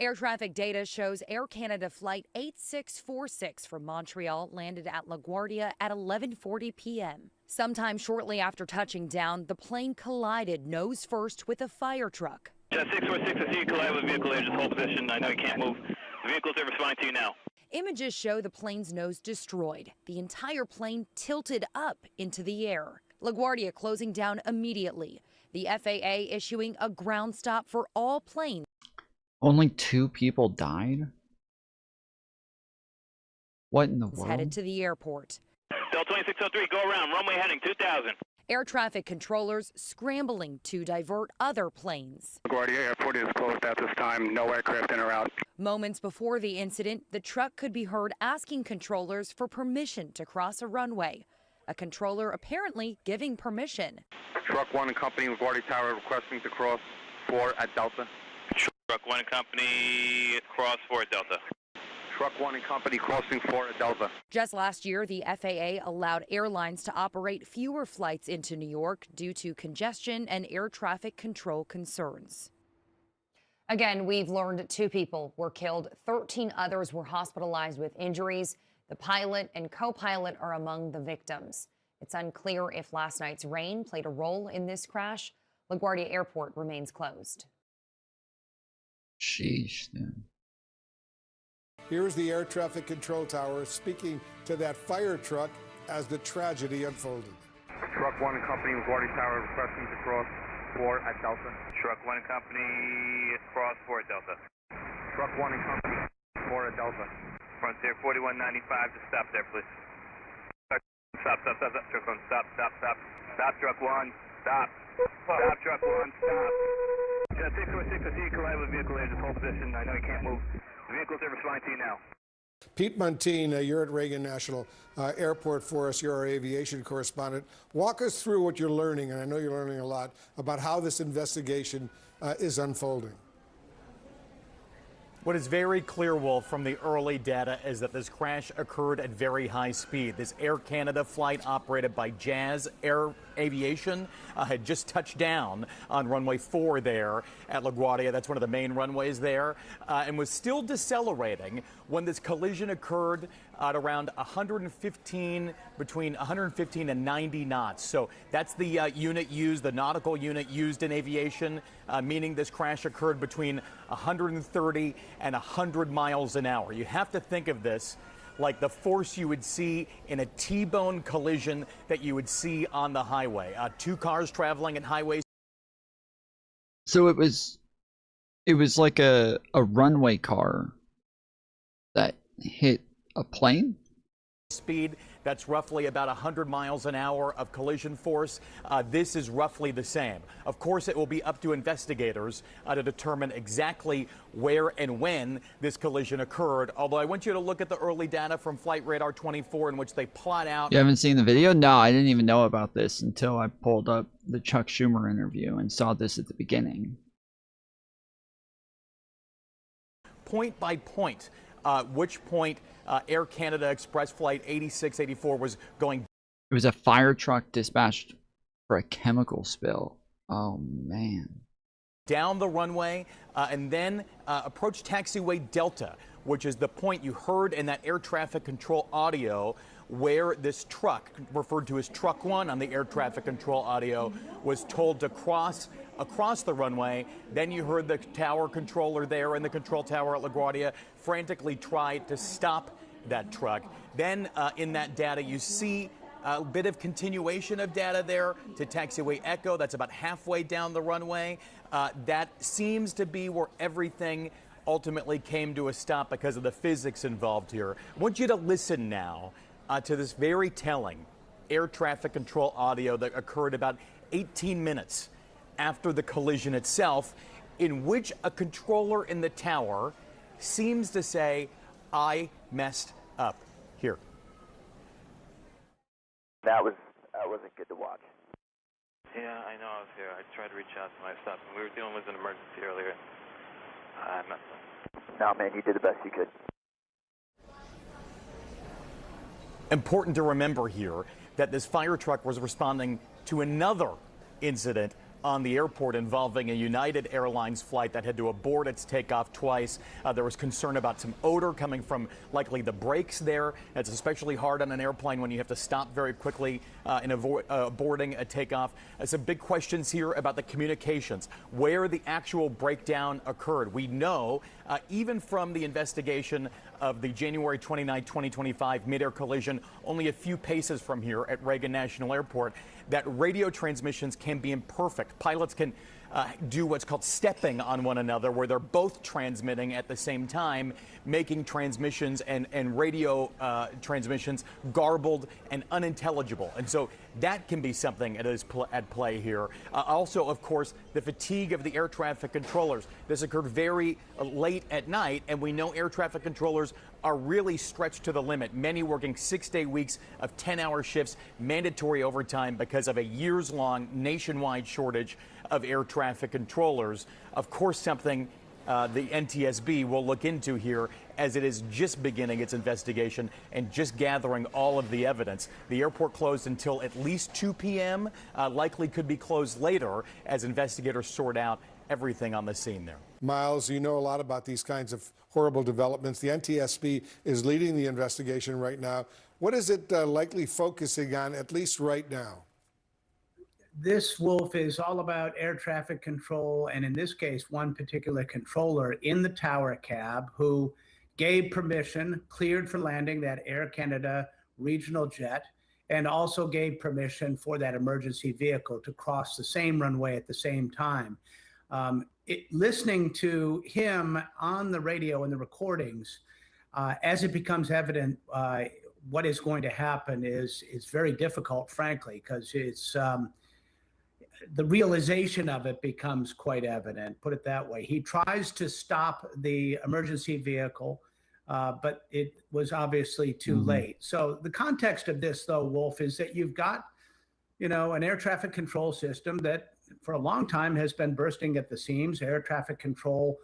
Air traffic data shows Air Canada Flight 8646 from Montreal landed at LaGuardia at 11:40 p.m. Sometime shortly after touching down, the plane collided nose first with a fire truck. Jet 646, I see you collide with a vehicle there. Just hold position. I know you can't move. The vehicle's are responding to you now. Images show the plane's nose destroyed. The entire plane tilted up into the air. LaGuardia closing down immediately. The FAA issuing a ground stop for all planes. Only 2 people died? What in the world? Headed to the airport. Del 2603, go around. Runway heading 2000. Air traffic controllers scrambling to divert other planes. LaGuardia Airport is closed at this time. No aircraft in or out. Moments before the incident, the truck could be heard asking controllers for permission to cross a runway. A controller apparently giving permission. Truck 1 and Company, LaGuardia Tower requesting to cross 4 at Delta. Truck 1 and Company, cross 4 at Delta. Truck 1 and Company crossing 4 at Delta. Just last year, the FAA allowed airlines to operate fewer flights into New York due to congestion and air traffic control concerns. Again, we've learned 2 people were killed. 13 others were hospitalized with injuries. The pilot and co-pilot are among the victims. It's unclear if last night's rain played a role in this crash. LaGuardia Airport remains closed. Sheesh, then. Here's the air traffic control tower speaking to that fire truck as the tragedy unfolded. Truck 1 and Company, LaGuardia Tower requesting to cross 4 at Delta. Truck 1 and Company, cross 4 at Delta. Truck 1 and Company, 4 at Delta. Frontier 4195, just stop there, please. Stop. Truck 1, stop. Stop, Truck 1, stop. Stop, Truck 1, stop. Jet 646, I see you collide with a vehicle there. Just hold position. I know you can't move. The vehicles are responding to you now. Pete Montine, you're at Reagan National Airport for us. You're our aviation correspondent. Walk us through what you're learning, and I know you're learning a lot, about how this investigation is unfolding. What is very clear, Wolf, from the early data is that this crash occurred at very high speed. This Air Canada flight operated by Jazz Air Aviation had just touched down on runway 4 there at LaGuardia. That's one of the main runways there, and was still decelerating when this collision occurred at around between 115 and 90 knots. So that's the unit used, the nautical unit used in aviation, meaning this crash occurred between 130 and 100 miles an hour. You have to think of this like the force you would see in a T-bone collision that you would see on the highway. 2 cars traveling at highways. So it was like a runway car that hit a plane? Speed, that's roughly about 100 miles an hour of collision force. This is roughly the same. Of course, it will be up to investigators to determine exactly where and when this collision occurred. Although I want you to look at the early data from Flight Radar 24 in which they plot out. You haven't seen the video? No, I didn't even know about this until I pulled up the Chuck Schumer interview and saw this at the beginning. Point by point, which point Air Canada Express Flight 8684 was going. It was a fire truck dispatched for a chemical spill. Oh, man. Down the runway and then approached taxiway Delta, which is the point you heard in that air traffic control audio where this truck, referred to as Truck 1 on the air traffic control audio, was told to cross across the runway. Then you heard the tower controller there in the control tower at LaGuardia frantically try to stop that truck. Then in that data, you see a bit of continuation of data there to taxiway Echo. That's about halfway down the runway. That seems to be where everything ultimately came to a stop because of the physics involved here. I want you to listen now to this very telling air traffic control audio that occurred about 18 minutes after the collision itself, in which a controller in the tower seems to say, "I messed up." Here. That wasn't good to watch. Yeah, I know. I was here. I tried to reach out to my stuff. We were dealing with an emergency earlier. I messed up. No, man, you did the best you could. Important to remember here that this fire truck was responding to another incident on the airport involving a United Airlines flight that had to abort its takeoff twice. There was concern about some odor coming from likely the brakes there. It's especially hard on an airplane when you have to stop very quickly in aborting a takeoff. Some big questions here about the communications, where the actual breakdown occurred. We know, even from the investigation of the January 29, 2025 mid-air collision only a few paces from here at Reagan National Airport, that radio transmissions can be imperfect. Pilots can do what's called stepping on one another, where they're both transmitting at the same time, making transmissions and radio transmissions garbled and unintelligible. And so that can be something that is at play here. Also, of course, the fatigue of the air traffic controllers. This occurred very late at night, and we know air traffic controllers are really stretched to the limit. Many working 6-day weeks of 10-hour shifts, mandatory overtime because of a years-long nationwide shortage of air traffic controllers. Of course, something the NTSB will look into here, as it is just beginning its investigation and just gathering all of the evidence. The airport closed until at least 2 p.m., likely could be closed later as investigators sort out everything on the scene there. Miles, you know a lot about these kinds of horrible developments. The NTSB is leading the investigation right now. What is it likely focusing on, at least right now? This, Wolf, is all about air traffic control, and in this case, one particular controller in the tower cab who gave permission, cleared for landing that Air Canada regional jet, and also gave permission for that emergency vehicle to cross the same runway at the same time. Listening to him on the radio and the recordings, as it becomes evident what is going to happen is very difficult, frankly, because it's the realization of it becomes quite evident, put it that way. He tries to stop the emergency vehicle, but it was obviously too late. So the context of this, though, Wolf, is that you've got, an air traffic control system that for a long time has been bursting at the seams. Air traffic control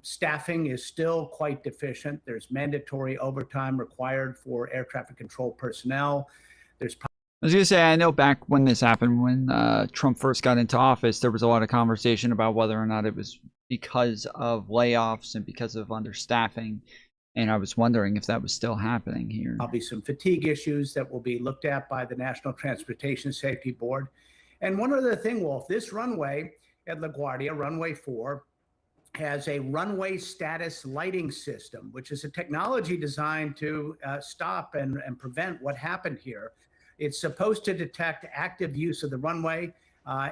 staffing is still quite deficient. There's mandatory overtime required for air traffic control personnel. I was going to say, I know back when this happened, when Trump first got into office, there was a lot of conversation about whether or not it was because of layoffs and because of understaffing. And I was wondering if that was still happening here. There'll be some fatigue issues that will be looked at by the National Transportation Safety Board. And one other thing, Wolf, this runway at LaGuardia, runway 4, has a runway status lighting system, which is a technology designed to stop and prevent what happened here. It's supposed to detect active use of the runway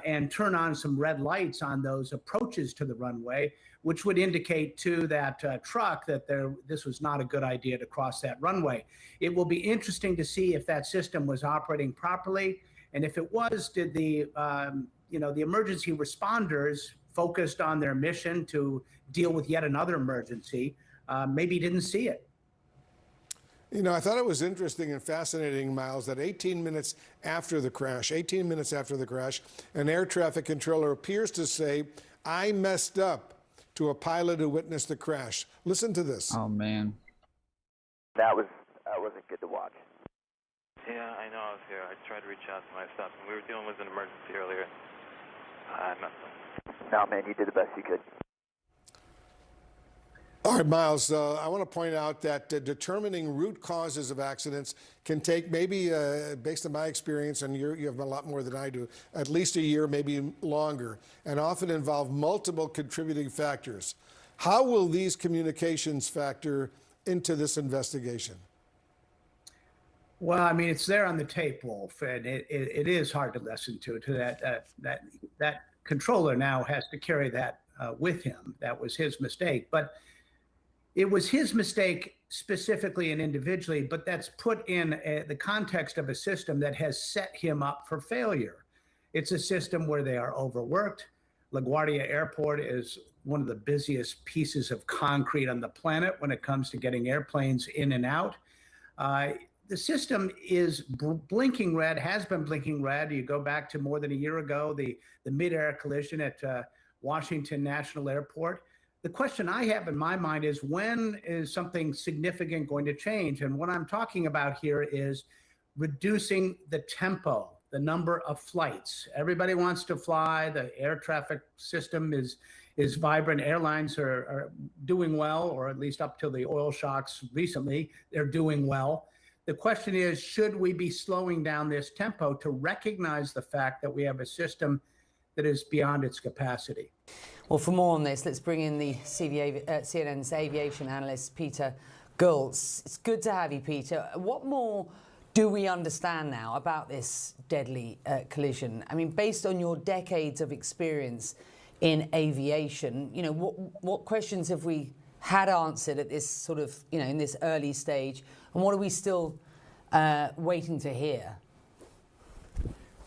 and turn on some red lights on those approaches to the runway, which would indicate to that truck that this was not a good idea to cross that runway. It will be interesting to see if that system was operating properly, and if it was, did the the emergency responders focused on their mission to deal with yet another emergency, maybe didn't see it. I thought it was interesting and fascinating, Miles, that 18 minutes after the crash, an air traffic controller appears to say, "I messed up," to a pilot who witnessed the crash. Listen to this. Oh, man. That wasn't good to watch. Yeah, I know I was here. I tried to reach out to my stuff, and we were dealing with an emergency earlier. I messed up. No, man, you did the best you could. All right, Miles, I want to point out that determining root causes of accidents can take maybe, based on my experience, and you have a lot more than I do, at least a year, maybe longer, and often involve multiple contributing factors. How will these communications factor into this investigation? Well, I mean, it's there on the tape, Wolf, and it is hard to listen to that controller now has to carry that with him. That was his mistake, but it was his mistake specifically and individually, but that's put in the context of a system that has set him up for failure. It's a system where they are overworked. LaGuardia Airport is one of the busiest pieces of concrete on the planet when it comes to getting airplanes in and out. The system is blinking red, has been blinking red. You go back to more than a year ago, the mid-air collision at Washington National Airport. The question I have in my mind is, when is something significant going to change? And what I'm talking about here is reducing the tempo the number of flights. Everybody wants to fly. The air traffic system is vibrant. Airlines are doing well, or at least up till the oil shocks recently, they're doing well. The question is, should we be slowing down this tempo to recognize the fact that we have a system that is beyond its capacity? Well, for more on this, let's bring in the CNN's aviation analyst, Peter Gultz. It's good to have you, Peter. What more do we understand now about this deadly collision? I mean, based on your decades of experience in aviation, you know, what questions have we had answered at this sort of, you know, in this early stage, and what are we still waiting to hear?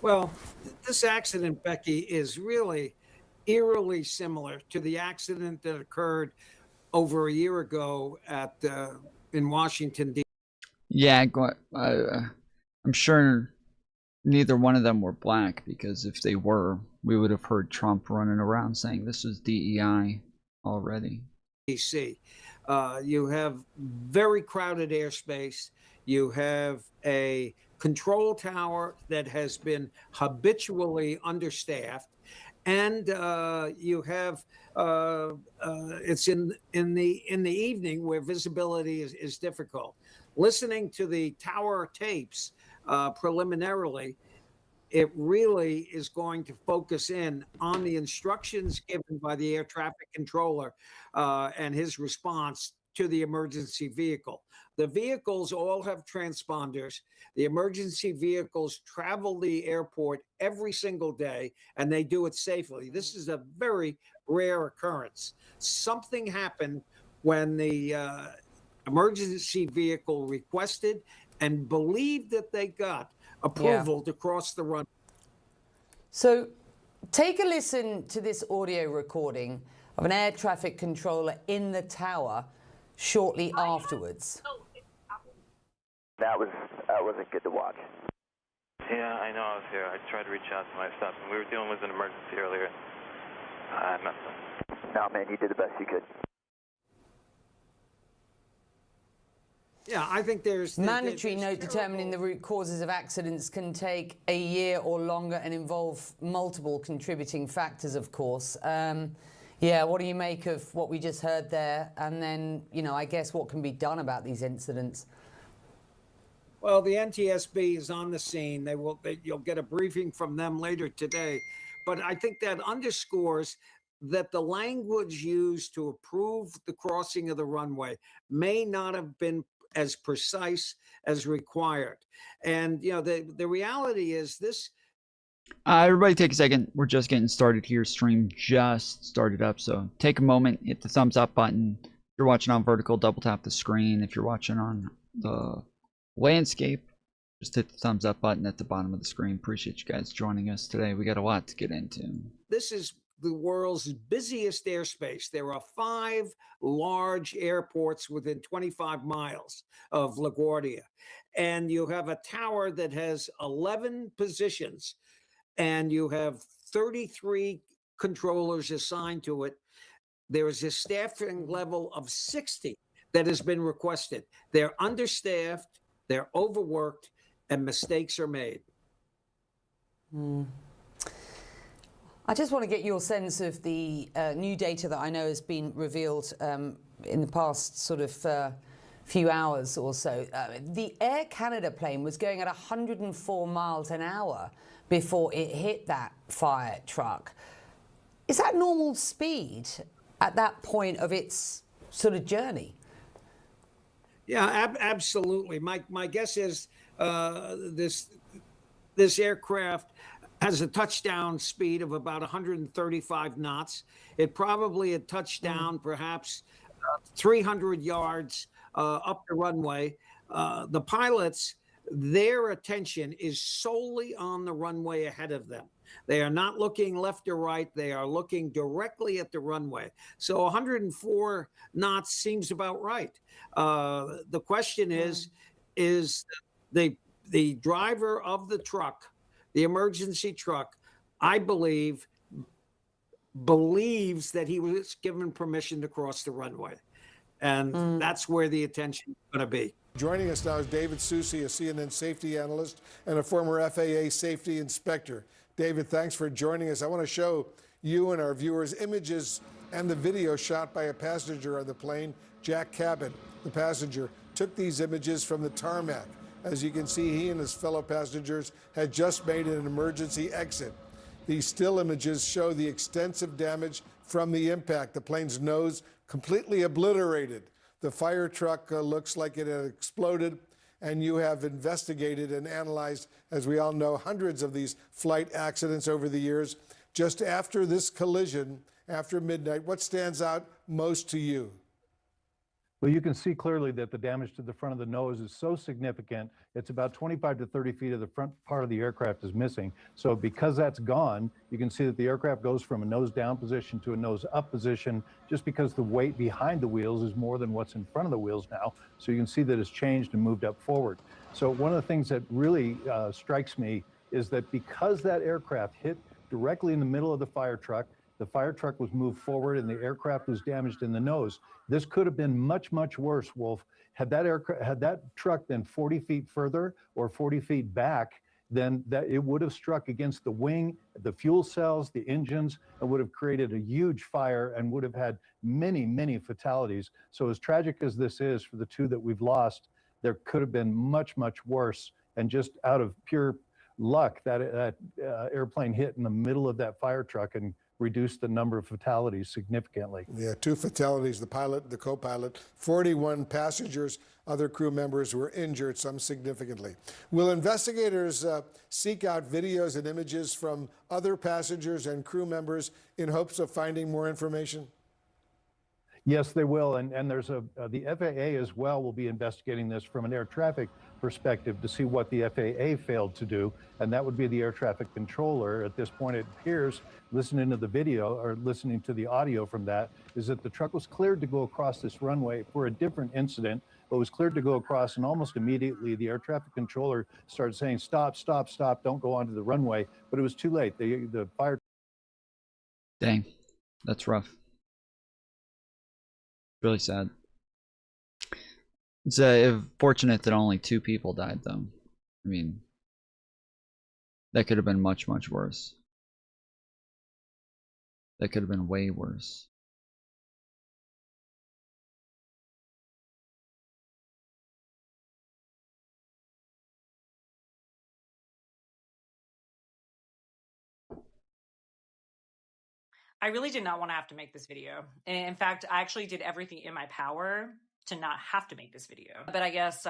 Well, this accident, Becky, is really eerily similar to the accident that occurred over a year ago at in Washington, D.C. Yeah, I'm sure neither one of them were black, because if they were, we would have heard Trump running around saying this was DEI already. You have very crowded airspace. You have a control tower that has been habitually understaffed, and you have it's in the evening where visibility is difficult. Listening to the tower tapes preliminarily, it really is going to focus in on the instructions given by the air traffic controller and his response to the emergency vehicle. The vehicles all have transponders. The emergency vehicles travel the airport every single day, and they do it safely. This is a very rare occurrence. Something happened when the emergency vehicle requested and believed that they got approval to cross the runway. So take a listen to this audio recording of an air traffic controller in the tower shortly afterwards. That wasn't good to watch. Yeah, I know I was here. I tried to reach out to my stuff, and we were dealing with an emergency earlier. I messed up. No, man, you did the best you could. Yeah, I think there's Mandatory note determining the root causes of accidents can take a year or longer and involve multiple contributing factors, of course. Yeah, what do you make of what we just heard there? And then, you know, I guess what can be done about these incidents? Well, the NTSB is on the scene. You'll get a briefing from them later today. But I think that underscores that the language used to approve the crossing of the runway may not have been as precise as required. And, you know, the reality is this. Everybody take a second. We're just getting started here. Stream just started up, so take a moment, hit the thumbs up button. If you're watching on vertical, double tap the screen. If you're watching on the landscape, just hit the thumbs up button at the bottom of the screen. Appreciate you guys joining us today. We got a lot to get into. This is the world's busiest airspace. There are 5 large airports within 25 miles of LaGuardia. And you have a tower that has 11 positions, and you have 33 controllers assigned to it. There is a staffing level of 60 that has been requested. They're understaffed, they're overworked, and mistakes are made. I just want to get your sense of the new data that I know has been revealed in the past sort of few hours or so. The Air Canada plane was going at 104 miles an hour before it hit that fire truck. Is that normal speed at that point of its sort of journey? Yeah, absolutely. My guess is this aircraft has a touchdown speed of about 135 knots. It probably had touched down perhaps 300 yards up the runway. The pilots, their attention is solely on the runway ahead of them. They are not looking left or right. They are looking directly at the runway. So 104 knots seems about right. The question is the driver of the truck, the emergency truck, I believe, believes that he was given permission to cross the runway. And that's where the attention is going to be. Joining us now is David Susi, a CNN safety analyst and a former FAA safety inspector. David, thanks for joining us. I want to show you and our viewers images and the video shot by a passenger on the plane, Jack Cabot. The passenger took these images from the tarmac. As you can see, he and his fellow passengers had just made an emergency exit. These still images show the extensive damage from the impact. The plane's nose completely obliterated. The fire truck looks like it had exploded, and you have investigated and analyzed, as we all know, hundreds of these flight accidents over the years. Just after this collision, after midnight, what stands out most to you? Well, you can see clearly that the damage to the front of the nose is so significant, it's about 25 to 30 feet of the front part of the aircraft is missing. So because that's gone, you can see that the aircraft goes from a nose down position to a nose up position, just because the weight behind the wheels is more than what's in front of the wheels now. So you can see that it's changed and moved up forward. So one of the things that really strikes me is that because that aircraft hit directly in the middle of the fire truck was moved forward and the aircraft was damaged in the nose. This could have been much, much worse, Wolf. Had that truck been 40 feet further or 40 feet back, then that it would have struck against the wing, the fuel cells, the engines, and would have created a huge fire and would have had many, many fatalities. So as tragic as this is for the two that we've lost, there could have been much, much worse. And just out of pure luck, that airplane hit in the middle of that fire truck and reduced the number of fatalities significantly. Yeah, 2 fatalities, the pilot, the co-pilot, 41 passengers, other crew members were injured, some significantly. Will investigators seek out videos and images from other passengers and crew members in hopes of finding more information? Yes, they will, and there's the FAA as well will be investigating this from an air traffic perspective to see what the FAA failed to do, and that would be the air traffic controller. At this point, it appears, listening to the video or listening to the audio from that, is that the truck was cleared to go across this runway for a different incident, but was cleared to go across, and almost immediately the air traffic controller started saying, stop, stop, stop, don't go onto the runway, but it was too late. The fire. Dang, that's rough. Really sad. It's fortunate that only 2 people died, though. I mean, that could have been much, much worse. That could have been way worse. I really did not want to have to make this video. In fact, I actually did everything in my power to not have to make this video. But I guess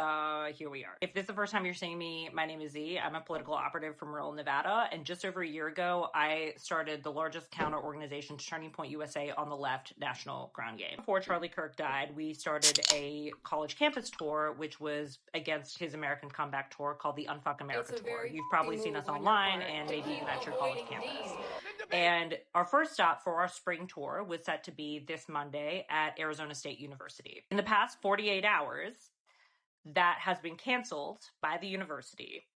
here we are. If this is the first time you're seeing me, my name is Z. I'm a political operative from rural Nevada. And just over a year ago, I started the largest counter organization to Turning Point USA on the left national ground game. Before Charlie Kirk died, we started a college campus tour, which was against his American comeback tour called the Unfuck America Tour. You've probably seen us online and maybe even at your college campus. And our first stop for our spring tour was set to be this Monday at Arizona State University. In the past 48 hours, that has been canceled by the university,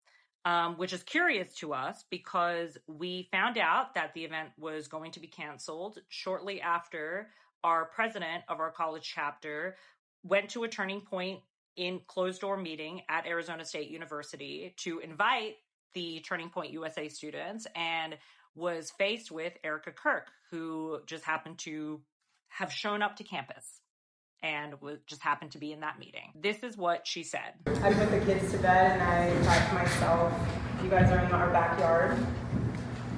which is curious to us because we found out that the event was going to be canceled shortly after our president of our college chapter went to a Turning Point in closed-door meeting at Arizona State University to invite the Turning Point USA students and was faced with Erica Kirk, who just happened to have shown up to campus and just happened to be in that meeting. This is what she said. I put the kids to bed and I thought to myself, you guys are in our backyard.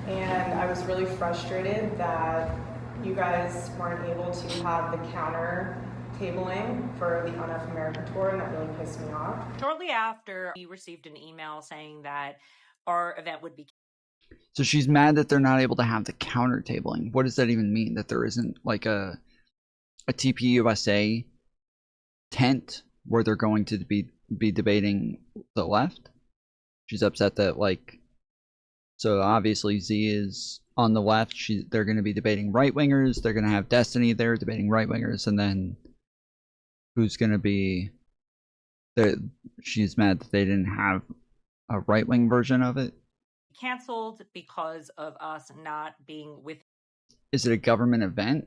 And I was really frustrated that you guys weren't able to have the counter tabling for the Unfuck America tour, and that really pissed me off. Shortly after, we received an email saying that our event would be. So she's mad that they're not able to have the counter tabling. What does that even mean? That there isn't like a TPUSA tent where they're going to be debating the left? She's upset that, like, so obviously Z is on the left. They're going to be debating right-wingers. They're going to have Destiny there debating right-wingers, and then who's going to be there? She's mad that they didn't have a right-wing version of it. Canceled because of us not being with. Is it a government event?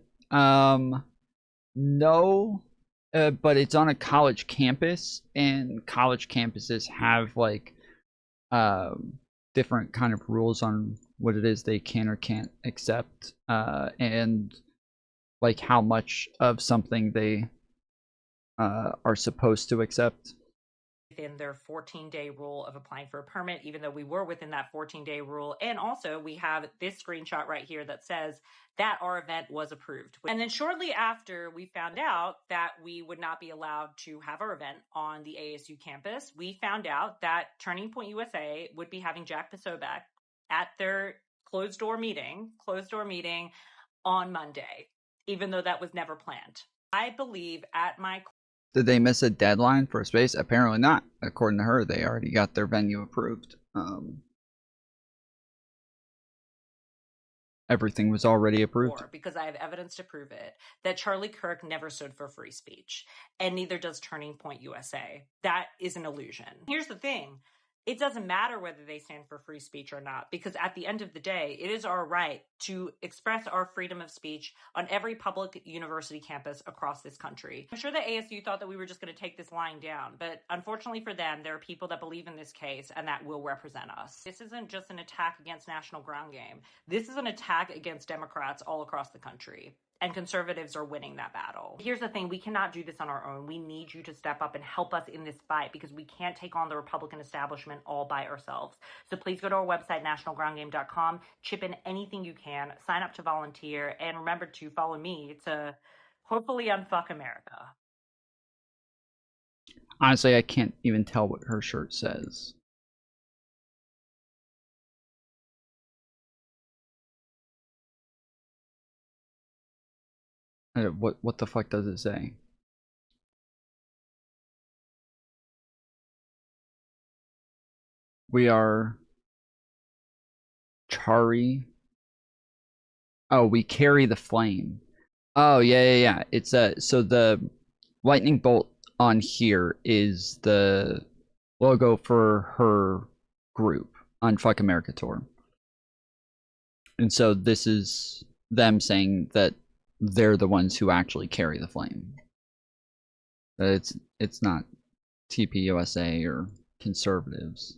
No, but it's on a college campus, and college campuses have like different kind of rules on what it is they can or can't accept, and like how much of something they are supposed to accept. Within their 14-day rule of applying for a permit, even though we were within that 14-day rule. And also we have this screenshot right here that says that our event was approved. And then shortly after we found out that we would not be allowed to have our event on the ASU campus, we found out that Turning Point USA would be having Jack Posobiec at their closed door meeting on Monday, even though that was never planned. I believe at my Did they miss a deadline for a space? Apparently not. According to her, they already got their venue approved. Everything was already approved. Because I have evidence to prove it, that Charlie Kirk never stood for free speech, and neither does Turning Point USA. That is an illusion. Here's the thing. It doesn't matter whether they stand for free speech or not, because at the end of the day, it is our right to express our freedom of speech on every public university campus across this country. I'm sure the ASU thought that we were just going to take this lying down, but unfortunately for them, there are people that believe in this case and that will represent us. This isn't just an attack against National Ground Game. This is an attack against Democrats all across the country. And conservatives are winning that battle. Here's the thing, we cannot do this on our own. We need you to step up and help us in this fight, because we can't take on the Republican establishment all by ourselves. So please go to our website, nationalgroundgame.com, chip in anything you can, sign up to volunteer, and remember to follow me to hopefully unfuck America. Honestly, I can't even tell what her shirt says. What the fuck does it say? We are Chari. Oh, we carry the flame. Oh, yeah. It's so the lightning bolt on here is the logo for her group on Fuck America Tour. And so this is them saying that they're the ones who actually carry the flame. It's not TPUSA or conservatives.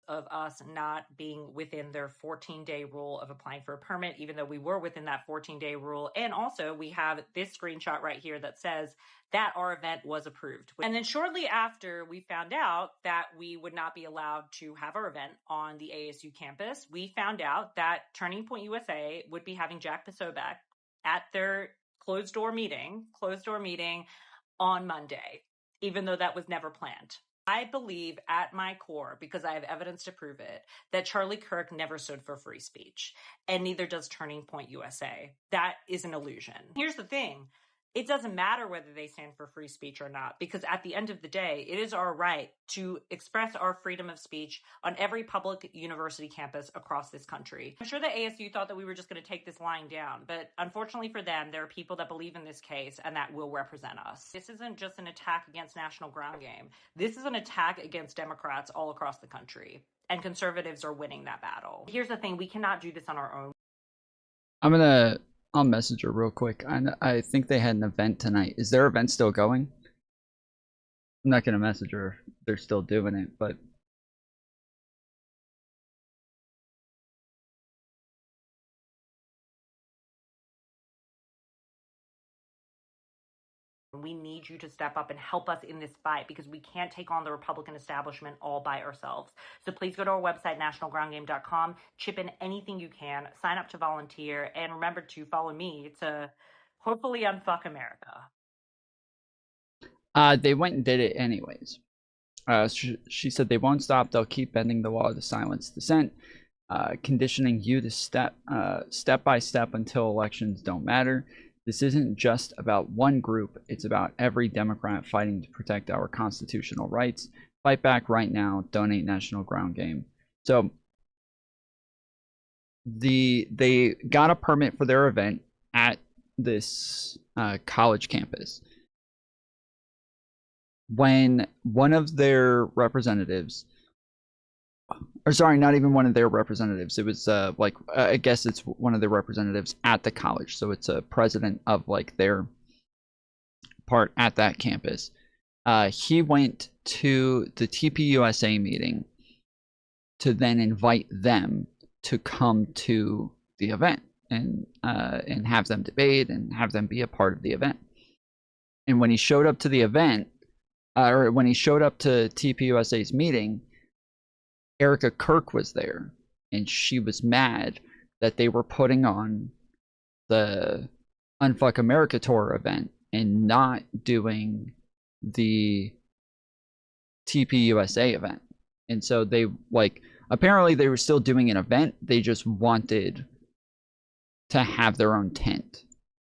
Of us not being within their 14-day rule of applying for a permit, even though we were within that 14-day rule. And also we have this screenshot right here that says that our event was approved. And then shortly after we found out that we would not be allowed to have our event on the ASU campus, we found out that Turning Point USA would be having Jack Posobiec at their closed door meeting on Monday, even though that was never planned. I believe at my core, because I have evidence to prove it, that Charlie Kirk never stood for free speech, and neither does Turning Point USA. That is an illusion. Here's the thing. It doesn't matter whether they stand for free speech or not, because at the end of the day, it is our right to express our freedom of speech on every public university campus across this country. I'm sure the ASU thought that we were just going to take this lying down, but unfortunately for them, there are people that believe in this case and that will represent us. This isn't just an attack against National Ground Game. This is an attack against Democrats all across the country, and conservatives are winning that battle. Here's the thing, we cannot do this on our own. I'll message her real quick. I think they had an event tonight. Is their event still going? I'm not gonna message her if they're still doing it, but we need you to step up and help us in this fight, because we can't take on the Republican establishment all by ourselves. So please go to our website, nationalgroundgame.com, chip in anything you can, sign up to volunteer, and remember to follow me to hopefully unfuck America. they went and did it anyways. She said they won't stop. They'll keep bending the law to silence dissent, conditioning you to step by step until elections don't matter. This isn't just about one group. It's about every Democrat fighting to protect our constitutional rights. Fight back right now. Donate National Ground Game. So they got a permit for their event at this college campus. When one of their representatives or sorry, not even one of their representatives. It was like I guess it's one of their representatives at the college, so it's a president of like their part at that campus. He went to the TPUSA meeting to then invite them to come to the event and have them debate and have them be a part of the event. And when he showed up to the event, or when he showed up to TPUSA's meeting, Erica Kirk was there, and she was mad that they were putting on the Unfuck America Tour event and not doing the TPUSA event. And so they, like, apparently they were still doing an event. They just wanted to have their own tent.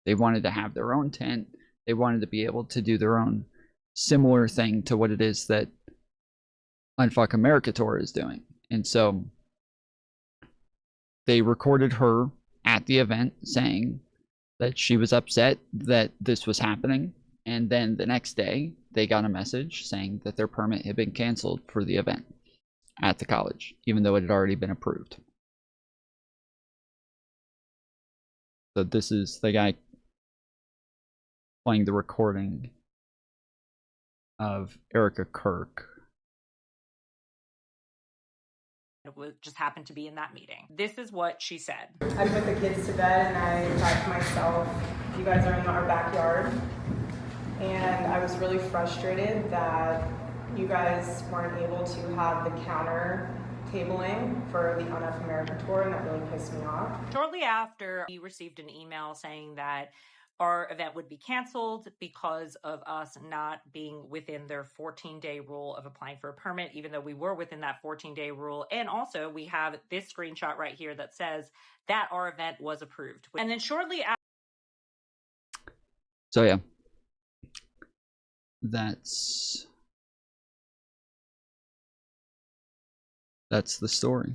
They wanted to have their own tent. They wanted to be able to do their own similar thing to what it is that Unfuck America Tour is doing. And so they recorded her at the event saying that she was upset that this was happening. And then the next day, they got a message saying that their permit had been canceled for the event at the college, even though it had already been approved. So this is the guy playing the recording of Erica Kirk. It just happened to be in that meeting. This is what she said. I put the kids to bed and I thought to myself, you guys are in our backyard. And I was really frustrated that you guys weren't able to have the counter tabling for the Unfuck America Tour, and that really pissed me off. Shortly after, we received an email saying that our event would be canceled because of us not being within their 14-day rule of applying for a permit, even though we were within that 14-day rule. And also, we have this screenshot right here that says that our event was approved. And then shortly after... So yeah, that's the story.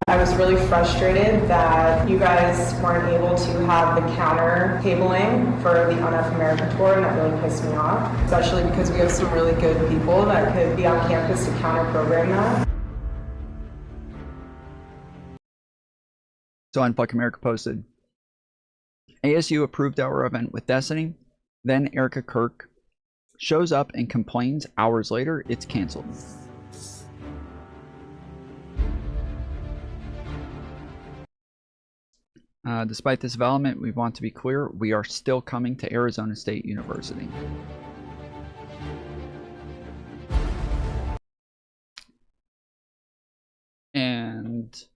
I was really frustrated that you guys weren't able to have the counter tabling for the Unfuck America Tour, and that really pissed me off, especially because we have some really good people that could be on campus to counter program that. So Unfuck America posted, ASU approved our event with Destiny. Then Erica Kirk shows up and complains hours later it's canceled. Despite this development, we want to be clear, we are still coming to Arizona State University. And let's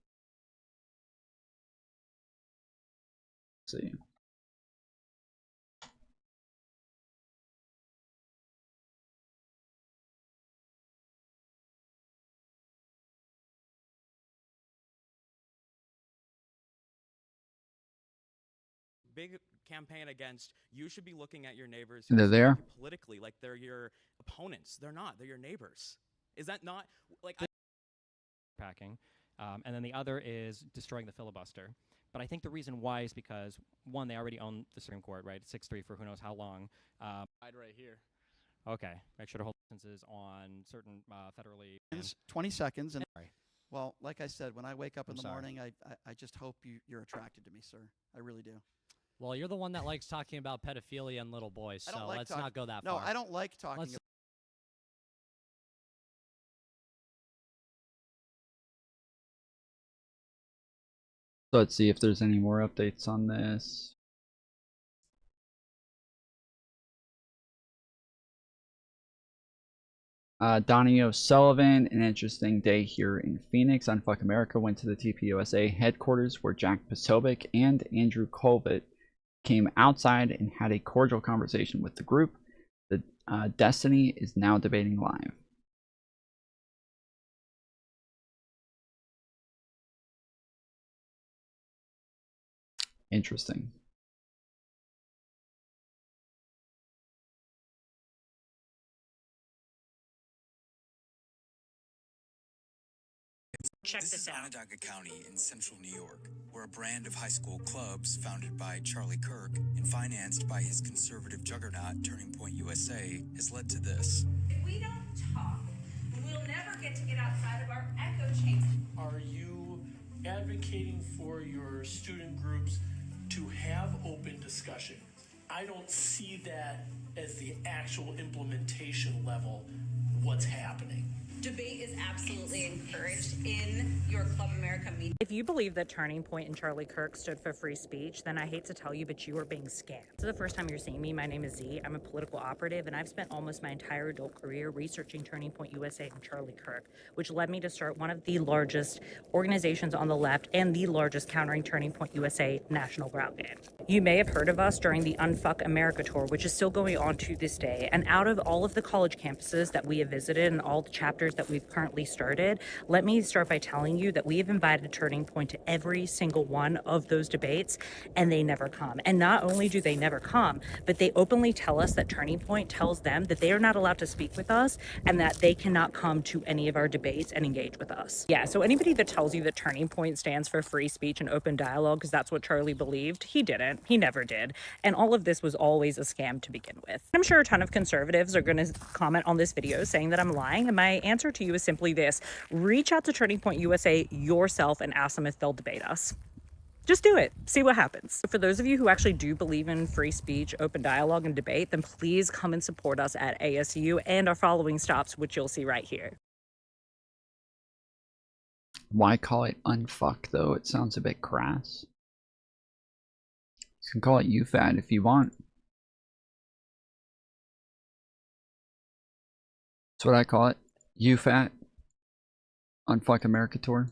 see. Big campaign against you should be looking at your neighbors They're there politically like they're your opponents. They're not. They're your neighbors. Is that not like packing? And then the other is destroying the filibuster. But I think the reason why is because, one, they already own the Supreme Court, right? 6-3 for who knows how long. Right here. Okay. Make sure to hold licenses on certain federally. 20 seconds. And well, like I said, when I wake up in the morning, I just hope you're attracted to me, sir. I really do. Well, you're the one that likes talking about pedophilia and little boys, so let's not go that far. No, I don't like talking about. So let's see if there's any more updates on this. Donnie O'Sullivan, an interesting day here in Phoenix. Unfuck America went to the TPUSA headquarters where Jack Posobiec and Andrew Colvett came outside and had a cordial conversation with the group. The Destiny is now debating live. Interesting. Check this out. Onondaga County in central New York, where were a brand of high school clubs founded by Charlie Kirk and financed by his conservative juggernaut Turning Point USA has led to this. If we don't talk, we'll never get outside of our echo chambers. Are you advocating for your student groups to have open discussion? I don't see that as the actual implementation level, what's happening. Debate is absolutely encouraged in your Club America meeting. If you believe that Turning Point and Charlie Kirk stood for free speech, then I hate to tell you, but you are being scammed. This is the first time you're seeing me. My name is Z. I'm a political operative, and I've spent almost my entire adult career researching Turning Point USA and Charlie Kirk, which led me to start one of the largest organizations on the left and the largest Countering Turning Point USA national ground game. You may have heard of us during the Unfuck America tour, which is still going on to this day. And out of all of the college campuses that we have visited and all the chapters that we've currently started, let me start by telling you that we have invited Turning Point to every single one of those debates, and they never come. And not only do they never come, but they openly tell us that Turning Point tells them that they are not allowed to speak with us and that they cannot come to any of our debates and engage with us. Yeah, so anybody that tells you that Turning Point stands for free speech and open dialogue, because that's what Charlie believed, he didn't. He never did. And all of this was always a scam to begin with. I'm sure a ton of conservatives are going to comment on this video saying that I'm lying, and my answer to you is simply this: reach out to Turning Point USA yourself and ask them if they'll debate us. Just do it. See what happens. For those of you who actually do believe in free speech, open dialogue, and debate, then please come and support us at ASU and our following stops, which you'll see right here. Why call it unfuck, though? It sounds a bit crass. You can call it UFAT if you want. That's what I call it. UFAT. Unfuck America Tour.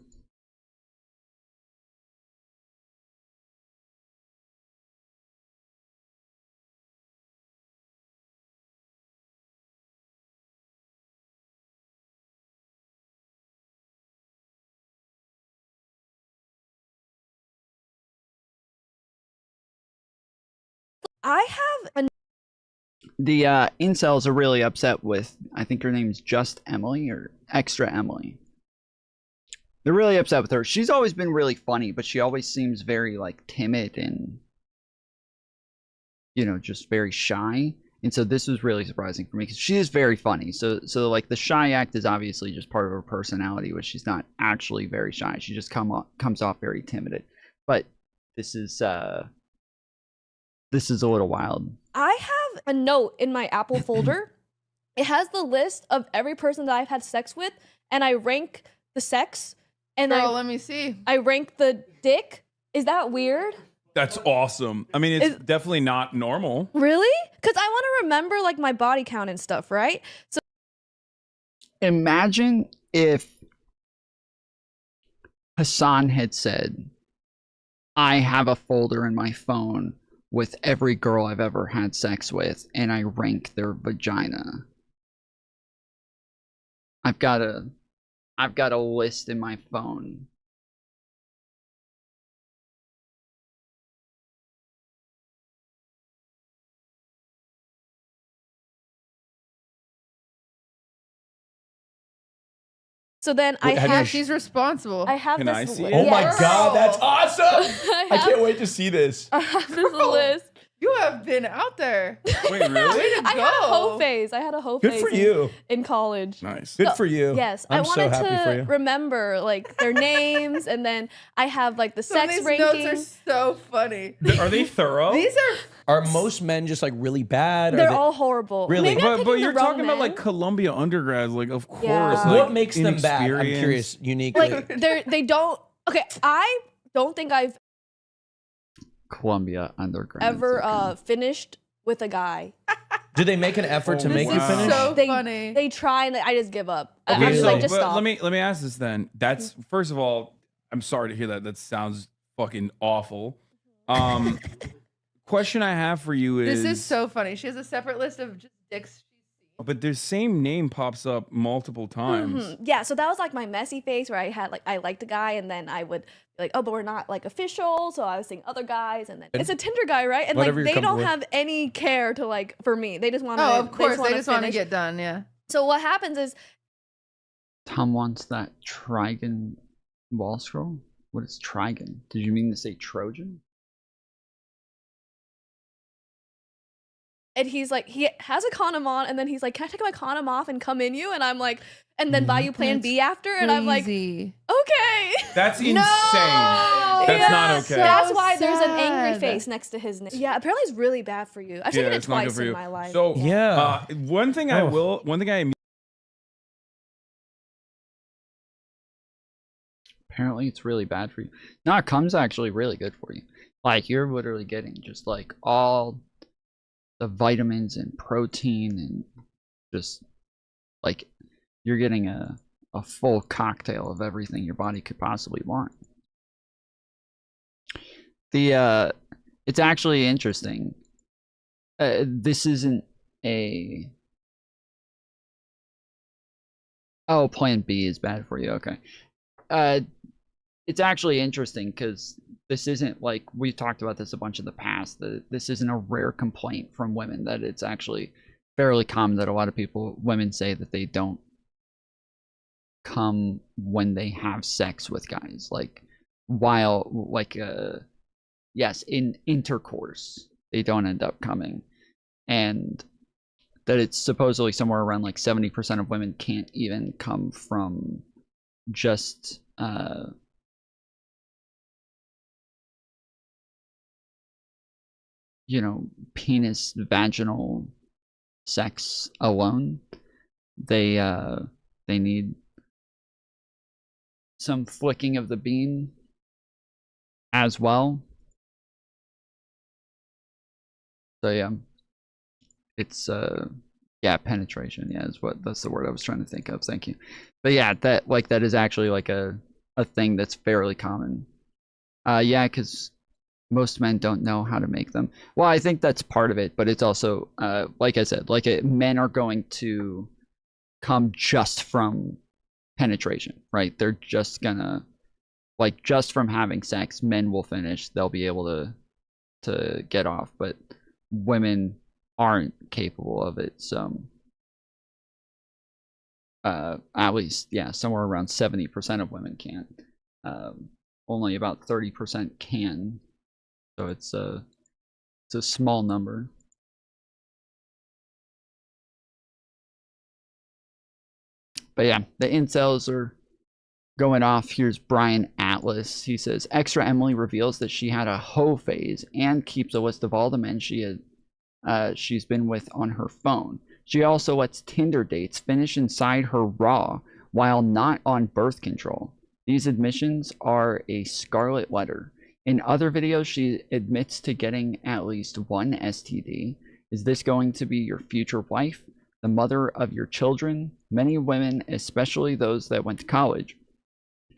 I have a The incels are really upset with, I think her name's Just Emily or Extra Emily. They're really upset with her. She's always been really funny, but she always seems very like timid and, you know, just very shy. And so this was really surprising for me because she is very funny. So like the shy act is obviously just part of her personality, which she's not actually very shy. She just comes off very timid. But this is a little wild. I have a note in my Apple folder. It has the list of every person that I've had sex with, and I rank the sex. And Girl, let me see. I rank the dick. Is that weird? That's awesome. I mean, it's definitely not normal. Really? Because I want to remember like my body count and stuff, right? So imagine if Hassan had said, I have a folder in my phone with every girl I've ever had sex with, and I rank their vagina. I've got a list in my phone. So then she's responsible. I have Can this I see list. it? Oh my Yes. God, that's awesome! I can't wait to see this. I have this list. You have been out there. Wait, really? Way to I go. had a hoe phase. I had a hoe Good phase for you. in college. Nice. Good for you. Yes, I'm I so wanted happy for to you. remember like their names, and then I have like the Some of sex these ranking. notes are so funny. Are they thorough? These Are most men just like really bad? They're all horrible. Really? Maybe I'm But picking you're the wrong talking about men. like Columbia undergrads, like of course. Yeah. Like, What makes them bad? I'm inexperienced. curious, uniquely. Like they don't. Okay, I don't think I've Columbia undergrad. ever finished with a guy. Do they make an effort to make you finish? so They funny. they try and I just give up. Okay, I'm so like just but stop. let me ask this then. That's first of all, I'm sorry to hear that. That sounds fucking awful. Question I have for you is This is so funny. She has a separate list of just dicks. but the same name pops up multiple times. Mhm. Yeah, so that was like my messy phase where I had like I liked a guy and then I would be like, oh, but we're not like official, so I was seeing other guys and then it's a Tinder guy, right? And Whatever like you're they don't comfortable have any care to like for me. They just want to. Oh, of course. They just want to finish. get done. Yeah. So what happens is Tom wants that Trigon wall scroll. What is trigon? Did you mean to say Trojan? And he's like, he has a condom on, and then he's like, can I take my condom off and come in you? And I'm like, and then buy you plan B after? And I'm like, okay. That's insane. No! That's not okay. That's why there's an sad. angry face next to his name. Yeah, apparently it's really bad for you. I've taken it it's not good twice for in you. my life. So Yeah. one thing I apparently it's really bad for you. No, it comes actually really good for you. Like, you're literally getting just like all the vitamins and protein and just like you're getting a full cocktail of everything your body could possibly want. It's actually interesting. This isn't a plan B is bad for you. Okay. It's actually interesting because this isn't like, we talked about this a bunch in the past, that this isn't a rare complaint from women, that it's actually fairly common that a lot of women say that they don't come when they have sex with guys, like yes, in intercourse they don't end up coming, and that it's supposedly somewhere around like 70% of women can't even come from just penis vaginal sex alone. They need some flicking of the bean as well. So yeah, it's penetration. Yeah, that's the word I was trying to think of. Thank you. But yeah, that is actually like a thing that's fairly common. Yeah, because most men don't know how to make them. Well, I think that's part of it, but it's also, like I said, men are going to come just from penetration, right? They're just gonna, just from having sex, men will finish. They'll be able to get off, but women aren't capable of it. So, at least, yeah, somewhere around 70% of women can't. Only about 30% can. So it's a small number. But yeah, the incels are going off. Here's Brian Atlas. He says, Extra Emily reveals that she had a hoe phase and keeps a list of all the men she's been with on her phone. She also lets Tinder dates finish inside her raw while not on birth control. These admissions are a scarlet letter. In other videos, she admits to getting at least one STD. Is this going to be your future wife, the mother of your children? Many women, especially those that went to college,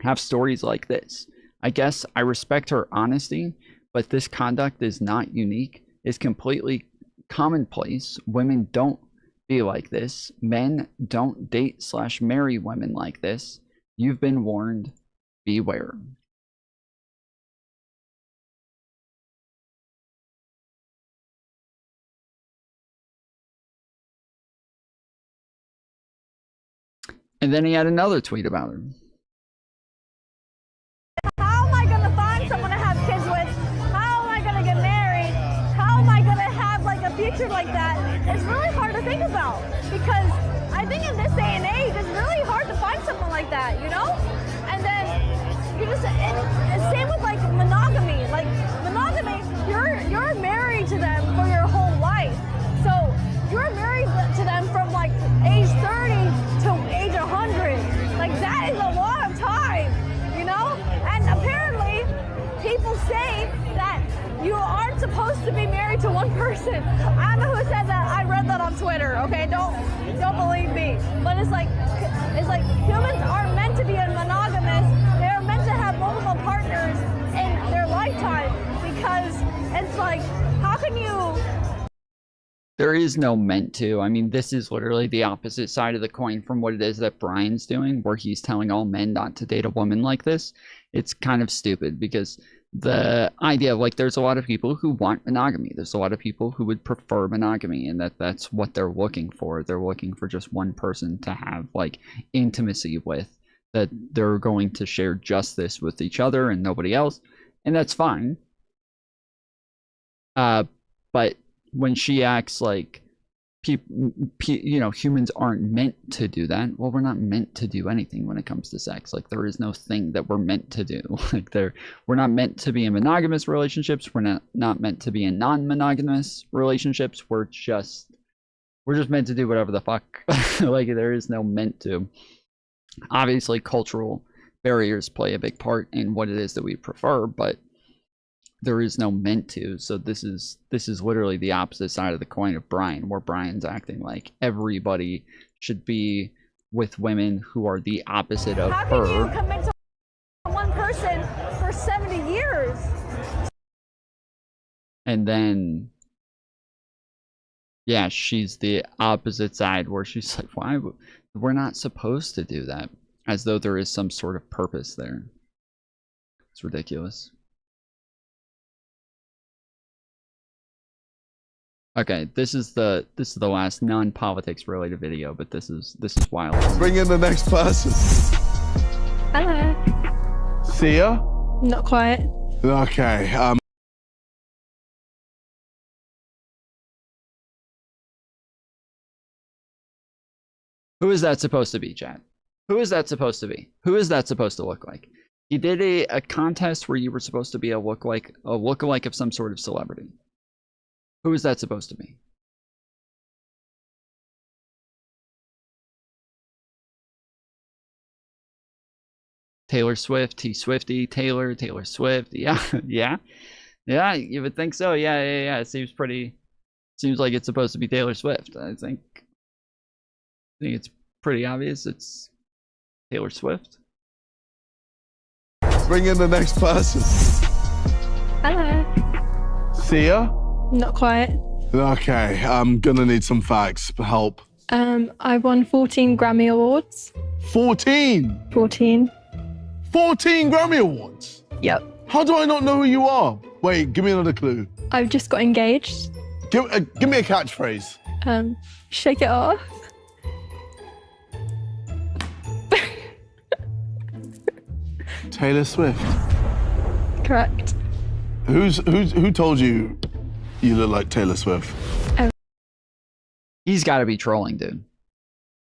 have stories like this. I guess I respect her honesty, but this conduct is not unique. It's completely commonplace. Women don't be like this. Men don't date/marry women like this. You've been warned. Beware. And then he had another tweet about her. How am I going to find someone to have kids with? How am I going to get married? How am I going to have like a future like that? It's really hard to think about, because I think in this day and age, it's really hard to find someone like that, you know? And then you just, and same with like monogamy. Like monogamy, you're married to them for your whole life. So you're married to them from like age 30 to age 100. Like that is a lot of time, you know? And apparently people say that you aren't supposed to be married to one person. I don't know who said that. I read that on Twitter, okay? Don't believe me. But it's like humans are meant to be monogamous. They're meant to have multiple partners in their lifetime, because it's like, how can you... There is no meant to. I mean, this is literally the opposite side of the coin from what it is that Brian's doing, where he's telling all men not to date a woman like this. It's kind of stupid, because the idea of like, there's a lot of people who want monogamy. There's a lot of people who would prefer monogamy, and that's what they're looking for. They're looking for just one person to have like intimacy with. that they're going to share just this with each other and nobody else, and that's fine. But when she acts like humans aren't meant to do that, well, we're not meant to do anything when it comes to sex. Like, there is no thing that we're meant to do. Like, we're not meant to be in monogamous relationships. We're not meant to be in non-monogamous relationships. We're just meant to do whatever the fuck. Like, there is no meant to. Obviously, cultural barriers play a big part in what it is that we prefer, but there is no meant to. So this is literally the opposite side of the coin of Brian, where Brian's acting like everybody should be with women who are the opposite of How her. can you commit to one person for 70 years? And then, yeah, she's the opposite side where she's like, why? We're not supposed to do that. As though there is some sort of purpose there. It's ridiculous. Okay, this is the last non-politics related video, but this is wild. Bring in the next person. Hello. See ya? Not quite. Okay. Who is that supposed to be, chat? Who is that supposed to be? Who is that supposed to look like? He did a contest where you were supposed to be a lookalike of some sort of celebrity. Who is that supposed to be? Taylor Swift, T Swifty, Taylor Swift. Yeah, yeah, you would think so. Yeah. It seems like it's supposed to be Taylor Swift. I think it's pretty obvious it's Taylor Swift. Bring in the next person. Hello. See ya? Not quite. Okay, I'm gonna need some facts. Help. I won 14 Grammy Awards. 14? 14. 14 Grammy Awards? Yep. How do I not know who you are? Wait, give me another clue. I've just got engaged. Give me a catchphrase. Shake it off. Taylor Swift. Correct. Who told you you look like Taylor Swift? He's got to be trolling, dude.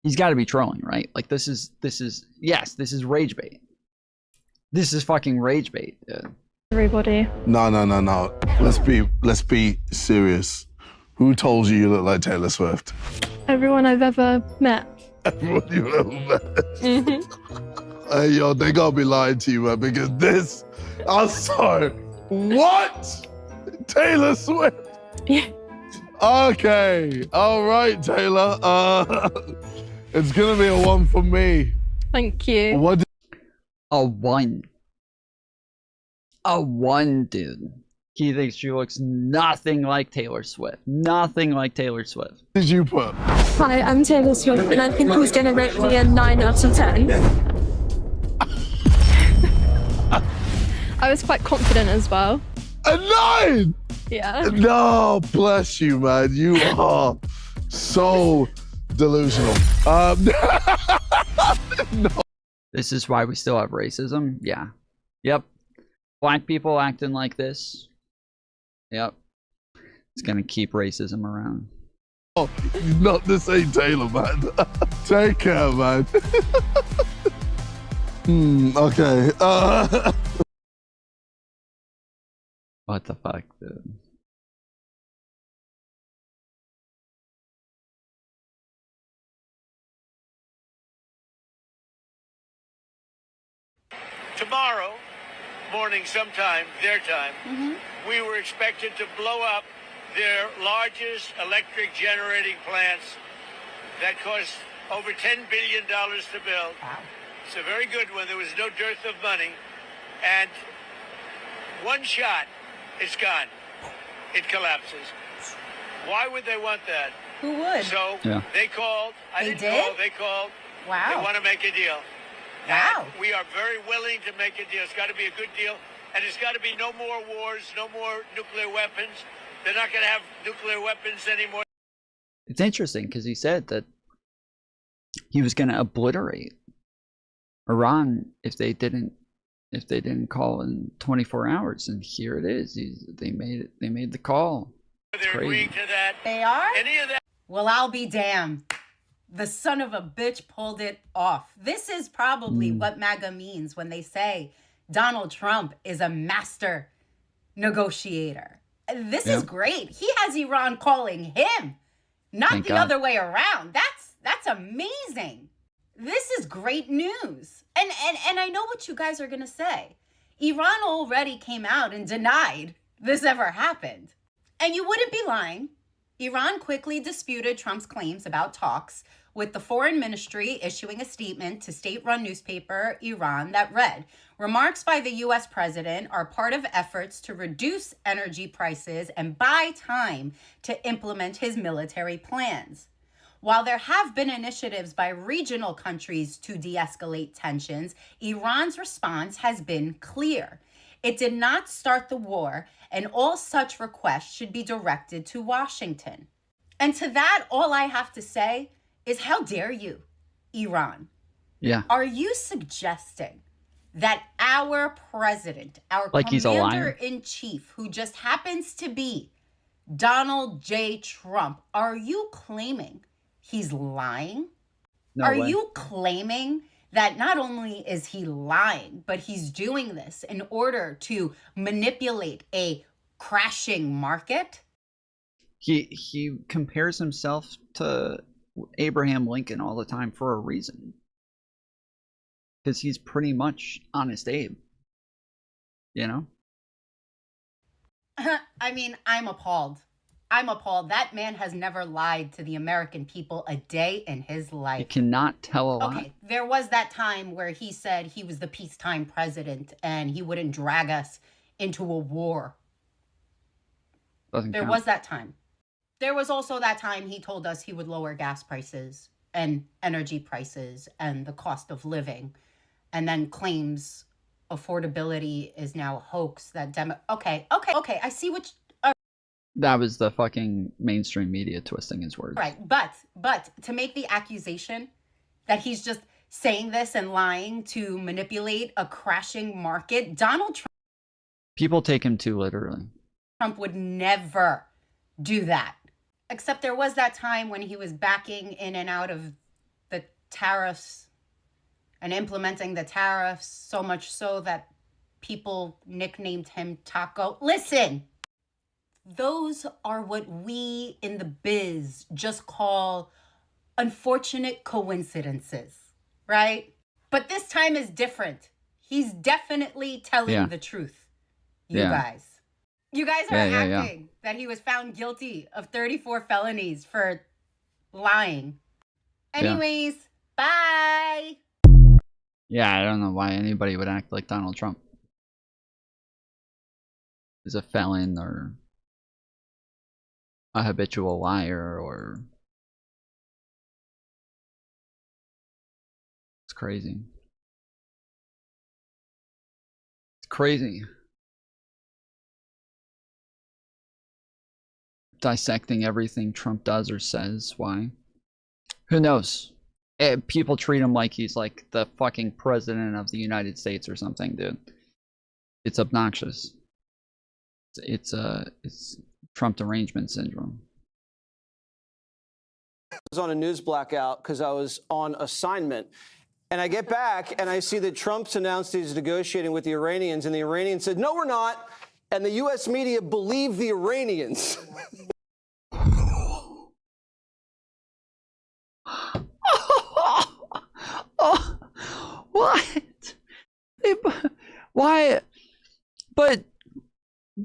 He's got to be trolling, right? Like, this is rage bait. This is fucking rage bait, dude. Everybody. No. Let's be serious. Who told you look like Taylor Swift? Everyone I've ever met. Everyone you've ever met. Hey, yo, they gotta be lying to you, man, because I'm sorry. What? Taylor Swift? Yeah. Okay. All right, Taylor. It's gonna be a 1 for me. Thank you. What? A 1. A 1, dude. He thinks she looks nothing like Taylor Swift. Nothing like Taylor Swift. Did you put? Hi, I'm Taylor Swift, and I think he's gonna rate me a 9 out of 10. I was quite confident as well. A 9? Yeah. No, bless you, man. You are so delusional. No. This is why we still have racism? Yeah. Yep. Black people acting like this. Yep. It's gonna keep racism around. Oh, not the same Taylor, man. Take care, man. Okay. What the fuck, dude? Tomorrow morning sometime, their time, we were expected to blow up their largest electric generating plants that cost over $10 billion to build. Wow. It's a very good one. There was no dearth of money. And one shot, it's gone. It collapses. Why would they want that? Who would? So they called. I They didn't did? call. They called. Wow. They want to make a deal. Wow. And we are very willing to make a deal. It's got to be a good deal. And it's got to be no more wars, no more nuclear weapons. They're not going to have nuclear weapons anymore. It's interesting because he said that he was going to obliterate Iran, if they didn't call in 24 hours, and here it is. They made the call. It's crazy. They are? Well, I'll be damned. The son of a bitch pulled it off. This is probably what MAGA means when they say Donald Trump is a master negotiator. This is great. He has Iran calling him, not Thank the God. other way around. That's amazing. This is great news. And I know what you guys are going to say. Iran already came out and denied this ever happened. And you wouldn't be lying. Iran quickly disputed Trump's claims about talks, with the foreign ministry issuing a statement to state-run newspaper Iran that read, "Remarks by the U.S. president are part of efforts to reduce energy prices and buy time to implement his military plans." While there have been initiatives by regional countries to de-escalate tensions, Iran's response has been clear. It did not start the war, and all such requests should be directed to Washington. And to that, all I have to say is, how dare you, Iran? Yeah. Are you suggesting that our president, our Like he's a liar? commander-in-chief, who just happens to be Donald J. Trump, are you claiming he's lying? No Are way. you claiming that not only is he lying, but he's doing this in order to manipulate a crashing market? He compares himself to Abraham Lincoln all the time for a reason. Because he's pretty much Honest Abe. You know? I mean, I'm appalled. I'm appalled. That man has never lied to the American people a day in his life. You cannot tell a lie. Okay, there was that time where he said he was the peacetime president and he wouldn't drag us into a war. Doesn't There count. was that time. There was also that time he told us he would lower gas prices and energy prices and the cost of living, and then claims affordability is now a hoax that Okay, I see what That was the fucking mainstream media twisting his words. right, but to make the accusation that he's just saying this and lying to manipulate a crashing market, Donald People take him too literally. Trump would never do that. Except there was that time when he was backing in and out of the tariffs and implementing the tariffs, so much so that people nicknamed him Taco. Listen, those are what we in the biz just call unfortunate coincidences, right? But this time is different. He's definitely telling the truth, you guys. You guys are acting that he was found guilty of 34 felonies for lying. Anyways, bye. Yeah, I don't know why anybody would act like Donald Trump. Is a felon or a habitual liar, or it's crazy. It's crazy. Dissecting everything Trump does or says. Why? Who knows? People treat him like he's like the fucking president of the United States or something, dude. It's obnoxious. It's Trump derangement syndrome. I was on a news blackout because I was on assignment. And I get back and I see that Trump's announced he's negotiating with the Iranians, and the Iranians said, "No, we're not." And the U.S. media believe the Iranians. What? Why? But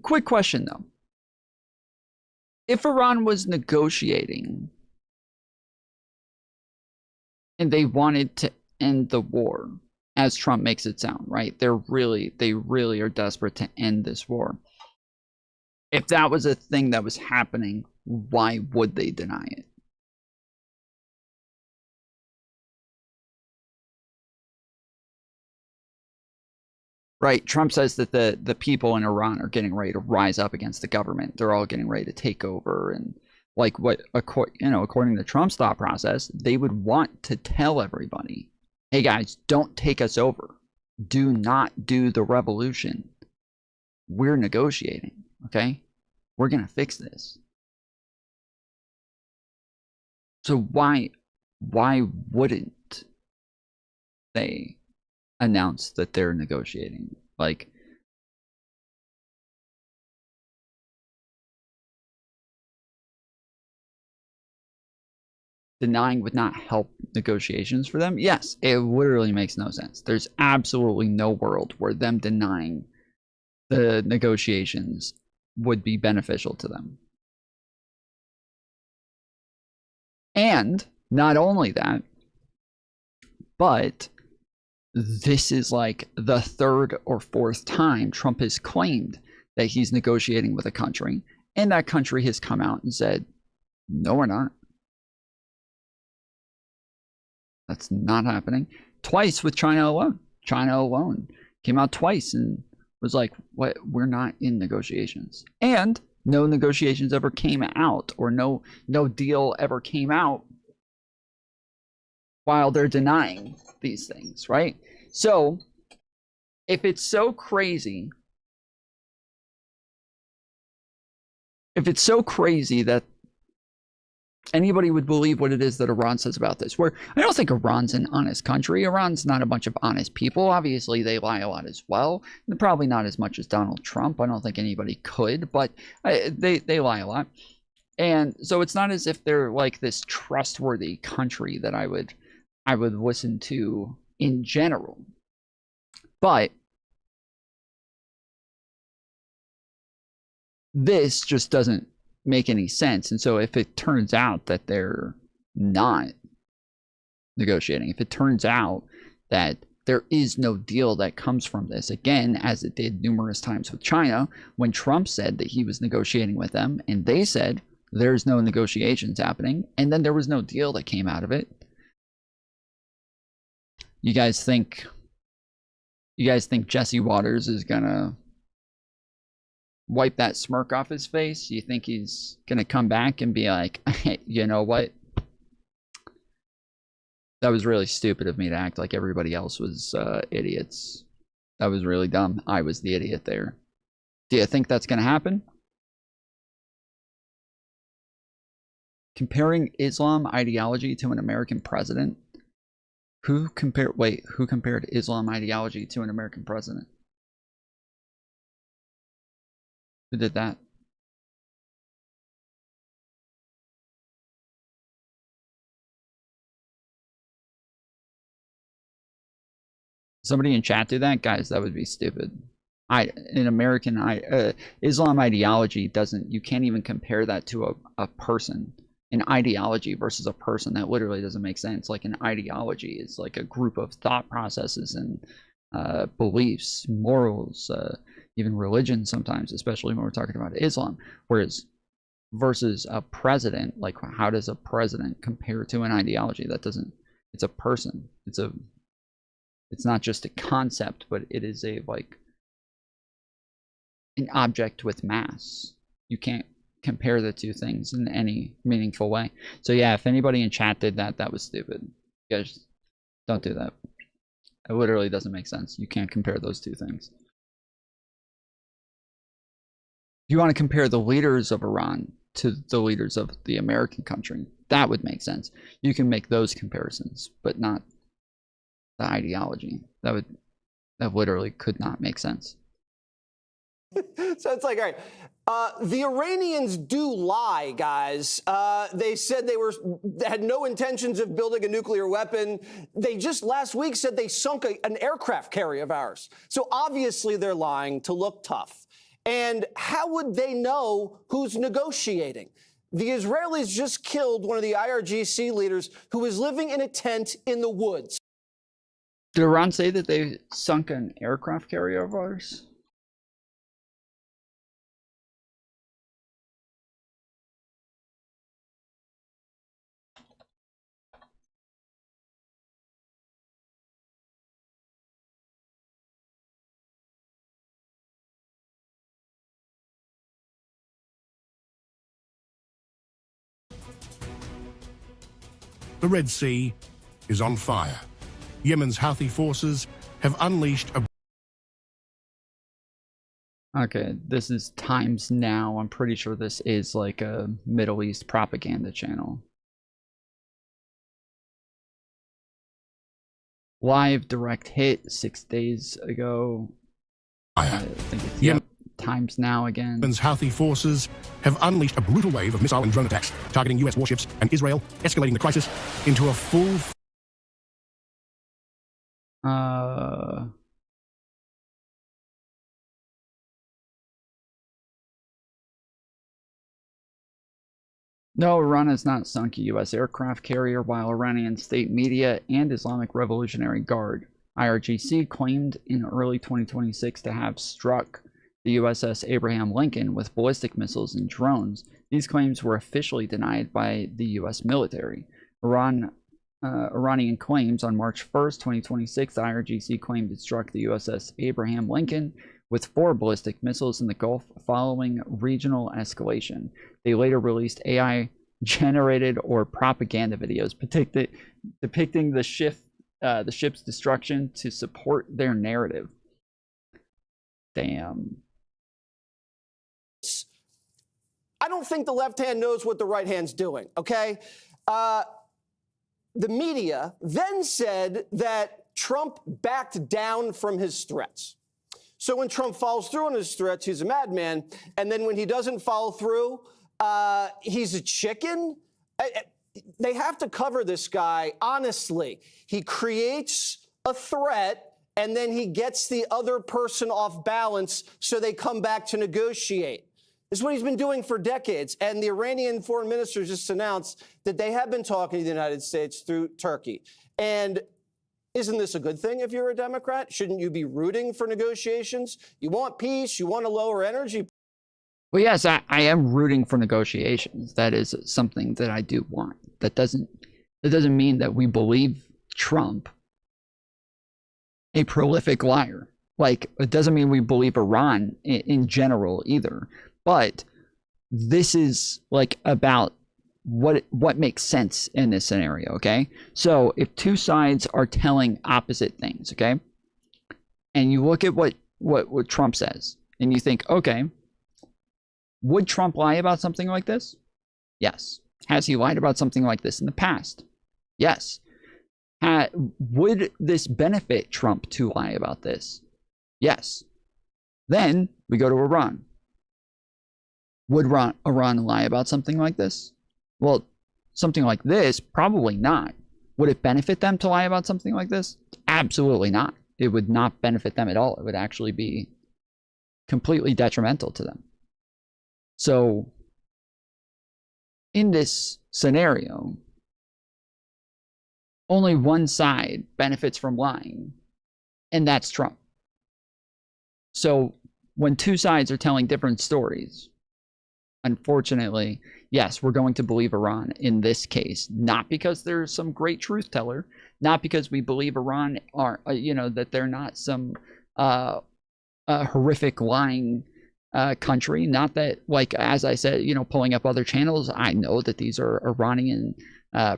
quick question though. If Iran was negotiating and they wanted to end the war, as Trump makes it sound, right? They really are desperate to end this war. If that was a thing that was happening, why would they deny it? Right, Trump says that the people in Iran are getting ready to rise up against the government. They're all getting ready to take over, and like what, according to Trump's thought process, they would want to tell everybody hey guys, don't take us over. Do not do the revolution. We're negotiating, okay? We're going to fix this. So why wouldn't they announce that they're negotiating? Like, denying would not help negotiations for them? Yes, it literally makes no sense. There's absolutely no world where them denying the negotiations would be beneficial to them. And not only that, but this is like the third or fourth time Trump has claimed that he's negotiating with a country, and that country has come out and said, no, we're not. That's not happening. Twice with China alone. China alone came out twice and was like, what? We're not in negotiations. And no negotiations ever came out, or no deal ever came out while they're denying these things, right? So if it's so crazy, that anybody would believe what it is that Iran says about this, where I don't think Iran's an honest country. Iran's not a bunch of honest people. Obviously, they lie a lot as well. Probably not as much as Donald Trump. I don't think anybody could, but they lie a lot. And so it's not as if they're like this trustworthy country that I would listen to in general. But this just doesn't make any sense. And so if it turns out that they're not negotiating, if it turns out that there is no deal that comes from this, again, as it did numerous times with China, when Trump said that he was negotiating with them and they said there's no negotiations happening, and then there was no deal that came out of it. You guys think Jesse Waters is gonna wipe that smirk off his face? You think he's gonna come back and be like, hey, you know what? That was really stupid of me to act like everybody else was idiots. That was really dumb. I was the idiot there. Do you think that's gonna happen? Comparing Islam ideology to an American president? Who compared Islam ideology to an American president? Who did that? Somebody in chat do that? Guys, that would be stupid. Islam ideology doesn't, you can't even compare that to a person. An ideology versus a person, that literally doesn't make sense. Like, an ideology is like a group of thought processes and beliefs, morals, even religion sometimes, especially when we're talking about Islam. Whereas versus a president, like, how does a president compare to an ideology? That doesn't, it's a person. It's not just a concept, but it is a, like, an object with mass. You can't compare the two things in any meaningful way. So yeah, if anybody in chat did that, that was stupid. You guys don't do that. It literally doesn't make sense. You can't compare those two things. If you want to compare the leaders of Iran to the leaders of the American country, that would make sense. You can make those comparisons, but not the ideology. That literally could not make sense. So it's like, all right, the Iranians do lie, guys. They said they had no intentions of building a nuclear weapon. They just last week said they sunk an aircraft carrier of ours. So obviously they're lying to look tough. And how would they know who's negotiating? The Israelis just killed one of the IRGC leaders who was living in a tent in the woods. Did Iran say that they sunk an aircraft carrier of ours? The Red Sea is on fire. Yemen's Houthi forces have unleashed a Okay, this is Times Now. I'm pretty sure this is like a Middle East propaganda channel. Live direct hit 6 days ago. I think it's Times Now again. Yemen's Houthi forces have unleashed a brutal wave of missile and drone attacks targeting US warships and Israel, escalating the crisis into a full... No, Iran has not sunk a U.S. aircraft carrier, while Iranian state media and Islamic Revolutionary Guard, IRGC, claimed in early 2026 to have struck the USS Abraham Lincoln with ballistic missiles and drones. These claims were officially denied by the U.S. military. Iranian claims on March 1st, 2026, the IRGC claimed it struck the USS Abraham Lincoln with 4 ballistic missiles in the Gulf following regional escalation. They later released AI-generated or propaganda videos depicting the ship's destruction to support their narrative. Damn. I don't think the left hand knows what the right hand's doing, okay? The media then said that Trump backed down from his threats. So when Trump follows through on his threats, he's a madman. And then when he doesn't follow through, he's a chicken. They have to cover this guy honestly. He creates a threat and then he gets the other person off balance so they come back to negotiate. This is what he's been doing for decades. And the Iranian foreign minister just announced that they have been talking to the United States through Turkey. And isn't this a good thing if you're a Democrat? Shouldn't you be rooting for negotiations? You want peace, you want to lower energy. Well, yes, I am rooting for negotiations. That is something that I do want. That doesn't mean that we believe Trump a prolific liar. Like, it doesn't mean we believe Iran in general either. But this is like about what makes sense in this scenario, okay? So if two sides are telling opposite things, okay, and you look at what Trump says, and you think, okay, would Trump lie about something like this? Yes. Has he lied about something like this in the past? Yes. Would this benefit Trump to lie about this? Yes. Then we go to Iran. Would Iran lie about something like this? Well, something like this, probably not. Would it benefit them to lie about something like this? Absolutely not. It would not benefit them at all. It would actually be completely detrimental to them. So, in this scenario, only one side benefits from lying, and that's Trump. So, when two sides are telling different stories, unfortunately, yes, we're going to believe Iran in this case, not because they're some great truth teller, not because we believe Iran are, that they're not some horrific lying country. Not that, like, as I said, pulling up other channels, I know that these are Iranian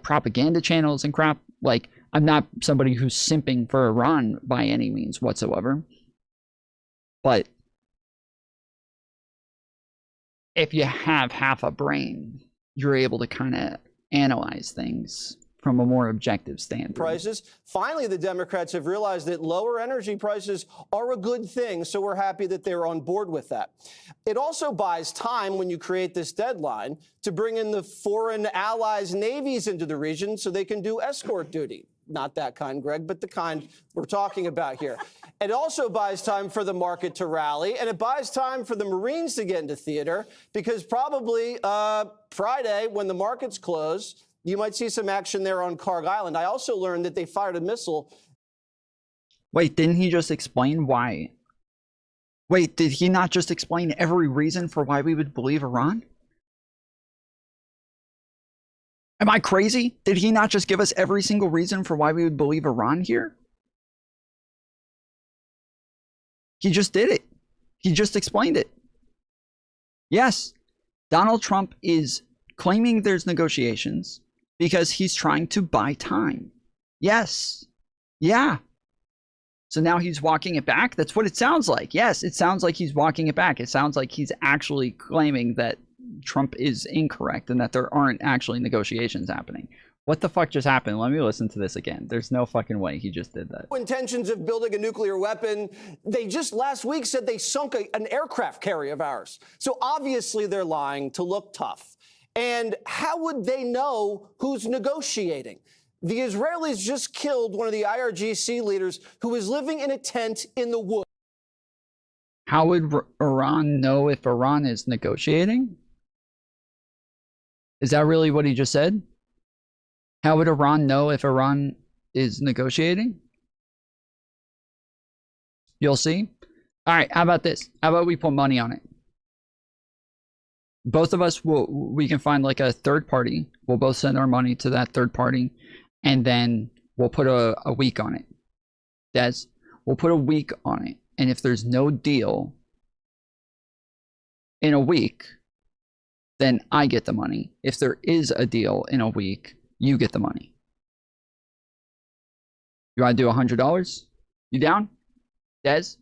propaganda channels and crap. Like, I'm not somebody who's simping for Iran by any means whatsoever. But if you have half a brain, you're able to kind of analyze things from a more objective standpoint. Prices. Finally, the Democrats have realized that lower energy prices are a good thing, so we're happy that they're on board with that. It also buys time when you create this deadline to bring in the foreign allies' navies into the region so they can do escort duty. Not that kind, Greg, but the kind we're talking about here. It also buys time for the market to rally, and it buys time for the Marines to get into theater, because probably Friday, when the markets close, you might see some action there on Carg Island. I also learned that they fired a missile. Wait, didn't he just explain why? Wait, did he not just explain every reason for why we would believe Iran? Am I crazy? Did he not just give us every single reason for why we would believe Iran here? He just did it. He just explained it. Yes, Donald Trump is claiming there's negotiations because he's trying to buy time. Yes. Yeah. So now he's walking it back? That's what it sounds like. Yes, it sounds like he's walking it back. It sounds like he's actually claiming that Trump is incorrect and that there aren't actually negotiations happening. What the fuck just happened? Let me listen to this again. There's no fucking way he just did that. Intentions of building a nuclear weapon. They just last week said they sunk an aircraft carrier of ours. So obviously they're lying to look tough. And how would they know who's negotiating? The Israelis just killed one of the IRGC leaders who was living in a tent in the woods. How would Iran know if Iran is negotiating? Is that really what he just said? How would Iran know if Iran is negotiating? You'll see. All right, how about this? How about we put money on it? Both of us we can find like a third party. We'll both send our money to that third party, and then we'll put a week on it. Des, we'll put a week on it. And if there's no deal in a week, then I get the money. If there is a deal in a week, you get the money. You want to do $100? You down? Des?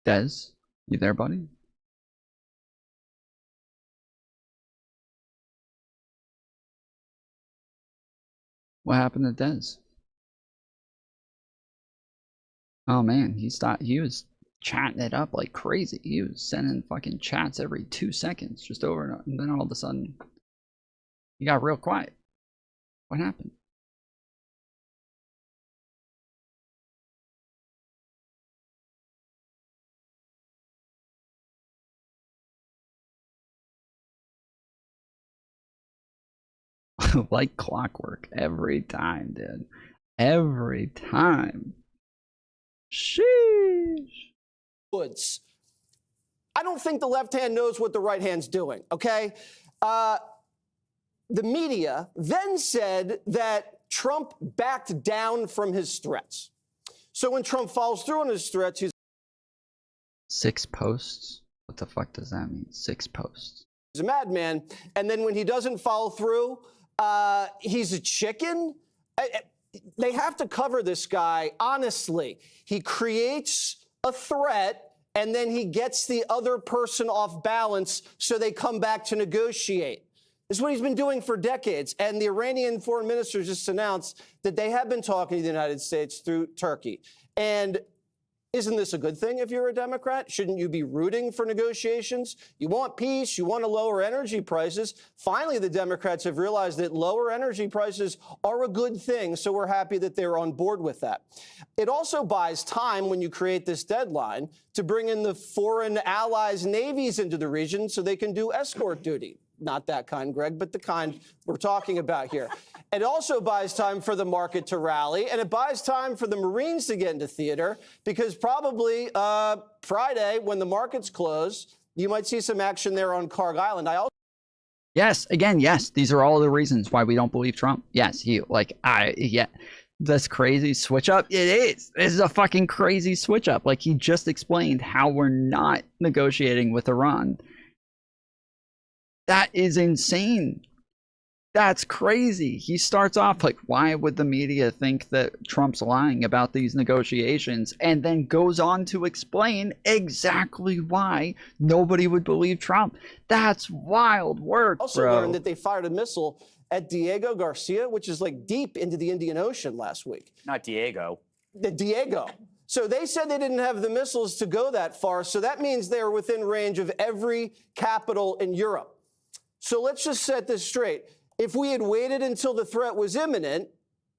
Des, you there, buddy? What happened to Des? Oh man, he was chatting it up like crazy. He was sending fucking chats every 2 seconds, just over and over. And then all of a sudden, he got real quiet. What happened? Like clockwork every time, dude. Every time. Sheesh. Woods. I don't think the left hand knows what the right hand's doing, okay? The media then said that Trump backed down from his threats. So when Trump follows through on his threats, he's 6 posts? What the fuck does that mean? 6 posts. a madman. And then when he doesn't follow through, he's a chicken. They have to cover this guy honestly. He creates a threat and then he gets the other person off balance so they come back to negotiate. This is what he's been doing for decades. And the Iranian foreign minister just announced that they have been talking to the United States through Turkey. And isn't this a good thing if you're a Democrat? Shouldn't you be rooting for negotiations? You want peace. You want to lower energy prices. Finally, the Democrats have realized that lower energy prices are a good thing, so we're happy that they're on board with that. It also buys time when you create this deadline to bring in the foreign allies' navies into the region so they can do escort duty. Not that kind, Greg, but the kind we're talking about here. It also buys time for the market to rally, and it buys time for the Marines to get into theater, because probably Friday, when the markets close, you might see some action there on Carg Island. Yes, again, yes. These are all the reasons why we don't believe Trump. Yes, yeah. That's crazy switch up. It is. This is a fucking crazy switch up. Like, he just explained how we're not negotiating with Iran. That is insane. That's crazy. He starts off like, why would the media think that Trump's lying about these negotiations? And then goes on to explain exactly why nobody would believe Trump. That's wild work, Also bro. learned that they fired a missile at Diego Garcia, which is like deep into the Indian Ocean last week. Not Diego. The Diego. So they said they didn't have the missiles to go that far. So that means they're within range of every capital in Europe. So let's just set this straight. If we had waited until the threat was imminent,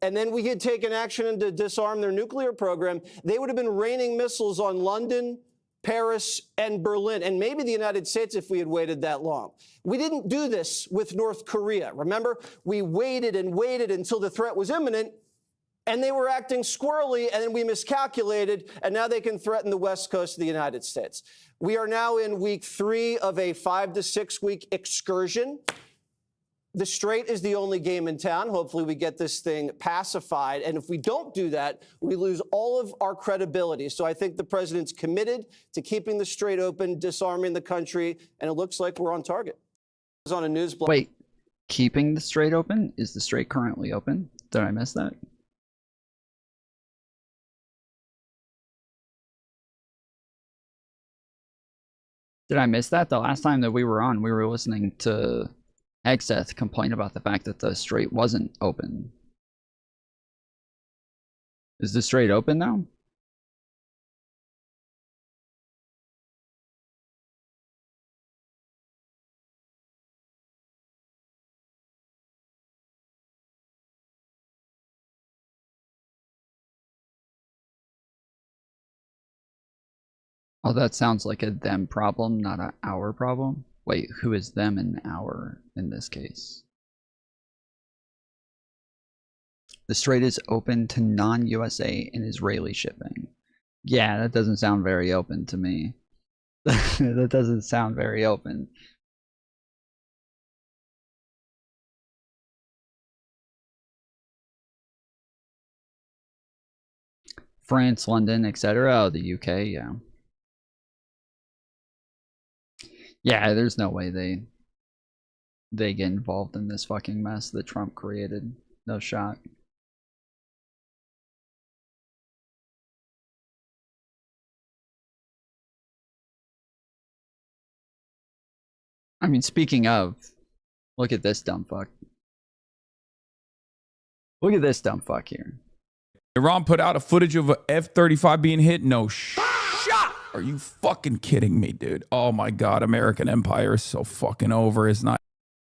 and then we had taken action to disarm their nuclear program, they would have been raining missiles on London, Paris, and Berlin, and maybe the United States if we had waited that long. We didn't do this with North Korea. Remember, we waited and waited until the threat was imminent, and they were acting squirrely, and then we miscalculated, and now they can threaten the West Coast of the United States. We are now in week 3 of a 5 to 6 week excursion. The Strait is the only game in town. Hopefully we get this thing pacified. And if we don't do that, we lose all of our credibility. So I think the president's committed to keeping the Strait open, disarming the country, and it looks like we're on target. I was on a news blog. Wait, keeping the Strait open? Is the Strait currently open? Did I miss that? Did I miss that? The last time that we were on, we were listening to Exeth complain about the fact that the Strait wasn't open. Is the Strait open now? Oh, that sounds like a them problem, not a our problem. Wait, who is them and our in this case? The Strait is open to non-USA and Israeli shipping. Yeah, that doesn't sound very open to me. That doesn't sound very open. France, London, etc. Oh, the UK, yeah. Yeah, there's no way they get involved in this fucking mess that Trump created. No shot. I mean, speaking of, look at this dumb fuck. Look at this dumb fuck here. Iran put out a footage of a F-35 being hit. No shot. Are you fucking kidding me, dude? Oh my God, American empire is so fucking over. It's not.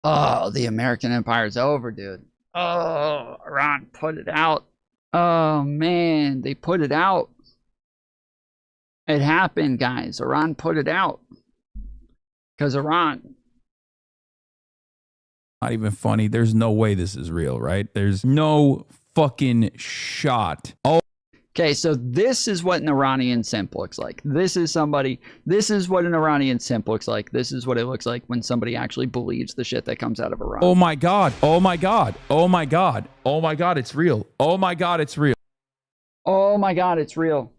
Oh, the American empire's over, dude. Oh, Iran put it out. Oh man, they put it out. It happened, guys. Iran put it out. Because Iran. Not even funny. There's no way this is real, right? There's no fucking shot. Oh. Okay, so this is what an Iranian simp looks like. This is what an Iranian simp looks like. This is what it looks like when somebody actually believes the shit that comes out of Iran. Oh my God. Oh my God. Oh my God. Oh my God, it's real. Oh my God, it's real. Oh my God, it's real.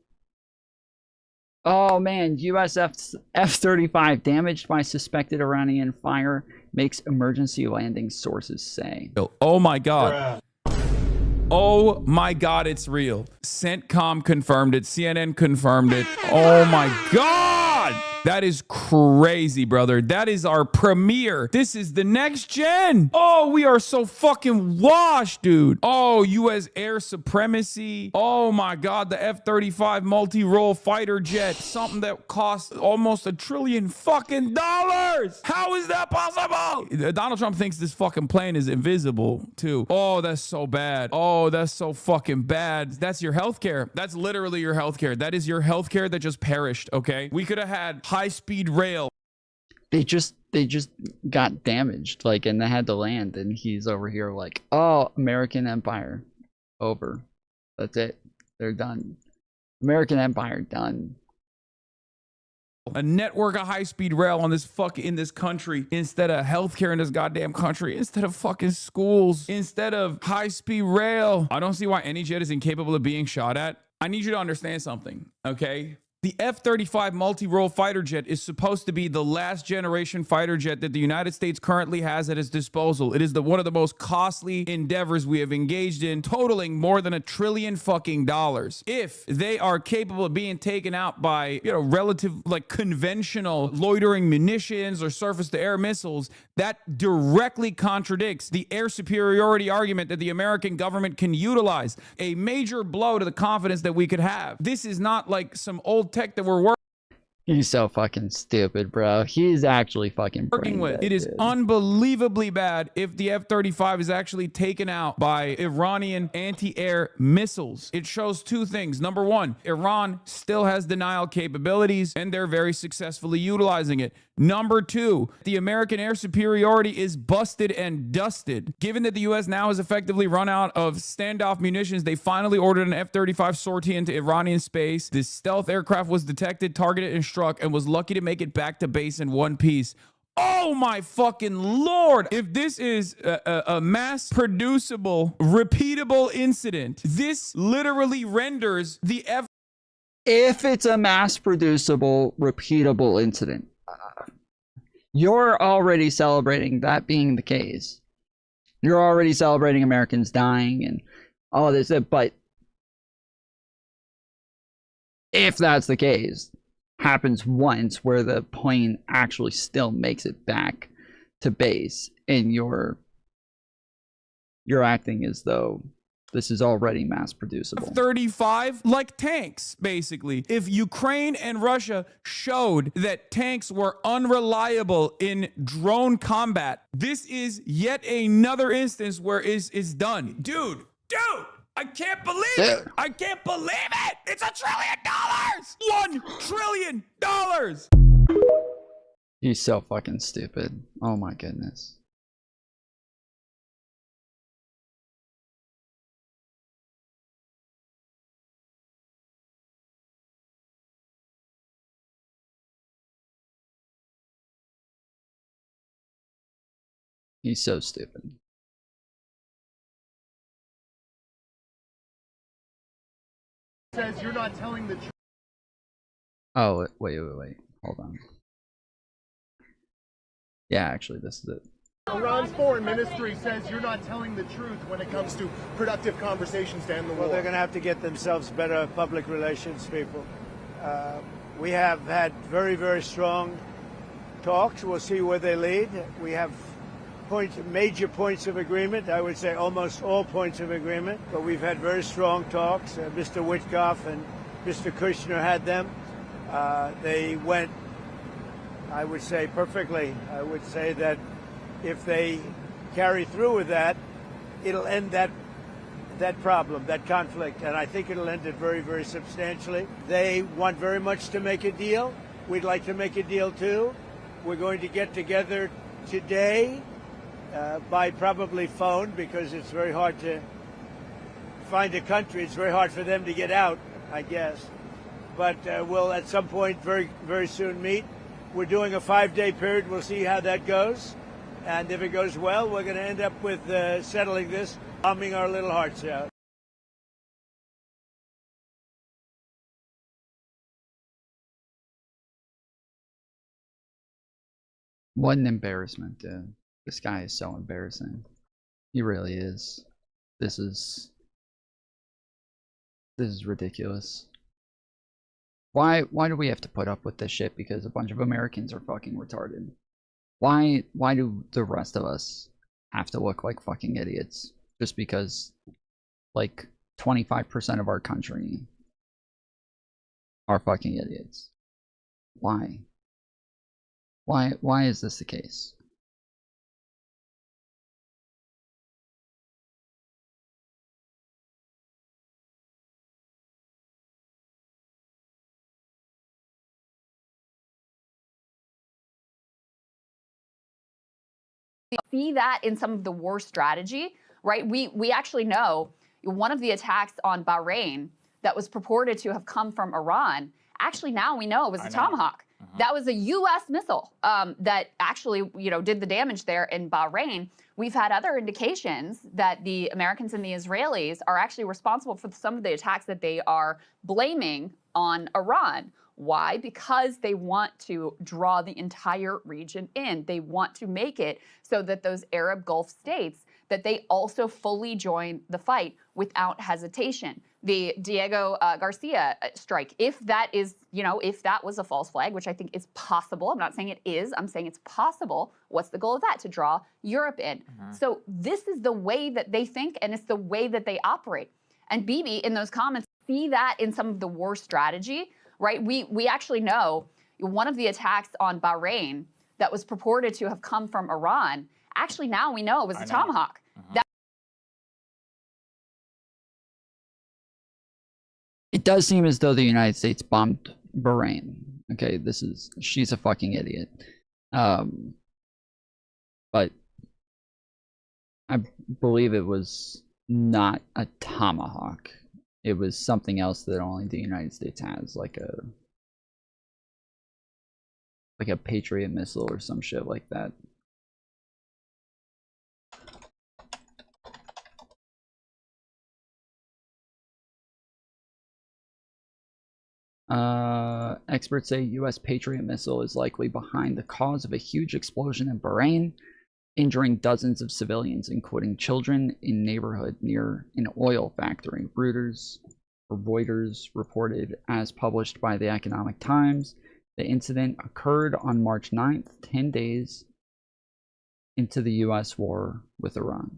Oh man, US F-35 damaged by suspected Iranian fire, makes emergency landing sources say. Oh my God. Oh my God, it's real. CENTCOM confirmed it. CNN confirmed it. Oh my God. That is crazy, brother. That is our premiere. This is the next gen. Oh, we are so fucking washed, dude. Oh, U.S. air supremacy. Oh my God, the F-35 multi-role fighter jet. Something that costs almost $1 trillion fucking dollars. How is that possible? Donald Trump thinks this fucking plane is invisible, too. Oh, that's so bad. Oh, that's so fucking bad. That's your healthcare. That's literally your healthcare. That is your healthcare that just perished, okay? We could have had high-speed rail. They just got damaged, like, and they had to land, and he's over here like, oh, American Empire, over. That's it. They're done. American Empire, done. A network of high-speed rail on this in this country instead of healthcare in this goddamn country, instead of fucking schools, instead of high-speed rail. I don't see why any jet is incapable of being shot at. I need you to understand something, okay? The F-35 multi-role fighter jet is supposed to be the last generation fighter jet that the United States currently has at its disposal. It is one of the most costly endeavors we have engaged in, totaling more than $1 trillion fucking dollars. If they are capable of being taken out by, relative, like, conventional loitering munitions or surface-to-air missiles, that directly contradicts the air superiority argument that the American government can utilize. A major blow to the confidence that we could have. This is not like some old tech that we're working. He's so fucking stupid, bro. He's actually fucking working with. brain It dead, is dude. unbelievably bad if the F-35 is actually taken out by Iranian anti-air missiles. It shows two things. Number one, Iran still has denial capabilities and they're very successfully utilizing it. Number two, the American air superiority is busted and dusted. Given that the U.S. now has effectively run out of standoff munitions, they finally ordered an F-35 sortie into Iranian space. This stealth aircraft was detected, targeted, and struck, and was lucky to make it back to base in one piece. Oh my fucking Lord. If this is a mass producible, repeatable incident, this literally renders the F. If it's a mass producible, repeatable incident, you're already celebrating that being the case. You're already celebrating Americans dying and all this, but if that's the case, happens once where the plane actually still makes it back to base and you're acting as though this is already mass producible. 35 like tanks, basically. If Ukraine and Russia showed that tanks were unreliable in drone combat, this is yet another instance where it's done. Dude, I can't believe it. I can't believe it. It's $1 trillion. $1 trillion. He's so fucking stupid. Oh my goodness. He's so stupid. Says you're not telling the truth. Oh, wait. Hold on. Yeah, actually, this is it. Iran's foreign ministry says you're not telling the truth when it comes to productive conversations to end the war. Well, they're going to have to get themselves better public relations people. We have had very, very strong talks. We'll see where they lead. We have major points of agreement. I would say almost all points of agreement. But we've had very strong talks. Mr. Witkoff and Mr. Kushner had them. They went, I would say, perfectly. I would say that if they carry through with that, it'll end that problem, that conflict, and I think it'll end it very, very substantially. They want very much to make a deal. We'd like to make a deal too. We're going to get together today by probably phone because it's very hard to find a country. It's very hard for them to get out, I guess. But we'll at some point very, very soon meet. We're doing a 5-day period. We'll see how that goes. And if it goes well, we're going to end up with settling this, bombing our little hearts out. What an embarrassment, dude. This guy is so embarrassing. He really is. This is ridiculous. Why do we have to put up with this shit because a bunch of Americans are fucking retarded? Why do the rest of us have to look like fucking idiots just because like 25% of our country are fucking idiots? Why? Why is this the case? See that in some of the war strategy, right? We actually know one of the attacks on Bahrain that was purported to have come from Iran, actually now we know it was a Tomahawk. That was a U.S. missile that actually, did the damage there in Bahrain. We've had other indications that the Americans and the Israelis are actually responsible for some of the attacks that they are blaming on Iran. Why? Because they want to draw the entire region in. They want to make it so that those Arab Gulf states, that they also fully join the fight without hesitation. The Diego Garcia strike, if that is, if that was a false flag, which I think is possible, I'm not saying it is, I'm saying it's possible, what's the goal of that? To draw Europe in. So this is the way that they think, and it's the way that they operate. And Bibi, in those comments, see that in some of the war strategy, right? We actually know One of the attacks on Bahrain that was purported to have come from Iran, actually now we know it was a Tomahawk. It does seem as though the United States bombed Bahrain. Okay, she's a fucking idiot. But I believe it was not a Tomahawk. It was something else that only the United States has, like a Patriot missile or some shit like that. Experts say U.S. Patriot missile is likely behind the cause of a huge explosion in Bahrain, injuring dozens of civilians, including children, in neighborhood near an oil factory. Reuters reported, as published by the Economic Times, the incident occurred on March 9th, 10 days into the U.S. war with Iran.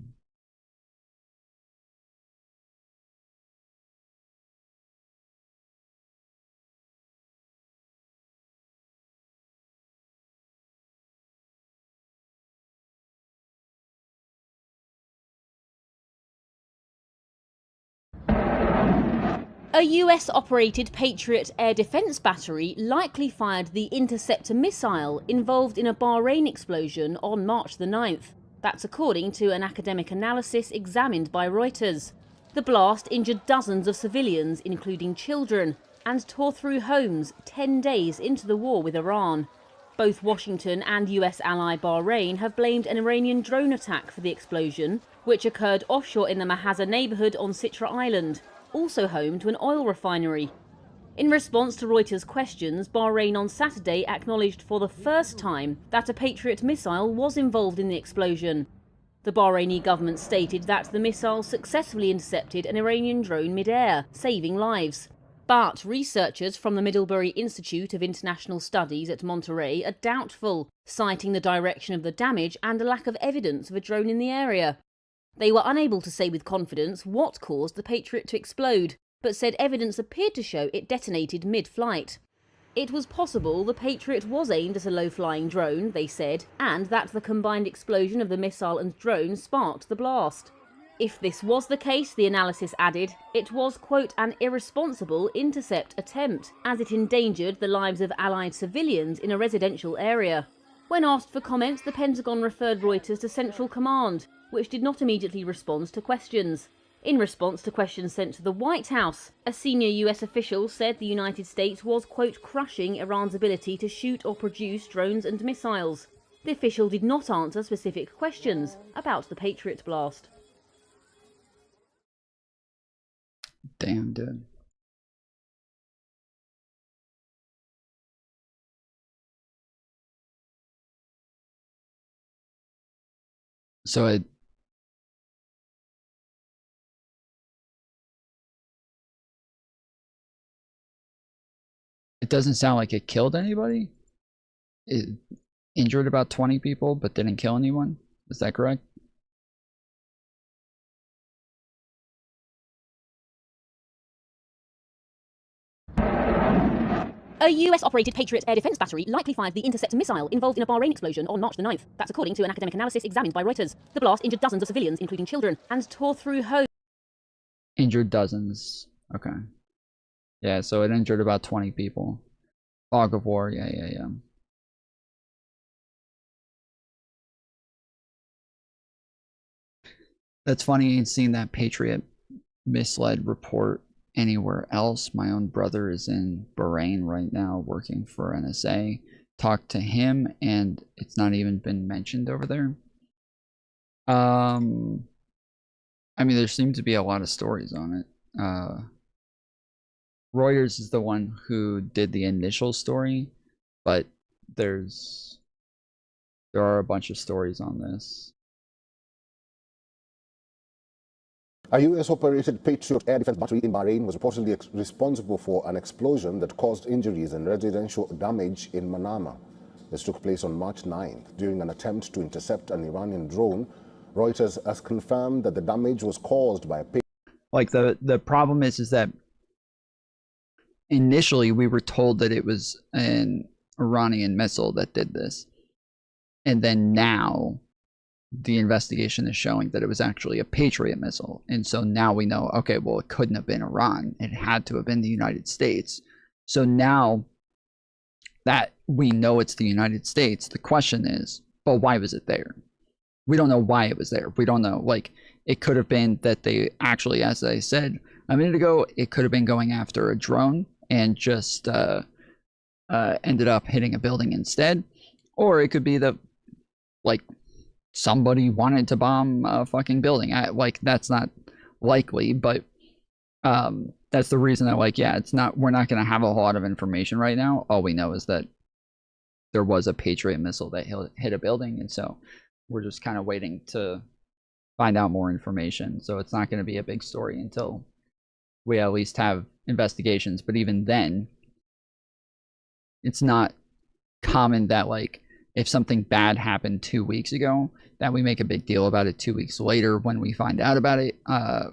A US-operated Patriot air defense battery likely fired the interceptor missile involved in a Bahrain explosion on March the 9th. That's according to an academic analysis examined by Reuters. The blast injured dozens of civilians, including children, and tore through homes 10 days into the war with Iran. Both Washington and US ally Bahrain have blamed an Iranian drone attack for the explosion, which occurred offshore in the Mahaza neighborhood on Sitra Island, also home to an oil refinery. In response to Reuters' questions, Bahrain on Saturday acknowledged for the first time that a Patriot missile was involved in the explosion. The Bahraini government stated that the missile successfully intercepted an Iranian drone mid-air, saving lives. But researchers from the Middlebury Institute of International Studies at Monterey are doubtful, citing the direction of the damage and a lack of evidence of a drone in the area. They were unable to say with confidence what caused the Patriot to explode, but said evidence appeared to show it detonated mid-flight. It was possible the Patriot was aimed at a low-flying drone, they said, and that the combined explosion of the missile and drone sparked the blast. If this was the case, the analysis added, it was, quote, an irresponsible intercept attempt, as it endangered the lives of Allied civilians in a residential area. When asked for comments, the Pentagon referred Reuters to Central Command, which did not immediately respond to questions. In response to questions sent to the White House, a senior US official said the United States was, quote, crushing Iran's ability to shoot or produce drones and missiles. The official did not answer specific questions about the Patriot blast. Damn, dude. So it doesn't sound like it killed anybody. It injured about 20 people, but didn't kill anyone. Is that correct? A US-operated Patriot air defense battery likely fired the interceptor missile involved in a Bahrain explosion on March the 9th. That's according to an academic analysis examined by Reuters. The blast injured dozens of civilians, including children, and tore through homes. Injured dozens. Okay. Yeah, so it injured about 20 people. Fog of war, yeah. That's funny seeing that Patriot misled report anywhere else. My own brother is in Bahrain right now working for NSA. Talked to him and it's not even been mentioned over there. I mean, there seem to be a lot of stories on it. Reuters is the one who did the initial story, but there are a bunch of stories on this. A US-operated Patriot air defense battery in Bahrain was reportedly responsible for an explosion that caused injuries and residential damage in Manama. This took place on March 9th during an attempt to intercept an Iranian drone. Reuters has confirmed that the damage was caused by a like the problem is that initially we were told that it was an Iranian missile that did this. And then now the investigation is showing that it was actually a Patriot missile. And so now we know, okay, well, it couldn't have been Iran. It had to have been the United States. So now that we know it's the United States, the question is, but why was it there? We don't know why it was there. We don't know. Like, it could have been that they actually, as I said a minute ago, it could have been going after a drone and just ended up hitting a building instead. Or it could be that, like, somebody wanted to bomb a fucking building. Like, that's not likely, but that's the reason that, like, yeah, it's not, we're not going to have a lot of information right now. All we know is that there was a Patriot missile that hit a building, and so we're just kind of waiting to find out more information. So it's not going to be a big story until we at least have investigations. But even then, it's not common that, like, if something bad happened 2 weeks ago, that we make a big deal about it 2 weeks later when we find out about it,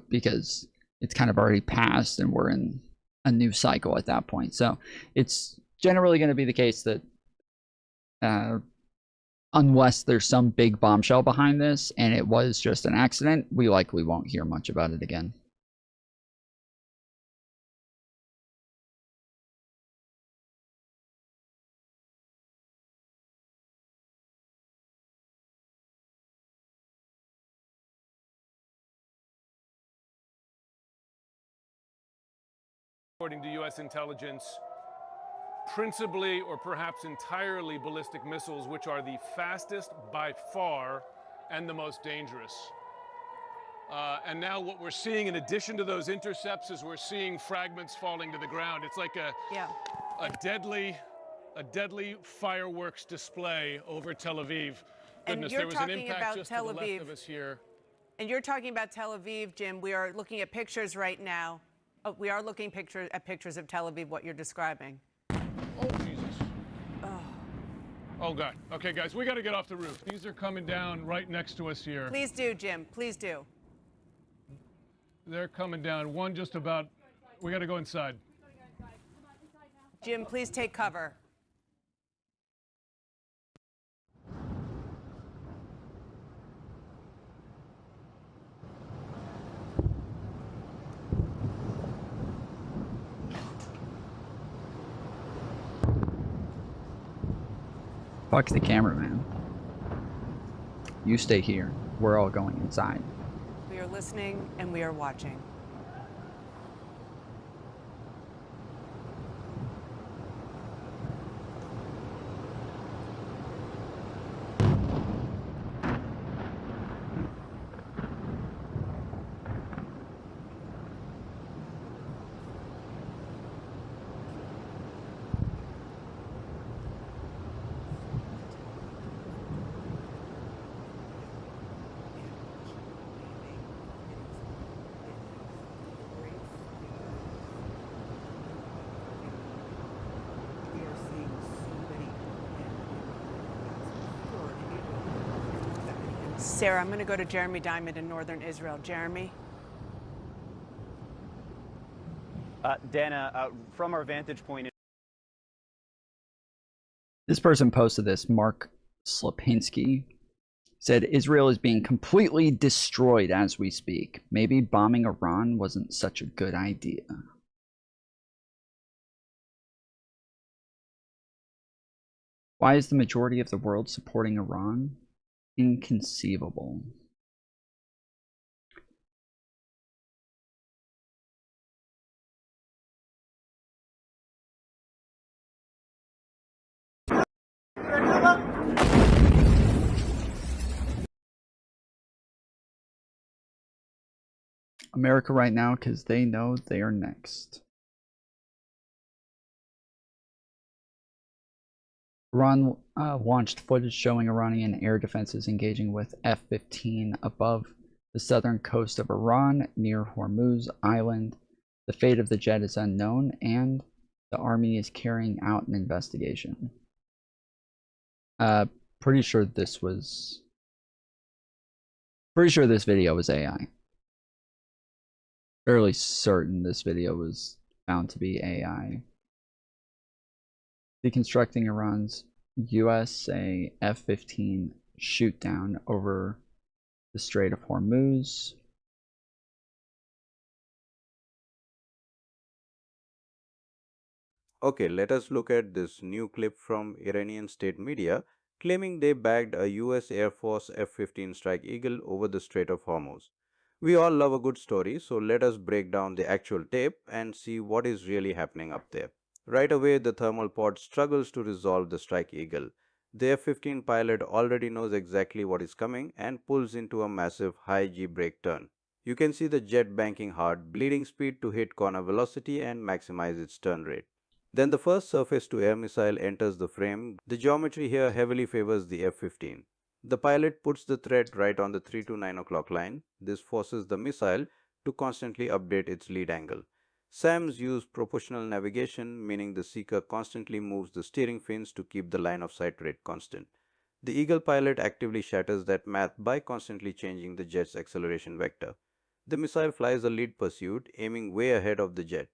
because it's kind of already passed and we're in a new cycle at that point. So it's generally going to be the case that unless there's some big bombshell behind this and it was just an accident, we likely won't hear much about it again. According to U.S. intelligence, principally or perhaps entirely ballistic missiles, which are the fastest by far and the most dangerous. And now what we're seeing in addition to those intercepts is we're seeing fragments falling to the ground. It's like a deadly fireworks display over Tel Aviv. Goodness, there was an impact just to the left of us here. And you're talking about Tel Aviv, Jim. We are looking at pictures right now. Oh, we are looking at pictures of Tel Aviv, what you're describing. Oh, Jesus. Oh, God. Okay, guys, we got to get off the roof. These are coming down right next to us here. Please do, Jim. Please do. They're coming down. One just about. We got to go inside. Jim, please take cover. Fuck the cameraman. You stay here. We're all going inside. We are listening and we are watching. Sarah, I'm going to go to Jeremy Diamond in northern Israel. Jeremy? Dana, from our vantage point... This person posted this, Mark Slapinski, said, Israel is being completely destroyed as we speak. Maybe bombing Iran wasn't such a good idea. Why is the majority of the world supporting Iran? Inconceivable. America right now, because they know they are next. Iran launched footage showing Iranian air defenses engaging with F-15 above the southern coast of Iran near Hormuz Island. The fate of the jet is unknown, and the army is carrying out an investigation. Pretty sure this video was AI. Fairly certain this video was found to be AI. deconstructing Iran's USA F-15 shoot down over the Strait of Hormuz. Okay, let us look at this new clip from Iranian state media claiming they bagged a US Air Force F-15 Strike Eagle over the Strait of Hormuz. We all love a good story, so let us break down the actual tape and see what is really happening up there. Right away, the thermal pod struggles to resolve the Strike Eagle. The F-15 pilot already knows exactly what is coming and pulls into a massive high G brake turn. You can see the jet banking hard, bleeding speed to hit corner velocity and maximize its turn rate. Then the first surface-to-air missile enters the frame. The geometry here heavily favors the F-15. The pilot puts the threat right on the 3 to 9 o'clock line. This forces the missile to constantly update its lead angle. SAMs use proportional navigation, meaning the seeker constantly moves the steering fins to keep the line of sight rate constant. The Eagle pilot actively shatters that math by constantly changing the jet's acceleration vector. The missile flies a lead pursuit, aiming way ahead of the jet.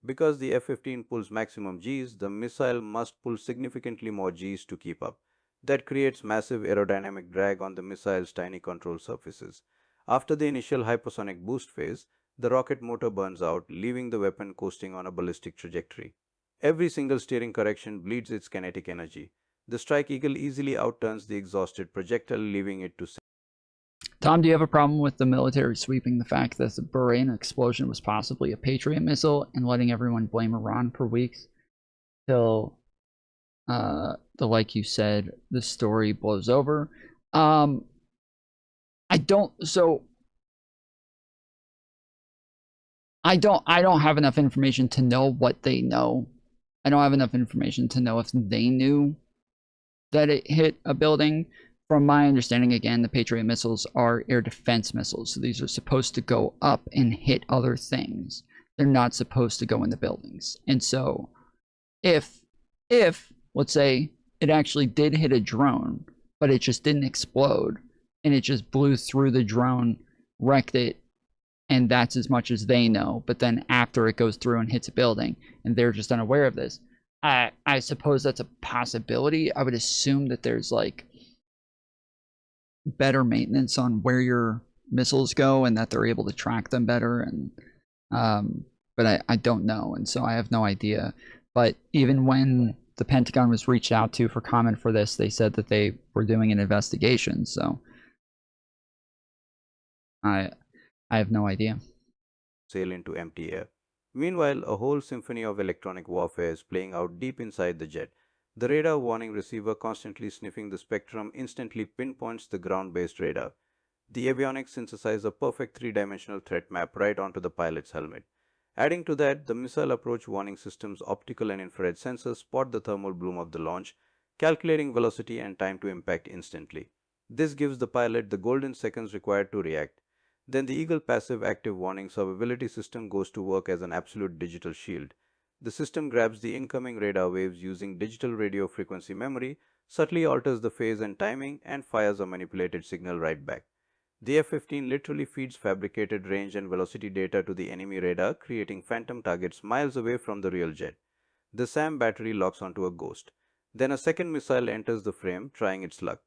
Because the F-15 pulls maximum Gs, the missile must pull significantly more Gs to keep up. That creates massive aerodynamic drag on the missile's tiny control surfaces. After the initial hypersonic boost phase, the rocket motor burns out, leaving the weapon coasting on a ballistic trajectory. Every single steering correction bleeds its kinetic energy. The Strike Eagle easily outturns the exhausted projectile, leaving it to Tom, do you have a problem with the military sweeping the fact that the Bahrain explosion was possibly a Patriot missile and letting everyone blame Iran for weeks till, like you said, the story blows over? I don't have enough information to know what they know. I don't have enough information to know if they knew that it hit a building. From my understanding, again, the Patriot missiles are air defense missiles. So these are supposed to go up and hit other things. They're not supposed to go in the buildings. And so if let's say it actually did hit a drone, but it just didn't explode and it just blew through the drone, wrecked it, and that's as much as they know. But then after it goes through and hits a building and they're just unaware of this, I suppose that's a possibility. I would assume that there's like better maintenance on where your missiles go and that they're able to track them better, and but I don't know, and so I have no idea. But even when the Pentagon was reached out to for comment for this, they said that they were doing an investigation, so I have no idea. Sail into empty air. Meanwhile, a whole symphony of electronic warfare is playing out deep inside the jet. The radar warning receiver, constantly sniffing the spectrum, instantly pinpoints the ground-based radar. The avionics synthesize a perfect three-dimensional threat map right onto the pilot's helmet. Adding to that, the missile approach warning system's optical and infrared sensors spot the thermal bloom of the launch, calculating velocity and time to impact instantly. This gives the pilot the golden seconds required to react. Then the Eagle passive active warning survivability system goes to work as an absolute digital shield. The system grabs the incoming radar waves using digital radio frequency memory, subtly alters the phase and timing, and fires a manipulated signal right back. The F-15 literally feeds fabricated range and velocity data to the enemy radar, creating phantom targets miles away from the real jet. The SAM battery locks onto a ghost. Then a second missile enters the frame, trying its luck.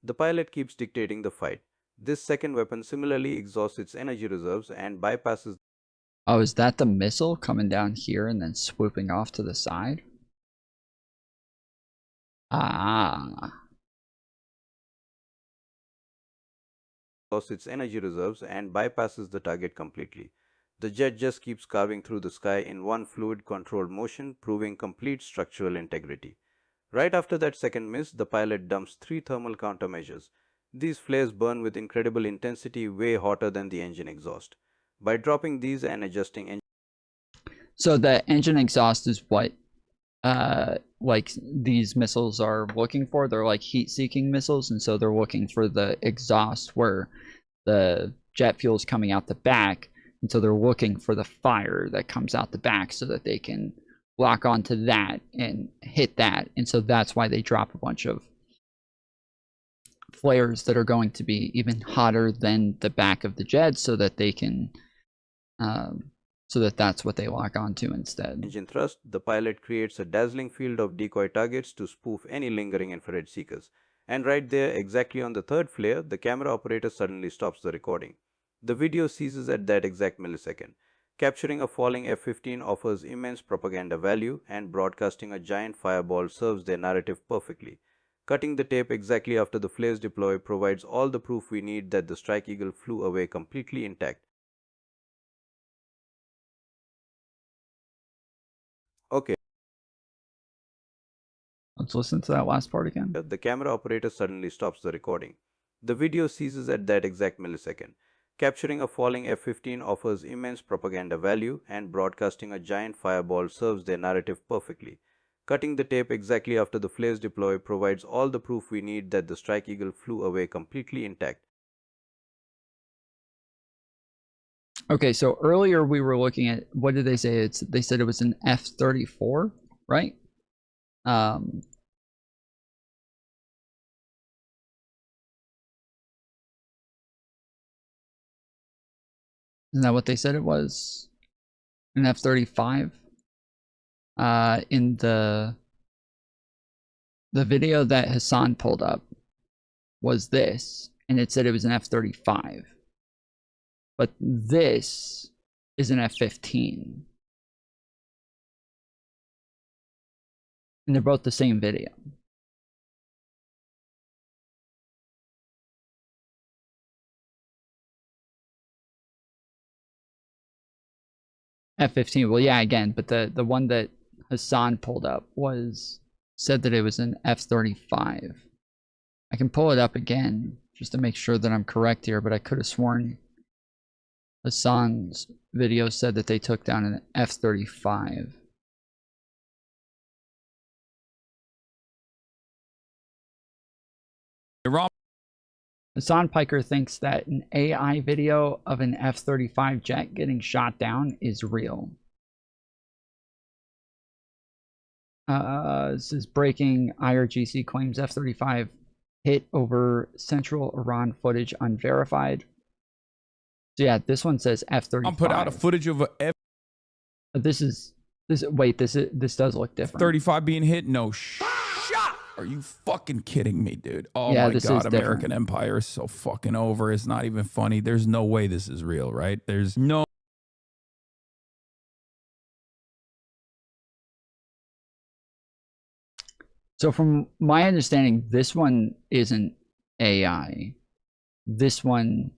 The pilot keeps dictating the fight. This second weapon similarly exhausts its energy reserves and bypasses. Oh, is that the missile coming down here and then swooping off to the side? Ah. Its energy reserves and bypasses the target completely. The jet just keeps carving through the sky in one fluid controlled motion, proving complete structural integrity. Right after that second miss, the pilot dumps 3 thermal countermeasures. These flares burn with incredible intensity, way hotter than the engine exhaust. By dropping these and adjusting engine. So the engine exhaust is what like these missiles are looking for. They're like heat-seeking missiles, and so they're looking for the exhaust where the jet fuel is coming out the back, and so they're looking for the fire that comes out the back so that they can lock onto that and hit that. And so that's why they drop a bunch of flares that are going to be even hotter than the back of the jet so that they can so that that's what they lock onto instead. Engine thrust, the pilot creates a dazzling field of decoy targets to spoof any lingering infrared seekers. And right there, exactly on the third flare, the camera operator suddenly stops the recording. The video ceases at that exact millisecond. Capturing a falling F-15 offers immense propaganda value, and broadcasting a giant fireball serves their narrative perfectly. Cutting the tape exactly after the flares deploy provides all the proof we need that the Strike Eagle flew away completely intact. Okay. Let's listen to that last part again. The camera operator suddenly stops the recording. The video ceases at that exact millisecond. Capturing a falling F-15 offers immense propaganda value, and broadcasting a giant fireball serves their narrative perfectly. Cutting the tape exactly after the flares deploy provides all the proof we need that the Strike Eagle flew away completely intact. Okay, so earlier we were looking at, what did they say? They said it was an F-34, right? Isn't that what they said it was? An F-35? In the video that Hassan pulled up was this, and it said it was an F-35. But this is an F-15. And they're both the same video. F-15, well, yeah, again, but the one that Hassan pulled up said that it was an F-35. I can pull it up again just to make sure that I'm correct here, but I could have sworn Hassan's video said that they took down an F-35. Hassan Piker thinks that an AI video of an F-35 jet getting shot down is real. This is breaking. IRGC claims F-35 hit over central Iran, footage unverified. So yeah, this one says F-35. I'll put out a footage of a This does look different. 35 being hit? No shot. Are you fucking kidding me, dude? Oh yeah, my God, American different. Empire is so fucking over. It's not even funny. There's no way this is real, right? There's no. So from my understanding, this one isn't AI. This one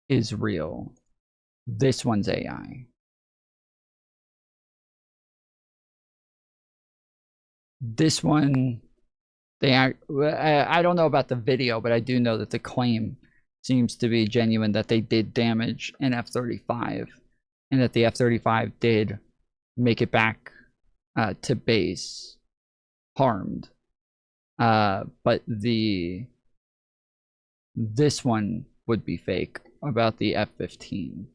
is real. This one's AI. This one, I don't know about the video, but I do know that the claim seems to be genuine, that they did damage an F-35 and that the F-35 did make it back to base harmed. But this one would be fake about the F-15.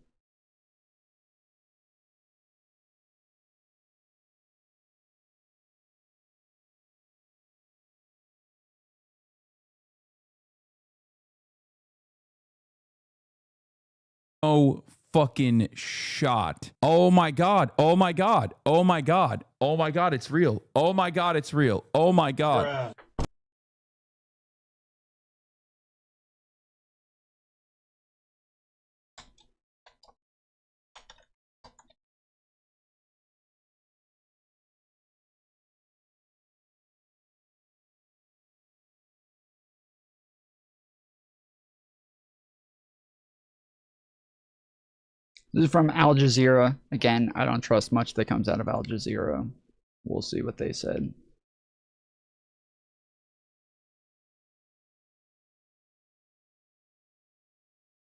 No fucking shot. Oh my God. Oh my God. Oh my God. Oh my God, it's real. Oh my God, it's real. Oh my God. This is from Al Jazeera. Again, I don't trust much that comes out of Al Jazeera. We'll see what they said.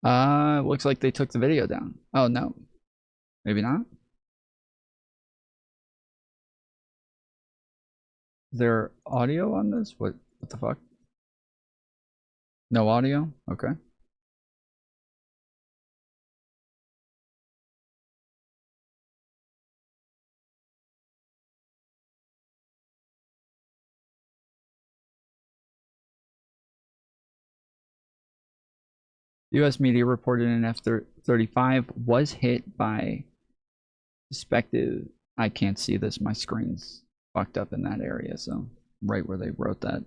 Looks like they took the video down. Oh, no. Maybe not. Is there audio on this? What the fuck? No audio? Okay. U.S. media reported an F-35 was hit by suspected. I can't see this. My screen's fucked up in that area, so right where they wrote that.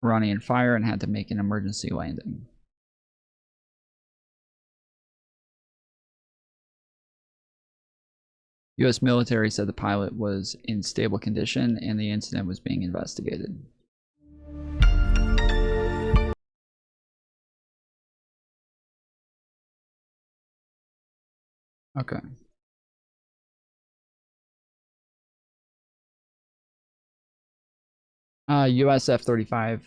Iranian fire and had to make an emergency landing. U.S. military said the pilot was in stable condition and the incident was being investigated. Okay. U.S. F-35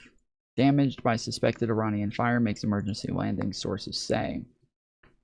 damaged by suspected Iranian fire makes emergency landing, sources say.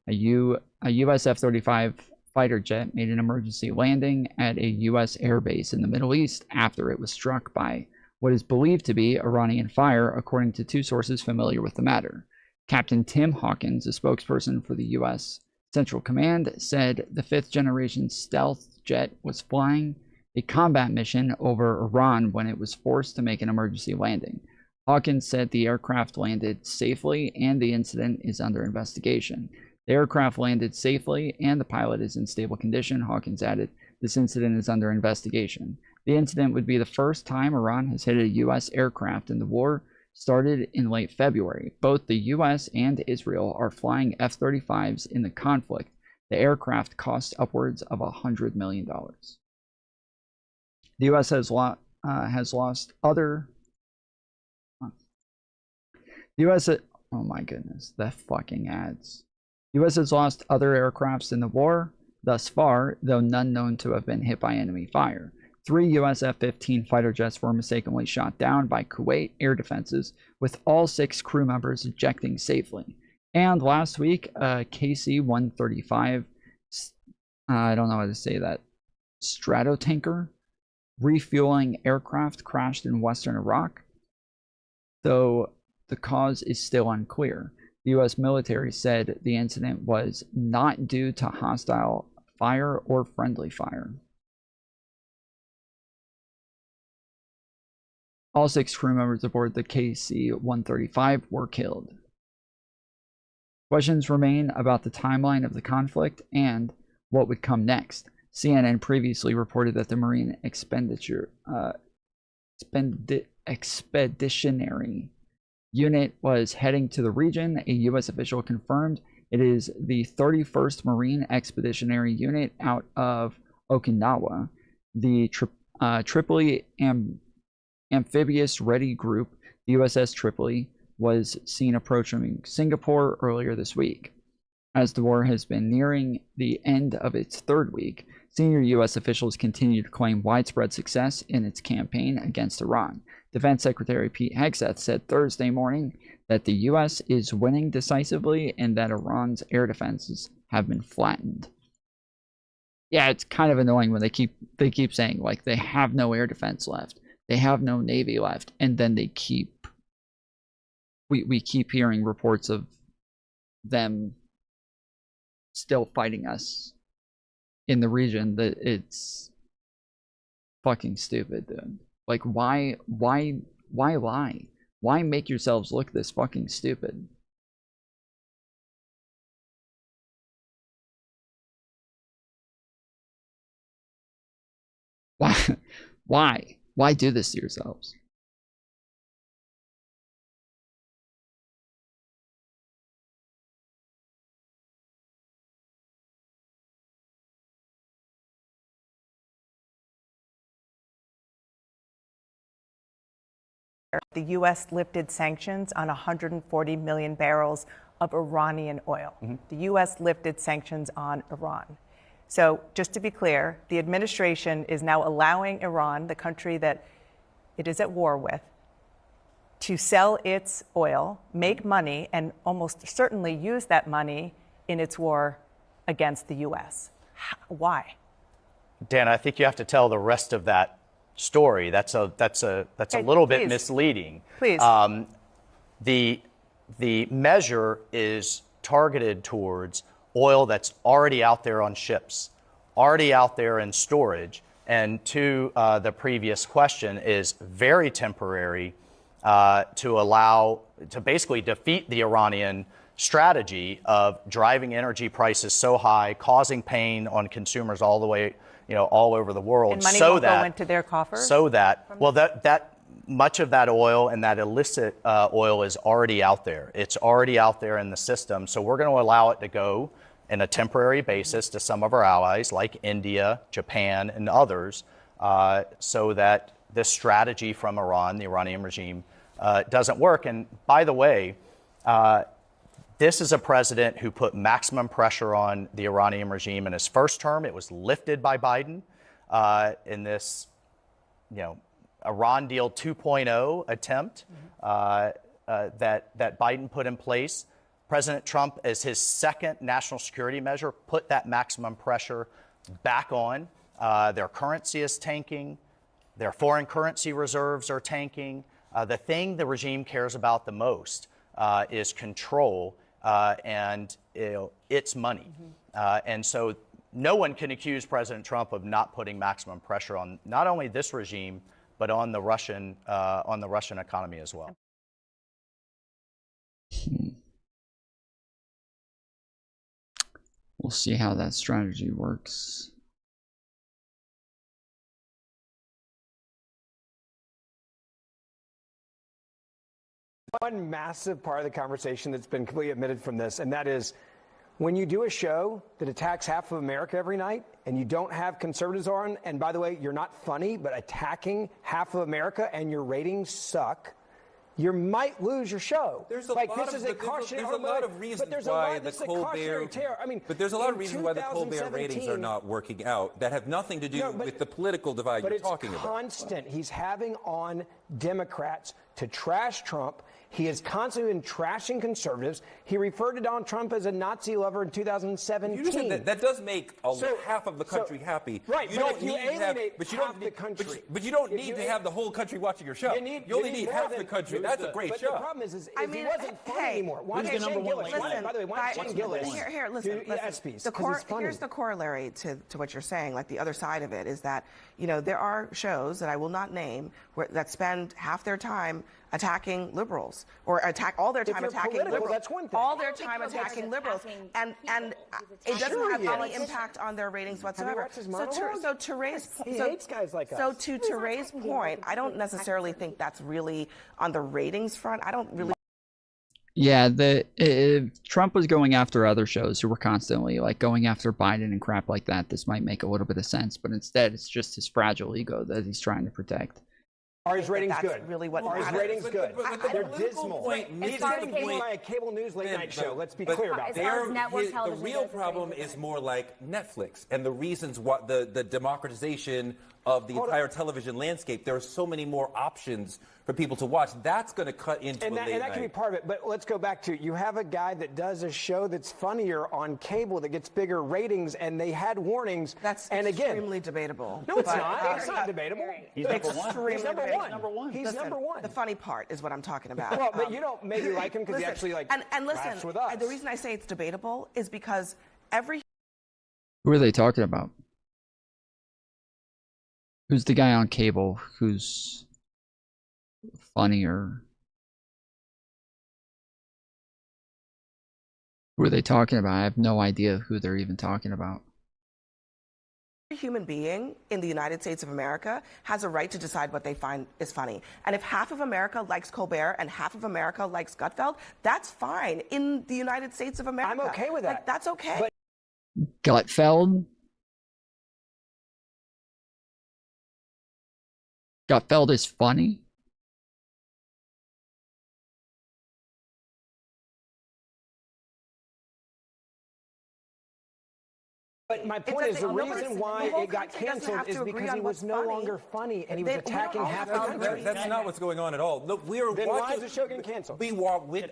A U.S. F-35 fighter jet made an emergency landing at a U.S. airbase in the Middle East after it was struck by what is believed to be Iranian fire, according to two sources familiar with the matter. Captain Tim Hawkins, a spokesperson for the U.S. Central Command, said the fifth-generation stealth jet was flying a combat mission over Iran when it was forced to make an emergency landing. Hawkins said the aircraft landed safely and the incident is under investigation. The aircraft landed safely and the pilot is in stable condition, Hawkins added. This incident is under investigation. The incident would be the first time Iran has hit a U.S. aircraft, and the war started in late February. Both the U.S. and Israel are flying F-35s in the conflict. The aircraft cost upwards of $100 million. The U.S. has lost other... The U.S. Oh my goodness, the fucking ads. The U.S. has lost other aircrafts in the war thus far, though none known to have been hit by enemy fire. 3 U.S. F-15 fighter jets were mistakenly shot down by Kuwait air defenses, with all 6 crew members ejecting safely. And last week, a KC-135, I don't know how to say that, Stratotanker refueling aircraft crashed in western Iraq, though the cause is still unclear. The U.S. military said the incident was not due to hostile fire or friendly fire. All 6 crew members aboard the KC-135 were killed. Questions remain about the timeline of the conflict and what would come next. CNN previously reported that the Marine Expeditionary Unit was heading to the region. A U.S. official confirmed it is the 31st Marine Expeditionary Unit out of Okinawa. The Tripoli Amphibious Ready Group, the USS Tripoli, was seen approaching Singapore earlier this week. As the war has been nearing the end of its 3rd week, senior U.S. officials continue to claim widespread success in its campaign against Iran. Defense Secretary Pete Hegseth said Thursday morning that the U.S. is winning decisively and that Iran's air defenses have been flattened. Yeah, it's kind of annoying when they keep saying, like, they have no air defense left, they have no navy left, and then they keep we keep hearing reports of them still fighting us in the region. That it's fucking stupid, dude. Like, why lie? Why make yourselves look this fucking stupid? Why do this to yourselves? The U.S. lifted sanctions on 140 million barrels of Iranian oil. The U.S. lifted sanctions on Iran. So just to be clear, the administration is now allowing Iran, the country that it is at war with, to sell its oil, make money, and almost certainly use that money in its war against the U.S. Why? Dan, I think you have to tell the rest of that story. That's a little bit misleading. Please. The measure is targeted towards oil that's already out there on ships, already out there in storage, and to the previous question, is very temporary to allow to basically defeat the Iranian strategy of driving energy prices so high, causing pain on consumers all the way, all over the world, And money so won't that go into their coffers? so that that much of that oil and that illicit oil is already out there. It's already out there in the system. So we're going to allow it to go in a temporary basis to some of our allies like India, Japan, and others, so that this strategy from Iran, the Iranian regime, doesn't work. And by the way, this is a president who put maximum pressure on the Iranian regime in his first term. It was lifted by Biden in this, Iran deal 2.0 attempt that Biden put in place. President Trump, as his second national security measure, put that maximum pressure back on. Their currency is tanking. Their foreign currency reserves are tanking. The thing the regime cares about the most is control and its money. And so no one can accuse President Trump of not putting maximum pressure on not only this regime, but on the Russian economy as well. We'll see how that strategy works. One massive part of the conversation that's been completely omitted from this, and that is when you do a show that attacks half of America every night and you don't have conservatives on, and by the way, you're not funny, but attacking half of America and your ratings suck, you might lose your show. There's a lot of reasons why the Colbert. But there's a lot of reasons why the Colbert ratings are not working out that have nothing to do with the political divide you're talking about. But it's constant. He's having on Democrats to trash Trump. He has constantly been trashing conservatives. He referred to Donald Trump as a Nazi lover in 2017. You said that does make half of the country happy. Right, you don't need to have, but you don't the country. But you don't need to have the whole country watching your show. You only need half the country. That's a great show. But the problem is he wasn't funny anymore. Why Who's the number one? By the way, why don't Shane Gillis listen. do ESPYs? Here's the corollary to what you're saying. Like the other side of it is that there are shows that I will not name that spend half their time attacking liberals or all their time attacking liberals. That's one thing. All their time attacking liberals, and it doesn't have any impact on their ratings whatsoever. So to raise he hates guys like us. So to Ray's point, I don't necessarily think that's really on the ratings front. I don't really. Yeah, if Trump was going after other shows who were constantly like going after Biden and crap like that, this might make a little bit of sense. But instead, it's just his fragile ego that he's trying to protect. Are his ratings that's good? Really what Are his matters. ratings good? They're dismal. He's getting paid by a cable news late night show. Let's be clear about that. The real problem is more like Netflix and the reasons what the democratization of the entire television landscape. There are so many more options for people to watch. That's going to cut into and that can be part of it. But let's go back to you have a guy that does a show that's funnier on cable that gets bigger ratings, and they had warnings. That's extremely debatable. No, it's not. It's not debatable. He's number one. He's Listen, number one. The funny part is what I'm talking about. Well, but you don't maybe like him because he actually and listen. laughs with us. The reason I say it's debatable is because every. Who are they talking about? Who's the guy on cable who's funnier? Who are they talking about? I have no idea who they're even talking about. Every human being in the United States of America has a right to decide what they find is funny. And if half of America likes Colbert and half of America likes Gutfeld, that's fine in the United States of America. I'm okay with that. Like, that's okay. Gutfeld? Gutfeld is funny? But my point is the reason why it got canceled is because he was no longer funny and he was attacking half the country. That's not what's going on at all. Look, we are then watching. Why is the show getting canceled?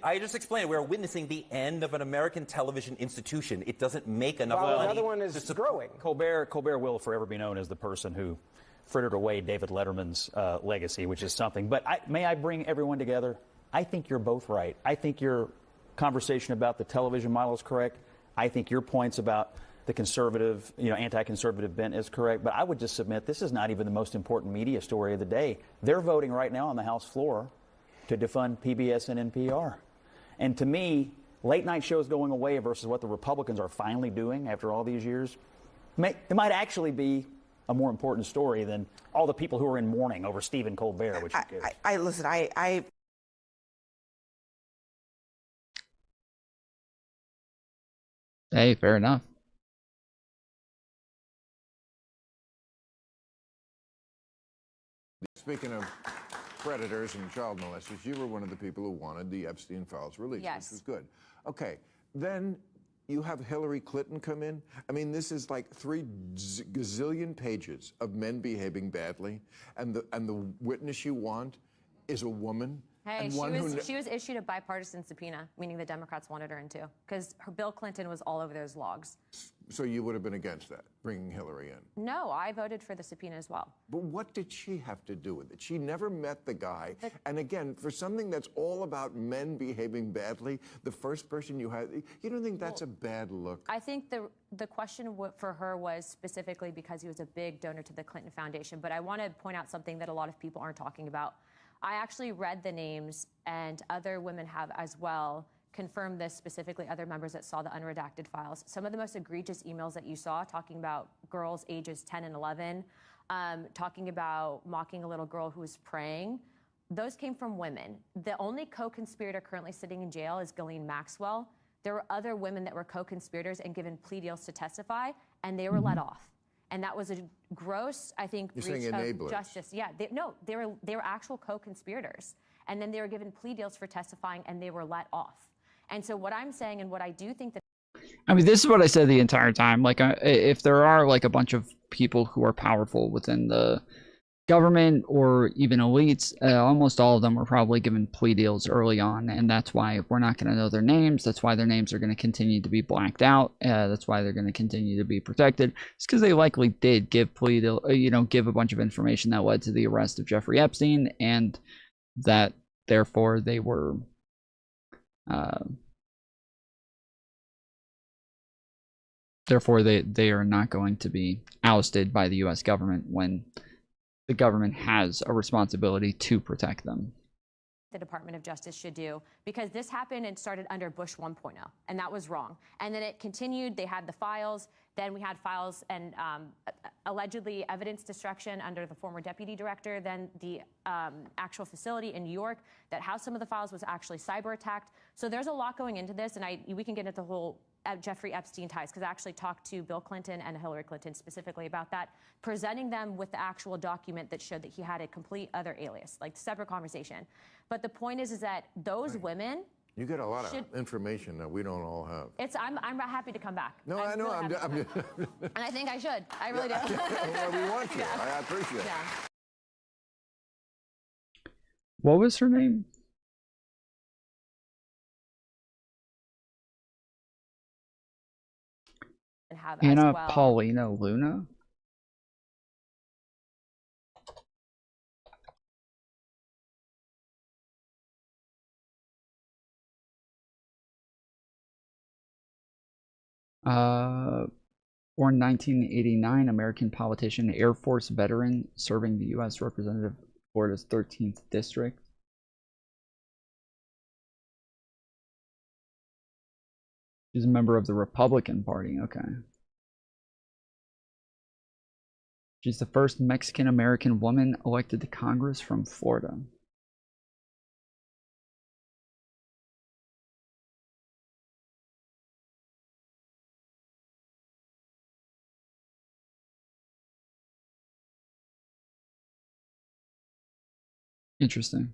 I just explained. We are witnessing the end of an American television institution. It doesn't make enough money. Another one is growing. Colbert will forever be known as the person who frittered away David Letterman's legacy, which is something. But may I bring everyone together? I think you're both right. I think your conversation about the television model is correct. I think your points about the conservative, anti-conservative bent is correct. But I would just submit this is not even the most important media story of the day. They're voting right now on the House floor to defund PBS and NPR. And to me, late night shows going away versus what the Republicans are finally doing after all these years, it might actually be a more important story than all the people who are in mourning over Stephen Colbert, which who cares? Listen, Hey, fair enough. Speaking of predators and child molesters, you were one of the people who wanted the Epstein files released, Yes. which was good. Okay, then you have Hillary Clinton come in. I mean, this is like 3 gazillion pages of men behaving badly, and the witness you want is a woman. Hey, and she was issued a bipartisan subpoena, meaning the Democrats wanted her into, because Bill Clinton was all over those logs. So you would have been against that, bringing Hillary in? No, I voted for the subpoena as well. But what did she have to do with it? She never met the guy. And again, for something that's all about men behaving badly, the first person you had, you don't think that's a bad look? I think the question for her was specifically because he was a big donor to the Clinton Foundation. But I want to point out something that a lot of people aren't talking about. I actually read the names, and other women have as well confirmed this, specifically other members that saw the unredacted files. Some of the most egregious emails that you saw talking about girls ages 10 and 11, talking about mocking a little girl who was praying, those came from women. The only co-conspirator currently sitting in jail is Ghislaine Maxwell. There were other women that were co-conspirators and given plea deals to testify, and they were let off. And that was a gross, I think, breach of justice. Yeah, they were actual co-conspirators. And then they were given plea deals for testifying, and they were let off. And so what I'm saying, and what I do think that... I mean, this is what I said the entire time. Like, if there are like a bunch of people who are powerful within the government or even elites, almost all of them were probably given plea deals early on, and that's why we're not going to know their names. That's why their names are going to continue to be blacked out. That's why they're going to continue to be protected. It's because they likely did give plea deal, give a bunch of information that led to the arrest of Jeffrey Epstein, and that therefore they were therefore they are not going to be ousted by the U.S. government when the government has a responsibility to protect them. The Department of Justice should do, because this happened and started under Bush 1.0, and that was wrong. And then it continued. They had the files. Then we had files and allegedly evidence destruction under the former deputy director. Then the actual facility in New York that housed some of the files was actually cyber attacked. So there's a lot going into this, and we can get into the whole Jeffrey Epstein ties, because I actually talked to Bill Clinton and Hillary Clinton specifically about that, presenting them with the actual document that showed that he had a complete other alias, like separate conversation. But the point is that those women... You get a lot of information that we don't all have. I'm happy to come back. No, I know. Really and I think I should. I really do. Well, we want you. I appreciate it. What was her name? Anna Paulina Luna? Born 1989, American politician, Air Force veteran, serving the U.S. Representative, Florida's 13th District. She's a member of the Republican Party, okay. She's the first Mexican-American woman elected to Congress from Florida. Interesting.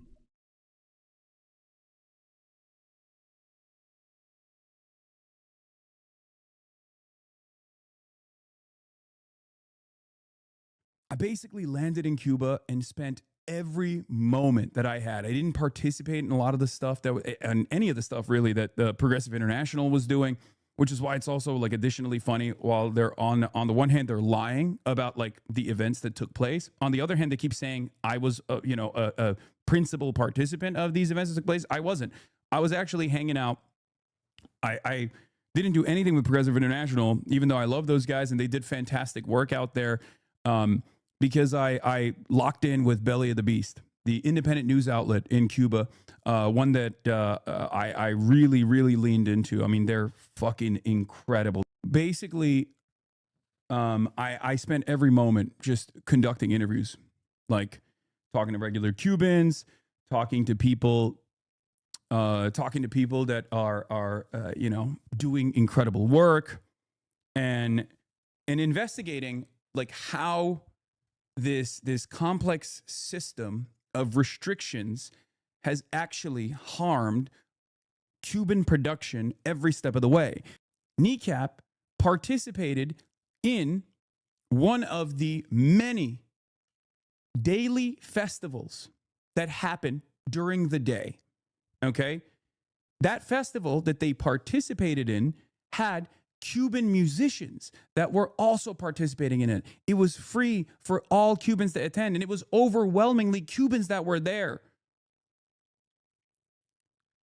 I basically landed in Cuba and spent every moment that I had. I didn't participate in a lot of the stuff and any of the stuff really that the Progressive International was doing, which is why it's also like additionally funny. While they're on the one hand, they're lying about like the events that took place. On the other hand, they keep saying I was, a principal participant of these events that took place. I wasn't. I was actually hanging out. I didn't do anything with Progressive International, even though I love those guys and they did fantastic work out there. Because I locked in with Belly of the Beast. the independent news outlet in Cuba, one that I really, really leaned into. I mean, they're fucking incredible. Basically, I spent every moment just conducting interviews, like talking to regular Cubans, talking to people that are you know, doing incredible work, and investigating like how this complex system of restrictions has actually harmed Cuban production every step of the way. Kneecap participated in one of the many daily festivals that happen during the day. Okay? That festival that they participated in had Cuban musicians that were also participating in it. It was free for all Cubans to attend, and it was overwhelmingly Cubans that were there.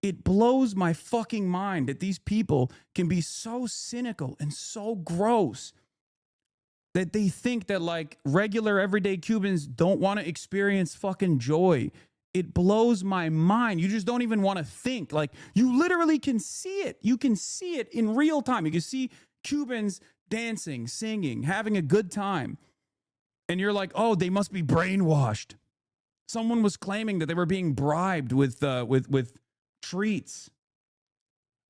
It blows my fucking mind that these people can be so cynical and so gross that they think that like regular everyday Cubans don't want to experience fucking joy. It blows my mind. You just don't even want to think. Like, you literally can see it. You can see it in real time. You can see Cubans dancing, singing, having a good time. And you're like, oh, they must be brainwashed. Someone was claiming that they were being bribed with treats.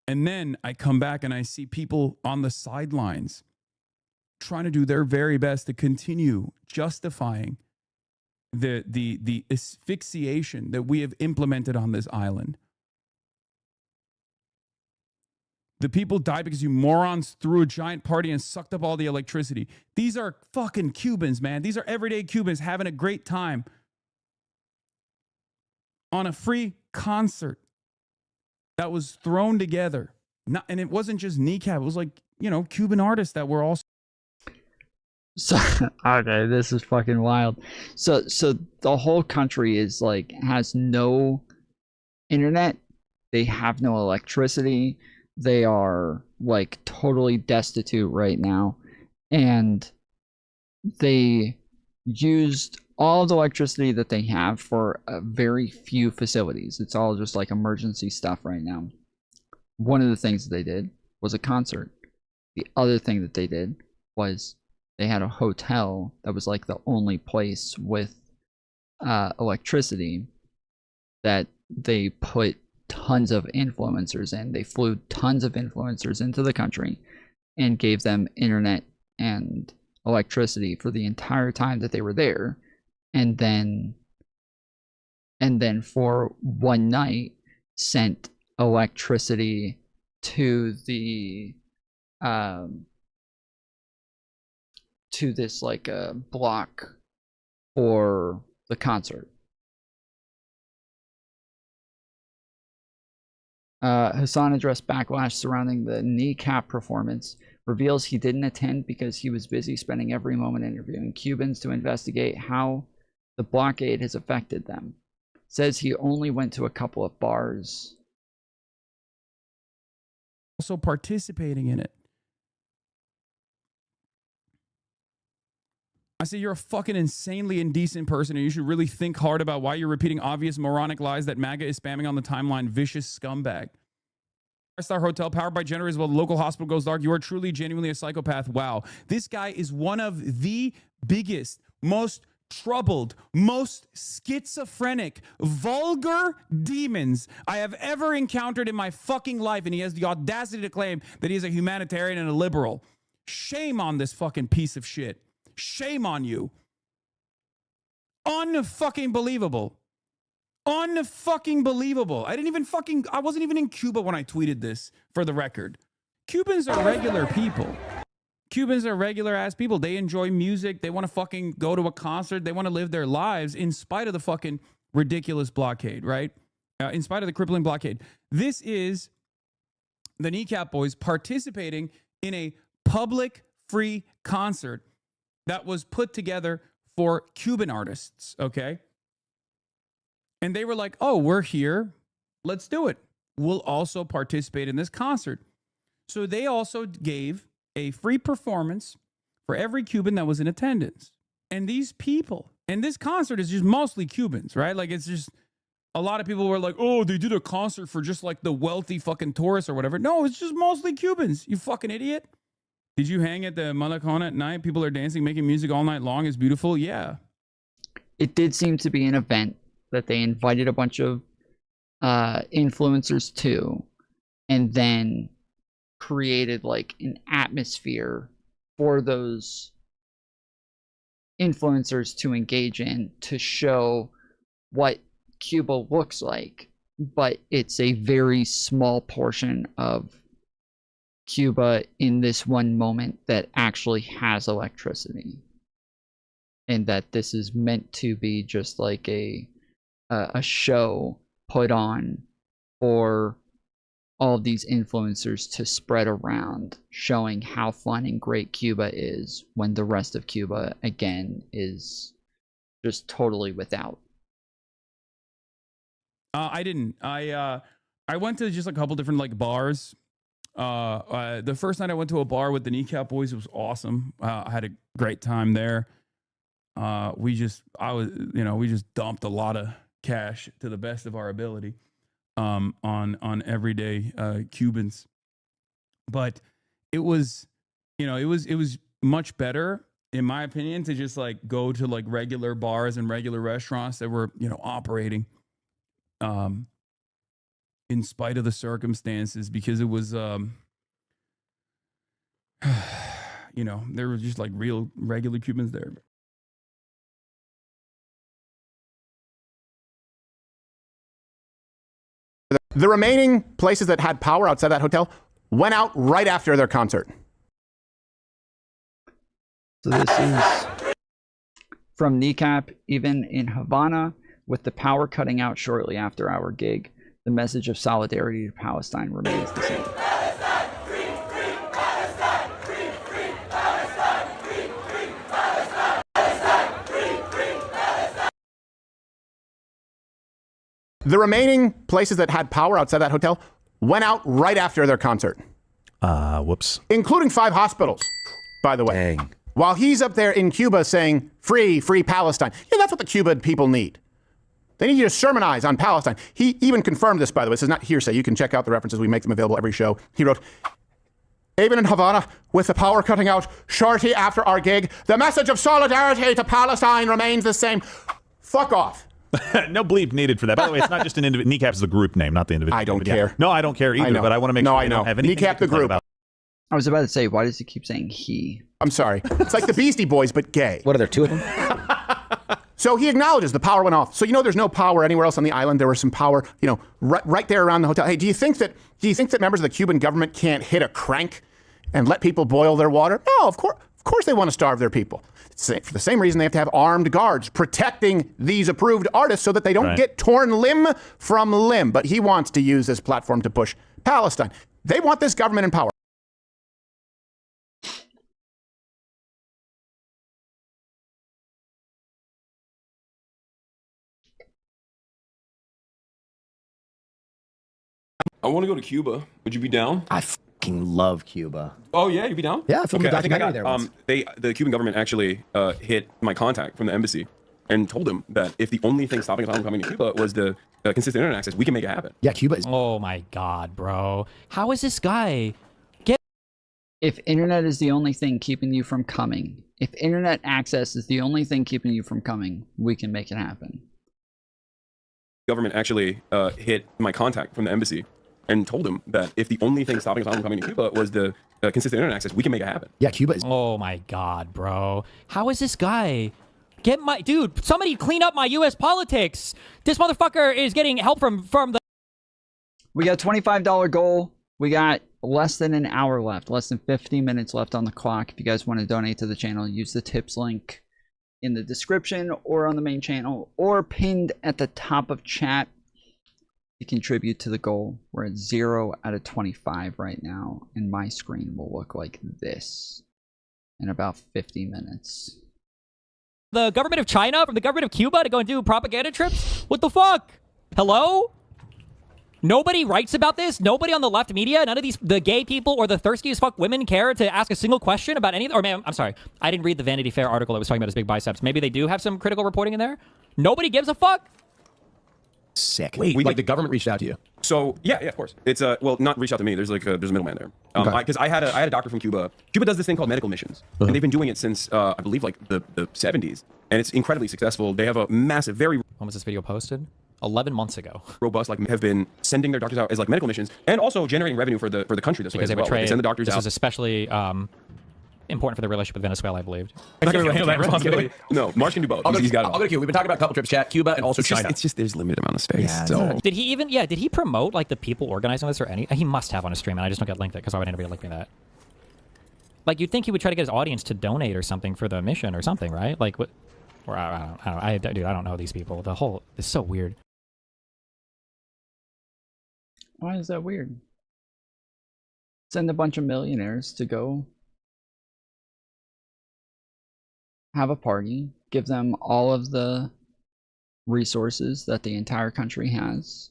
And then I come back and I see people on the sidelines trying to do their very best to continue justifying the asphyxiation that we have implemented on this island. The people died because you morons threw a giant party and sucked up all the electricity. These are fucking Cubans, man. These are everyday Cubans having a great time on a free concert that was thrown together. And it wasn't just Kneecap. It was like, you know, Cuban artists that were also. So, okay, this is fucking wild. So the whole country is like, has no internet. They have no electricity. They are like totally destitute right now. And they used all the electricity that they have for very few facilities. It's all just like emergency stuff right now. One of the things that they did was a concert. The other thing that they did was they had a hotel that was like the only place with electricity that they put tons of influencers in. They flew tons of influencers into the country and gave them internet and electricity for the entire time that they were there. And then for one night sent electricity to the to this like a block for the concert. Hassan addressed backlash surrounding the Kneecap performance, reveals he didn't attend because he was busy spending every moment interviewing Cubans to investigate how the blockade has affected them. Says he only went to a couple of bars. Also participating in it. I say you're a fucking insanely indecent person, and you should really think hard about why you're repeating obvious moronic lies that MAGA is spamming on the timeline. Vicious scumbag. Star hotel powered by generators while the local hospital goes dark. You are truly, genuinely a psychopath. Wow. This guy is one of the biggest, most troubled, most schizophrenic, vulgar demons I have ever encountered in my fucking life, and he has the audacity to claim that he is a humanitarian and a liberal. Shame on this fucking piece of shit. Shame on you. Unfucking believable. Unfucking believable. I wasn't even in Cuba when I tweeted this, for the record. Cubans are regular people. Cubans are regular ass people. They enjoy music. They want to fucking go to a concert. They want to live their lives in spite of the fucking ridiculous blockade, right? In spite of the crippling blockade. This is the Kneecap Boys participating in a public free concert that was put together for Cuban artists, okay? And they were like, oh, we're here. Let's do it. We'll also participate in this concert. So they also gave a free performance for every Cuban that was in attendance. And these people And this concert is just mostly Cubans, right? Like, it's just a lot of people were like, oh, they did a concert for just like the wealthy fucking tourists or whatever. No, it's just mostly Cubans, you fucking idiot. Did you hang at the Malacona at night? People are dancing, making music all night long. It's beautiful. Yeah. It did seem to be an event that they invited a bunch of influencers to, and then created like an atmosphere for those influencers to engage in, to show what Cuba looks like. But it's a very small portion of Cuba in this one moment that actually has electricity, and that this is meant to be just like a show put on for all of these influencers to spread around, showing how fun and great Cuba is, when the rest of Cuba again is just totally without. I didn't. I went to just a couple different like bars. The first night I went to a bar with the Kneecap Boys, it was awesome. I had a great time there. We just dumped a lot of cash to the best of our ability on everyday Cubans. But it was much better, in my opinion, to just like go to like regular bars and regular restaurants that were, operating in spite of the circumstances, because it was there were just like real regular Cubans there. The remaining places that had power outside that hotel went out right after their concert. So this is from Kneecap. Even in Havana, with the power cutting out shortly after our gig, the message of solidarity to Palestine remains the same. The remaining places that had power outside that hotel went out right after their concert. Whoops. Including 5 hospitals, by the way. Dang. While he's up there in Cuba saying, free, free Palestine. Yeah, that's what the Cuban people need. They need you to sermonize on Palestine. He even confirmed this, by the way. This is not hearsay. You can check out the references. We make them available every show. He wrote, even in Havana, with the power cutting out shortly after our gig, the message of solidarity to Palestine remains the same. Fuck off. No bleep needed for that. By the way, it's not just an individual. Kneecap is the group name, not the individual. I don't care. No, I don't care either, but I want to make sure I don't have anything Kneecap the group. about. I was about to say, why does he keep saying he? I'm sorry. It's like the Beastie Boys, but gay. What are there, 2 of them? So he acknowledges the power went off. So there's no power anywhere else on the island. There was some power, right there around the hotel. Hey, do you think that members of the Cuban government can't hit a crank and let people boil their water? No, of course they want to starve their people. For the same reason they have to have armed guards protecting these approved artists so that they don't get torn limb from limb. But he wants to use this platform to push Palestine. They want this government in power. I want to go to Cuba. Would you be down? I fucking love Cuba. Oh yeah, you'd be down? Yeah, I filmed a documentary there once. The Cuban government actually hit my contact from the embassy and told him that if the only thing stopping us from coming to Cuba was the consistent internet access, we can make it happen. Yeah, Cuba is. Oh my God, bro! How is this guy? If internet is the only thing keeping you from coming, if internet access is the only thing keeping you from coming, we can make it happen. Government actually hit my contact from the embassy and told him that if the only thing stopping us from coming to Cuba was the consistent internet access, we can make it happen. Yeah, Cuba is. Oh my God, bro! How is this guy? Dude, somebody clean up my U.S. politics. This motherfucker is getting help from the. We got $25 goal. We got less than an hour left, less than 50 minutes left on the clock. If you guys want to donate to the channel, use the tips link in the description or on the main channel or pinned at the top of chat to contribute to the goal. We're at 0 out of 25 right now, and my screen will look like this in about 50 minutes. The government of China from the government of Cuba to go and do propaganda trips? What the fuck? Hello? Nobody writes about this. Nobody on the left media, none of the gay people or the thirsty as fuck women care to ask a single question about anything. Or man, I'm sorry, I didn't read the Vanity Fair article that was talking about his big biceps. Maybe they do have some critical reporting in there. Nobody gives a fuck. Sick. Wait, like the government reached out to you? So yeah, of course. It's well, not reached out to me. There's like there's a middleman there. Because I had a doctor from Cuba. Cuba does this thing called medical missions, and they've been doing it since I believe like the 70s, and it's incredibly successful. They have a massive, very when was this video posted? 11 months ago. Robust, like have been sending their doctors out as like medical missions, and also generating revenue for the country this way as well. Like, they send the doctors this out. is especially important for the relationship with Venezuela, I believed. No, Marsh can do both. He's got it all. I'll go to Cuba. We've been talking about couple trips, chat, Cuba, and also China. It's just there's limited amount of space. Yeah, so. Did he promote like the people organizing this or any? He must have on his stream, and I just don't get linked it because why would anybody link me that? Like you'd think he would try to get his audience to donate or something for the mission or something, right? Like what? Or I don't know these people. It's so weird. Why is that weird? Send a bunch of millionaires to go have a party, give them all of the resources that the entire country has,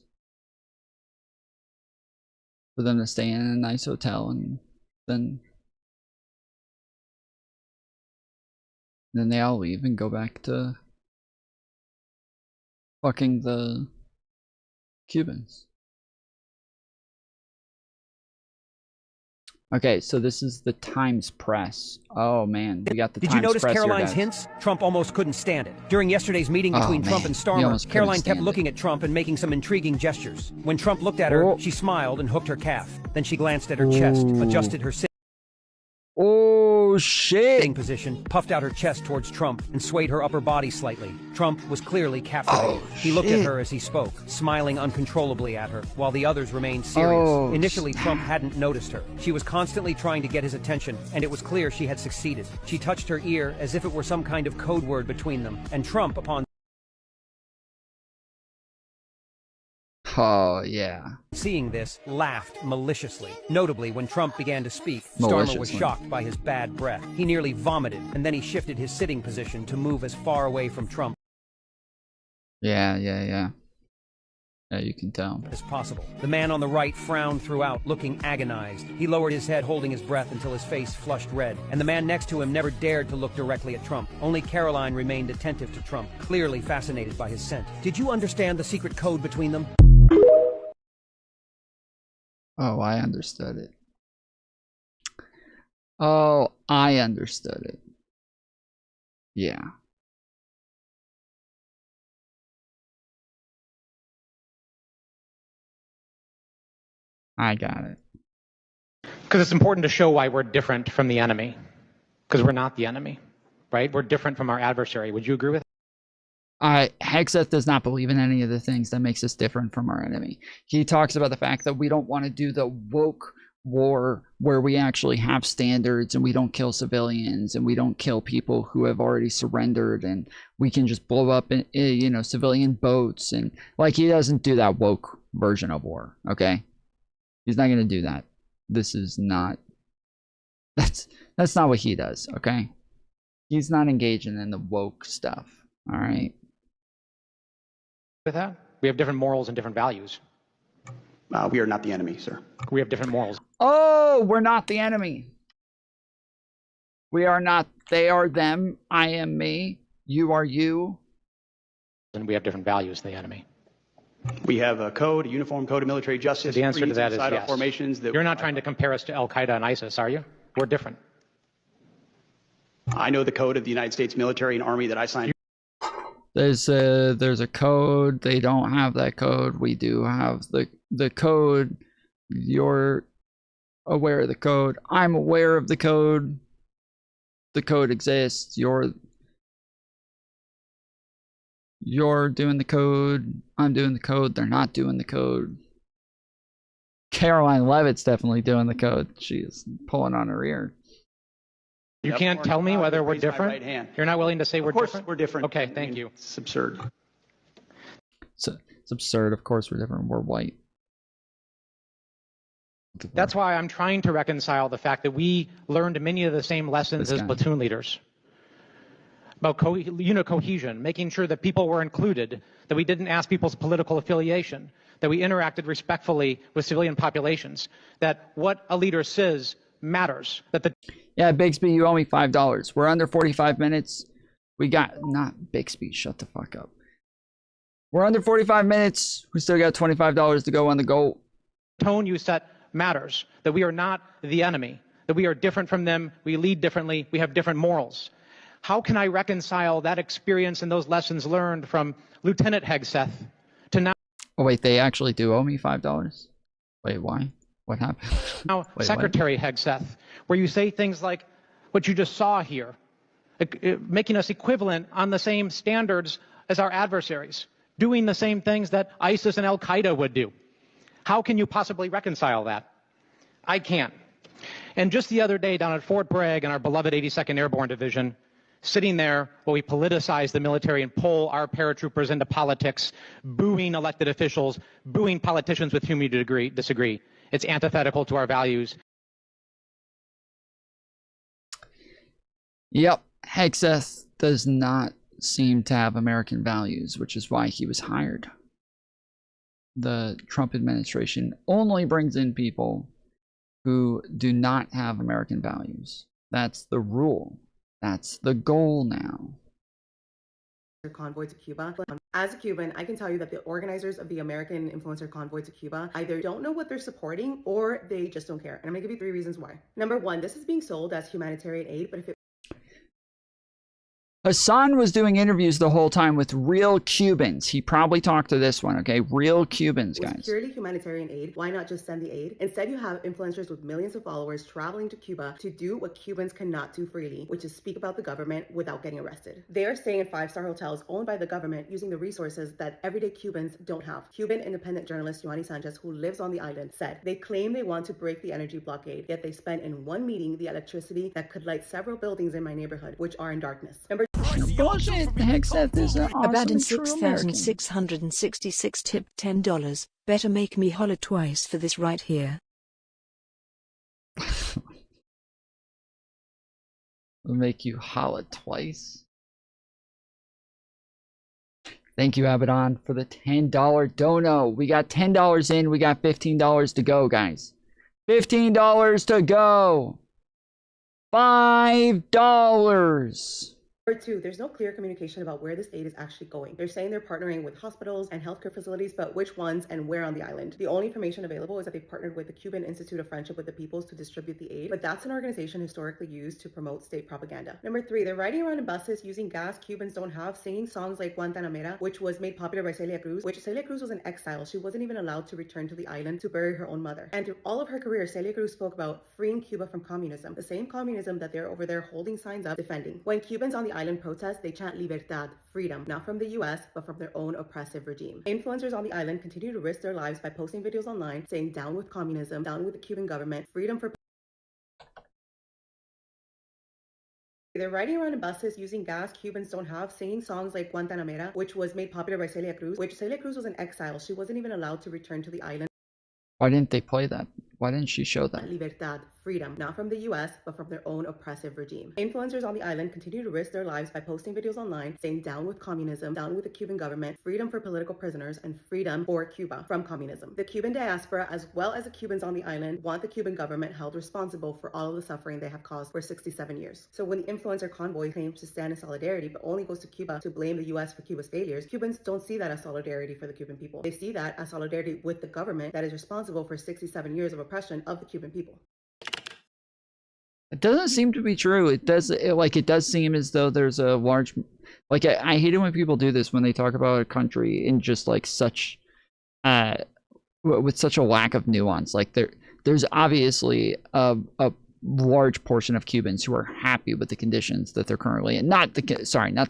for them to stay in a nice hotel, and then they all leave and go back to fucking the Cubans. Okay, so this is the Times Press. Oh man, we got the Did Times you notice Press here, Caroline's guys. hints? Trump almost couldn't stand it. During yesterday's meeting between Trump and Starmer, Caroline kept looking at Trump and making some intriguing gestures. When Trump looked at her, she smiled and hooked her calf. Then she glanced at her chest, adjusted her Oh shit! sitting position, puffed out her chest towards Trump, and swayed her upper body slightly. Trump was clearly captivated. He looked at her as he spoke, smiling uncontrollably at her, while the others remained serious. Initially, Trump hadn't noticed her. She was constantly trying to get his attention, and it was clear she had succeeded. She touched her ear as if it were some kind of code word between them, and Trump, upon Oh, yeah. seeing this, laughed maliciously. Notably, when Trump began to speak, Starmer was shocked by his bad breath. He nearly vomited, and then he shifted his sitting position to move as far away from Trump Yeah, you can tell. as possible. The man on the right frowned throughout, looking agonized. He lowered his head, holding his breath until his face flushed red, and the man next to him never dared to look directly at Trump. Only Caroline remained attentive to Trump, clearly fascinated by his scent. Did you understand the secret code between them? Oh, I understood it. Oh, I understood it. Yeah. I got it. Because it's important to show why we're different from the enemy. Because we're not the enemy, right? We're different from our adversary. Would you agree with that? Hexeth does not believe in any of the things that makes us different from our enemy. He talks about the fact that we don't want to do the woke war where we actually have standards and we don't kill civilians and we don't kill people who have already surrendered and we can just blow up civilian boats, and like he doesn't do that woke version of war. Okay, he's not going to do that. This is not. That's not what he does. Okay, he's not engaging in the woke stuff. All right. With that? We have different morals and different values. We are not the enemy, sir. We have different morals. Oh, we're not the enemy. We are not. They are them. I am me. You are you. And we have different values than the enemy. We have a code, a uniform code of military justice. The answer to creeds that is and yes. formations that You're not trying to compare us to Al-Qaeda and ISIS, are you? We're different. I know the code of the United States military and army that I signed. There's a code. They don't have that code. We do have the code. You're aware of the code. I'm aware of the code. The code exists. You're doing the code. I'm doing the code. They're not doing the code. Caroline Levitt's definitely doing the code. She is pulling on her ear. You can't tell me whether we're different? Right hand. You're not willing to say we're different? Of course we're different. Okay, thank you. It's absurd. It's absurd. Of course we're different. We're white. That's why I'm trying to reconcile the fact that we learned many of the same lessons as platoon leaders. About cohesion, making sure that people were included, that we didn't ask people's political affiliation, that we interacted respectfully with civilian populations, that what a leader says matters, that the Yeah, Bixby, you owe me $5. We're under 45 minutes. We got, not Bixby, shut the fuck up. We're under 45 minutes. We still got $25 to go on the goal. tone you set matters, that we are not the enemy, that we are different from them, we lead differently, we have different morals. How can I reconcile that experience and those lessons learned from Lieutenant Hegseth to now? Oh wait, they actually do owe me $5? Wait, why? What happened? Now, Wait, Secretary Hegseth, where you say things like what you just saw here, making us equivalent on the same standards as our adversaries, doing the same things that ISIS and Al-Qaeda would do. How can you possibly reconcile that? I can't. And just the other day down at Fort Bragg in our beloved 82nd Airborne Division, sitting there while we politicize the military and pull our paratroopers into politics, booing elected officials, booing politicians with whom you disagree. It's antithetical to our values. Yep, Hegseth does not seem to have American values, which is why he was hired. The Trump administration only brings in people who do not have American values. That's the rule. That's the goal now. Convoy to Cuba. As a Cuban, I can tell you that the organizers of the American Influencer Convoy to Cuba either don't know what they're supporting or they just don't care. And I'm gonna give you 3 reasons why. Number 1, this is being sold as humanitarian aid, but if it Hassan was doing interviews the whole time with real Cubans. He probably talked to this one, okay? Real Cubans, was guys. purely humanitarian aid, why not just send the aid? Instead, you have influencers with millions of followers traveling to Cuba to do what Cubans cannot do freely, which is speak about the government without getting arrested. They are staying in 5-star hotels owned by the government using the resources that everyday Cubans don't have. Cuban independent journalist Joanny Sanchez, who lives on the island, said, they claim they want to break the energy blockade, yet they spent in one meeting the electricity that could light several buildings in my neighborhood, which are in darkness. Number bullshit. Hegseth is an Abaddon awesome true American. 6,666 tip $10. Better make me holler twice for this right here. Will make you holla twice. Thank you, Abaddon, for the $10 dono. We got $10 in. We got $15 to go, guys. $15 to go. $5. Number 2, there's no clear communication about where this aid is actually going. They're saying they're partnering with hospitals and healthcare facilities, but which ones and where on the island? The only information available is that they partnered with the Cuban Institute of Friendship with the Peoples to distribute the aid, but that's an organization historically used to promote state propaganda. Number 3, they're riding around in buses using gas Cubans don't have, singing songs like Guantanamera, which was made popular by Celia Cruz, which Celia Cruz was in exile. She wasn't even allowed to return to the island to bury her own mother. And through all of her career, Celia Cruz spoke about freeing Cuba from communism, the same communism that they're over there holding signs up defending. When Cubans on the island protest, they chant libertad, freedom, not from the US, but from their own oppressive regime. Influencers on the island continue to risk their lives by posting videos online saying down with communism, down with the Cuban government, freedom for... They're riding around in buses using gas Cubans don't have, singing songs like Guantanamera, which was made popular by Celia Cruz, which Celia Cruz was in exile. She wasn't even allowed to return to the island. Why didn't they play that? Why didn't she show that? Libertad, freedom, not from the US, but from their own oppressive regime. Influencers on the island continue to risk their lives by posting videos online saying down with communism, down with the Cuban government, freedom for political prisoners, and freedom for Cuba from communism. The Cuban diaspora, as well as the Cubans on the island, want the Cuban government held responsible for all of the suffering they have caused for 67 years. So when the influencer convoy claims to stand in solidarity, but only goes to Cuba to blame the US for Cuba's failures, Cubans don't see that as solidarity for the Cuban people. They see that as solidarity with the government that is responsible for 67 years of oppression of the Cuban people. It doesn't seem to be true. It does seem as though there's a large, like, I hate it when people do this when they talk about a country in just like such with such a lack of nuance. Like there's obviously a large portion of Cubans who are happy with the conditions that they're currently in. Not the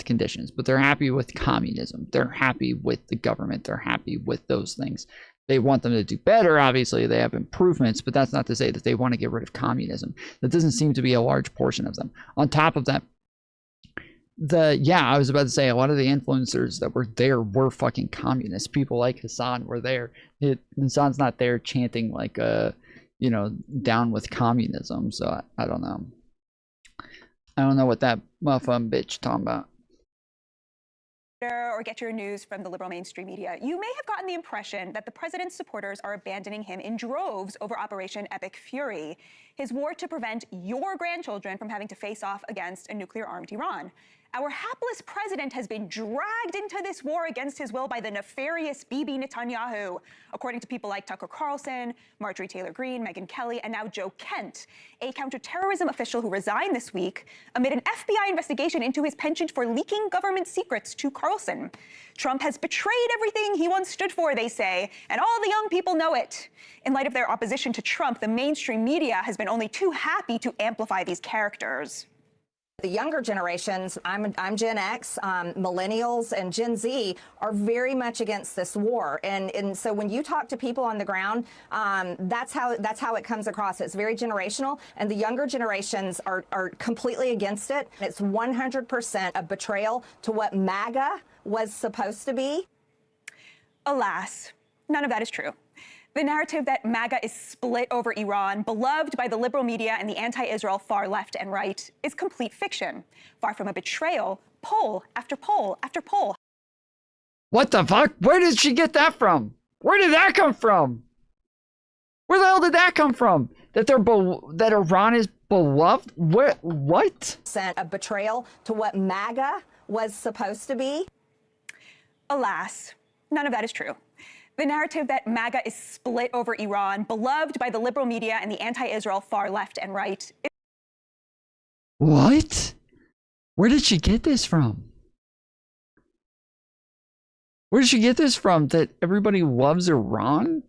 conditions, but they're happy with communism. They're happy with the government. They're happy with those things. They want them to do better. Obviously, they have improvements, but that's not to say that they want to get rid of communism. That doesn't seem to be a large portion of them. On top of that, I was about to say, a lot of the influencers that were there were fucking communists. People like Hassan were there. Hassan's not there chanting like, down with communism. So I don't know. I don't know what that muffin bitch talking about. or get your news from the liberal mainstream media, you may have gotten the impression that the president's supporters are abandoning him in droves over Operation Epic Fury, his war to prevent your grandchildren from having to face off against a nuclear-armed Iran. Our hapless president has been dragged into this war against his will by the nefarious Bibi Netanyahu, according to people like Tucker Carlson, Marjorie Taylor Greene, Megyn Kelly, and now Joe Kent, a counterterrorism official who resigned this week amid an FBI investigation into his penchant for leaking government secrets to Carlson. Trump has betrayed everything he once stood for, they say, and all the young people know it. In light of their opposition to Trump, the mainstream media has been only too happy to amplify these characters. The younger generations, I'm Gen X, millennials and Gen Z are very much against this war. And so when you talk to people on the ground, that's how it comes across. It's very generational, and the younger generations are completely against it. It's 100% a betrayal to what MAGA was supposed to be. Alas, none of that is true. The narrative that MAGA is split over Iran, beloved by the liberal media and the anti-Israel far left and right, is complete fiction. Far from a betrayal, poll after poll after poll. What the fuck? Where did she get that from? Where did that come from? Where the hell did that come from? That that Iran is beloved? What? A betrayal to what MAGA was supposed to be. Alas, none of that is true. The narrative that MAGA is split over Iran, beloved by the liberal media and the anti-Israel far left and right. What? Where did she get this from? Where did she get this from? That everybody loves Iran?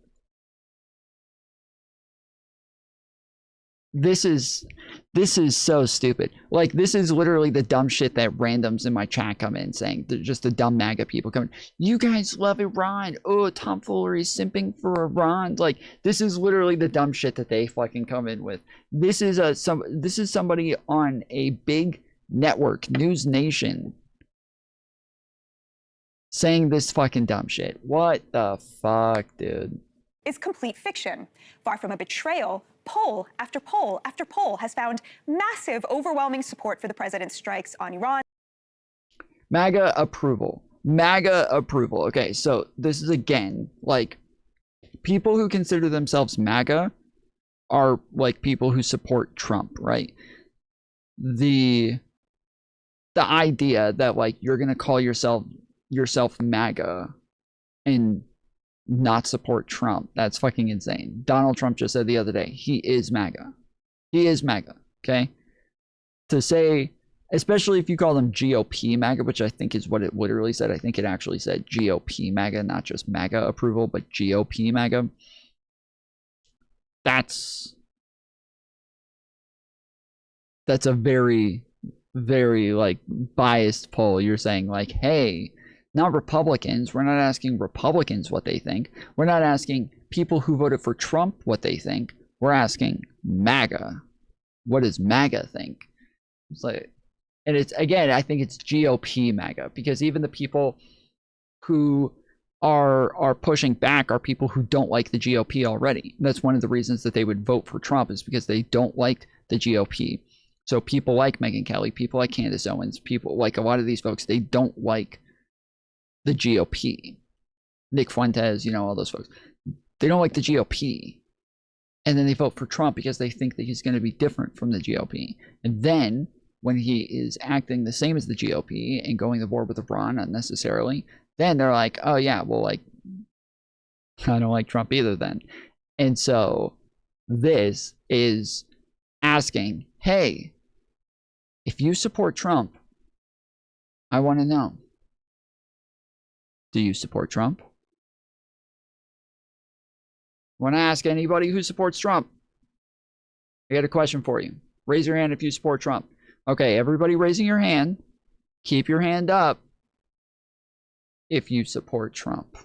This is so stupid. Like, this is literally the dumb shit that randoms in my chat come in saying. They're just the dumb MAGA people coming. You guys love Iran. Oh, tomfoolery, simping for Iran. Like, this is literally the dumb shit that they fucking come in with. This is somebody on a big network, News Nation, saying this fucking dumb shit. What the fuck, dude? Is complete fiction. Far from a betrayal, poll after poll after poll has found massive, overwhelming support for the president's strikes on Iran. MAGA approval. MAGA approval. Okay, so this is again, like, people who consider themselves MAGA are like people who support Trump, right? The idea that, like, you're gonna call yourself MAGA and not support Trump, that's fucking insane. Donald Trump just said the other day, he is MAGA. He is MAGA, okay? To say, especially if you call them GOP MAGA, which I think is what it literally said. I think it actually said GOP MAGA, not just MAGA approval, but GOP MAGA. That's a very, very, like, biased poll. You're saying, like, hey, not Republicans. We're not asking Republicans what they think. We're not asking people who voted for Trump what they think. We're asking MAGA. What does MAGA think? It's like, and it's, again, I think it's GOP MAGA, because even the people who are pushing back are people who don't like the GOP already. That's one of the reasons that they would vote for Trump, is because they don't like the GOP. So people like Megyn Kelly, people like Candace Owens, people like a lot of these folks, they don't like the GOP. Nick Fuentes, you know, all those folks. They don't like the GOP. And then they vote for Trump because they think that he's going to be different from the GOP. And then when he is acting the same as the GOP and going to war with Iran unnecessarily, then they're like, oh yeah, well, like, I don't like Trump either then. And so this is asking, hey, if you support Trump, I want to know, do you support Trump? I want to ask anybody who supports Trump. I got a question for you. Raise your hand if you support Trump. Okay, everybody raising your hand. Keep your hand up if you support Trump.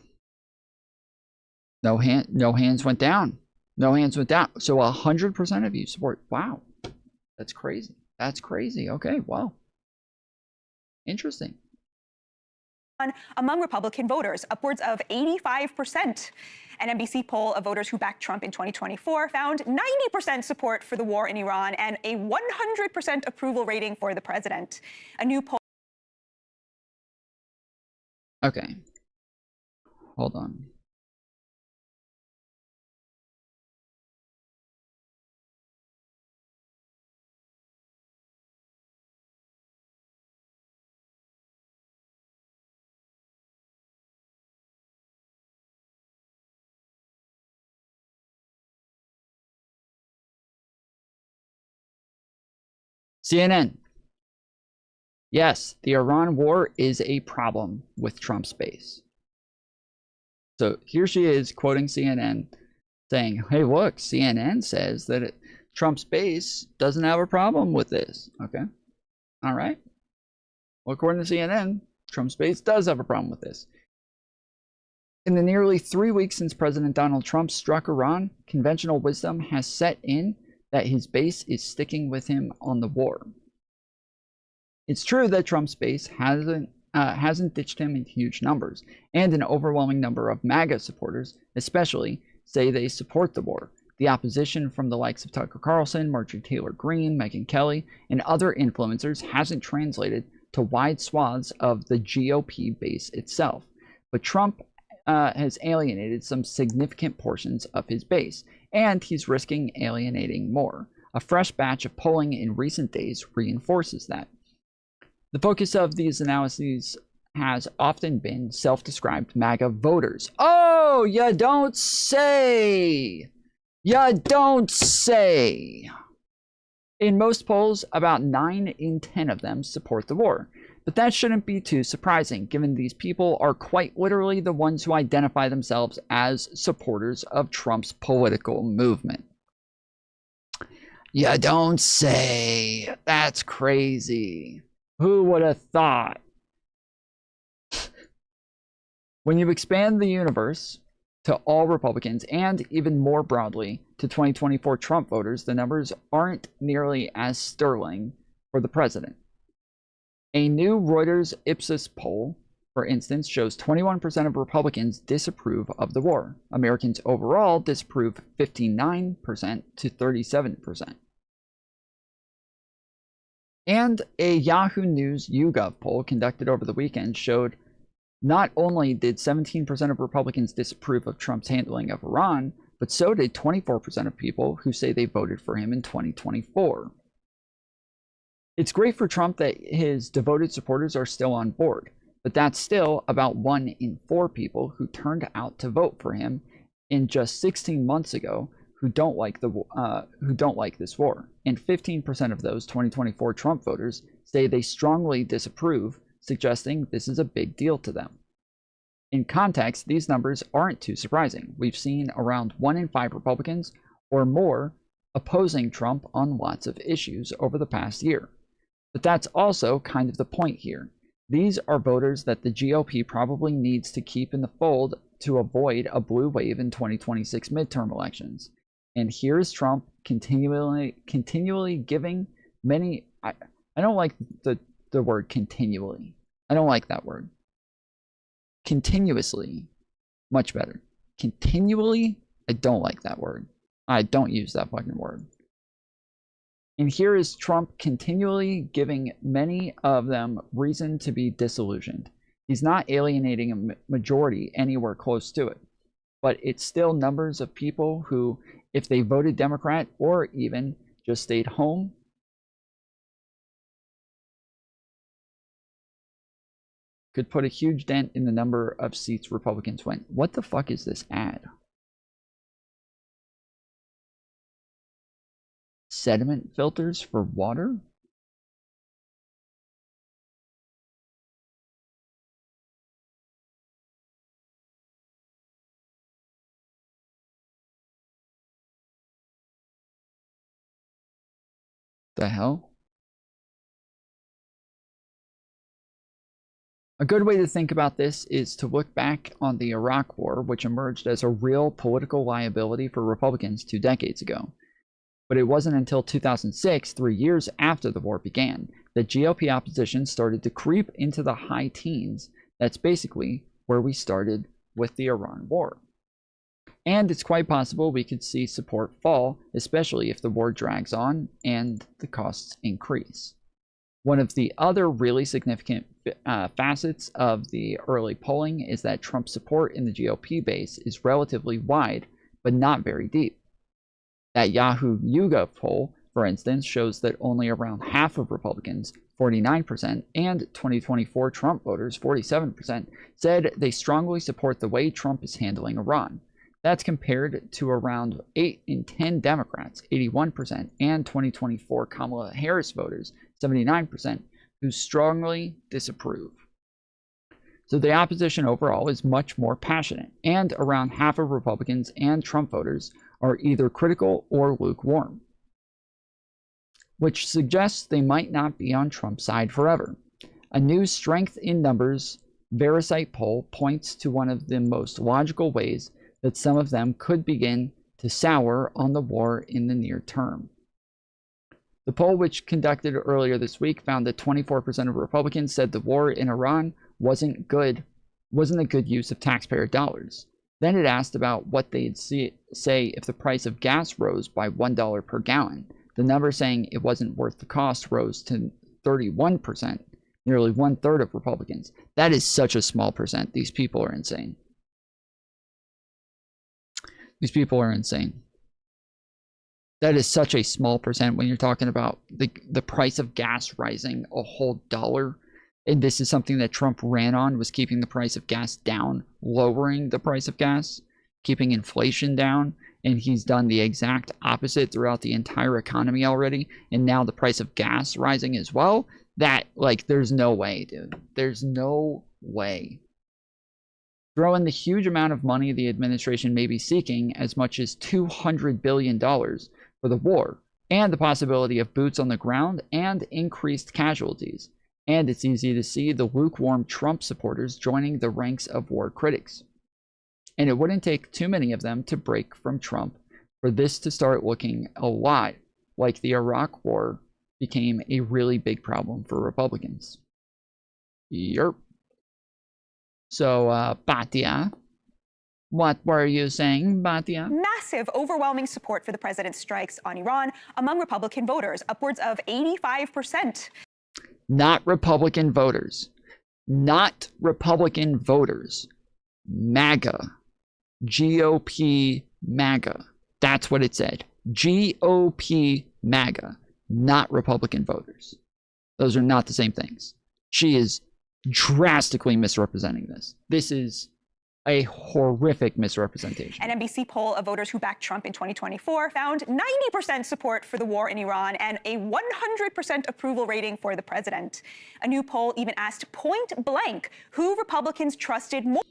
No hands went down. No hands went down. So 100% of you support. Wow. That's crazy. That's crazy. Okay, wow. Interesting. Among Republican voters, upwards of 85%. An NBC poll of voters who backed Trump in 2024 found 90% support for the war in Iran and a 100% approval rating for the president. A new poll Okay. Hold on. CNN. Yes, the Iran war is a problem with Trump's base. So here she is quoting CNN saying, hey, look, CNN says that Trump's base doesn't have a problem with this. Okay. All right. Well, according to CNN, Trump's base does have a problem with this. In the nearly 3 weeks since President Donald Trump struck Iran, conventional wisdom has set in that his base is sticking with him on the war. It's true that Trump's base hasn't ditched him in huge numbers, and an overwhelming number of MAGA supporters, especially, say they support the war. The opposition from the likes of Tucker Carlson, Marjorie Taylor Greene, Megyn Kelly, and other influencers hasn't translated to wide swaths of the GOP base itself. But Trump has alienated some significant portions of his base, and he's risking alienating more. A fresh batch of polling in recent days reinforces that. The focus of these analyses has often been self-described MAGA voters. Oh, you don't say! You don't say! In most polls, about 9 in 10 of them support the war. But that shouldn't be too surprising, given these people are quite literally the ones who identify themselves as supporters of Trump's political movement. You don't say! That's crazy. Who would have thought? When you expand the universe to all Republicans and even more broadly to 2024 Trump voters, the numbers aren't nearly as sterling for the president. A new Reuters Ipsos poll, for instance, shows 21% of Republicans disapprove of the war. Americans overall disapprove 59% to 37%. And a Yahoo News YouGov poll conducted over the weekend showed not only did 17% of Republicans disapprove of Trump's handling of Iran, but so did 24% of people who say they voted for him in 2024. It's great for Trump that his devoted supporters are still on board, but that's still about 1 in 4 people who turned out to vote for him in just 16 months ago who don't like this war. And 15% of those 2024 Trump voters say they strongly disapprove, suggesting this is a big deal to them. In context, these numbers aren't too surprising. We've seen around 1 in 5 Republicans or more opposing Trump on lots of issues over the past year. But that's also kind of the point here. These are voters that the GOP probably needs to keep in the fold to avoid a blue wave in 2026 midterm elections. And here is Trump continually giving many. I don't like the word continually. I don't like that word. Continuously, much better. Continually, I don't like that word. I don't use that fucking word. And here is Trump continually giving many of them reason to be disillusioned. He's not alienating a majority anywhere close to it, but it's still numbers of people who, if they voted Democrat or even just stayed home, could put a huge dent in the number of seats Republicans win. What the fuck is this ad? Sediment filters for water? The hell? A good way to think about this is to look back on the Iraq War, which emerged as a real political liability for Republicans 2 decades ago. But it wasn't until 2006, 3 years after the war began, that GOP opposition started to creep into the high teens. That's basically where we started with the Iran war. And it's quite possible we could see support fall, especially if the war drags on and the costs increase. One of the other really significant facets of the early polling is that Trump's support in the GOP base is relatively wide, but not very deep. That Yahoo YouGov poll, for instance, shows that only around half of Republicans, 49%, and 2024 Trump voters, 47%, said they strongly support the way Trump is handling Iran. That's compared to around 8 in 10 Democrats, 81%, and 2024 Kamala Harris voters, 79%, who strongly disapprove. So the opposition overall is much more passionate, and around half of Republicans and Trump voters are either critical or lukewarm, which suggests they might not be on Trump's side forever. A new Strength in Numbers Verisight poll points to one of the most logical ways that some of them could begin to sour on the war in the near term. The poll, which conducted earlier this week, found that 24% of Republicans said the war in Iran wasn't a good use of taxpayer dollars. Then it asked about what they'd say if the price of gas rose by $1 per gallon. The number saying it wasn't worth the cost rose to 31%, nearly 1/3 of Republicans. That is such a small percent. These people are insane. These people are insane. That is such a small percent when you're talking about the price of gas rising a whole dollar. And this is something that Trump ran on, was keeping the price of gas down, lowering the price of gas, keeping inflation down. And he's done the exact opposite throughout the entire economy already. And now the price of gas rising as well. That, like, there's no way, dude. There's no way. Throw in the huge amount of money the administration may be seeking, as much as $200 billion for the war, and the possibility of boots on the ground and increased casualties. And it's easy to see the lukewarm Trump supporters joining the ranks of war critics. And it wouldn't take too many of them to break from Trump for this to start looking a lot like the Iraq War became a really big problem for Republicans. Yerp. So, Batya, what were you saying, Batya? Massive, overwhelming support for the president's strikes on Iran among Republican voters, upwards of 85%. Not Republican voters. Not Republican voters. MAGA. GOP MAGA. That's what it said. GOP MAGA. Not Republican voters. Those are not the same things. She is drastically misrepresenting this. This is a horrific misrepresentation. An NBC poll of voters who backed Trump in 2024 found 90% support for the war in Iran and a 100% approval rating for the president. A new poll even asked point blank who Republicans trusted more.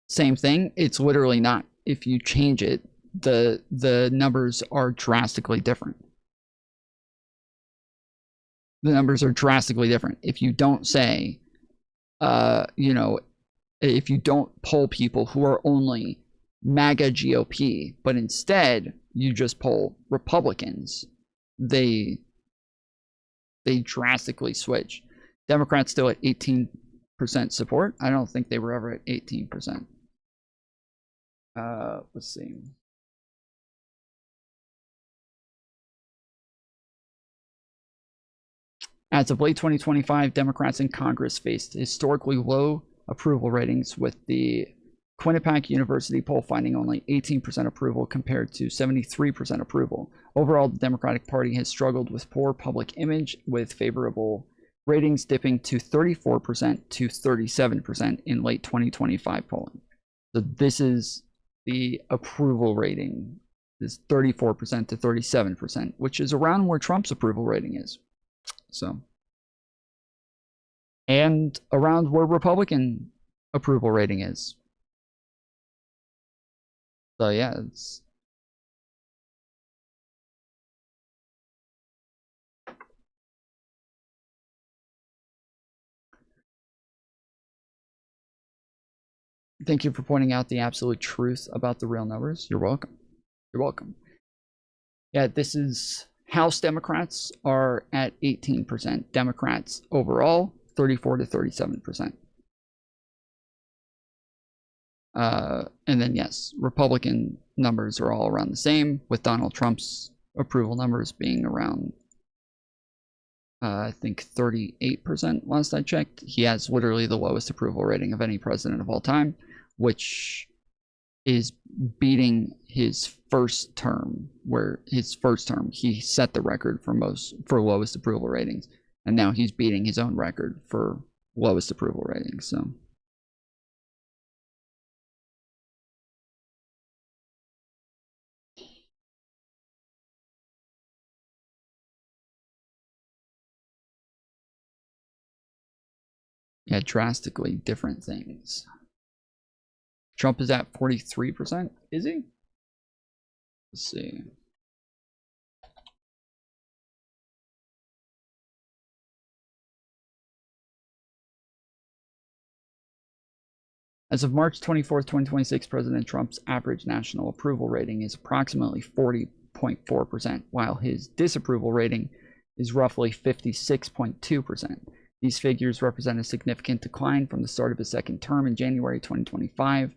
Same thing. It's literally not. If you change it, the numbers are drastically different. The numbers are drastically different. If you don't say, if you don't poll people who are only MAGA GOP, but instead you just poll Republicans, they drastically switch. Democrats still at 18% support. I don't think they were ever at 18%. Let's see. As of late 2025, Democrats in Congress faced historically low approval ratings, with the Quinnipiac University poll finding only 18% approval compared to 73% approval. Overall, the Democratic Party has struggled with poor public image, with favorable ratings dipping to 34% to 37% in late 2025 polling. So this is the approval rating, is 34% to 37%, which is around where Trump's approval rating is. So, and around where Republican approval rating is. So yeah, it's thank you for pointing out the absolute truth about the real numbers. You're welcome. You're welcome. Yeah, this is House Democrats are at 18%. Democrats overall, 34 to 37%. And then, yes, Republican numbers are all around the same, with Donald Trump's approval numbers being around I think 38% last I checked. He has literally the lowest approval rating of any president of all time, which is beating his first term, where his first term he set the record for lowest approval ratings, and now he's beating his own record for lowest approval ratings. So yeah, drastically different things. Trump is at 43%, is he? Let's see. As of March 24th, 2026, President Trump's average national approval rating is approximately 40.4%, while his disapproval rating is roughly 56.2%. These figures represent a significant decline from the start of his second term in January 2025,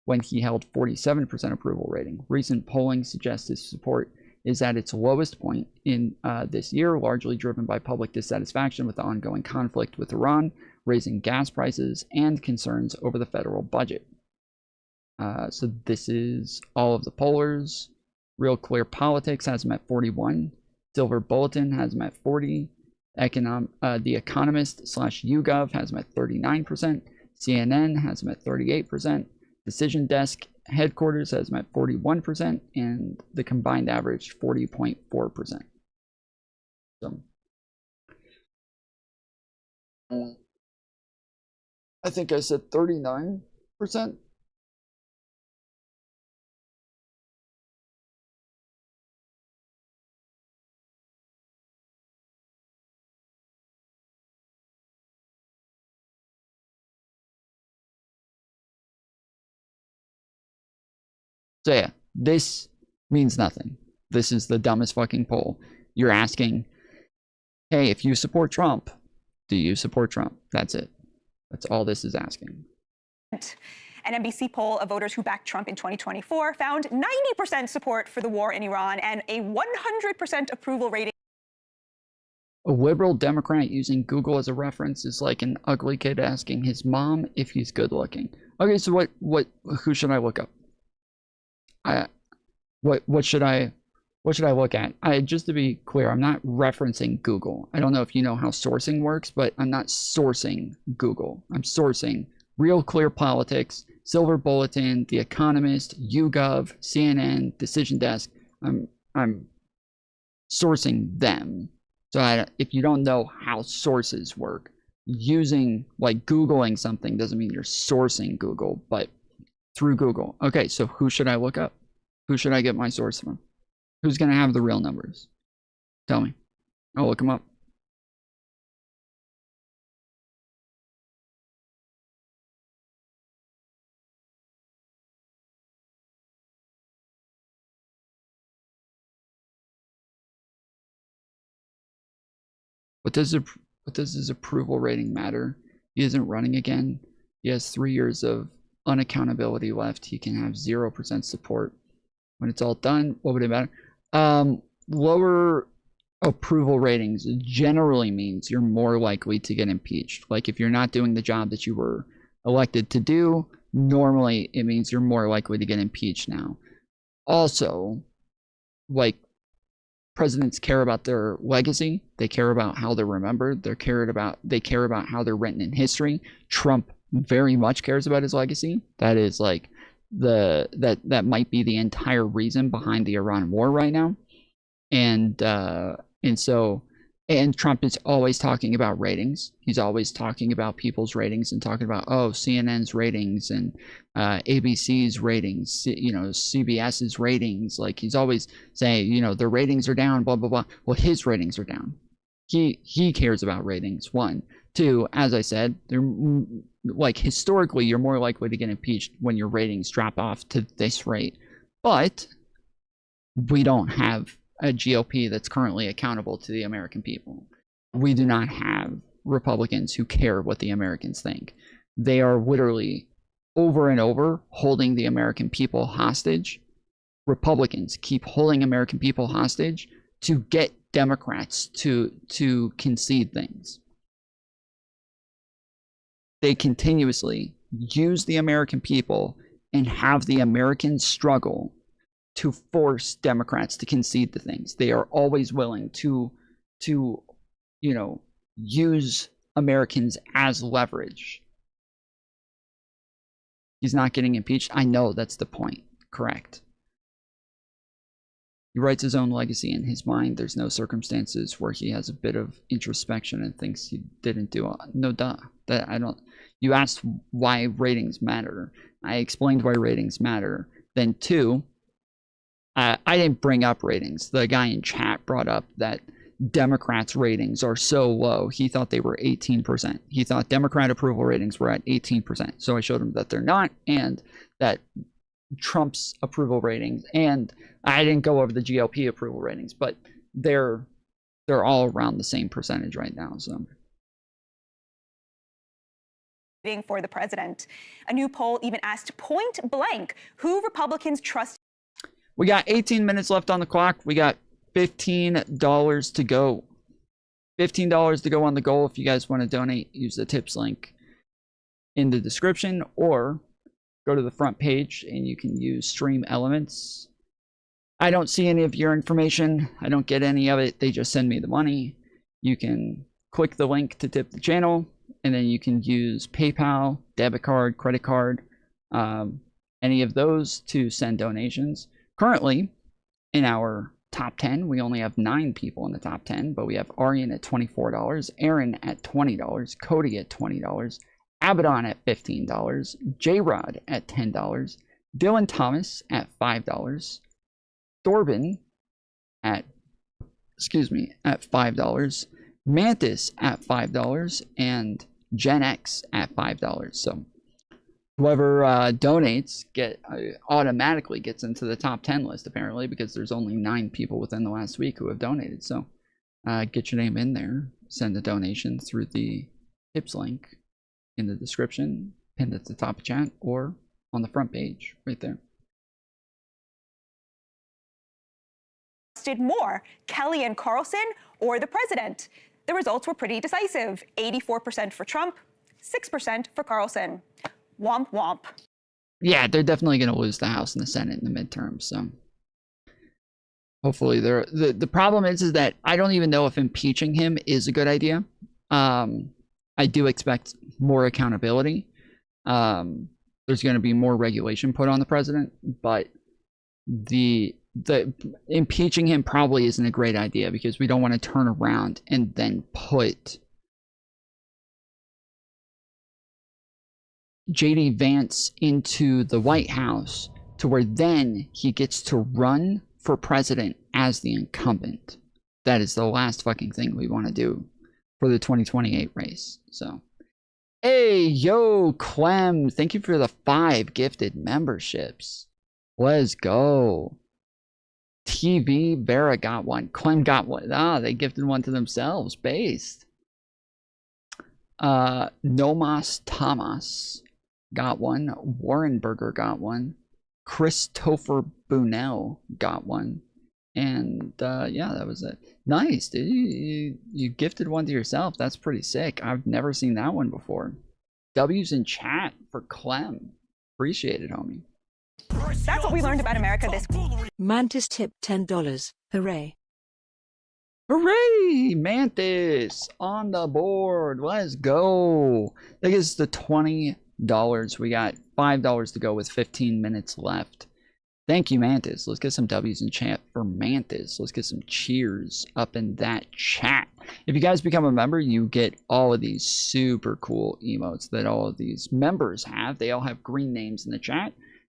when he held 47% approval rating. Recent polling suggests his support is at its lowest point in this year, largely driven by public dissatisfaction with the ongoing conflict with Iran, raising gas prices, and concerns over the federal budget. So this is all of the pollers. Real Clear Politics has him at 41. Silver Bulletin has him at 40. The Economist / YouGov has him at 39%. CNN has him at 38%. Decision Desk Headquarters has him at 41%, and the combined average 40.4%. So I think I said 39%. So yeah, this means nothing. This is the dumbest fucking poll. You're asking, hey, if you support Trump, do you support Trump? That's it. That's all this is asking. An NBC poll of voters who backed Trump in 2024 found 90% support for the war in Iran and a 100% approval rating. A liberal Democrat using Google as a reference is like an ugly kid asking his mom if he's good looking. Okay, so who should I look up? What should I look at? Just to be clear, I'm not referencing Google. I don't know if you know how sourcing works, but I'm not sourcing Google. I'm sourcing Real Clear Politics, Silver Bulletin, The Economist, YouGov, CNN, Decision Desk. I'm sourcing them. So if you don't know how sources work, using like Googling something doesn't mean you're sourcing Google, but through Google. Okay, so who should I look up? Who should I get my source from? Who's going to have the real numbers? Tell me. I'll look them up. What does his approval rating matter? He isn't running again. He has 3 years of unaccountability left. He can have 0% support. When it's all done, what would it matter? Lower approval ratings generally means you're more likely to get impeached. Like if you're not doing the job that you were elected to do, normally it means you're more likely to get impeached now. Also, like presidents care about their legacy. They care about how they're remembered. They care about how they're written in history. Trump very much cares about his legacy. That is like that might be the entire reason behind the Iran war right now. And Trump is always talking about ratings. He's always talking about people's ratings and talking about, oh, CNN's ratings and ABC's ratings, CBS's ratings. Like he's always saying, their ratings are down, blah, blah, blah. Well, his ratings are down. He cares about ratings, 1. 2, as I said, they're like historically, you're more likely to get impeached when your ratings drop off to this rate. But we don't have a GOP that's currently accountable to the American people. We do not have Republicans who care what the Americans think. They are literally over and over holding the American people hostage. Republicans keep holding American people hostage to get Democrats to concede things. They continuously use the American people and have the Americans struggle to force Democrats to concede the things. They are always willing to use Americans as leverage. He's not getting impeached. I know that's the point. Correct. He writes his own legacy in his mind. There's no circumstances where he has a bit of introspection and thinks he didn't do it. No, duh. That I don't. You asked why ratings matter. I explained why ratings matter. Then two, I didn't bring up ratings. The guy in chat brought up that Democrats' ratings are so low. He thought they were 18%. He thought Democrat approval ratings were at 18%. So I showed him that they're not, and that Trump's approval ratings, and I didn't go over the GOP approval ratings, but they're all around the same percentage right now. So for the president. A new poll even asked point blank who Republicans trust. We got 18 minutes left on the clock. We got $15 to go. $15 to go on the goal. If you guys want to donate, use the tips link in the description, or go to the front page and you can use stream elements. I don't see any of your information. I don't get any of it. They just send me the money. You can click the link to tip the channel, and then you can use PayPal, debit card, credit card, any of those to send donations. Currently, in our top 10, we only have 9 people in the top 10, but we have Arian at $24, Aaron at $20, Cody at $20, Abaddon at $15, J-Rod at $10, Dylan Thomas at $5, Thorben at $5, Mantis at $5, and Gen X at $5. So whoever donates automatically gets into the top 10 list, apparently, because there's only 9 people within the last week who have donated. So get your name in there, send a donation through the tips link in the description, pinned at the top of chat, or on the front page right there. Did more, Kelly and Carlson or the president? The results were pretty decisive. 84% for Trump, 6% for Carlson. Womp womp. Yeah, they're definitely going to lose the House and the Senate in the midterms. So hopefully the problem is that I don't even know if impeaching him is a good idea. I do expect more accountability. There's going to be more regulation put on the president, but the impeaching him probably isn't a great idea, because we don't want to turn around and then put JD Vance into the White House to where then he gets to run for president as the incumbent. That is the last fucking thing we want to do for the 2028 race. So, hey, yo, Clem, thank you for the 5 gifted memberships. Let's go. TV Vera got one. Clem got one. Ah, they gifted one to themselves. Based. Nomas Thomas got one. Warrenberger got one. Christopher Bunell got one. And yeah, that was it. Nice, dude. You gifted one to yourself. That's pretty sick. I've never seen that one before. W's in chat for Clem. Appreciate it, homie. That's what we learned about America this week. Mantis tipped $10. Hooray. Hooray! Mantis on the board. Let's go. That gives us the $20. We got $5 to go with 15 minutes left. Thank you, Mantis. Let's get some W's in chat for Mantis. Let's get some cheers up in that chat. If you guys become a member, you get all of these super cool emotes that all of these members have. They all have green names in the chat.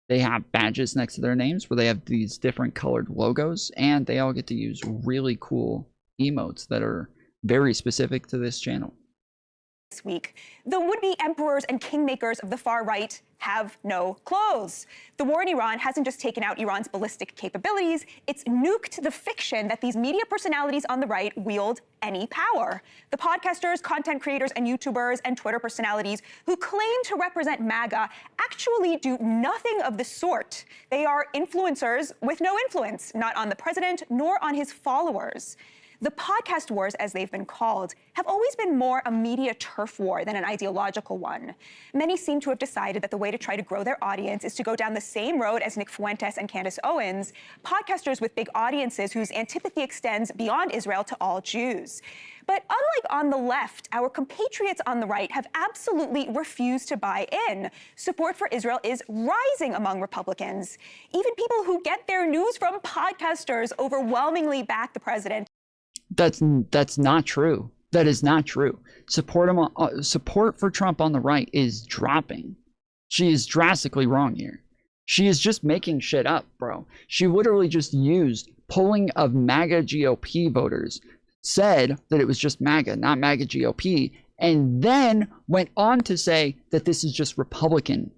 They have badges next to their names where they have these different colored logos, and they all get to use really cool emotes that are very specific to this channel. This week, the would-be emperors and kingmakers of the far right have no clothes. The war in Iran hasn't just taken out Iran's ballistic capabilities, it's nuked the fiction that these media personalities on the right wield any power. The podcasters, content creators, and YouTubers and Twitter personalities who claim to represent MAGA actually do nothing of the sort. They are influencers with no influence, not on the president nor on his followers. The podcast wars, as they've been called, have always been more a media turf war than an ideological one. Many seem to have decided that the way to try to grow their audience is to go down the same road as Nick Fuentes and Candace Owens, podcasters with big audiences whose antipathy extends beyond Israel to all Jews. But unlike on the left, our compatriots on the right have absolutely refused to buy in. Support for Israel is rising among Republicans. Even people who get their news from podcasters overwhelmingly back the president. That's not true. That is not true. Support for Trump on the right is dropping. She is drastically wrong here. She is just making shit up, bro. She literally just used polling of MAGA GOP voters, said that it was just MAGA, not MAGA GOP, and then went on to say that this is just Republican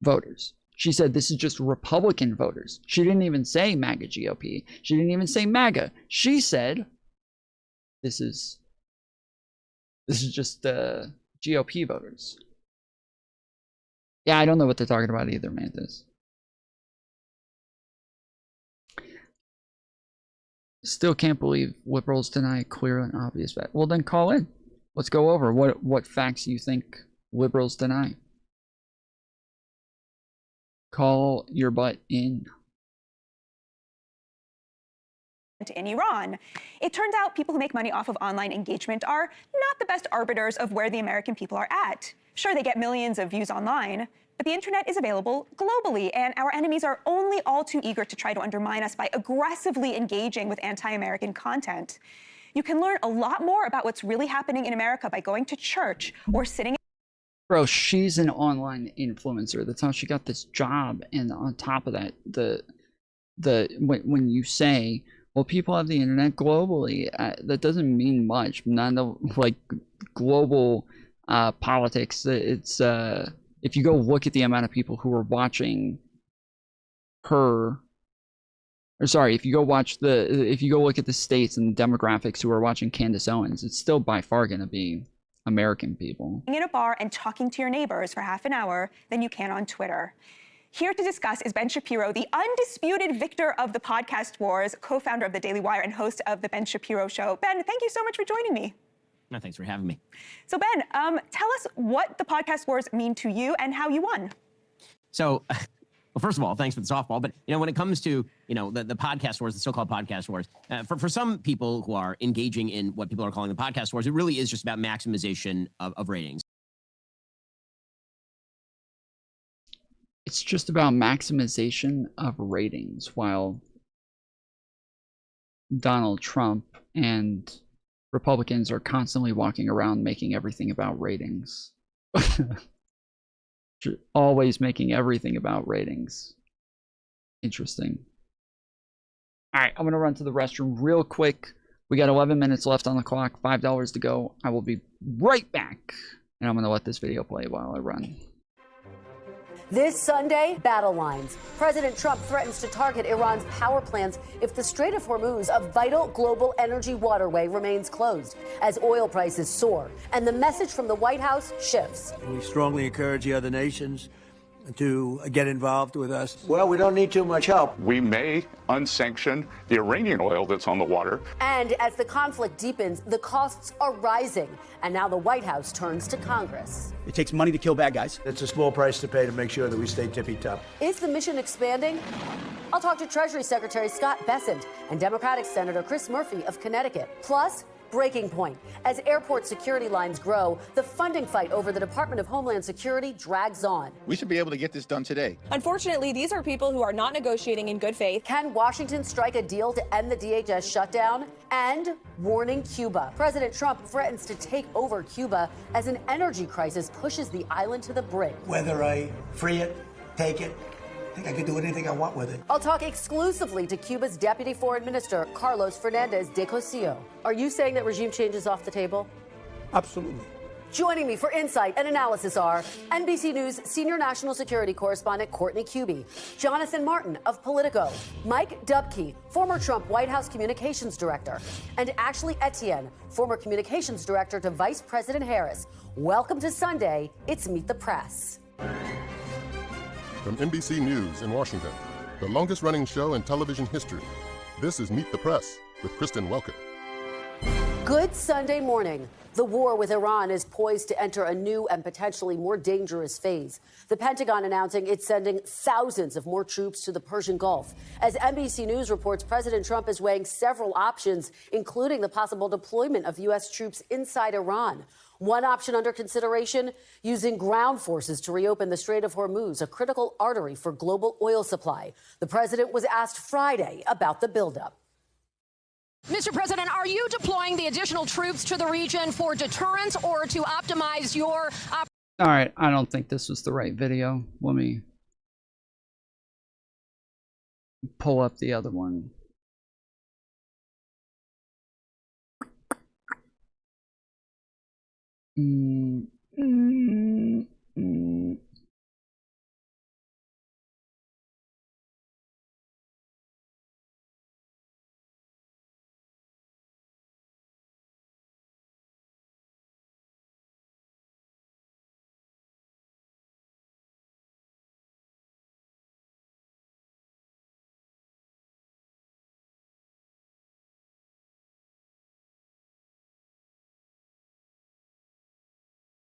voters. She said this is just Republican voters. She didn't even say MAGA GOP. She didn't even say MAGA. She said this is just GOP voters. Yeah, I don't know what they're talking about either, Mantis. Still can't believe liberals deny a clear and obvious fact. Well, then call in. Let's go over what facts you think liberals deny. Call your butt in. In Iran. It turns out people who make money off of online engagement are not the best arbiters of where the American people are at. Sure, they get millions of views online, but the internet is available globally, and our enemies are only all too eager to try to undermine us by aggressively engaging with anti-American content. You can learn a lot more about what's really happening in America by going to church or sitting. Bro, she's an online influencer. That's how she got this job. And on top of that, when you say, well, people have the internet globally, that doesn't mean much. None of like global politics. It's if you go look at the amount of people who are watching her, or sorry, if you go look at the states and the demographics who are watching Candace Owens, it's still by far going to be American people. In a bar and talking to your neighbors for half an hour than you can on Twitter. Here to discuss is Ben Shapiro, the undisputed victor of the podcast wars, co-founder of the Daily Wire and host of the Ben Shapiro Show. Ben, thank you so much for joining me. No, thanks for having me. So Ben, tell us what the podcast wars mean to you and how you won. So, well, first of all, thanks for the softball. But, when it comes to, the podcast wars, the so-called podcast wars, for some people who are engaging in what people are calling the podcast wars, it really is just about maximization of ratings. It's just about maximization of ratings, while Donald Trump and Republicans are constantly walking around making everything about ratings. Always making everything about ratings. Interesting. All right, I'm going to run to the restroom real quick. We got 11 minutes left on the clock, $5 to go. I will be right back. And I'm going to let this video play while I run. This Sunday, battle lines. President Trump threatens to target Iran's power plants if the Strait of Hormuz, a vital global energy waterway, remains closed as oil prices soar. And the message from the White House shifts. We strongly encourage the other nations to get involved with us. Well, we don't need too much help. We may unsanction the Iranian oil that's on the water. And as the conflict deepens, the costs are rising. And now the White House turns to Congress. It takes money to kill bad guys. It's a small price to pay to make sure that we stay tippy-top. Is the mission expanding? I'll talk to Treasury Secretary Scott Bessent and Democratic Senator Chris Murphy of Connecticut. Plus, breaking point. As airport security lines grow, the funding fight over the Department of Homeland Security drags on. We should be able to get this done today. Unfortunately, these are people who are not negotiating in good faith. Can Washington strike a deal to end the DHS shutdown? And warning Cuba. President Trump threatens to take over Cuba as an energy crisis pushes the island to the brink. Whether I free it, take it, I think I can do anything I want with it. I'll talk exclusively to Cuba's Deputy Foreign Minister, Carlos Fernandez de Cosio. Are you saying that regime change is off the table? Absolutely. Joining me for insight and analysis are NBC News senior national security correspondent Courtney Cubie, Jonathan Martin of Politico, Mike Dubke, former Trump White House communications director, and Ashley Etienne, former communications director to Vice President Harris. Welcome to Sunday. It's Meet the Press. From NBC News in Washington, the longest-running show in television history, this is Meet the Press with Kristen Welker. Good Sunday morning. The war with Iran is poised to enter a new and potentially more dangerous phase. The Pentagon announcing it's sending thousands of more troops to the Persian Gulf. As NBC News reports, President Trump is weighing several options, including the possible deployment of U.S. troops inside Iran. One option under consideration, using ground forces to reopen the Strait of Hormuz, a critical artery for global oil supply. The president was asked Friday about the buildup. Mr. President, are you deploying the additional troops to the region for deterrence or to optimize your All right, I don't think this was the right video. Let me pull up the other one.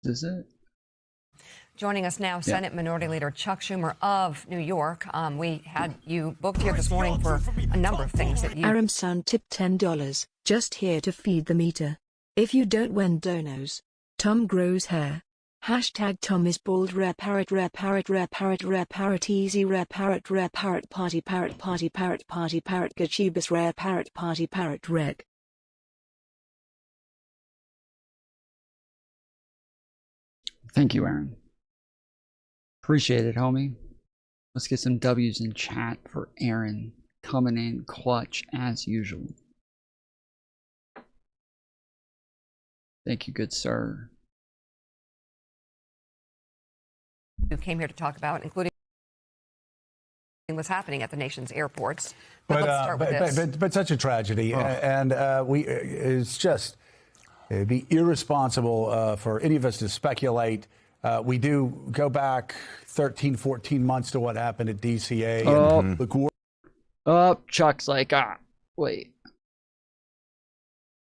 Is it? Joining us now, Senate Minority Leader Chuck Schumer of New York. We had you booked here this morning for a number of things that you... Aram Sound tip $10. Just here to feed the meter. If you don't win donos. Tom grows hair. Hashtag Tom is bald. Rare parrot easy rare parrot party gachibus rare parrot party parrot reg. Thank you, Aaron. Appreciate it, homie. Let's get some W's in chat for Aaron, coming in clutch as usual. Thank you, good sir. You came here to talk about, including what's happening at the nation's airports. But let's start with this. But such a tragedy, and it's just it'd be irresponsible for any of us to speculate. We do go back 13, 14 months to what happened at DCA. And the Chuck's like, wait.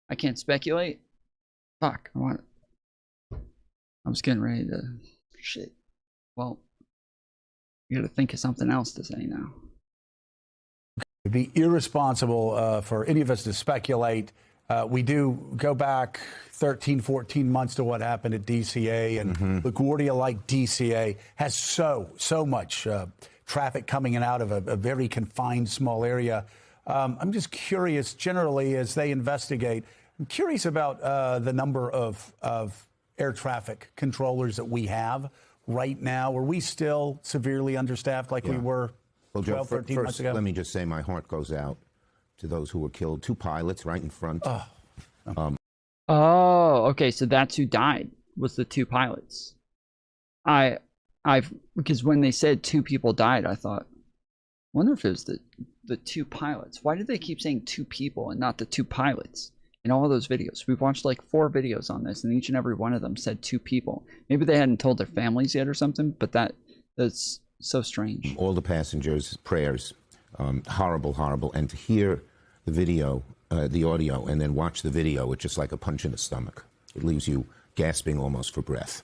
I can't speculate? Fuck, I was getting ready to... Shit. Well, you gotta think of something else to say now. It'd be irresponsible for any of us to speculate. We do go back 13, 14 months to what happened at DCA, and LaGuardia, like DCA, has so much traffic coming in out of a very confined small area. I'm just curious, generally, as they investigate, I'm curious about the number of air traffic controllers that we have right now. Are we still severely understaffed like we were 12, 13 months ago? Let me just say my heart goes out to those who were killed. 2 pilots right in front. Okay, so that's who died, was the 2 pilots. Because when they said 2 people died, I thought, wonder if it was the 2 pilots. Why did they keep saying 2 people and not the 2 pilots in all of those videos? We've watched like 4 videos on this, and each and every one of them said 2 people. Maybe they hadn't told their families yet or something, but that's so strange. All the passengers' prayers. Horrible, horrible. And to hear the video, the audio, and then watch the video, it's just like a punch in the stomach. It leaves you gasping almost for breath.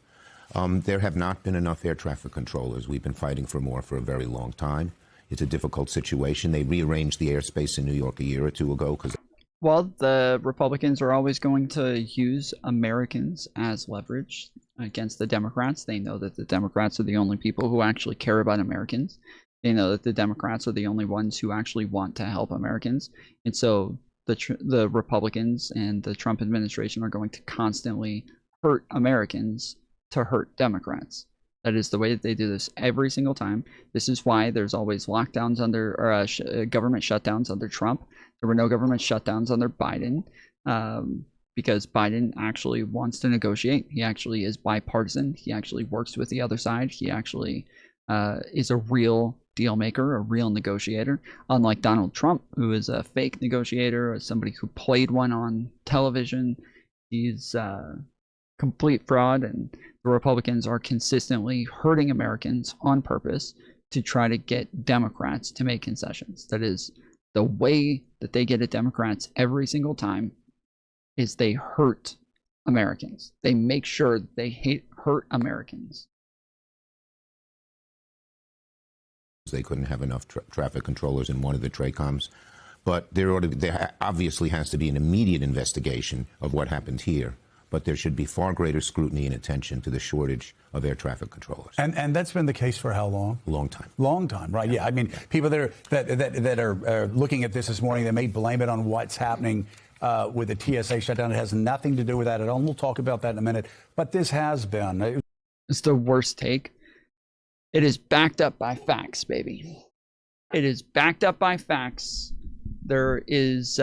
There have not been enough air traffic controllers. We've been fighting for more for a very long time. It's a difficult situation. They rearranged the airspace in New York a year or 2 ago because... Well, the Republicans are always going to use Americans as leverage against the Democrats. They know that the Democrats are the only people who actually care about Americans. They know that the Democrats are the only ones who actually want to help Americans. And so the Republicans and the Trump administration are going to constantly hurt Americans to hurt Democrats. That is the way that they do this every single time. This is why there's always lockdowns under, or government shutdowns under Trump. There were no government shutdowns under Biden, because Biden actually wants to negotiate. He actually is bipartisan. He actually works with the other side. He actually is a real deal maker, a real negotiator, unlike Donald Trump, who is a fake negotiator, or somebody who played one on television. He's complete fraud, and the Republicans are consistently hurting Americans on purpose to try to get Democrats to make concessions. That is the way that they get at Democrats every single time. is they hurt Americans. They make sure they hurt Americans. They couldn't have enough traffic controllers in one of the TRACOMs. But there obviously has to be an immediate investigation of what happened here. But there should be far greater scrutiny and attention to the shortage of air traffic controllers. And that's been the case for how long? Long time. Long time, right? Yeah. I mean, people that are looking at this morning, they may blame it on what's happening with the TSA shutdown. It has nothing to do with that at all. And we'll talk about that in a minute. But this has been. It's the worst take. It is backed up by facts, baby. It is backed up by facts. There is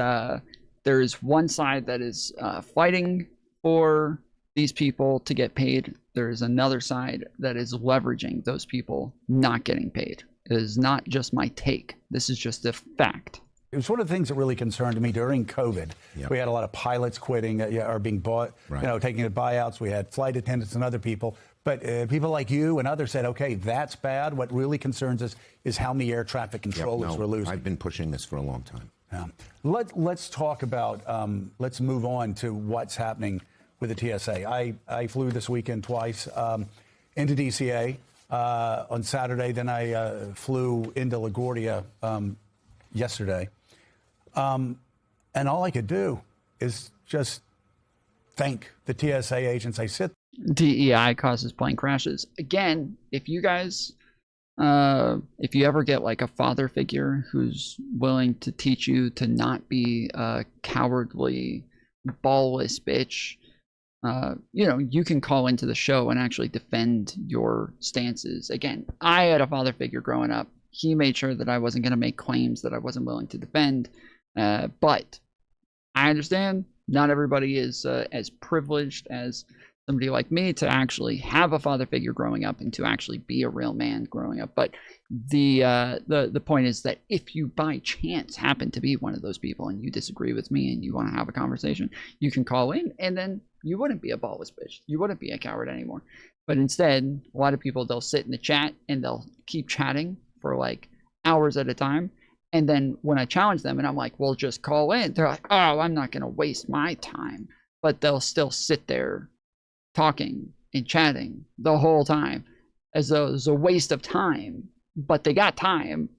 one side that is fighting for these people to get paid. There is another side that is leveraging those people not getting paid. It is not just my take. This is just a fact. It was one of the things that really concerned me during COVID. Yep. We had a lot of pilots quitting or being bought, right. Taking the buyouts. We had flight attendants and other people. But people like you and others said, okay, that's bad. What really concerns us is how many air traffic controllers we're losing. I've been pushing this for a long time. Yeah. Let's talk about, let's move on to what's happening with the TSA. I flew this weekend twice into DCA on Saturday. Then I flew into LaGuardia yesterday. And all I could do is just thank the TSA agents. I sit. DEI causes plane crashes. Again, if you guys, if you ever get like a father figure who's willing to teach you to not be a cowardly, ballless bitch, you can call into the show and actually defend your stances. Again, I had a father figure growing up. He made sure that I wasn't going to make claims that I wasn't willing to defend. But I understand not everybody is as privileged as somebody like me to actually have a father figure growing up and to actually be a real man growing up. But the point is that if you by chance happen to be one of those people and you disagree with me and you want to have a conversation, you can call in, and then you wouldn't be a ballless bitch. You wouldn't be a coward anymore. But instead, a lot of people, they'll sit in the chat and they'll keep chatting for like hours at a time. And then when I challenge them and I'm like, well, just call in, they're like, oh, I'm not going to waste my time. But they'll still sit there talking and chatting the whole time as though it was a waste of time. But they got time.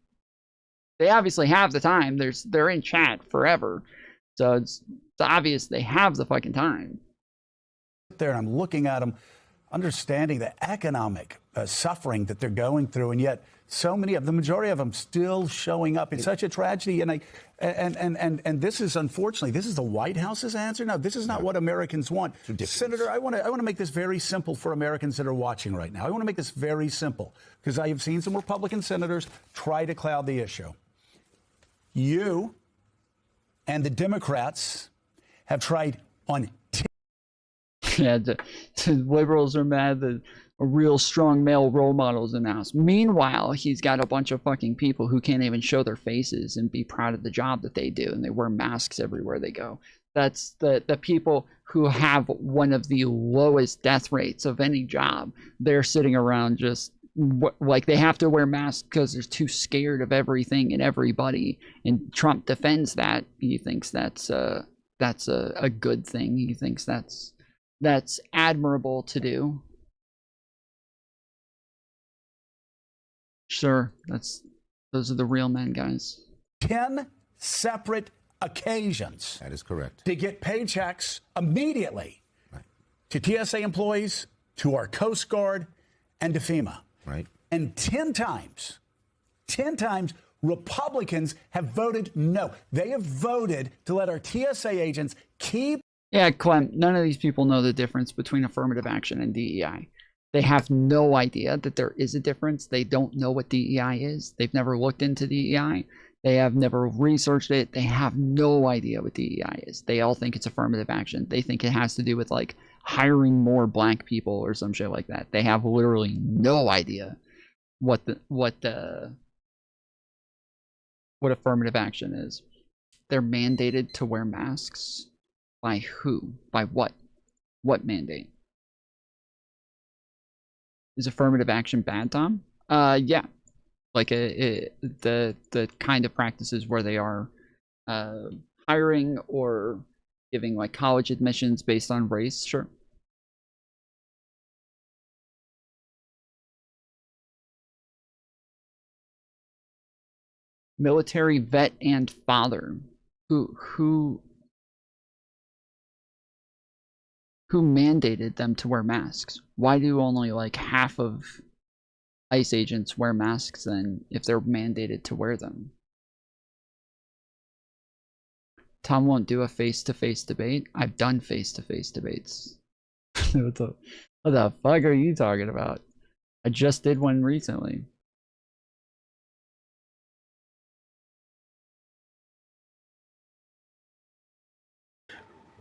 They obviously have the time. They're in chat forever. So it's obvious they have the fucking time. There, and I'm looking at them, understanding the economic suffering that they're going through, and yet so many of the majority of them still showing up. It's such a tragedy, and this is, unfortunately, this is the White House's answer. No, this is not what Americans want. Senator, I want to make this very simple for Americans that are watching right now. I want to make this very simple because I have seen some Republican senators try to cloud the issue. You and the Democrats have tried on. Yeah, the liberals are mad that a real strong male role models in the house. Meanwhile, he's got a bunch of fucking people who can't even show their faces and be proud of the job that they do, and they wear masks everywhere they go. That's the people who have one of the lowest death rates of any job. They're sitting around just like they have to wear masks because they're too scared of everything and everybody. And Trump defends that. He thinks that's a good thing. He thinks that's admirable to do. Sure, those are the real men, guys. 10 separate occasions. That is correct. To get paychecks immediately to TSA employees, to our Coast Guard, and to FEMA. Right. And 10 times, Republicans have voted no. They have voted to let our TSA agents keep. Yeah, Clem, none of these people know the difference between affirmative action and DEI. They have no idea that there is a difference. They don't know what DEI is. They've never looked into DEI. They have never researched it. They have no idea what DEI is. They all think it's affirmative action. They think it has to do with like hiring more black people or some shit like that. They have literally no idea what affirmative action is. They're mandated to wear masks. By who? By what? What mandate? Is affirmative action bad, Tom? Yeah. Like the kind of practices where they are hiring or giving like college admissions based on race, sure. Military vet and father. Who mandated them to wear masks? Why do only like half of ICE agents wear masks then if they're mandated to wear them? Tom won't do a face-to-face debate. I've done face-to-face debates. what the fuck are you talking about? I just did one recently.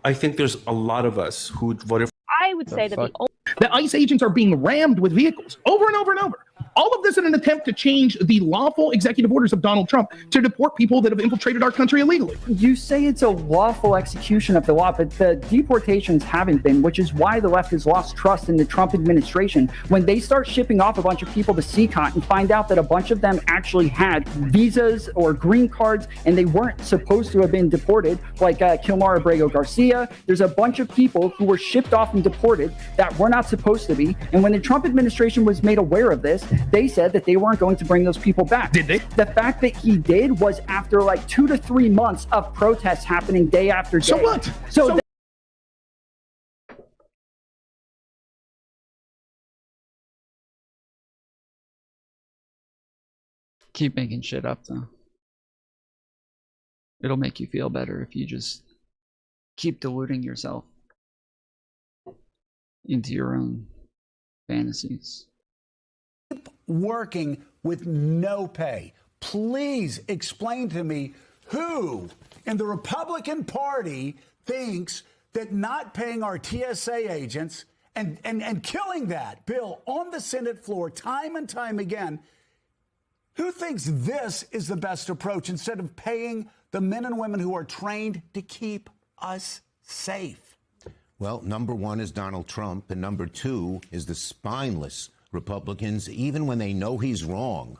I think there's a lot of us who voted. I would say that the ICE agents are being rammed with vehicles over and over and over. All of this in an attempt to change the lawful executive orders of Donald Trump to deport people that have infiltrated our country illegally. You say it's a lawful execution of the law, but the deportations haven't been, which is why the left has lost trust in the Trump administration. When they start shipping off a bunch of people to CCOT and find out that a bunch of them actually had visas or green cards and they weren't supposed to have been deported, like Kilmar Abrego Garcia, there's a bunch of people who were shipped off and deported that were not supposed to be. And when the Trump administration was made aware of this, they said that they weren't going to bring those people back. Did they? The fact that he did was after like 2 to 3 months of protests happening day after day. So what? So keep making shit up though. It'll make you feel better if you just keep deluding yourself into your own fantasies. Working with no pay. Please explain to me who in the Republican Party thinks that not paying our TSA agents and killing that bill on the Senate floor time and time again, who thinks this is the best approach instead of paying the men and women who are trained to keep us safe? Well, number one is Donald Trump, and number two is the spineless Republicans, even when they know he's wrong,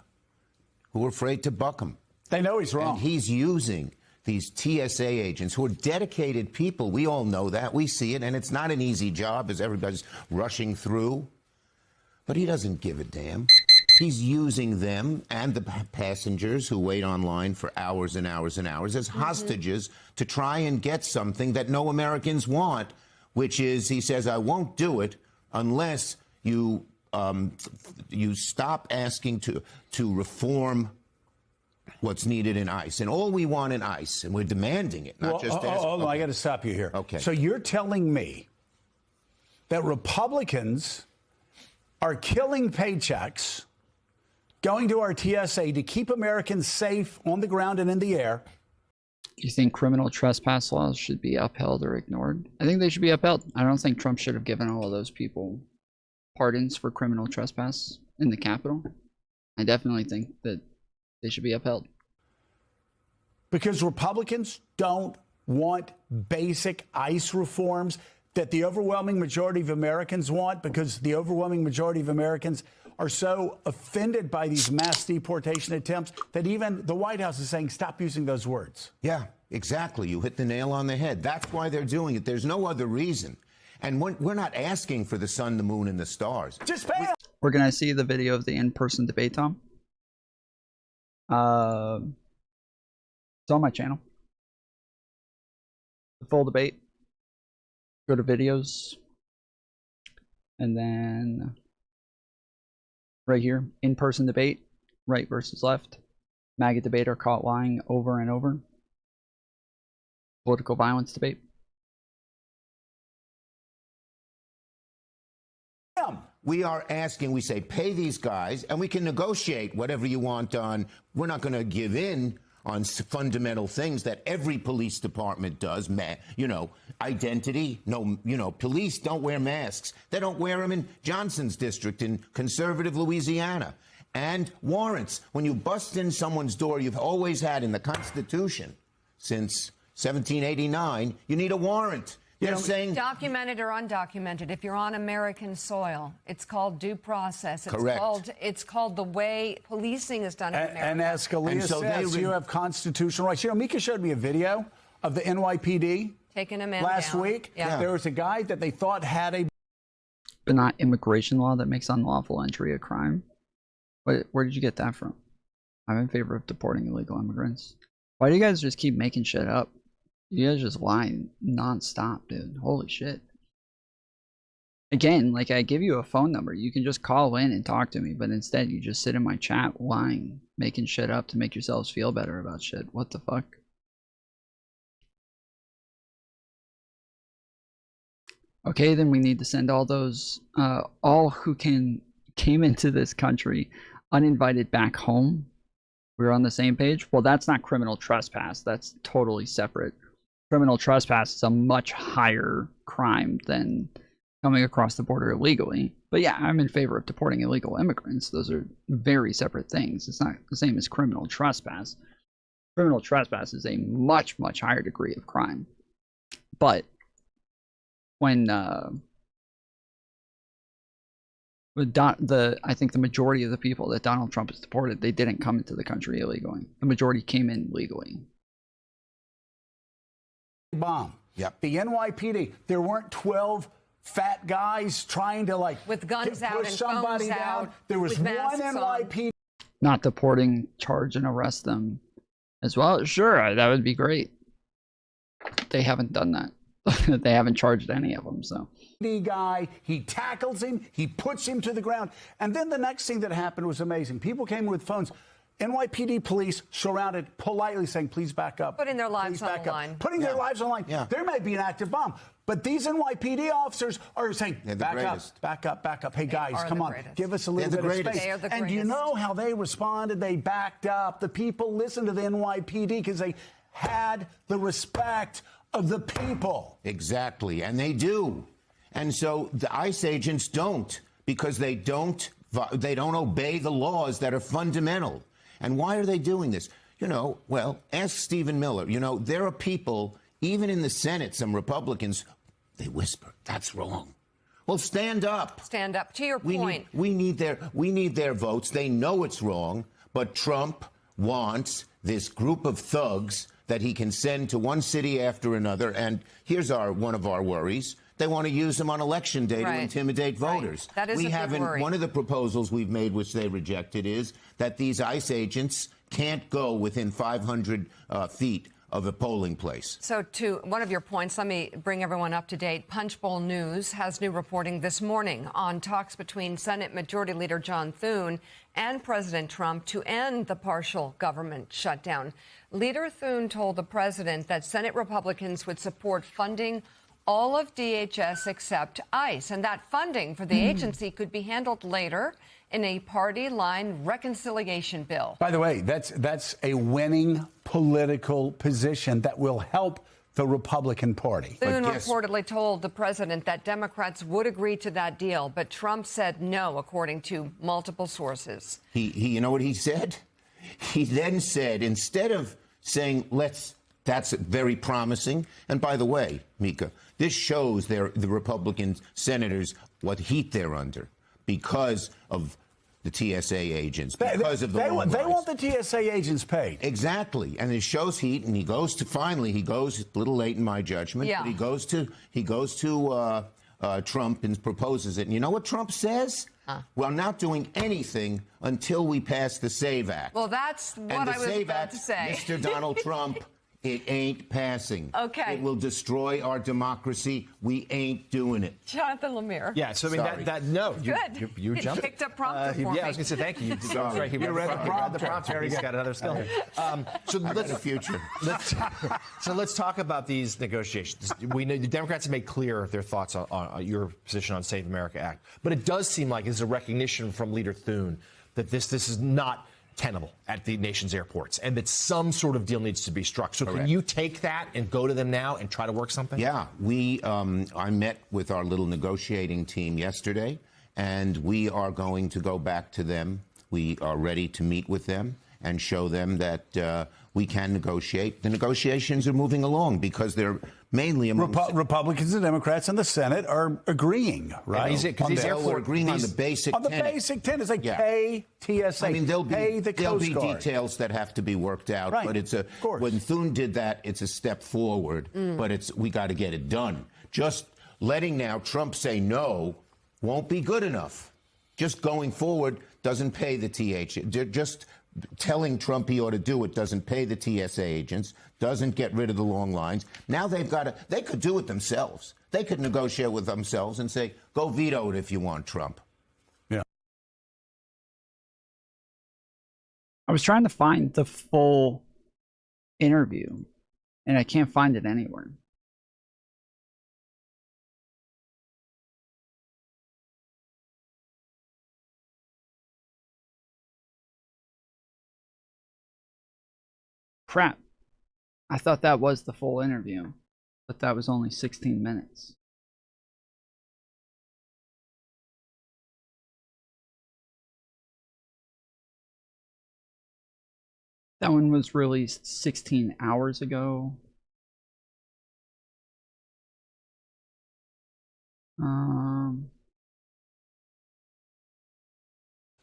who are afraid to buck him. They know he's wrong. And he's using these TSA agents who are dedicated people. We all know that. We see it. And it's not an easy job as everybody's rushing through. But he doesn't give a damn. He's using them and the passengers who wait online for hours and hours and hours as hostages to try and get something that no Americans want, which is, he says, I won't do it unless you stop asking to reform what's needed in ICE. And all we want in ICE, and we're demanding it, not just asking. Hold on, I got to stop you here. Okay. So you're telling me that Republicans are killing paychecks, going to our TSA to keep Americans safe on the ground and in the air. Do you think criminal trespass laws should be upheld or ignored? I think they should be upheld. I don't think Trump should have given all of those people pardons for criminal trespass in the Capitol. I definitely think that they should be upheld. Because Republicans don't want basic ICE reforms that the overwhelming majority of Americans want, because the overwhelming majority of Americans are so offended by these mass deportation attempts that even the White House is saying, stop using those words. Yeah, exactly. You hit the nail on the head. That's why they're doing it. There's no other reason. And we're not asking for the sun, the moon, and the stars. Just pay them. We're going to see the video of the in-person debate, Tom. It's on my channel. The full debate. Go to videos. And then right here, in-person debate, right versus left. MAGA debater caught lying over and over. Political violence debate. We are asking, we say, pay these guys, and we can negotiate whatever you want on. We're not going to give in on fundamental things that every police department does. Identity. No, police don't wear masks. They don't wear them in Johnson's district in conservative Louisiana. And warrants. When you bust in someone's door, you've always had in the Constitution since 1789, you need a warrant. They're saying documented or undocumented. If you're on American soil, it's called due process. It's correct. It's called the way policing is done in America. And as Scalia says, you have constitutional rights. Mika showed me a video of the NYPD Taking a man last down. week. Yeah. There was a guy that they thought had a. But not immigration law that makes unlawful entry a crime. Where did you get that from? I'm in favor of deporting illegal immigrants. Why do you guys just keep making shit up? You guys just lie nonstop, dude. Holy shit. Again, like I give you a phone number. You can just call in and talk to me, but instead you just sit in my chat lying, making shit up to make yourselves feel better about shit. What the fuck? Okay, then we need to send all those, all who came into this country uninvited back home. We're on the same page? Well, that's not criminal trespass. That's totally separate. Criminal trespass is a much higher crime than coming across the border illegally. But yeah, I'm in favor of deporting illegal immigrants. Those are very separate things. It's not the same as criminal trespass. Criminal trespass is a much, much higher degree of crime. But when I think the majority of the people that Donald Trump has deported, they didn't come into the country illegally. The majority came in legally. Bomb. Yep. The NYPD. There weren't 12 fat guys trying to with guns out push and somebody phones down. out. There was one NYPD. Not deporting, charge, and arrest them as well. Sure, that would be great. They haven't done that. They haven't charged any of them, so. Guy, he tackles him, he puts him to the ground. And then the next thing that happened was amazing. People came with phones. NYPD police surrounded, politely saying, please back up. Putting their lives on the line. Putting their lives on the line. Yeah. There may be an active bomb. But these NYPD officers are saying, back up, back up, back up. Hey, guys, come on. Give us a little bit of space. And you know how they responded? They backed up. The people listened to the NYPD because they had the respect of the people. Exactly. And they do. And so the ICE agents don't, because they don't obey the laws that are fundamental. And why are they doing this? You know, well, ask Stephen Miller. You know, there are people, even in the Senate, some Republicans, they whisper, that's wrong. Well, stand up. Stand up. To your point. We need their votes. They know it's wrong, but Trump wants this group of thugs that he can send to one city after another. And here's one of our worries. They want to use them on election day to intimidate voters. That is a big worry. One of the proposals we've made, which they rejected, is that these ICE agents can't go within 500 feet of a polling place. So to one of your points, let me bring everyone up to date. Punchbowl News has new reporting this morning on talks between Senate Majority Leader John Thune and President Trump to end the partial government shutdown. Leader Thune told the president that Senate Republicans would support funding all of DHS except ICE, and that funding for the agency could be handled later in a party line reconciliation bill. By the way, that's a winning political position that will help the Republican Party. Thune reportedly told the president that Democrats would agree to that deal, but Trump said no, according to multiple sources. You know what he said? He then said, instead of saying, that's very promising. And by the way, Mika, this shows the Republican senators what heat they're under because of the TSA agents, because of the they want the TSA agents paid. Exactly. And it shows heat, and he goes a little late in my judgment, but he goes to Trump and proposes it. And you know what Trump says? We're not doing anything until we pass the SAVE Act. Well, that's what I was about to say. Mr. Donald Trump, it ain't passing. Okay. It will destroy our democracy. We ain't doing it. Jonathan Lemire. Yeah, so I mean, no. Good. You jumped. Picked up prompter for me. Yeah, I was going to say thank you. Sorry. He read the prompter. He's got another skill here. So let's the future. Let's talk about these negotiations. We know the Democrats have made clear their thoughts on your position on Save America Act, but it does seem like there's a recognition from Leader Thune that this is not tenable at the nation's airports, and that some sort of deal needs to be struck. So can you take that and go to them now and try to work something? Yeah, I met with our little negotiating team yesterday, and we are going to go back to them. We are ready to meet with them, and show them that we can negotiate. The negotiations are moving along because they're mainly among Republicans and Democrats in the Senate are agreeing, right? Because these airports agreeing on the basic on the basic tenets, like pay TSA, I mean, there'll pay the there'll Coast be Guard. details that have to be worked out, Right. but it's when Thune did that, it's a step forward. But we got to get it done. Just letting now Trump say no won't be good enough. Just going forward doesn't pay the just telling Trump he ought to do it doesn't pay the TSA agents, doesn't get rid of the long lines. Now they could do it themselves. They could negotiate with themselves and say, go veto it if you want, Trump. Yeah. I was trying to find the full interview, and I can't find it anywhere. Crap. I thought that was the full interview, but that was only 16 minutes. That one was released 16 hours ago.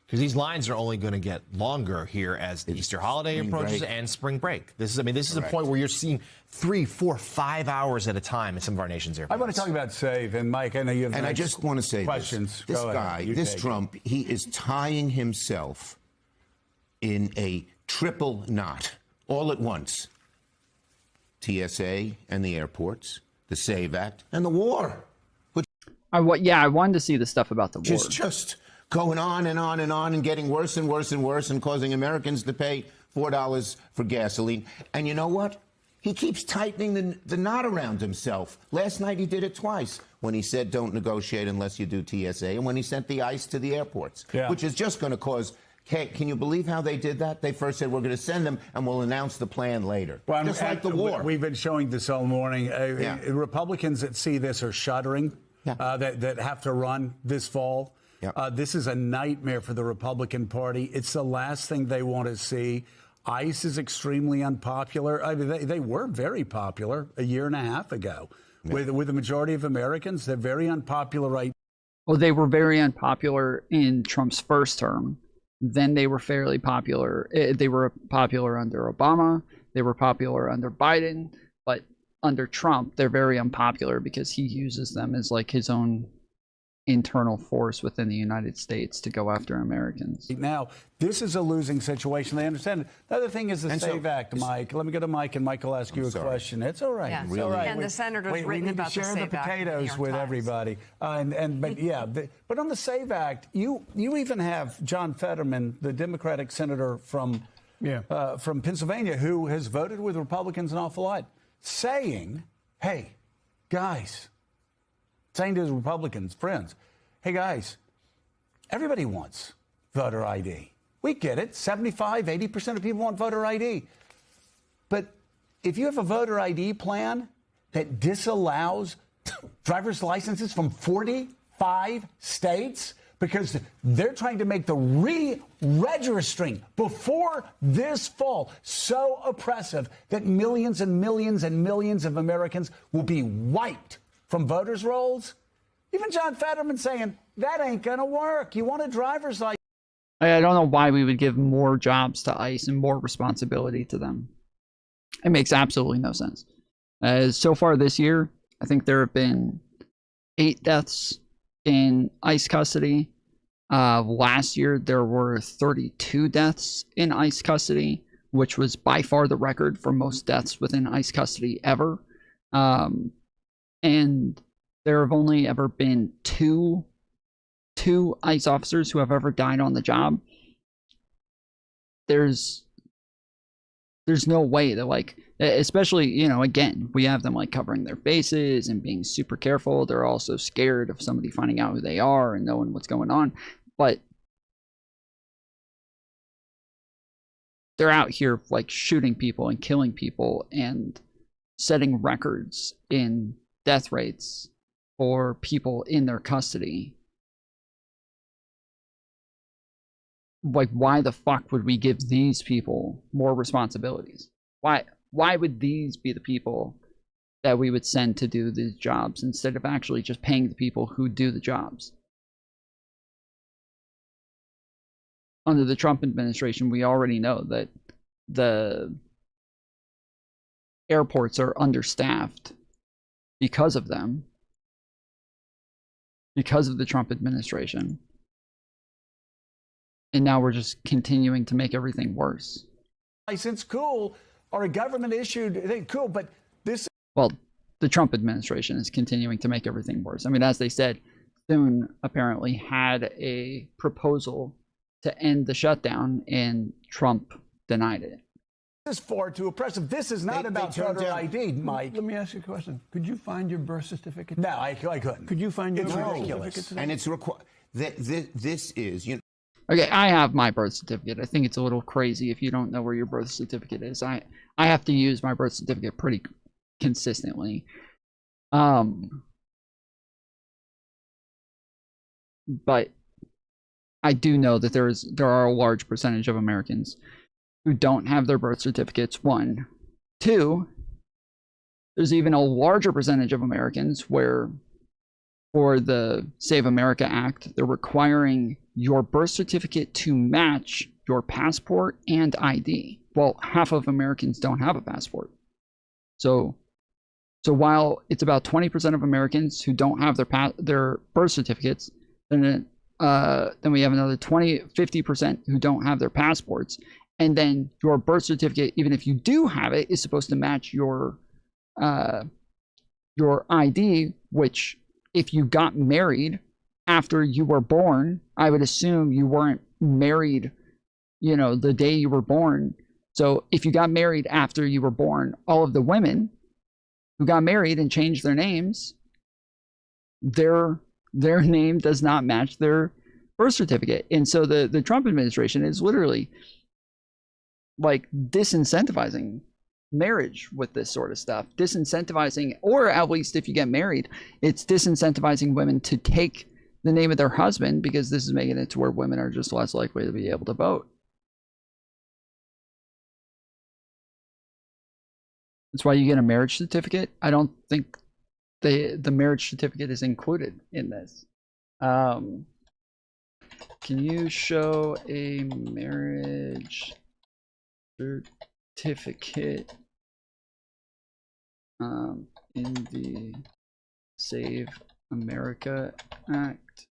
Because these lines are only going to get longer here as the Easter holiday approaches and spring break. This is a point where you're seeing 3, 4, 5 hours at a time in some of our nation's airports. I want to talk about SAVE, and Mike, I know you have And I just want to say questions. This guy, this Trump, he is tying himself in a triple knot all at once. TSA and the airports, the SAVE Act, and the war. I wanted to see the stuff about the war. Just going on and on and on and getting worse and worse and worse and causing Americans to pay $4 for gasoline. And you know what? He keeps tightening the knot around himself. Last night he did it twice when he said don't negotiate unless you do TSA and when he sent the ICE to the airports, which is just going to cause... Can you believe how they did that? They first said, we're going to send them and we'll announce the plan later. Well, just like the war. We've been showing this all morning. Republicans that see this are shuddering, that have to run this fall. This is a nightmare for the Republican Party. It's the last thing they want to see. ICE is extremely unpopular. I mean, they were very popular a year and a half ago. With the majority of Americans, they're very unpopular right now. Well, they were very unpopular in Trump's first term. Then they were fairly popular. They were popular under Obama. They were popular under Biden. But under Trump, they're very unpopular because he uses them as like his own internal force within the United States to go after Americans. Now, this is a losing situation. They understand it. The other thing is the SAVE Act, Mike. Let me go to Mike, and Mike will ask you a question. It's all right. Yeah. It's all right. And the senator's written about the SAVE Act. We need to share the potatoes with everybody. But on the SAVE Act, you even have John Fetterman, the Democratic senator from Pennsylvania, who has voted with Republicans an awful lot, saying, hey, guys, saying to his Republicans friends, hey, guys, everybody wants voter ID. We get it. 75, 80% of people want voter ID. But if you have a voter ID plan that disallows driver's licenses from 45 states because they're trying to make the re-registering before this fall so oppressive that millions and millions and millions of Americans will be wiped from voters' rolls. Even John Fetterman saying, that ain't going to work. You want a driver's license. I don't know why we would give more jobs to ICE and more responsibility to them. It makes absolutely no sense. So far this year, I think there have been 8 deaths in ICE custody. Last year, there were 32 deaths in ICE custody, which was by far the record for most deaths within ICE custody ever. And there have only ever been two ICE officers who have ever died on the job. There's no way that, like, especially, you know, again, we have them like covering their bases and being super careful. They're also scared of somebody finding out who they are and knowing what's going on. But they're out here like shooting people and killing people and setting records in death rates for people in their custody. like, why the fuck would we give these people more responsibilities? Why would these be the people that we would send to do these jobs instead of actually just paying the people who do the jobs? Under the Trump administration, we already know that the airports are understaffed because of them, because of the Trump administration. And now we're just continuing to make everything worse. License, cool, or a government issued thing, cool, but this. Well, the Trump administration is continuing to make everything worse. I mean, as they said, Thune apparently had a proposal to end the shutdown, and Trump denied it. This is far too oppressive. This is not about voter ID, Mike. Let me ask you a question. Could you find your birth certificate? No, I couldn't. Could you find your It's birth ridiculous, certificate today? and it's required. This is, you know. Okay, I have my birth certificate. I think it's a little crazy if you don't know where your birth certificate is. I have to use my birth certificate pretty consistently. But I do know that there are a large percentage of Americans who don't have their birth certificates, one. Two, there's even a larger percentage of Americans where, for the Save America Act, they're requiring your birth certificate to match your passport and ID. Well, half of Americans don't have a passport. So while it's about 20% of Americans who don't have their birth certificates, then we have another 50% who don't have their passports. And then your birth certificate, even if you do have it, is supposed to match your ID, which, if you got married after you were born, I would assume you weren't married, you know, the day you were born. So if you got married after you were born, all of the women who got married and changed their names, their name does not match their birth certificate. And so the Trump administration is literally like disincentivizing marriage with this sort of stuff, disincentivizing, or at least if you get married, it's disincentivizing women to take the name of their husband, because this is making it to where women are just less likely to be able to vote. That's why you get a marriage certificate. I don't think the marriage certificate is included in this. Can you show a marriage certificate in the Save America Act?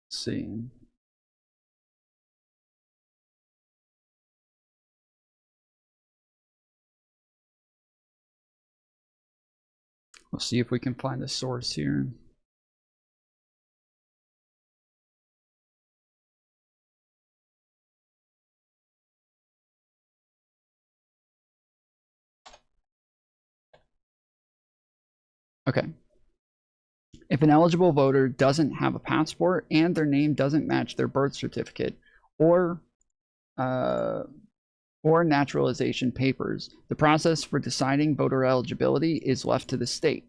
Let's see. We'll see if we can find a source here. Okay. If an eligible voter doesn't have a passport and their name doesn't match their birth certificate or naturalization papers, the process for deciding voter eligibility is left to the state.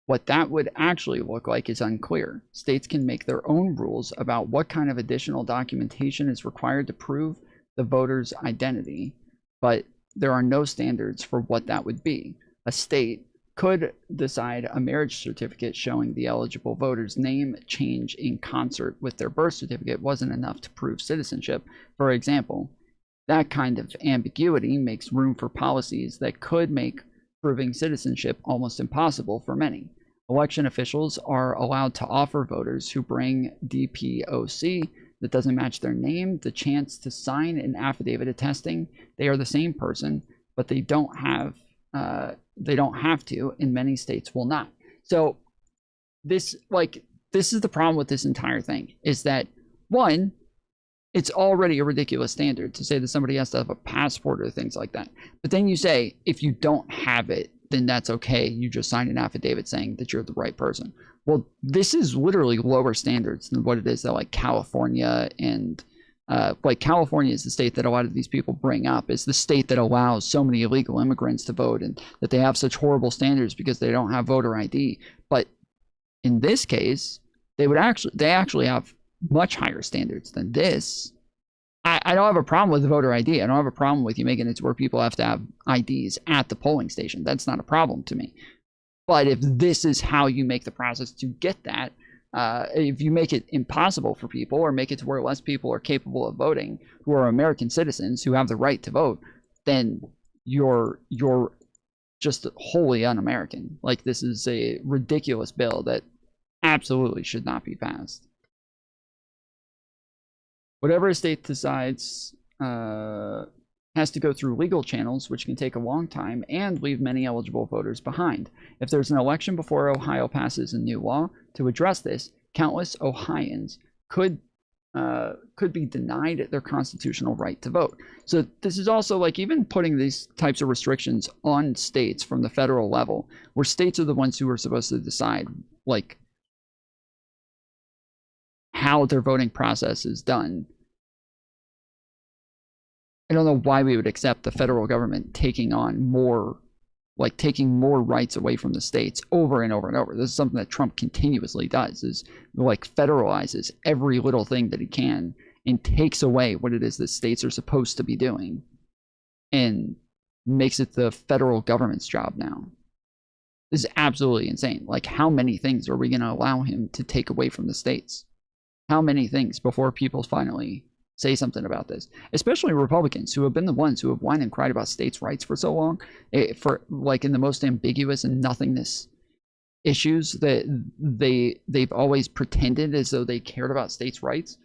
What that would actually look like is unclear. States can make their own rules about what kind of additional documentation is required to prove the voter's identity, but there are no standards for what that would be. A state could decide a marriage certificate showing the eligible voter's name change in concert with their birth certificate wasn't enough to prove citizenship. For example, that kind of ambiguity makes room for policies that could make proving citizenship almost impossible for many. Election officials are allowed to offer voters who bring DPOC that doesn't match their name the chance to sign an affidavit attesting they are the same person, but they don't have to, and many states will not. So this is the problem with this entire thing, is that, one, it's already a ridiculous standard to say that somebody has to have a passport or things like that. But then you say, if you don't have it, then that's okay. You just sign an affidavit saying that you're the right person. Well, this is literally lower standards than what it is that like California and like California is the state that a lot of these people bring up, is the state that allows so many illegal immigrants to vote, and that they have such horrible standards because they don't have voter ID. But in this case, they actually have much higher standards than this. I don't have a problem with the voter ID. I don't have a problem with you making it to where people have to have IDs at the polling station. That's not a problem to me. But if this is how you make the process to get that, if you make it impossible for people, or make it to where less people are capable of voting who are American citizens who have the right to vote, then you're just wholly un-American. Like, this is a ridiculous bill that absolutely should not be passed. Whatever a state decides has to go through legal channels, which can take a long time and leave many eligible voters behind. If there's an election before Ohio passes a new law to address this, countless Ohioans could be denied their constitutional right to vote. So this is also, like, even putting these types of restrictions on states from the federal level, where states are the ones who are supposed to decide, like, how their voting process is done. I don't know why we would accept the federal government taking on more rights away from the states over and over and over. This is something that Trump continuously does, is like federalizes every little thing that he can and takes away what it is that states are supposed to be doing and makes it the federal government's job now. This is absolutely insane. Like, how many things are we going to allow him to take away from the states? How many things before people finally say something about this? Especially Republicans, who have been the ones who have whined and cried about states' rights for so long, for like in the most ambiguous and nothingness issues that they've always pretended as though they cared about states' rights.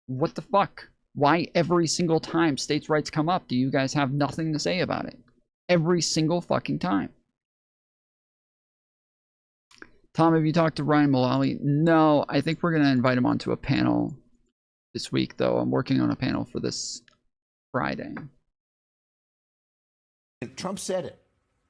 What the fuck? Why every single time states' rights come up do you guys have nothing to say about it? Every single fucking time. Tom, have you talked to Ryan Mullally? No, I think we're going to invite him onto a panel this week, though. I'm working on a panel for this Friday. Trump said it.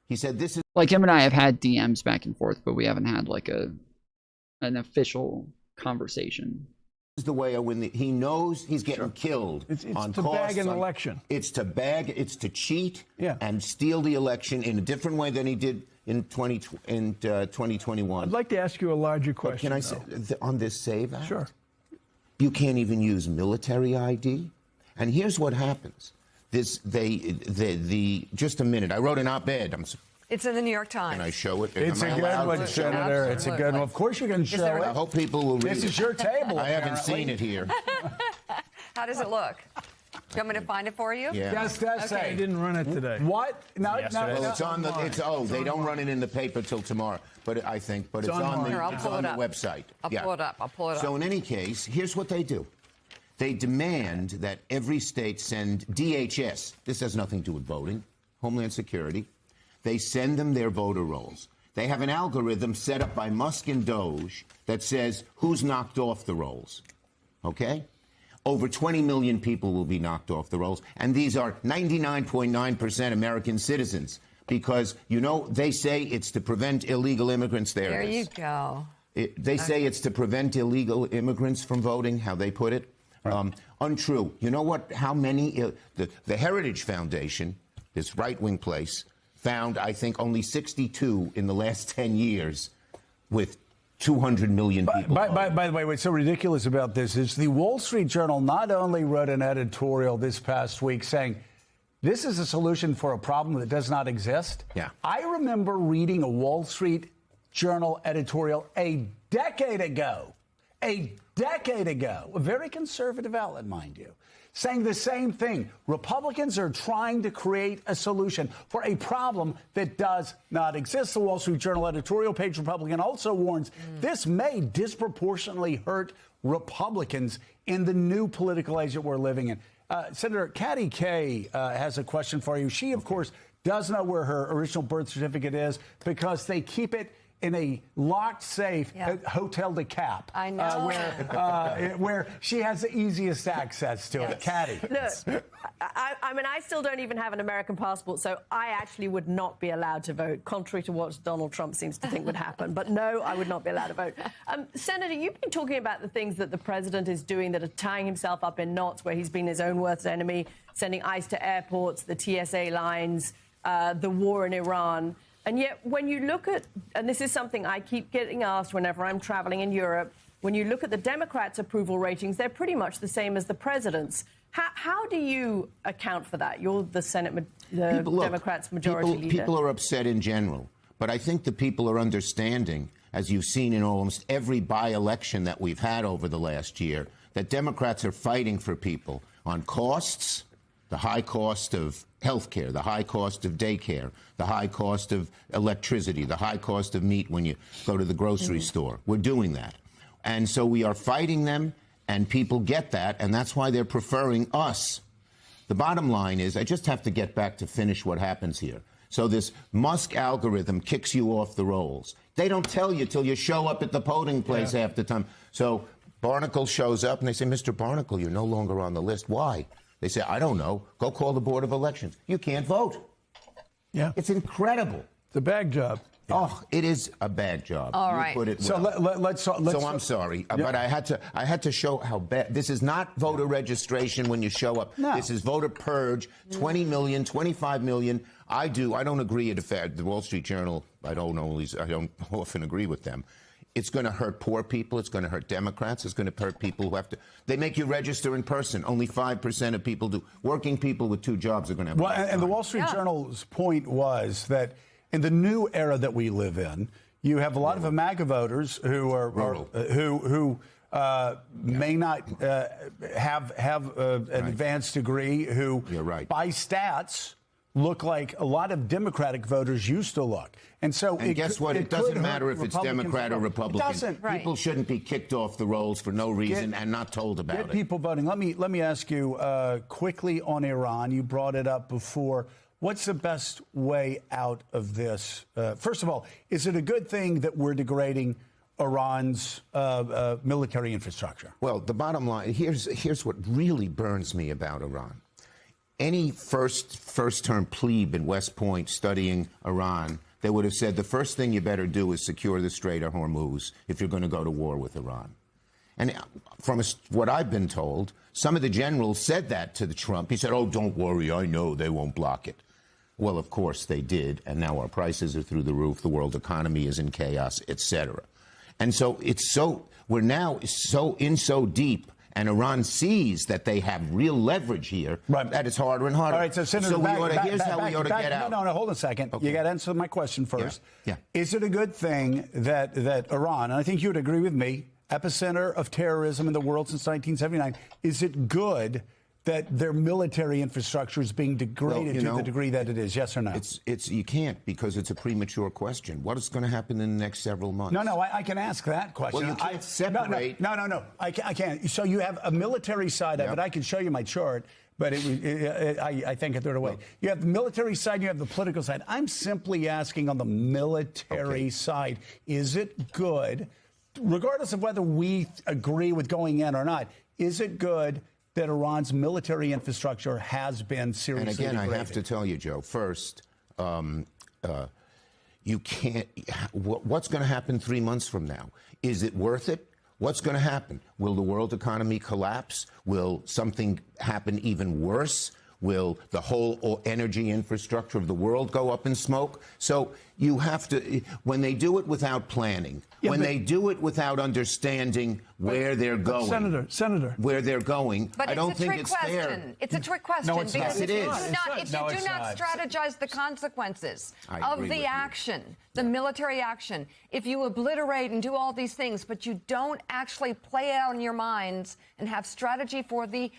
He said this is... Like, him and I have had DMs back and forth, but we haven't had, like, an official conversation. This is the way I win. He knows he's getting killed on to costs, bag an election. It's to bag, it's to cheat and steal the election in a different way than he did in 2021. I'd like to ask you a larger question. But can I say, on this SAVE Act? Sure. You can't even use military ID. And here's what happens. Just a minute. I wrote an op-ed. It's in the New York Times. Can I show it? It's a good one, Senator. It's a good one. Of course you can show it. I hope people will read it. This is your table, I haven't seen it here. How does it look? Do you want me to find it for you? Yeah. Yes, that's I didn't run it today. What? No, well, it's on the. They don't run it in the paper till tomorrow. But I think, it's on the website. I'll pull it up. So in any case, here's what they do. They demand that every state send DHS. This has nothing to do with voting. Homeland Security. They send them their voter rolls. They have an algorithm set up by Musk and Doge that says who's knocked off the rolls. Okay? Over 20 million people will be knocked off the rolls. And these are 99.9% American citizens. Because, they say it's to prevent illegal immigrants. There you go. They say it's to prevent illegal immigrants from voting, how they put it. Right. Untrue. You know what? How many? The Heritage Foundation, this right-wing place, found, I think, only 62 in the last 10 years with 200 million people. By the way, what's so ridiculous about this is the Wall Street Journal not only wrote an editorial this past week saying, this is a solution for a problem that does not exist. Yeah. I remember reading a Wall Street Journal editorial a decade ago, a very conservative outlet, mind you, saying the same thing. Republicans are trying to create a solution for a problem that does not exist. The Wall Street Journal editorial page Republican also warns this may disproportionately hurt Republicans in the new political age that we're living in. Senator Katty Kay has a question for you. She, of course, does know where her original birth certificate is because they keep it in a locked safe at Hotel de Cap. I know. Where she has the easiest access to it. Caddy. Look, I mean, I still don't even have an American passport, so I actually would not be allowed to vote, contrary to what Donald Trump seems to think would happen. But no, I would not be allowed to vote. Senator, you've been talking about the things that the president is doing that are tying himself up in knots, where he's been his own worst enemy, sending ICE to airports, the TSA lines, the war in Iran. And yet, when you look at, and this is something I keep getting asked whenever I'm traveling in Europe, when you look at the Democrats' approval ratings, they're pretty much the same as the president's. How do you account for that? You're the Democrats' majority leader. People are upset in general, but I think the people are understanding, as you've seen in almost every by-election that we've had over the last year, that Democrats are fighting for people on costs, the high cost of health care, the high cost of daycare, the high cost of electricity, the high cost of meat when you go to the grocery store. We're doing that. And so we are fighting them, and people get that, and that's why they're preferring us. The bottom line is, I just have to get back to finish what happens here. So this Musk algorithm kicks you off the rolls. They don't tell you till you show up at the polling place half the time. So Barnacle shows up, and they say, Mr. Barnacle, you're no longer on the list. Why? They say, I don't know. Go call the Board of Elections. You can't vote. Yeah. It's incredible. It's a bag job. Oh, it is a bad job. All you right. put it So well. let's I'm sorry, but I had to show how bad. This is not voter registration when you show up. No. This is voter purge. 20 million, 25 million. I don't agree. The Wall Street Journal. I don't often agree with them. It's going to hurt poor people. It's going to hurt Democrats. It's going to hurt people who have to. They make you register in person. Only 5% of people do. Working people with 2 jobs are going to have. Well, and the Wall Street Journal's point was that in the new era that we live in, you have a lot of MAGA voters who are who may not have an advanced degree, who by stats look like a lot of Democratic voters used to look. And so guess what? It doesn't matter if it's Democrat or Republican. It doesn't. People shouldn't be kicked off the rolls for no reason and not told about it. Get people voting. Let me ask you quickly on Iran. You brought it up before. What's the best way out of this? First of all, is it a good thing that we're degrading Iran's military infrastructure? Well, the bottom line, here's what really burns me about Iran. Any first-term plebe in West Point studying Iran, they would have said the first thing you better do is secure the Strait of Hormuz if you're going to go to war with Iran. And from what I've been told, some of the generals said that to Trump. He said, oh, don't worry, I know they won't block it. Well, of course they did, and now our prices are through the roof, the world economy is in chaos, etc. And so we're now so deep, and Iran sees that they have real leverage here, that it's harder and harder. All right, so Senator, here's how we ought to get out. No, hold on a second. Okay. You got to answer my question first. Yeah. Is it a good thing that Iran, and I think you would agree with me, epicenter of terrorism in the world since 1979, is it good that their military infrastructure is being degraded to the degree that it is? Yes or no? You can't, because it's a premature question. What is going to happen in the next several months? No, I can ask that question. Well, you can't separate. No. I can't. So you have a military side of it. I can show you my chart, but I think I threw it away. You have the military side, you have the political side. I'm simply asking on the military side, is it good, regardless of whether we agree with going in or not, is it good that Iran's military infrastructure has been seriously degraded? And again, I have to tell you, Joe, first, you can't. What's going to happen 3 months from now? Is it worth it? What's going to happen? Will the world economy collapse? Will something happen even worse? Will the whole energy infrastructure of the world go up in smoke? So you have to, when they do it without planning, when they do it without understanding where they're going, Senator, where they're going, but I don't think it's fair. It's a trick question. No, it's not. Because It is. if you do not strategize the consequences of the action, the military action, if you obliterate and do all these things, but you don't actually play it out in your minds and have strategy for the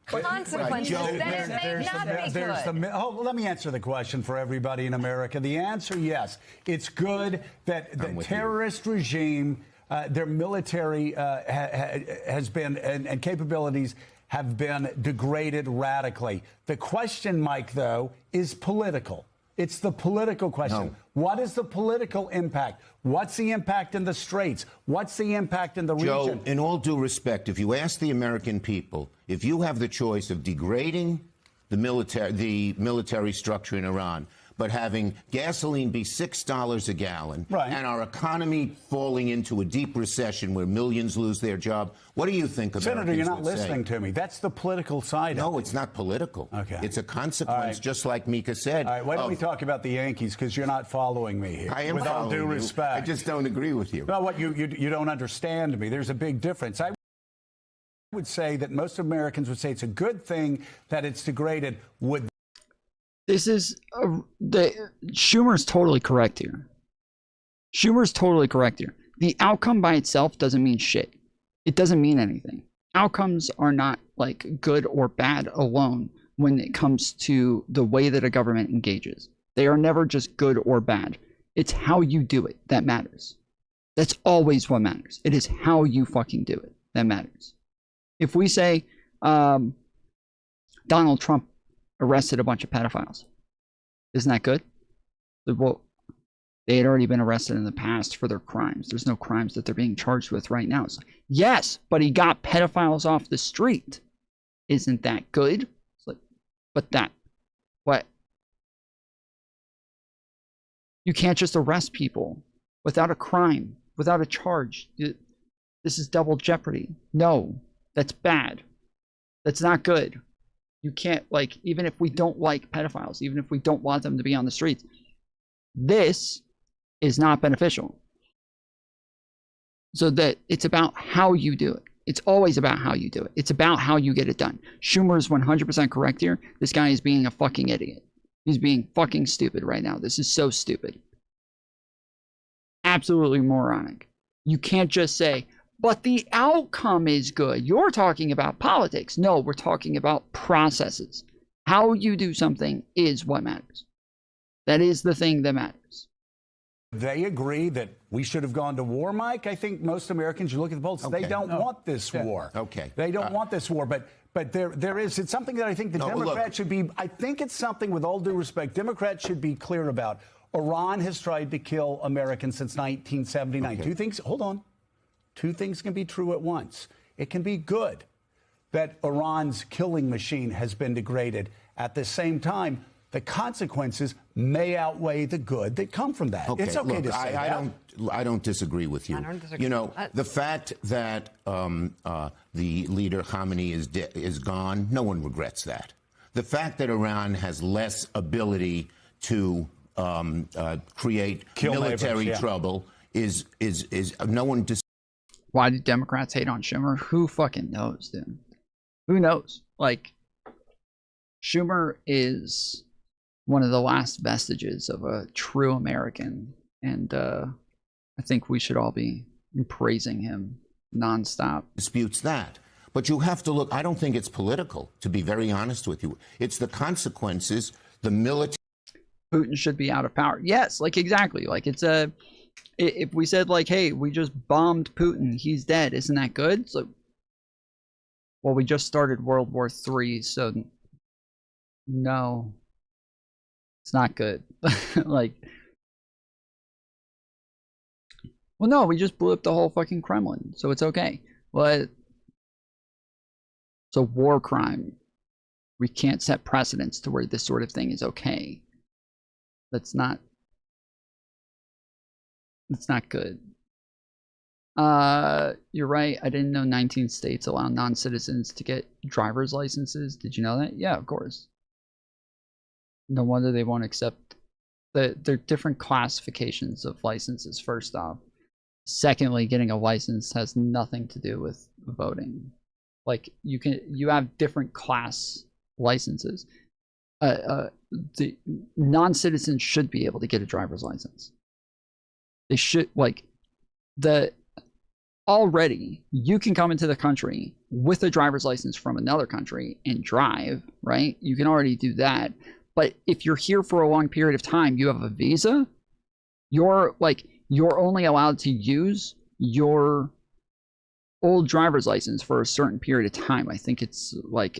consequences, then it may not be good. Let me answer the question for everybody in America. The answer, yes. It's good that the terrorist regime, their military has been, and capabilities have been degraded radically. The question, Mike, though, is political. It's the political question. No. What is the political impact? What's the impact in the straits? What's the impact in the region? Joe, in all due respect, if you ask the American people, if you have the choice of degrading the military structure in Iran, but having gasoline be $6 a gallon, and our economy falling into a deep recession where millions lose their job, what do you think Americans Senator, you're not would say? listening to me. That's the political side. No, it's not political. Okay. It's a consequence, just like Mika said. All right, why don't we talk about the Yankees, because you're not following me here. I am with all following due you. respect. I just don't agree with you. No, what you don't understand me. There's a big difference. I would say that most Americans would say it's a good thing that it's degraded. This is Schumer's totally correct here. Schumer's totally correct here. The outcome by itself doesn't mean shit. It doesn't mean anything. Outcomes are not like good or bad alone when it comes to the way that a government engages. They are never just good or bad. It's how you do it that matters. That's always what matters. It is how you fucking do it that matters. If we say Donald Trump arrested a bunch of pedophiles, isn't that good? Well, they had already been arrested in the past for their crimes. There's no crimes that they're being charged with right now. It's like, yes, but he got pedophiles off the street. Isn't that good? It's like, but that, what? You can't just arrest people without a crime, without a charge. This is double jeopardy. No, that's bad. That's not good. You can't, like, even if we don't like pedophiles, even if we don't want them to be on the streets, this is not beneficial. So that it's about how you do it. It's always about how you do it. It's about how you get it done. Schumer is 100% correct here. This guy is being a fucking idiot. He's being fucking stupid right now. This is so stupid. Absolutely moronic. You can't just say, but the outcome is good. You're talking about politics. No, we're talking about processes. How you do something is what matters. That is the thing that matters. They agree that we should have gone to war, Mike. I think most Americans, you look at the polls, they don't want this war. Okay. They don't want this war. But there is, it's something that I think the Democrats should be, I think it's something, with all due respect, Democrats should be clear about. Iran has tried to kill Americans since 1979. Okay. Two things, hold on. Two things can be true at once. It can be good that Iran's killing machine has been degraded. At the same time, the consequences may outweigh the good that come from that. Okay, it's okay look, to say that. I don't disagree with you. I don't disagree. You know, the fact that the leader Khamenei is gone, no one regrets that. The fact that Iran has less ability to create military trouble is no one. Why do Democrats hate on Schumer? Who fucking knows, dude? Who knows? Like, Schumer is one of the last vestiges of a true American, and I think we should all be praising him nonstop. Disputes that. But you have to look, I don't think it's political, to be very honest with you. It's the consequences, the military. Putin should be out of power. Yes, like, exactly. Like, it's a, if we said, like, hey, we just bombed Putin, he's dead, isn't that good? So, well, we just started World War III, so no, it's not good. Like, well, no, we just blew up the whole fucking Kremlin, so it's okay. But it's a war crime. We can't set precedents to where this sort of thing is okay. That's not good. You're right. I didn't know 19 states allow non-citizens to get driver's licenses. Did you know that? Yeah, of course. No wonder they won't accept. There are different classifications of licenses, first off. Secondly, getting a license has nothing to do with voting. Like, you have different class licenses. The non-citizens should be able to get a driver's license. They should, like, already you can come into the country with a driver's license from another country and drive, right? You can already do that. But if you're here for a long period of time, you have a visa, you're only allowed to use your old driver's license for a certain period of time. I think it's like,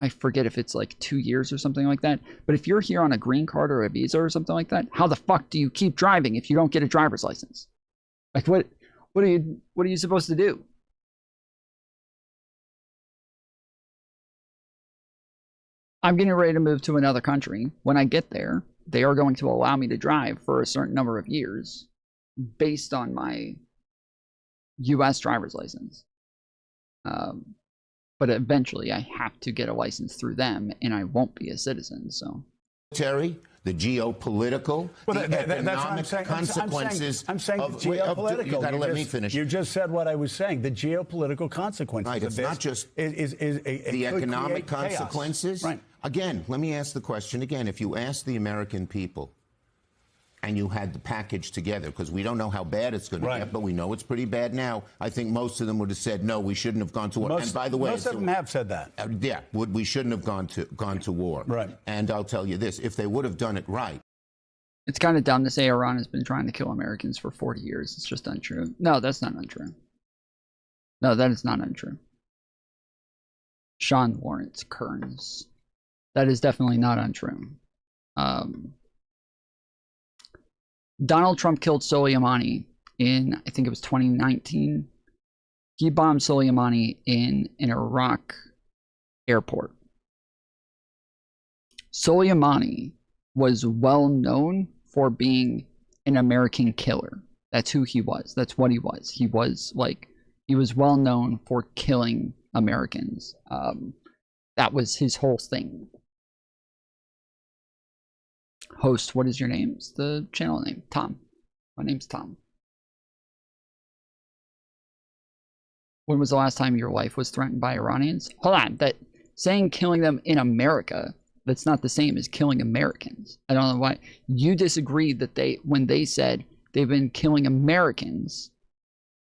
I forget if it's like 2 years or something like that. But if you're here on a green card or a visa or something like that, how the fuck do you keep driving if you don't get a driver's license? Like what are you supposed to do? I'm getting ready to move to another country. When I get there, they are going to allow me to drive for a certain number of years based on my US driver's license. But eventually I have to get a license through them, and I won't be a citizen, so. Terry, the geopolitical, Well, the that's what I'm economic saying. consequences. I'm saying the geopolitical. You got to let me finish. You just said what I was saying. The geopolitical consequences. Right. It's not just the economic consequences. Right. Again, let me ask the question again. If you ask the American people, and you had the package together, because we don't know how bad it's going to get, but we know it's pretty bad now. I think most of them would have said, no, we shouldn't have gone to war. And by the way, most of them have said that. Yeah, we shouldn't have gone to war. Right. And I'll tell you this, if they would have done it right. It's kind of dumb to say Iran has been trying to kill Americans for 40 years. It's just untrue. No, that's not untrue. No, that is not untrue. Sean Lawrence Kearns. That is definitely not untrue. Donald Trump killed Soleimani in, I think it was 2019. He bombed Soleimani in an Iraq airport. Soleimani was well known for being an American killer. That's who he was. That's what he was. He was well known for killing Americans. That was his whole thing. Host, what is your name? It's the channel name. Tom. My name's Tom. When was the last time your life was threatened by Iranians? Hold on. That saying killing them in America, that's not the same as killing Americans. I don't know why. You disagreed that when they said they've been killing Americans,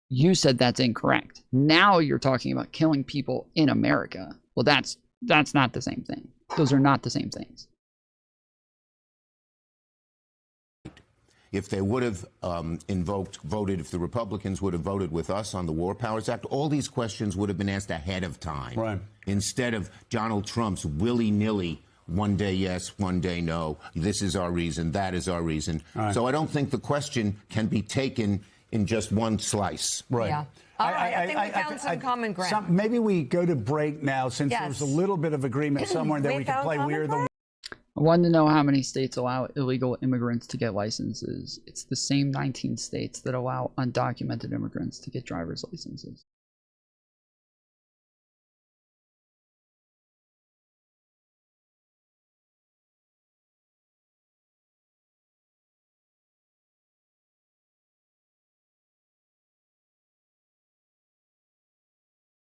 you said that's incorrect. Now you're talking about killing people in America. Well, that's not the same thing. Those are not the same things. If they would have voted, if the Republicans would have voted with us on the War Powers Act, all these questions would have been asked ahead of time. Right. Instead of Donald Trump's willy-nilly, one day yes, one day no, this is our reason, that is our reason. Right. So I don't think the question can be taken in just one slice. Right. Yeah. All right, I think we found some common ground. Maybe we go to break now, since Yes. there's a little bit of agreement somewhere that we can play We're the... I wanted to know how many states allow illegal immigrants to get licenses. It's the same 19 states that allow undocumented immigrants to get driver's licenses.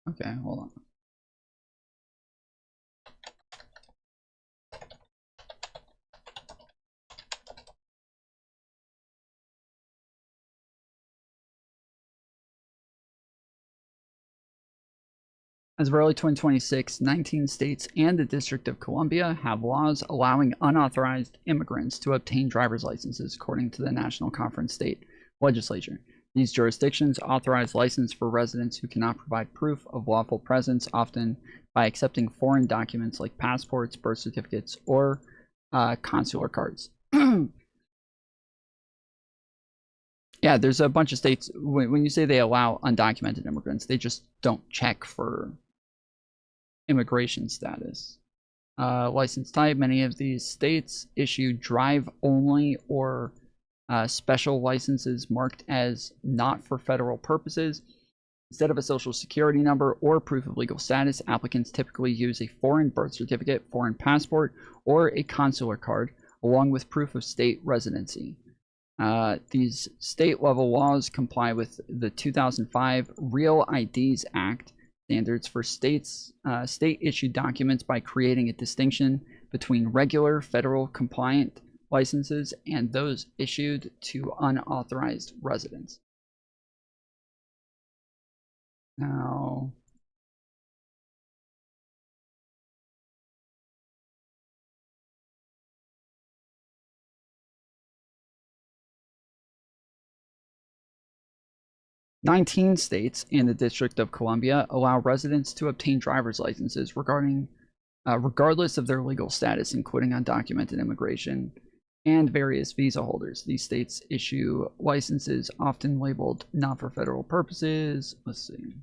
Okay, hold on. As of early 2026, 19 states and the District of Columbia have laws allowing unauthorized immigrants to obtain driver's licenses, according to the National Conference State Legislature. These jurisdictions authorize license for residents who cannot provide proof of lawful presence, often by accepting foreign documents like passports, birth certificates, or consular cards. Yeah, there's a bunch of states, when you say they allow undocumented immigrants, they just don't check for immigration status. License type, many of these states issue drive-only or special licenses marked as not for federal purposes. Instead of a social security number or proof of legal status, applicants typically use a foreign birth certificate, foreign passport, or a consular card, along with proof of state residency. These state-level laws comply with the 2005 Real IDs Act standards for states, state-issued documents by creating a distinction between regular federal compliant licenses and those issued to unauthorized residents. Now, "19 states and the District of Columbia allow residents to obtain driver's licenses regarding regardless of their legal status, including undocumented immigration and various visa holders. These states issue licenses often labeled not for federal purposes. Let's see.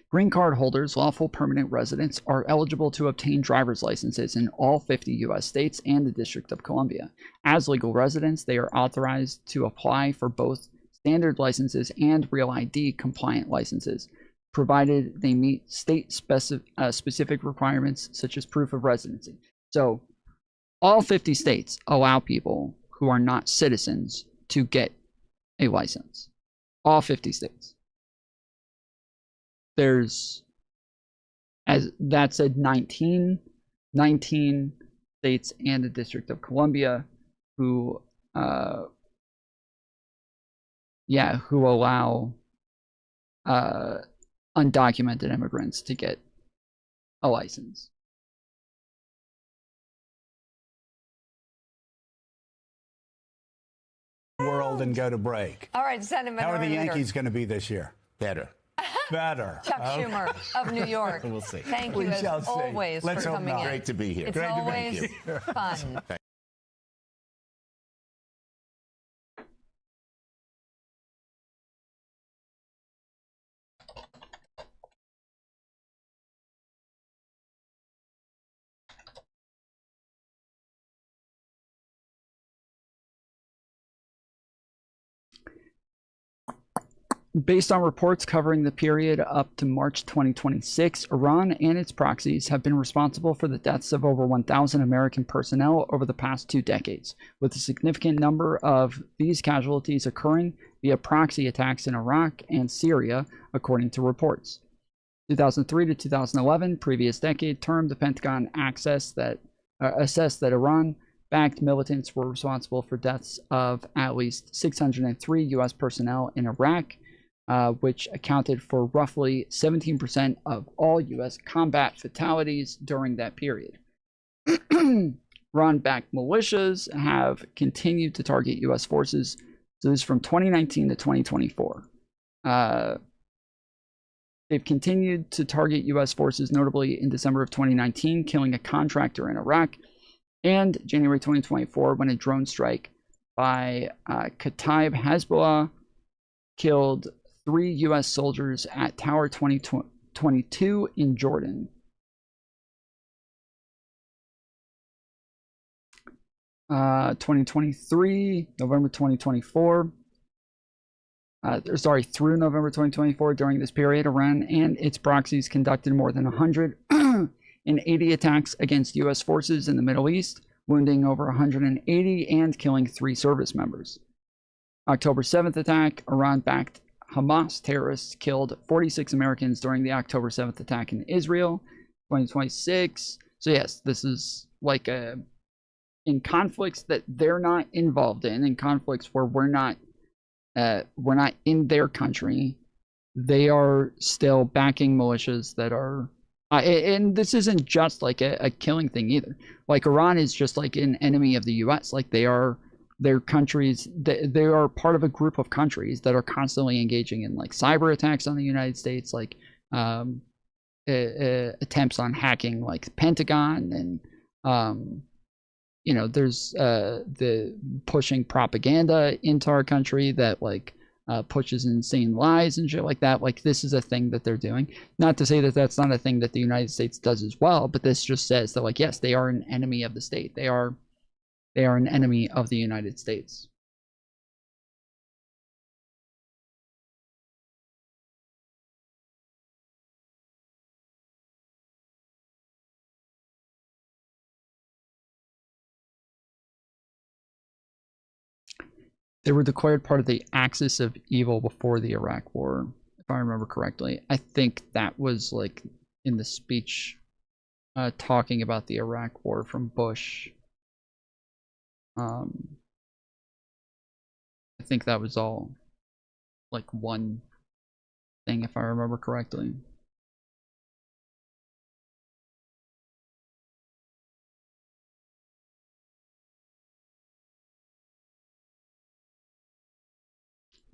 Green card holders, lawful permanent residents, are eligible to obtain driver's licenses in all 50 U.S. states and the District of Columbia. As legal residents, they are authorized to apply for both standard licenses and Real ID compliant licenses, provided they meet state specific requirements such as proof of residency. So, all 50 states allow people who are not citizens to get a license. All 50 states. There's, as that said, 19 states and the District of Columbia who allow undocumented immigrants to get a license. World and go to break. All right, Senate How are Minority the Leader. Yankees going to be this year? Better. Better. Chuck Okay. Schumer of New York. We'll see. Thank you We as shall see. always Let's for hope coming not. in. Great to be here. It's Great to be always here. fun. Based on reports covering the period up to March 2026, Iran and its proxies have been responsible for the deaths of over 1,000 American personnel over the past 2 decades, with a significant number of these casualties occurring via proxy attacks in Iraq and Syria, according to reports. 2003 to 2011, previous decade term, the Pentagon assessed that Iran-backed militants were responsible for deaths of at least 603 U.S. personnel in Iraq, which accounted for roughly 17% of all U.S. combat fatalities during that period. Iran-backed militias have continued to target U.S. forces. So this is from 2019 to 2024. They've continued to target U.S. forces, notably in December of 2019, killing a contractor in Iraq, and January 2024, when a drone strike by Kataib Hezbollah killed 3 U.S. soldiers at Tower 2022 in Jordan. November 2024. Through November 2024, during this period, Iran and its proxies conducted more than 180 attacks against U.S. forces in the Middle East, wounding over 180 and killing 3 service members. October 7th attack, Iran-backed Hamas terrorists killed 46 Americans during the October 7th attack in Israel, 2026. So yes, this is like in conflicts that they're not involved in conflicts where we're not in their country, they are still backing militias that are, and this isn't just like a killing thing either. Like Iran is just like an enemy of the U.S. Like their countries, they are part of a group of countries that are constantly engaging in like cyber attacks on the United States, like attempts on hacking like the Pentagon, and there's the pushing propaganda into our country that like pushes insane lies and shit like that. Like this is a thing that they're doing. Not to say that that's not a thing that the United States does as well, but this just says that like, yes, they are an enemy of the state. They are an enemy of the United States. They were declared part of the axis of evil before the Iraq War, if I remember correctly. I think that was like in the speech talking about the Iraq War from Bush. I think that was all like one thing, if I remember correctly.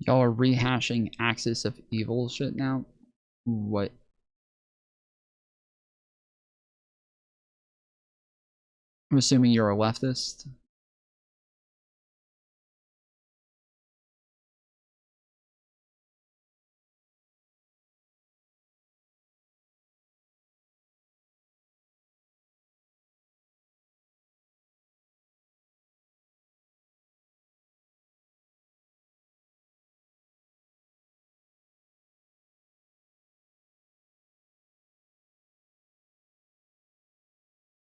Y'all are rehashing Axis of Evil shit now? What? I'm assuming you're a leftist.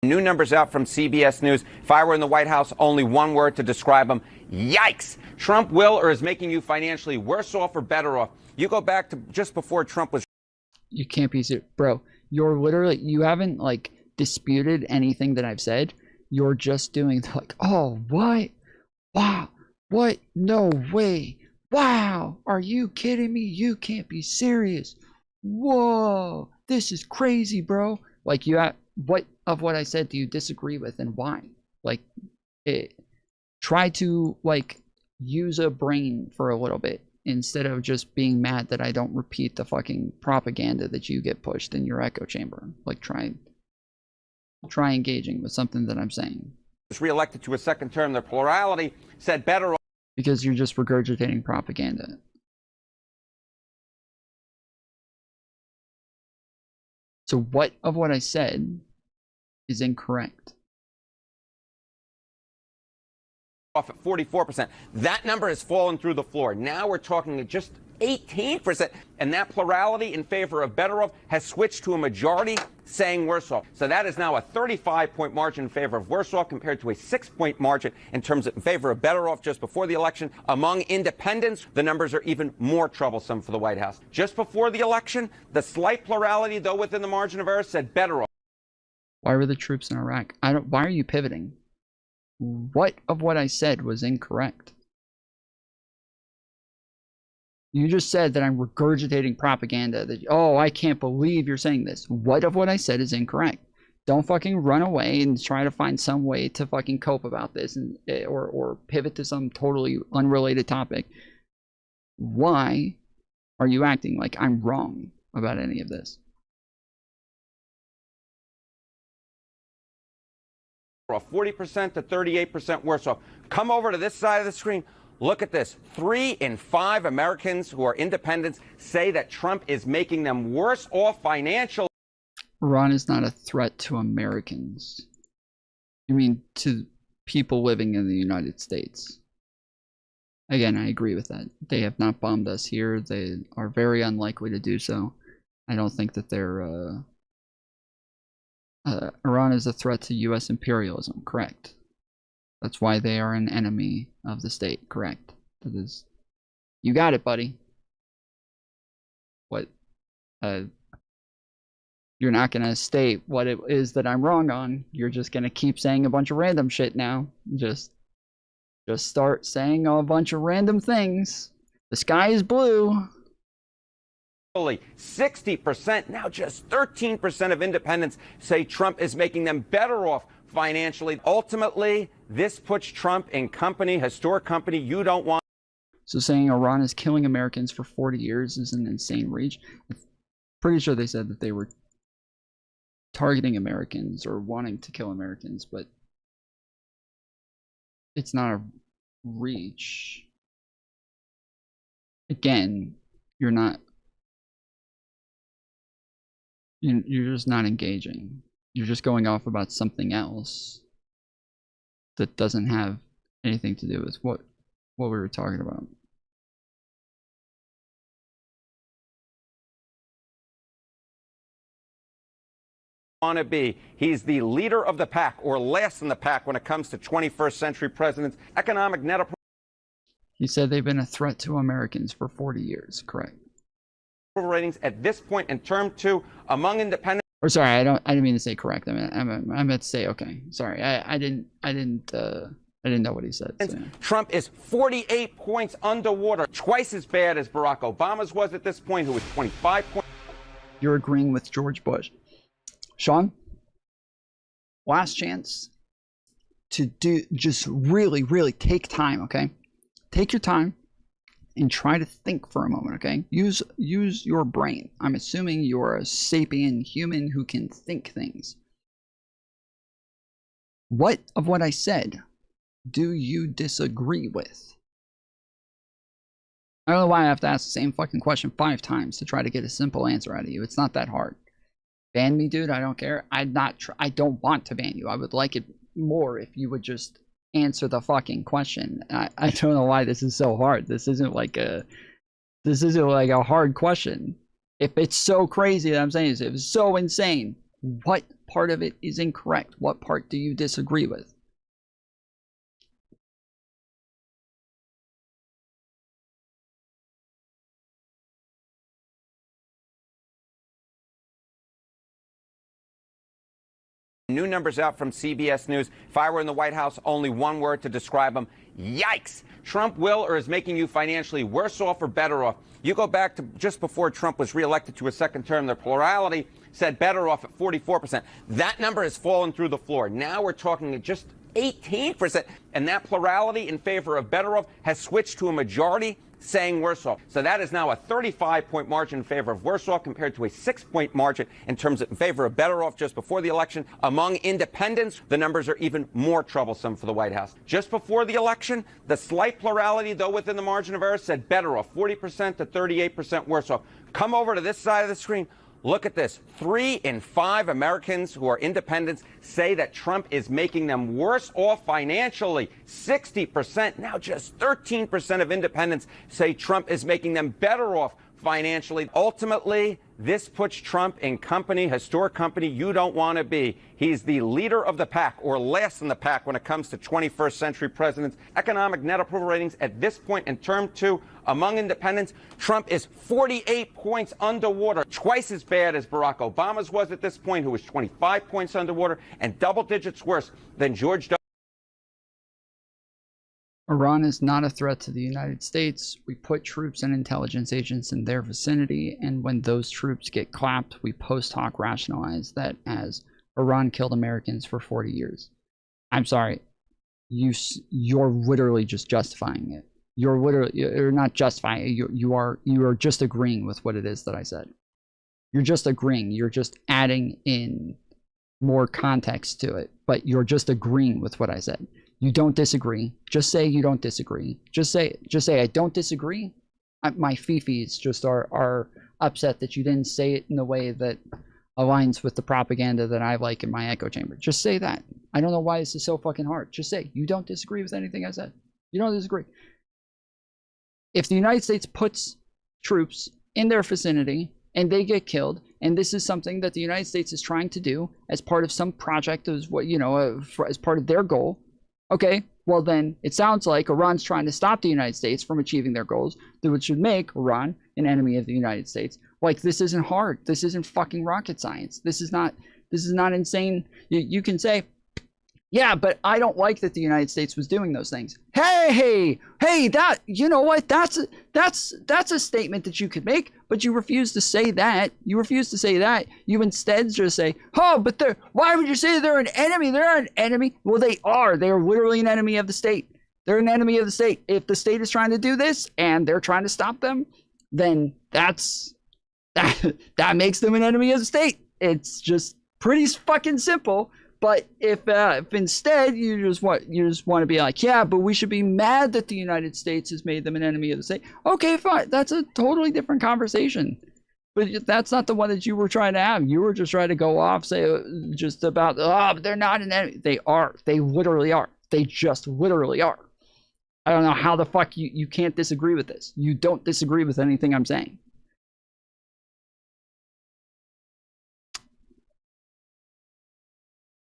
New numbers out from CBS News. If I were in the White House, only one word to describe them. Yikes. Trump will or is making you financially worse off or better off. You go back to just before Trump was. You can't be serious. Bro, you're literally, you haven't like disputed anything that I've said. You're just doing like, oh, what? Wow. What? No way. Wow. Are you kidding me? You can't be serious. Whoa. This is crazy, bro. Like you have, what of what I said do you disagree with and why? Like, try to like use a brain for a little bit instead of just being mad that I don't repeat the fucking propaganda that you get pushed in your echo chamber. Like try engaging with something that I'm saying. Was reelected to a second term. Their plurality said better off. Because you're just regurgitating propaganda. So what of what I said is incorrect? Off at 44%. That number has fallen through the floor. Now we're talking at just 18%. And that plurality in favor of better off has switched to a majority saying worse off. So that is now a 35-point margin in favor of worse off compared to a 6-point margin in terms of in favor of better off just before the election. Among independents, the numbers are even more troublesome for the White House. Just before the election, the slight plurality, though within the margin of error, said better off. Why were the troops in Iraq? Why are you pivoting? What of what I said was incorrect? You just said that I'm regurgitating propaganda. That, oh, I can't believe you're saying this. What of what I said is incorrect? Don't fucking run away and try to find some way to fucking cope about this and or pivot to some totally unrelated topic. Why are you acting like I'm wrong about any of this? 40% to 38% worse off. Come over to this side of the screen. Look at this. 3 in 5 Americans who are independents say that Trump is making them worse off financially. Iran is not a threat to Americans. You mean to people living in the United States? Again, I agree with that. They have not bombed us here. They are very unlikely to do so. I don't think that they're... Iran is a threat to U.S. imperialism, correct. That's why they are an enemy of the state, correct. That is... You got it, buddy. What? You're not going to state what it is that I'm wrong on. You're just going to keep saying a bunch of random shit now. Just start saying a bunch of random things. The sky is blue. 60%, now just 13% of independents say Trump is making them better off financially. Ultimately, this puts Trump in company, historic company you don't want. So saying Iran is killing Americans for 40 years is an insane reach. I'm pretty sure they said that they were targeting Americans or wanting to kill Americans, but it's not a reach. Again, you're just not engaging. You're just going off about something else that doesn't have anything to do with what we were talking about. Want to be. He's the leader of the pack, or last in the pack when it comes to 21st century presidents. Economic net. He said they've been a threat to Americans for 40 years, correct? Ratings at this point in term 2 among independents. Or sorry, I didn't mean to say correct. I meant to say okay. Sorry, I didn't know what he said. So, yeah. Trump is 48 points underwater, twice as bad as Barack Obama's was at this point, who was 25 points. You're agreeing with George Bush. Sean, last chance to just really take time, okay? Take your time. and try to think for a moment, okay? Use your brain. I'm assuming you're a sapient human who can think things. What of what I said do you disagree with? I don't know why I have to ask the same fucking question 5 times to try to get a simple answer out of you. It's not that hard. Ban me, dude. I don't care. I don't want to ban you. I would like it more if you would just answer the fucking question. I don't know why this is so hard. This isn't like a hard question. If it's so crazy that I'm saying this, if it's so insane, what part of it is incorrect? What part do you disagree with? New numbers out from CBS News. If I were in the White House, only one word to describe them: yikes. Trump will or is making you financially worse off or better off. You go back to just before Trump was reelected to a second term, the plurality said better off at 44%. That number has fallen through the floor. Now we're talking at just 18%. And that plurality in favor of better off has switched to a majority saying worse off. So that is now a 35-point margin in favor of worse off compared to a 6-point margin in terms of in favor of better off just before the election. Among independents, the numbers are even more troublesome for the White House. Just before the election, the slight plurality, though within the margin of error, said better off, 40% to 38% worse off. Come over to this side of the screen. Look at this. 3 in 5 Americans who are independents say that Trump is making them worse off financially. 60%. Now just 13% of independents say Trump is making them better off financially. Ultimately, this puts Trump in company, historic company you don't want to be. He's the leader of the pack, or last in the pack when it comes to 21st century presidents. Economic net approval ratings at this point in term 2 among independents, Trump is 48 points underwater, twice as bad as Barack Obama's was at this point, who was 25 points underwater, and double digits worse than George W. Iran is not a threat to the United States. We put troops and intelligence agents in their vicinity, and when those troops get clapped, we post hoc rationalize that as Iran killed Americans for 40 years. I'm sorry, you're literally just justifying it. You're not justifying it. You are just agreeing with what it is that I said. You're just agreeing. You're just adding in more context to it, but you're just agreeing with what I said. You don't disagree. Just say you don't disagree. Just say I don't disagree. My fifis just are upset that you didn't say it in a way that aligns with the propaganda that I like in my echo chamber. Just say that. I don't know why this is so fucking hard. Just say you don't disagree with anything I said. You don't disagree. If the United States puts troops in their vicinity and they get killed, and this is something that the United States is trying to do as part of some project, as what as part of their goal. Okay, well then it sounds like Iran's trying to stop the United States from achieving their goals, which would make Iran an enemy of the United States. Like, this isn't hard. This isn't fucking rocket science. This is not insane. You can say, yeah, but I don't like that the United States was doing those things. Hey, that, you know what? That's a statement that you could make, but you refuse to say that. You refuse to say that. You instead just say, oh, but why would you say they're an enemy? They're not an enemy. Well, they are. They are literally an enemy of the state. They're an enemy of the state. If the state is trying to do this and they're trying to stop them, then that makes them an enemy of the state. It's just pretty fucking simple. But if instead you just want to be like, yeah, but we should be mad that the United States has made them an enemy of the state. Okay, fine. That's a totally different conversation. But that's not the one that you were trying to have. You were just trying to go off, say just about, but they're not an enemy. They are. They literally are. They just literally are. I don't know how the fuck you can't disagree with this. You don't disagree with anything I'm saying.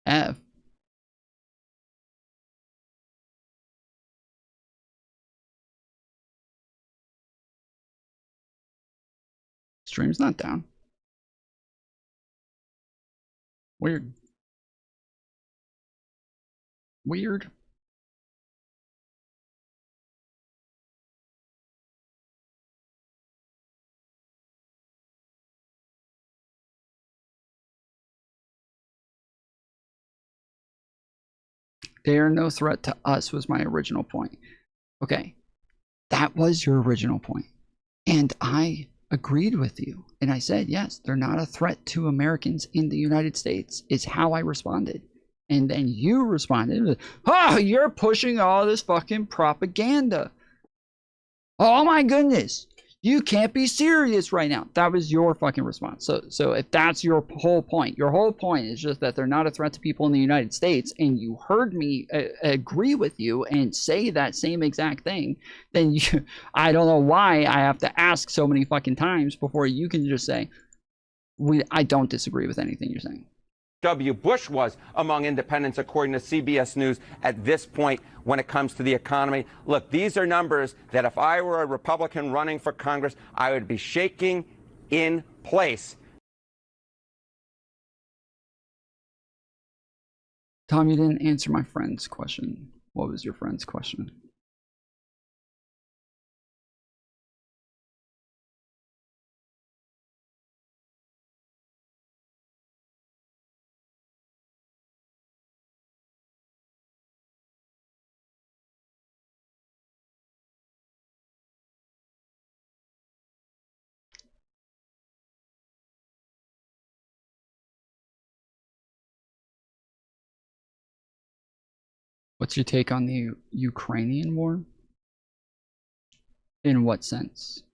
F. Stream's not down. Weird. They are no threat to us was my original point. Okay. That was your original point. And I agreed with you. And I said, yes, they're not a threat to Americans in the United States, is how I responded. And then you responded with, oh, you're pushing all this fucking propaganda. Oh my goodness. You can't be serious right now. That was your fucking response. So if that's your whole point is just that they're not a threat to people in the United States, and you heard me agree with you and say that same exact thing, then I don't know why I have to ask so many fucking times before you can just say, I don't disagree with anything you're saying. W. Bush was among independents, according to CBS News, at this point when it comes to the economy. Look, these are numbers that if I were a Republican running for Congress, I would be shaking in place. Tom, you didn't answer my friend's question. What was your friend's question? What's your take on the Ukrainian war? In what sense?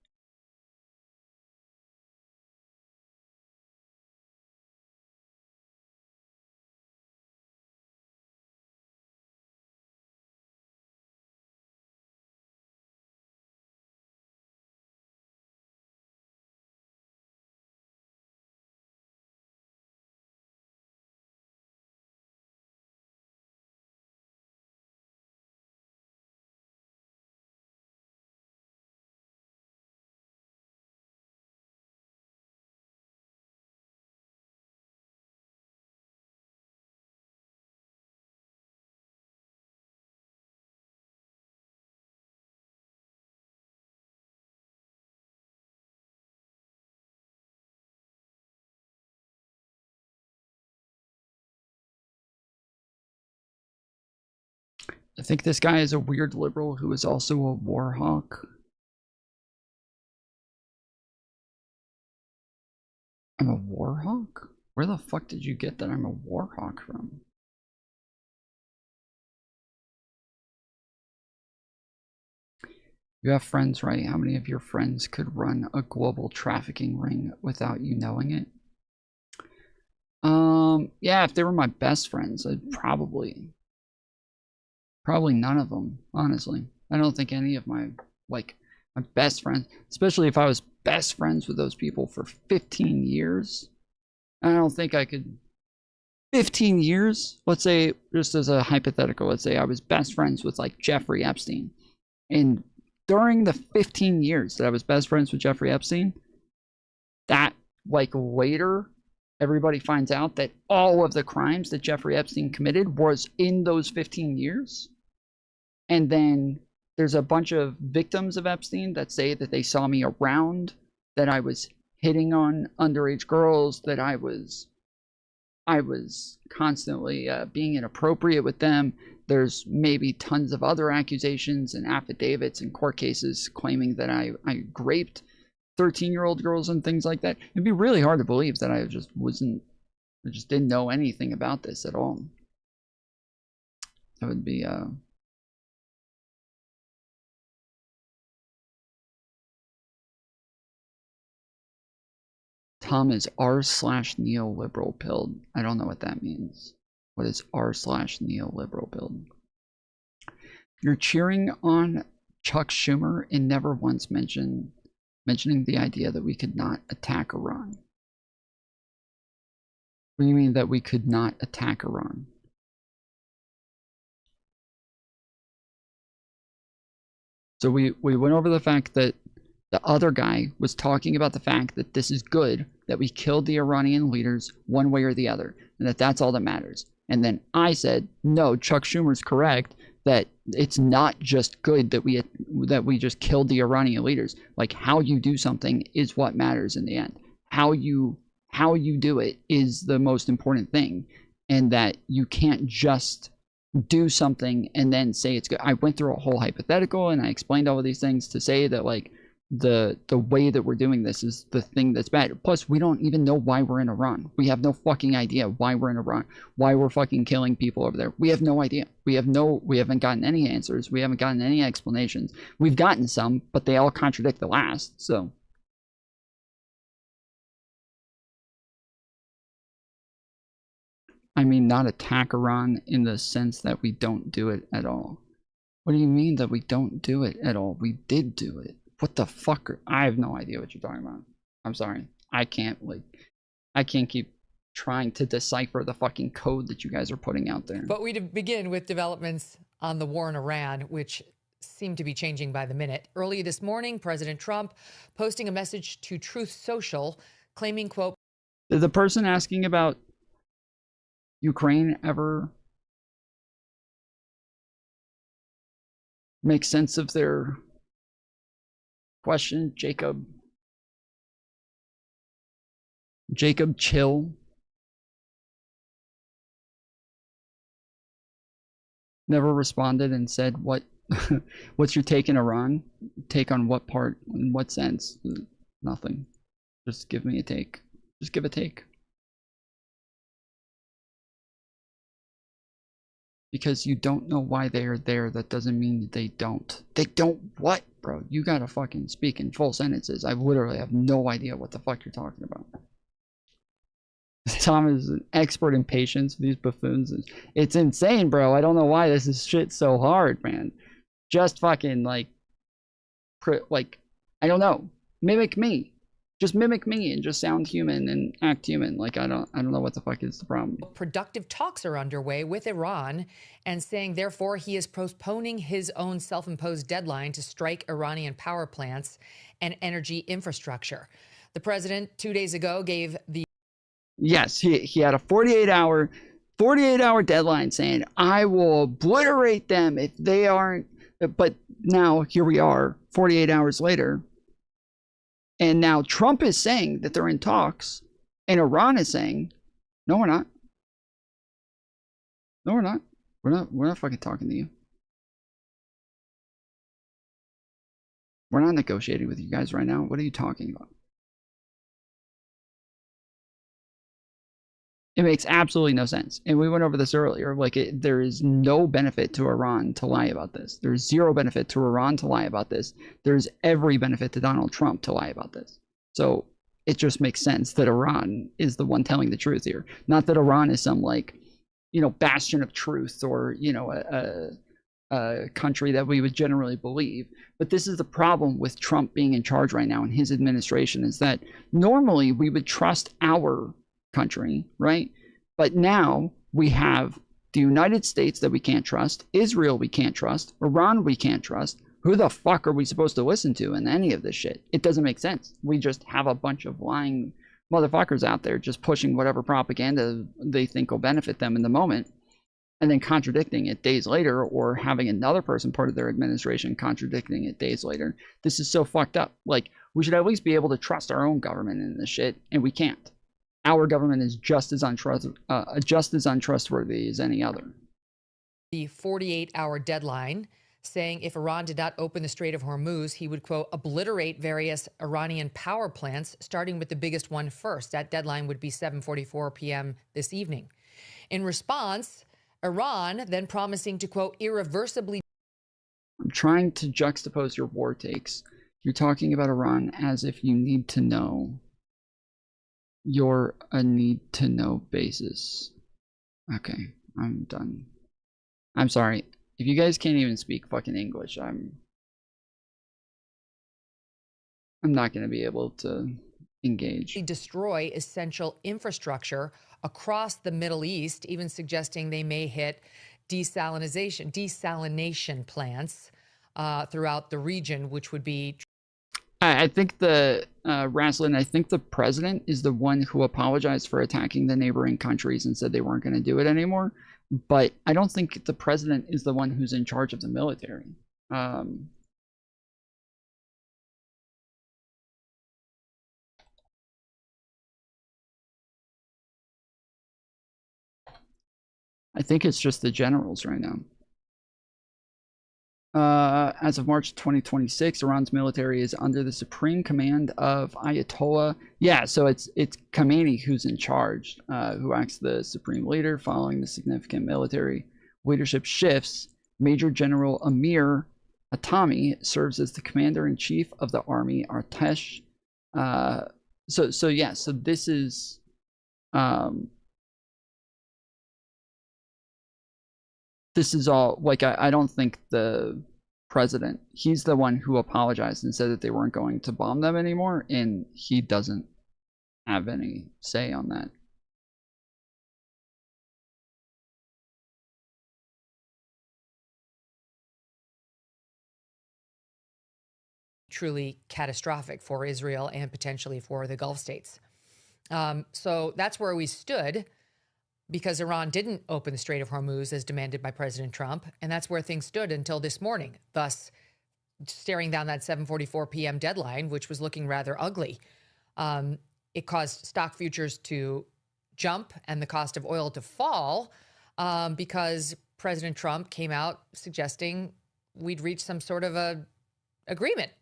I think this guy is a weird liberal who is also a war hawk. I'm a war hawk? Where the fuck did you get that I'm a war hawk from? You have friends, right? How many of your friends could run a global trafficking ring without you knowing it? Yeah, if they were my best friends, I'd probably none of them, honestly. I don't think any of my best friends, especially if I was best friends with those people for 15 years. I don't think I could. 15 years? Let's say, just as a hypothetical, let's say I was best friends with like Jeffrey Epstein. And during the 15 years that I was best friends with Jeffrey Epstein, that like later everybody finds out that all of the crimes that Jeffrey Epstein committed was in those 15 years. And then there's a bunch of victims of Epstein that say that they saw me around, that I was hitting on underage girls, that I was constantly being inappropriate with them. There's maybe tons of other accusations and affidavits and court cases claiming that I raped 13-year-old girls and things like that. It'd be really hard to believe that I just didn't know anything about this at all. That would be Tom is r/neoliberal pilled. I don't know what that means. What is r/neoliberal pilled? You're cheering on Chuck Schumer and never once mentioning the idea that we could not attack Iran. What do you mean that we could not attack Iran? So we went over the fact that the other guy was talking about the fact that this is good, that we killed the Iranian leaders one way or the other, and that that's all that matters. And then I said, no, Chuck Schumer's correct, that it's not just good that we just killed the Iranian leaders. Like, how you do something is what matters in the end. How you do it is the most important thing, and that you can't just do something and then say it's good. I went through a whole hypothetical and I explained all of these things to say that like the way that we're doing this is the thing that's bad. Plus, we don't even know why we're in Iran. We have no fucking idea why we're in Iran, why we're fucking killing people over there. We have no idea. We haven't gotten any answers. We haven't gotten any explanations. We've gotten some, but they all contradict the last. So I mean, not attack Iran in the sense that we don't do it at all. What do you mean that we don't do it at all? We did do it. What the fuck? I have no idea what you're talking about. I'm sorry. I can't keep trying to decipher the fucking code that you guys are putting out there. But we begin with developments on the war in Iran, which seem to be changing by the minute. Early this morning, President Trump posting a message to Truth Social claiming, quote, did the person asking about Ukraine ever make sense of their question? Jacob Chill never responded and said, what what's your take in Iran? Take on what part? In what sense? Nothing. Just give me a take. Just give a take. Because you don't know why they are there, that doesn't mean they don't. They don't what, bro? You gotta fucking speak in full sentences. I literally have no idea what the fuck you're talking about. Tom is an expert in patience. These buffoons. It's insane, bro. I don't know why this is shit so hard, man. Just fucking like, I don't know. Mimic me. Just mimic me and just sound human and act human. Like I don't know what the fuck is the problem. Productive talks are underway with Iran and saying, therefore, he is postponing his own self-imposed deadline to strike Iranian power plants and energy infrastructure. The president 2 days ago gave the Yes, he had a 48-hour deadline saying, I will obliterate them if they aren't. But now here we are 48 hours later. And now Trump is saying that they're in talks, and Iran is saying, no, we're not. No, we're not. We're not fucking talking to you. We're not negotiating with you guys right now. What are you talking about? It makes absolutely no sense. And we went over this earlier. Like, there is no benefit to Iran to lie about this. There's zero benefit to Iran to lie about this. There's every benefit to Donald Trump to lie about this. So it just makes sense that Iran is the one telling the truth here. Not that Iran is some, like, you know, bastion of truth or, you know, a country that we would generally believe. But this is the problem with Trump being in charge right now and his administration, is that normally we would trust our country, right? But now we have the United States that we can't trust, Israel we can't trust, Iran we can't trust. Who the fuck are we supposed to listen to in any of this shit? It doesn't make sense. We just have a bunch of lying motherfuckers out there just pushing whatever propaganda they think will benefit them in the moment, and then contradicting it days later, or having another person part of their administration contradicting it days later. This is so fucked up. Like, we should at least be able to trust our own government in this shit, and we can't. Our government is just as untrustworthy as any other. The 48-hour deadline, saying if Iran did not open the Strait of Hormuz, he would, quote, obliterate various Iranian power plants, starting with the biggest one first. That deadline would be 7:44 p.m. this evening. In response, Iran then promising to, quote, irreversibly. I'm trying to juxtapose your war takes. You're talking about Iran as if you need to know. You're a need-to-know basis. Okay, I'm done. I'm sorry. If you guys can't even speak fucking English, I'm not going to be able to engage. Destroy essential infrastructure across the Middle East, even suggesting they may hit desalination plants throughout the region, which would be... I think Raslin, I think the president is the one who apologized for attacking the neighboring countries and said they weren't going to do it anymore. But I don't think the president is the one who's in charge of the military. I think it's just the generals right now. As of March 2026, Iran's military is under the supreme command of Ayatollah. Yeah, so it's Khamenei who's in charge, who acts the supreme leader. Following the significant military leadership shifts, Major General Amir Atami serves as the commander-in-chief of the army. Artesh. So this is this is all, like, I don't think the president, he's the one who apologized and said that they weren't going to bomb them anymore, and he doesn't have any say on that. Truly catastrophic for Israel and potentially for the Gulf states. So that's where we stood, because Iran didn't open the Strait of Hormuz as demanded by President Trump, and that's where things stood until this morning, thus staring down that 7:44 p.m. deadline, which was looking rather ugly. It caused stock futures to jump and the cost of oil to fall because President Trump came out suggesting we'd reach some sort of a agreement.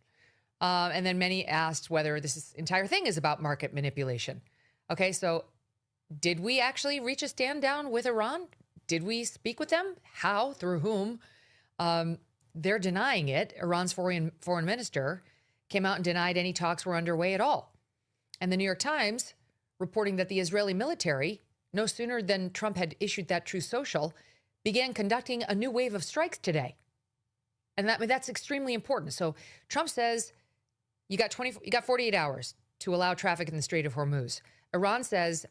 And then many asked whether this entire thing is about market manipulation. Okay, so did we actually reach a stand down with Iran? Did we speak with them? How? Through whom? They're denying it. Iran's foreign minister came out and denied any talks were underway at all. And the New York Times reporting that the Israeli military, no sooner than Trump had issued that Truth Social, began conducting a new wave of strikes today. And that's extremely important. So Trump says you got 48 hours to allow traffic in the Strait of Hormuz. Iran says,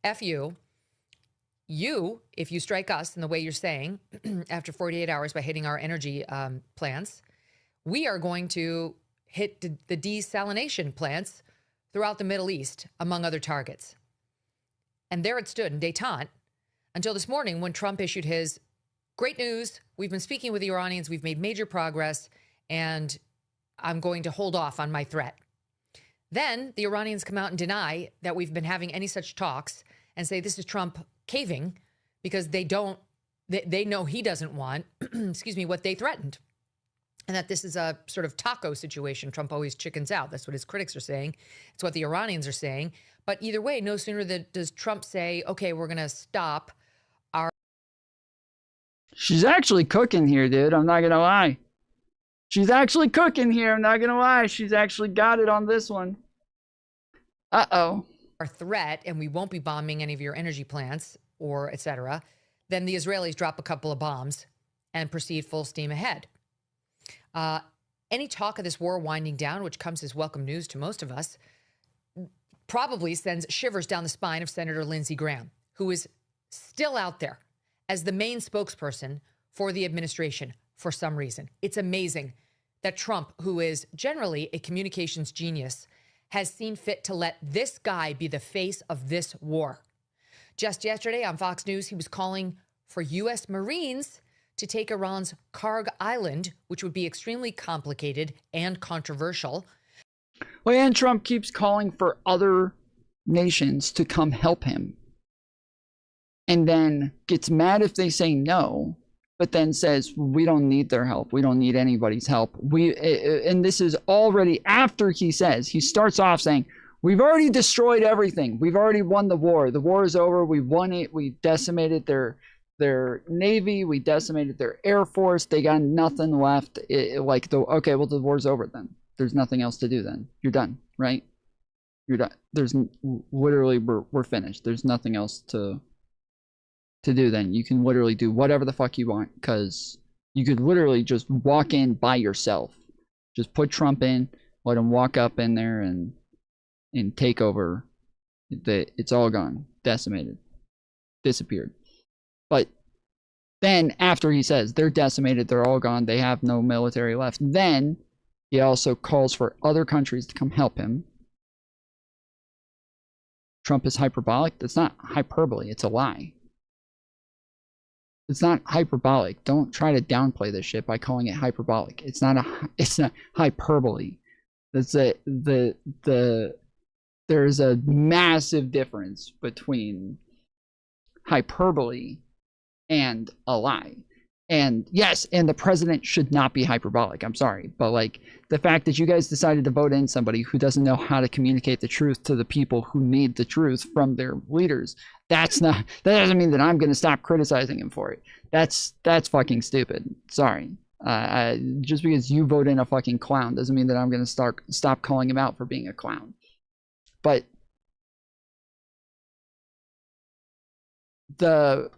F you, if you strike us in the way you're saying, after 48 hours by hitting our energy plants, we are going to hit the desalination plants throughout the Middle East, among other targets. And there it stood in détente until this morning when Trump issued his great news. We've been speaking with the Iranians. We've made major progress, and I'm going to hold off on my threat. Then the Iranians come out and deny that we've been having any such talks and say this is Trump caving because they know he doesn't want, what they threatened. And that this is a sort of taco situation. Trump always chickens out. That's what his critics are saying. It's what the Iranians are saying. But either way, no sooner does Trump say, okay, we're going to stop our... She's actually cooking here, dude. I'm not going to lie. She's actually cooking here. I'm not going to lie. She's actually got it on this one. Uh-oh. Our threat, and we won't be bombing any of your energy plants or et cetera. Then the Israelis drop a couple of bombs and proceed full steam ahead. Any talk of this war winding down, which comes as welcome news to most of us, probably sends shivers down the spine of Senator Lindsey Graham, who is still out there as the main spokesperson for the administration for some reason. It's amazing that Trump, who is generally a communications genius, has seen fit to let this guy be the face of this war. Just yesterday on Fox News, he was calling for U.S. Marines to take Iran's Karg Island, which would be extremely complicated and controversial. Well, and Trump keeps calling for other nations to come help him. And then gets mad if they say no, but then says, we don't need their help. We don't need anybody's help. And this is already after he starts off saying, we've already destroyed everything. We've already won the war. The war is over. We won it. We decimated their navy. We decimated their air force. They got nothing left. Okay, well, the war's over then. There's nothing else to do then. You're done, right? You're done. There's literally, we're finished. There's nothing else to do then. You can literally do whatever the fuck you want, because you could literally just walk in by yourself. Just put Trump in, let him walk up in there and take over. It's all gone. Decimated. Disappeared. But then after he says they're decimated, they're all gone, they have no military left, then he also calls for other countries to come help him. Trump is hyperbolic. That's not hyperbole. It's a lie. It's not hyperbolic. Don't try to downplay this shit by calling it hyperbolic. It's not hyperbole. There's a massive difference between hyperbole and a lie. And yes, and the president should not be hyperbolic. I'm sorry. But like the fact that you guys decided to vote in somebody who doesn't know how to communicate the truth to the people who need the truth from their leaders, that doesn't mean that I'm going to stop criticizing him for it. That's fucking stupid. Sorry. Just because you vote in a fucking clown doesn't mean that I'm going to stop calling him out for being a clown. But so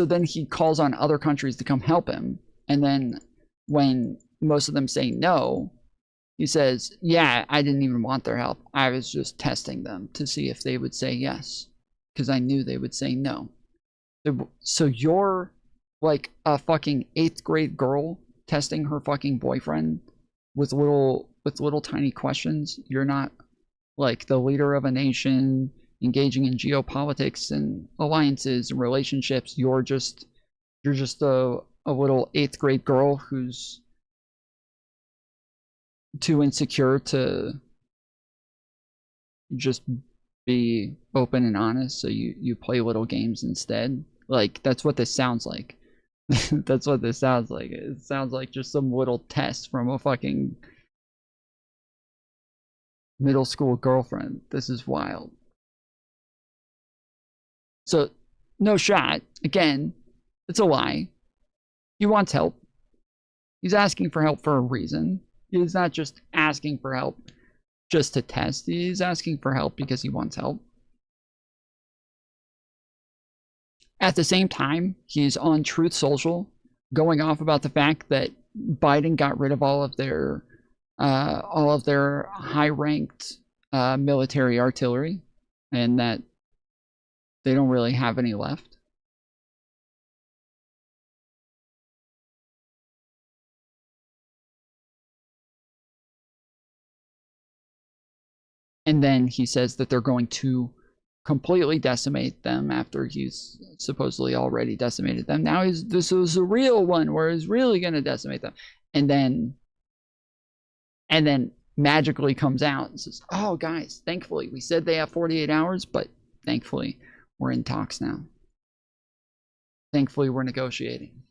then he calls on other countries to come help him, and then when most of them say no, he says, yeah, I didn't even want their help. I was just testing them to see if they would say yes, because I knew they would say no. So you're like a fucking 8th grade girl testing her fucking boyfriend with little tiny questions. You're not like the leader of a nation engaging in geopolitics and alliances and relationships. You're just a little 8th grade girl who's too insecure to just be open and honest, so you play little games instead. Like, that's what this sounds like. That's what this sounds like. It sounds like just some little test from a fucking middle school girlfriend. This is wild. So, no shot. Again, it's a lie. He wants help. He's asking for help for a reason. He's not just asking for help just to test. He's asking for help because he wants help. At the same time, he's on Truth Social going off about the fact that Biden got rid of all of their high-ranked military artillery, and that they don't really have any left. And then he says that they're going to completely decimate them after he's supposedly already decimated them. Now this is a real one where he's really going to decimate them. And then magically comes out and says, oh, guys, thankfully, we said they have 48 hours, but thankfully, we're in talks now. Thankfully, we're negotiating.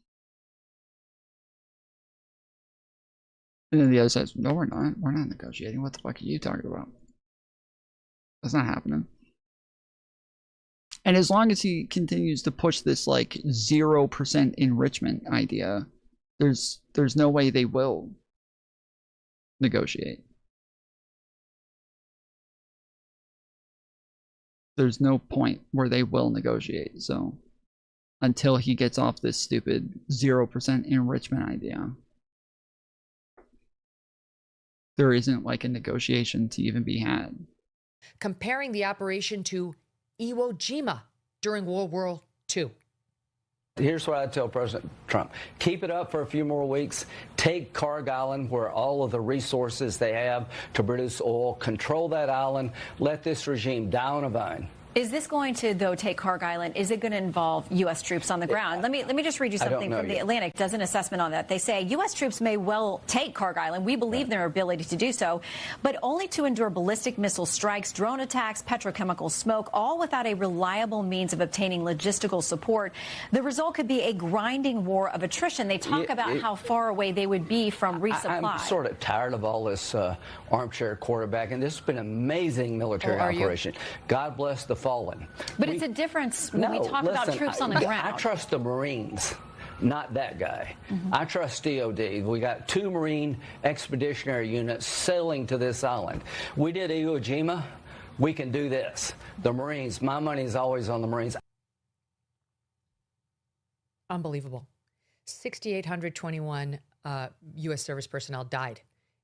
And then the other says, no, we're not. We're not negotiating. What the fuck are you talking about? That's not happening. And as long as he continues to push this like 0% enrichment idea, there's no way they will negotiate. There's no point where they will negotiate. So until he gets off this stupid 0% enrichment idea, there isn't like a negotiation to even be had. Comparing the operation to Iwo Jima during World War II. Here's what I tell President Trump. Keep it up for a few more weeks. Take Carg Island, where all of the resources they have to produce oil. Control that island. Let this regime die on a vine. Is this going to, though, take Carg Island? Is it going to involve U.S. troops on the ground? Let me just read you something from The Atlantic. Does an assessment on that. They say U.S. troops may well take Carg Island. We believe in their ability to do so, but only to endure ballistic missile strikes, drone attacks, petrochemical smoke, all without a reliable means of obtaining logistical support. The result could be a grinding war of attrition. They talk about how far away they would be from resupply. I'm sort of tired of all this armchair quarterbacking. This has been an amazing military operation. God bless the fallen. But it's a difference when we talk about troops on the ground. I trust the Marines, not that guy. I trust DOD. We got 2 Marine expeditionary units sailing to this island. We did Iwo Jima. We can do this. The Marines, my money is always on the Marines. Unbelievable. 6,821 U.S. service personnel died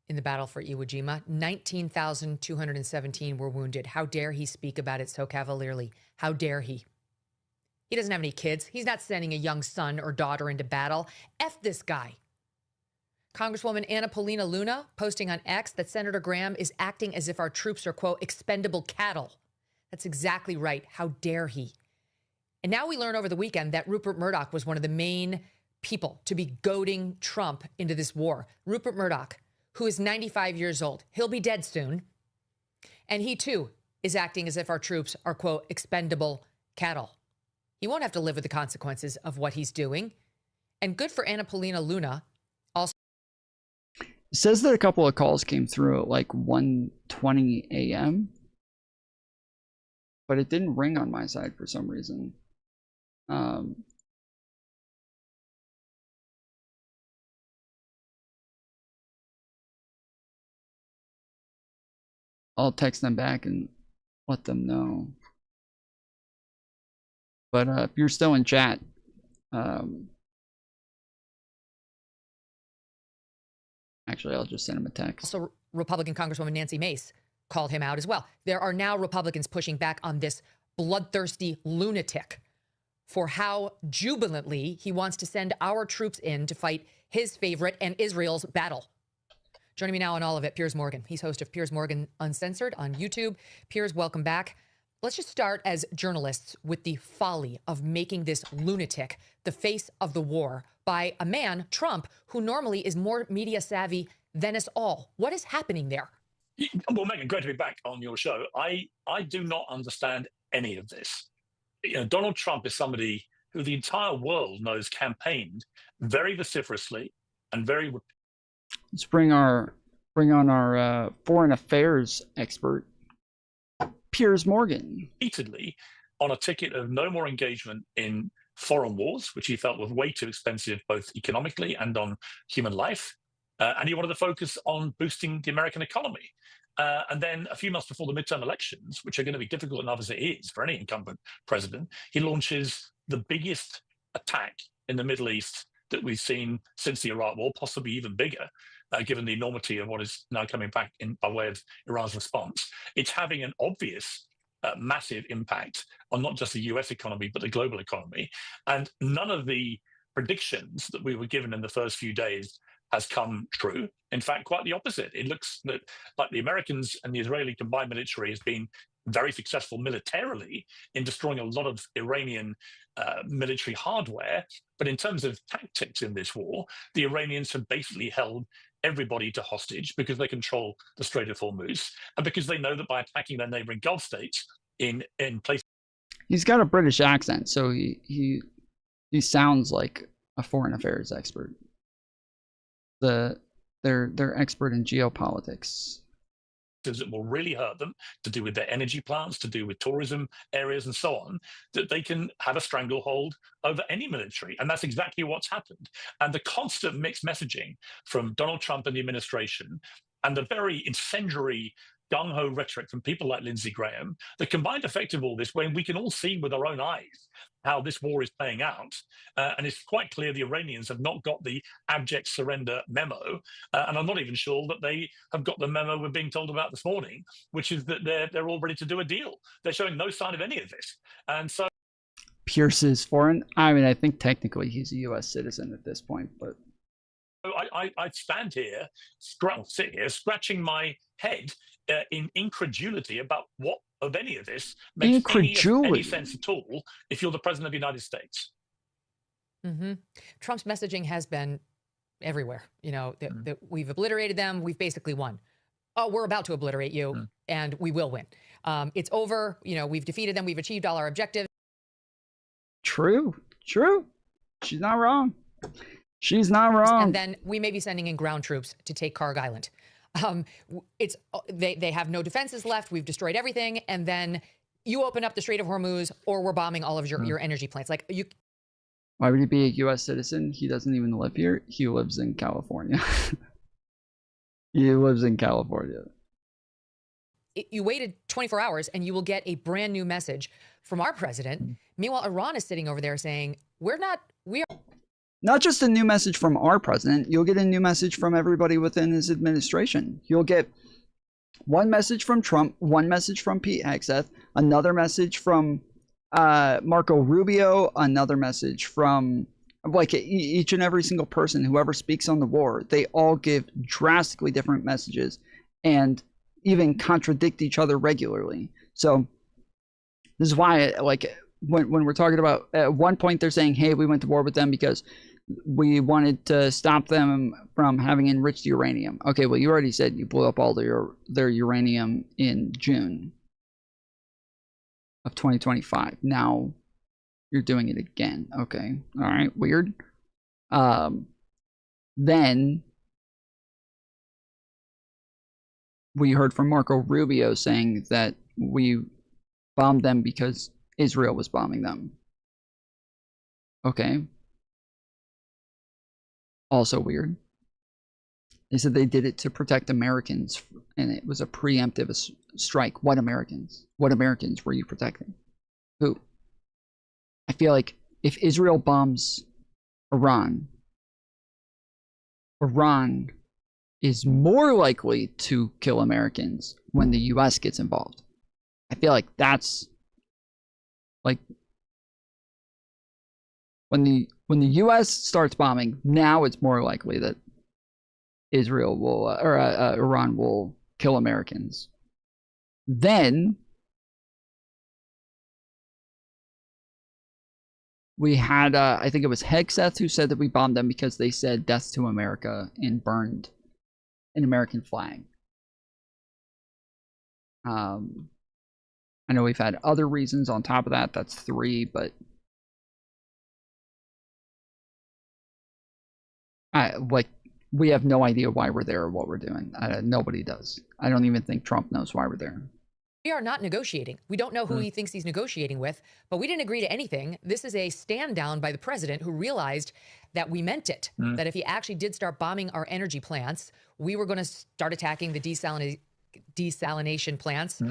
in the battle for Iwo Jima. 19,217 were wounded. How dare he speak about it so cavalierly? How dare he? He doesn't have any kids. He's not sending a young son or daughter into battle. F this guy. Congresswoman Anna Paulina Luna posting on X that Senator Graham is acting as if our troops are, quote, expendable cattle. That's exactly right. How dare he? And now we learn over the weekend that Rupert Murdoch was one of the main people to be goading Trump into this war. Rupert Murdoch, who is 95 years old. He'll be dead soon. And he, too, is acting as if our troops are, quote, expendable cattle. He won't have to live with the consequences of what he's doing. And good for Anna Paulina Luna. Also, it says that a couple of calls came through at like 1:20 a.m. but it didn't ring on my side for some reason. I'll text them back and let them know. But if you're still in chat, actually, I'll just send him a text. Also, Republican Congresswoman Nancy Mace called him out as well. There are now Republicans pushing back on this bloodthirsty lunatic for how jubilantly he wants to send our troops in to fight his favorite and Israel's battle. Joining me now on all of it, Piers Morgan. He's host of Piers Morgan Uncensored on YouTube. Piers, welcome back. Let's just start as journalists with the folly of making this lunatic the face of the war by a man, Trump, who normally is more media savvy than us all. What is happening there? Well, Megan, great to be back on your show. I do not understand any of this. Donald Trump is somebody who the entire world knows campaigned very vociferously and very. Let's bring on our foreign affairs expert, Piers Morgan. Repeatedly on a ticket of no more engagement in foreign wars, which he felt was way too expensive, both economically and on human life. And he wanted to focus on boosting the American economy. And then a few months before the midterm elections, which are going to be difficult enough as it is for any incumbent president, he launches the biggest attack in the Middle East that we've seen since the Iraq War, possibly even bigger, given the enormity of what is now coming back in by way of Iran's response. It's having an obvious massive impact on not just the US economy, but the global economy. And none of the predictions that we were given in the first few days has come true. In fact, quite the opposite. It looks that like the Americans and the Israeli combined military has been very successful militarily in destroying a lot of Iranian military hardware. But in terms of tactics in this war, the Iranians have basically held everybody to hostage because they control the Strait of Hormuz and because they know that by attacking their neighboring Gulf states in places. He's got a British accent, so he sounds like a foreign affairs expert. They're expert in geopolitics. That will really hurt them, to do with their energy plants, to do with tourism areas and so on, that they can have a stranglehold over any military. And that's exactly what's happened. And the constant mixed messaging from Donald Trump and the administration and the very incendiary gung-ho rhetoric from people like Lindsey Graham, the combined effect of all this, when we can all see with our own eyes how this war is playing out, and it's quite clear the Iranians have not got the abject surrender memo, and I'm not even sure that they have got the memo we're being told about this morning, which is that they're all ready to do a deal. They're showing no sign of any of this, and so Pierce is foreign. I mean, I think technically he's a U.S. citizen at this point, but I stand here, sit here, scratching my head in incredulity about what of any of this makes any sense at all if you're the president of the United States. Mm-hmm. Trump's messaging has been everywhere. That we've obliterated them. We've basically won. Oh, we're about to obliterate you, and we will win. It's over. We've defeated them. We've achieved all our objectives. True. She's not wrong. She's not wrong. And then we may be sending in ground troops to take Karg Island. They have no defenses left. We've destroyed everything. And then you open up the Strait of Hormuz, or we're bombing all of your energy plants. Why would he be a U.S. citizen? He doesn't even live here. He lives in California. He lives in California. You waited 24 hours and you will get a brand new message from our president. Meanwhile, Iran is sitting over there saying, we are not just a new message from our president, you'll get a new message from everybody within his administration. You'll get one message from Trump, one message from Pete Hegseth, another message from Marco Rubio, another message from each and every single person, whoever speaks on the war. They all give drastically different messages and even contradict each other regularly. So this is why, when we're talking about, at one point they're saying, hey, we went to war with them because we wanted to stop them from having enriched uranium. Okay, well, you already said you blew up all their uranium in June of 2025. Now You're doing it again. Okay. All right. Weird. Then we heard from Marco Rubio saying that we bombed them because Israel was bombing them. Okay. Also weird. They said they did it to protect Americans, and it was a preemptive strike. What Americans? What Americans were you protecting? Who? I feel like if Israel bombs Iran, Iran is more likely to kill Americans when the US gets involved. I feel like that's like when the US starts bombing, now it's more likely that Israel will Iran will kill Americans. Then we had I think it was Hegseth who said that we bombed them because they said death to America and burned an American flag. I know we've had other reasons on top of that. That's 3, but we have no idea why we're there or what we're doing. Nobody does. I don't even think Trump knows why we're there. We are not negotiating. We don't know who he thinks he's negotiating with, but we didn't agree to anything. This is a stand down by the president who realized that we meant it, that if he actually did start bombing our energy plants, we were going to start attacking the desalination plants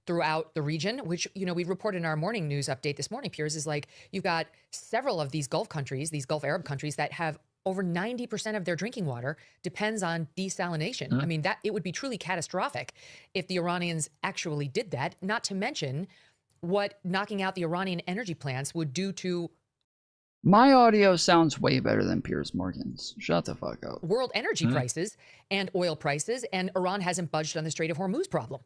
throughout the region, which, you know, we reported in our morning news update this morning, Piers, is like you've got several of these Gulf countries, these Gulf Arab countries that have over 90% of their drinking water depends on desalination. I mean, that it would be truly catastrophic if the Iranians actually did that, not to mention what knocking out the Iranian energy plants would do to... My audio sounds way better than Piers Morgan's. Shut the fuck up. ...world energy prices and oil prices, and Iran hasn't budged on the Strait of Hormuz problem.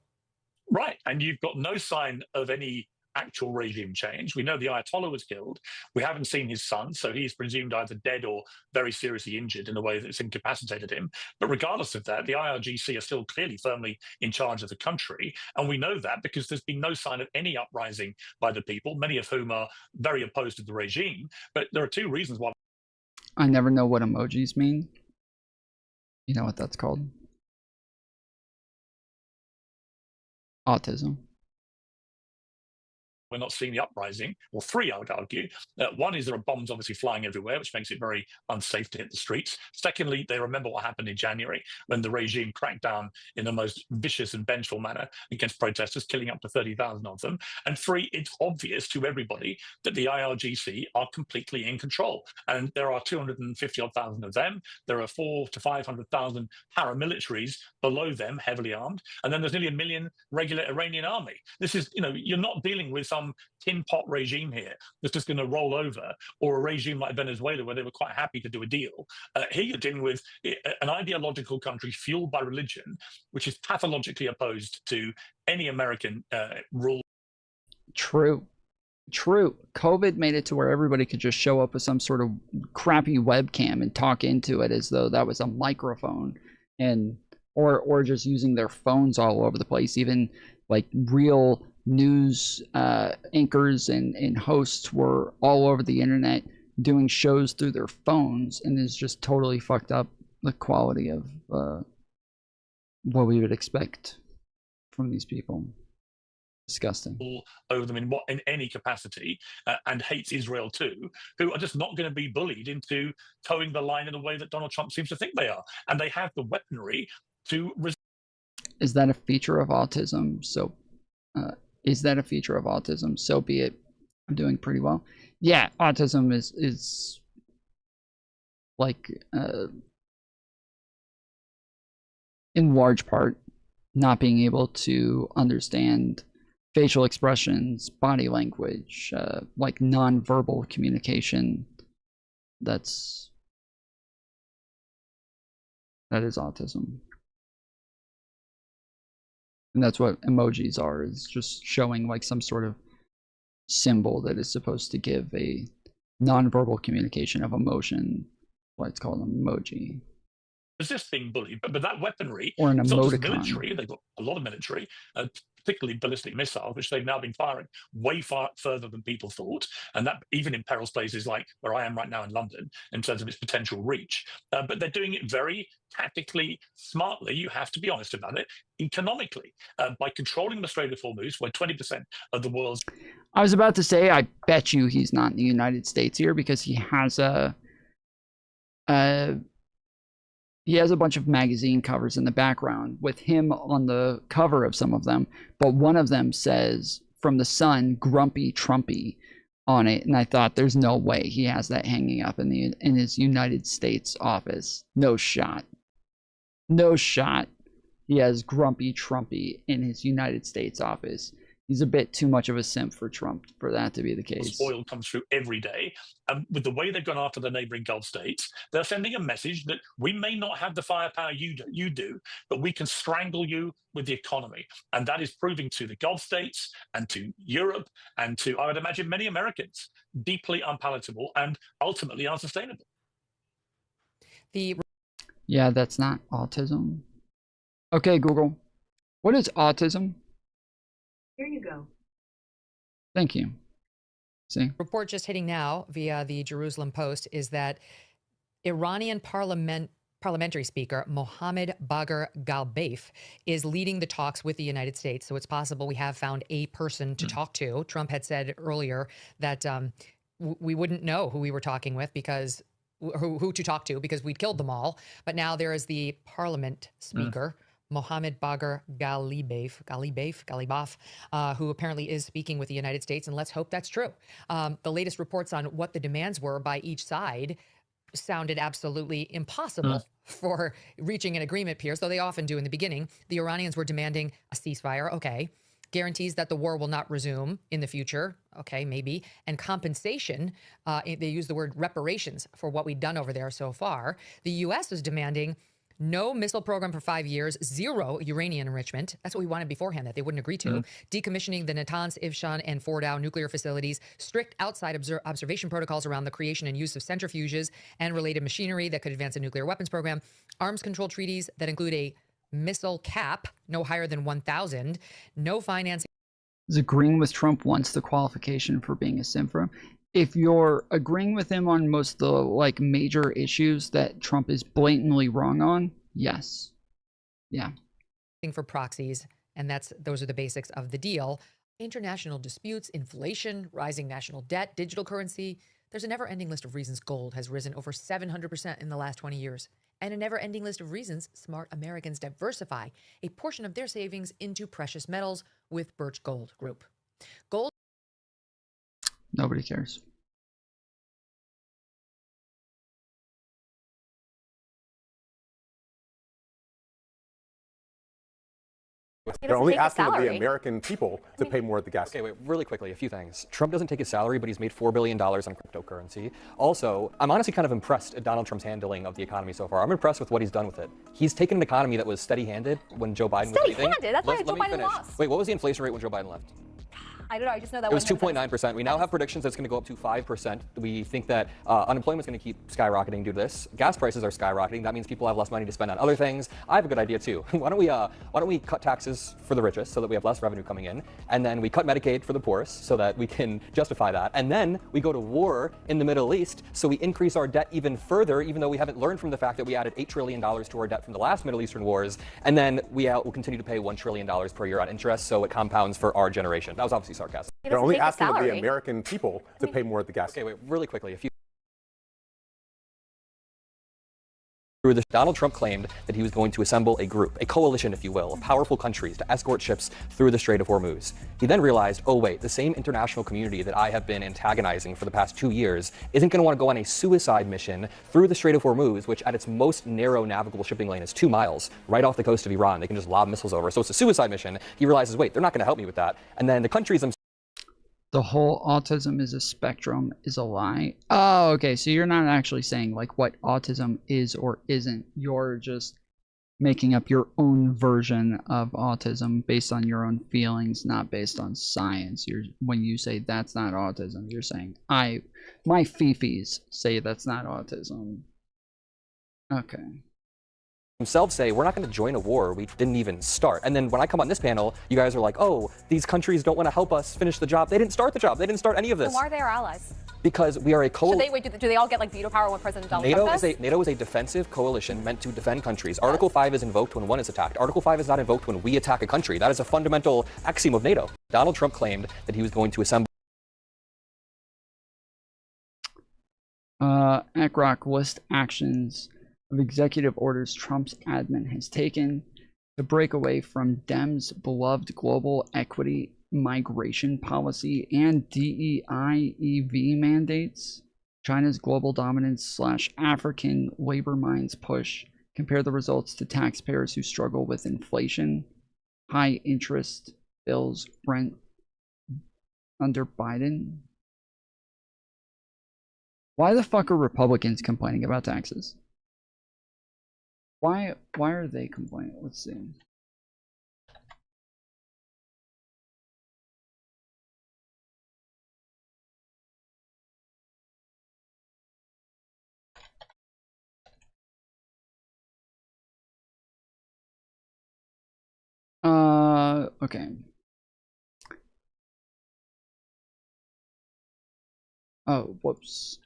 Right, and you've got no sign of any actual regime change. We know the Ayatollah was killed. We haven't seen his son, so he's presumed either dead or very seriously injured in a way that's incapacitated him. But regardless of that, the IRGC are still clearly firmly in charge of the country. And we know that because there's been no sign of any uprising by the people, many of whom are very opposed to the regime. But there are 2 reasons why. I never know what emojis mean. You know what that's called? Autism. We're not seeing the uprising, or 3, I would argue. One is there are bombs obviously flying everywhere, which makes it very unsafe to hit the streets. Secondly, they remember what happened in January when the regime cracked down in the most vicious and vengeful manner against protesters, killing up to 30,000 of them. And 3, it's obvious to everybody that the IRGC are completely in control. And there are 250,000 of them. There are 400,000 to 500,000 paramilitaries below them, heavily armed. And then there's nearly 1 million regular Iranian army. This is, you know, you're not dealing with some tin pot regime here that's just going to roll over, or a regime like Venezuela where they were quite happy to do a deal. Here you're dealing with an ideological country fueled by religion, which is pathologically opposed to any American rule. True. COVID made it to where everybody could just show up with some sort of crappy webcam and talk into it as though that was a microphone, and or just using their phones all over the place. Even like real news anchors and hosts were all over the internet doing shows through their phones, and it's just totally fucked up the quality of what we would expect from these people. Disgusting. Over them in any capacity, and hates Israel too, who are just not going to be bullied into towing the line in the way that Donald Trump seems to think they are, and they have the weaponry to. Is that a feature of autism? So, is that a feature of autism? So be it. I'm doing pretty well. Yeah, autism is like in large part not being able to understand facial expressions, body language, like nonverbal communication. That is autism. And that's what emojis are, is just showing like some sort of symbol that is supposed to give a nonverbal communication of emotion. Why it's called an emoji. Resist being bullied, but that weaponry, or an it's not just emoticon. military. They've got a lot of military. particularly ballistic missiles, which they've now been firing way far further than people thought, and that even imperils places like where I am right now in London in terms of its potential reach. But they're doing it very tactically, smartly, you have to be honest about it, economically, by controlling the Strait of Hormuz, where 20% of the world's... I was about to say, I bet you he's not in the United States here because he has a bunch of magazine covers in the background with him on the cover of some of them, but one of them says from the Sun, "Grumpy Trumpy" on it, and I thought there's no way he has that hanging up in his United States office. No shot. No shot. He has "Grumpy Trumpy" in his United States office. He's a bit too much of a simp for Trump for that to be the case. Oil comes through every day. And with the way they've gone after the neighboring Gulf states, they're sending a message that we may not have the firepower you do, but we can strangle you with the economy. And that is proving to the Gulf states and to Europe and to, I would imagine, many Americans, deeply unpalatable and ultimately unsustainable. Yeah, that's not autism. Okay, Google. What is autism? Here you go. Thank you. See? Report just hitting now via the Jerusalem Post is that Iranian parliamentary speaker Mohammad Bagher Ghalibaf is leading the talks with the United States. So it's possible we have found a person to talk to. Trump had said earlier that we wouldn't know who we were talking with because who to talk to because we'd killed them all. But now there is the parliament speaker. Mohammad Bagher Ghalibaf, who apparently is speaking with the United States, and let's hope that's true. The latest reports on what the demands were by each side sounded absolutely impossible for reaching an agreement, Piers, though they often do in the beginning. The Iranians were demanding a ceasefire, okay. Guarantees that the war will not resume in the future, okay, maybe. And compensation, they use the word reparations for what we've done over there so far. The U.S. is demanding no missile program for 5 years, 0 uranium enrichment. That's what we wanted beforehand that they wouldn't agree to. Decommissioning the Natanz, Ivshan, and Fordow nuclear facilities. Strict outside observation protocols around the creation and use of centrifuges and related machinery that could advance a nuclear weapons program. Arms control treaties that include a missile cap, no higher than 1,000. No financing. Is agreeing with Trump once the qualification for being a simp for him? If you're agreeing with him on most of the like major issues that Trump is blatantly wrong on, yes. Yeah. For proxies, and those are the basics of the deal. International disputes, inflation, rising national debt, digital currency. There's a never-ending list of reasons gold has risen over 700% in the last 20 years. And a never-ending list of reasons smart Americans diversify a portion of their savings into precious metals with Birch Gold Group. Gold. Nobody cares. They're only asking the American people to pay more at the gas. Okay, wait, really quickly, a few things. Trump doesn't take his salary, but he's made $4 billion on cryptocurrency. Also, I'm honestly kind of impressed at Donald Trump's handling of the economy so far. I'm impressed with what he's done with it. He's taken an economy that was steady-handed when Joe Biden was leaving. Steady-handed? That's why Joe Biden lost. Wait, what was the inflation rate when Joe Biden left? I don't know. I just know that it was 2.9%. We now have predictions that it's going to go up to 5%. We think that unemployment is going to keep skyrocketing due to this. Gas prices are skyrocketing. That means people have less money to spend on other things. I have a good idea too. Why don't we cut taxes for the richest so that we have less revenue coming in, and then we cut Medicaid for the poorest so that we can justify that, and then we go to war in the Middle East, so we increase our debt even further, even though we haven't learned from the fact that we added $8 trillion to our debt from the last Middle Eastern wars, and then we'll continue to pay $1 trillion per year on interest, so it compounds for our generation. That was obviously sarcasm. They're only asking the American people to pay more at the gas. Okay, wait, really quickly. Donald Trump claimed that he was going to assemble a group, a coalition, if you will, of powerful countries to escort ships through the Strait of Hormuz. He then realized, oh wait, the same international community that I have been antagonizing for the past 2 years isn't going to want to go on a suicide mission through the Strait of Hormuz, which at its most narrow navigable shipping lane is 2 miles, right off the coast of Iran. They can just lob missiles over. So it's a suicide mission. He realizes, wait, they're not going to help me with that. And then the countries themselves. The whole autism is a spectrum is a lie. Oh, okay. So you're not actually saying like what autism is or isn't. You're just making up your own version of autism based on your own feelings, not based on science. When you say that's not autism, you're saying my fifis say that's not autism. Okay. themselves say, we're not going to join a war we didn't even start. And then when I come on this panel, you guys are like, oh, these countries don't want to help us finish the job. They didn't start the job. They didn't start any of this. So why are they our allies? Because we are a coalition. Do they all get like veto power when President Donald Trump does? NATO is a defensive coalition meant to defend countries. Article 5 is invoked when one is attacked. Article 5 is not invoked when we attack a country. That is a fundamental axiom of NATO. Donald Trump claimed that he was going to assemble. ACROC list actions of executive orders Trump's admin has taken to break away from Dems' beloved global equity migration policy and DEI/EV mandates, China's global dominance / African labor mines push. Compare the results to taxpayers who struggle with inflation, high interest bills, rent under Biden. Why the fuck are Republicans complaining about taxes? Why are they complaining? Let's see. Okay. Oh, whoops.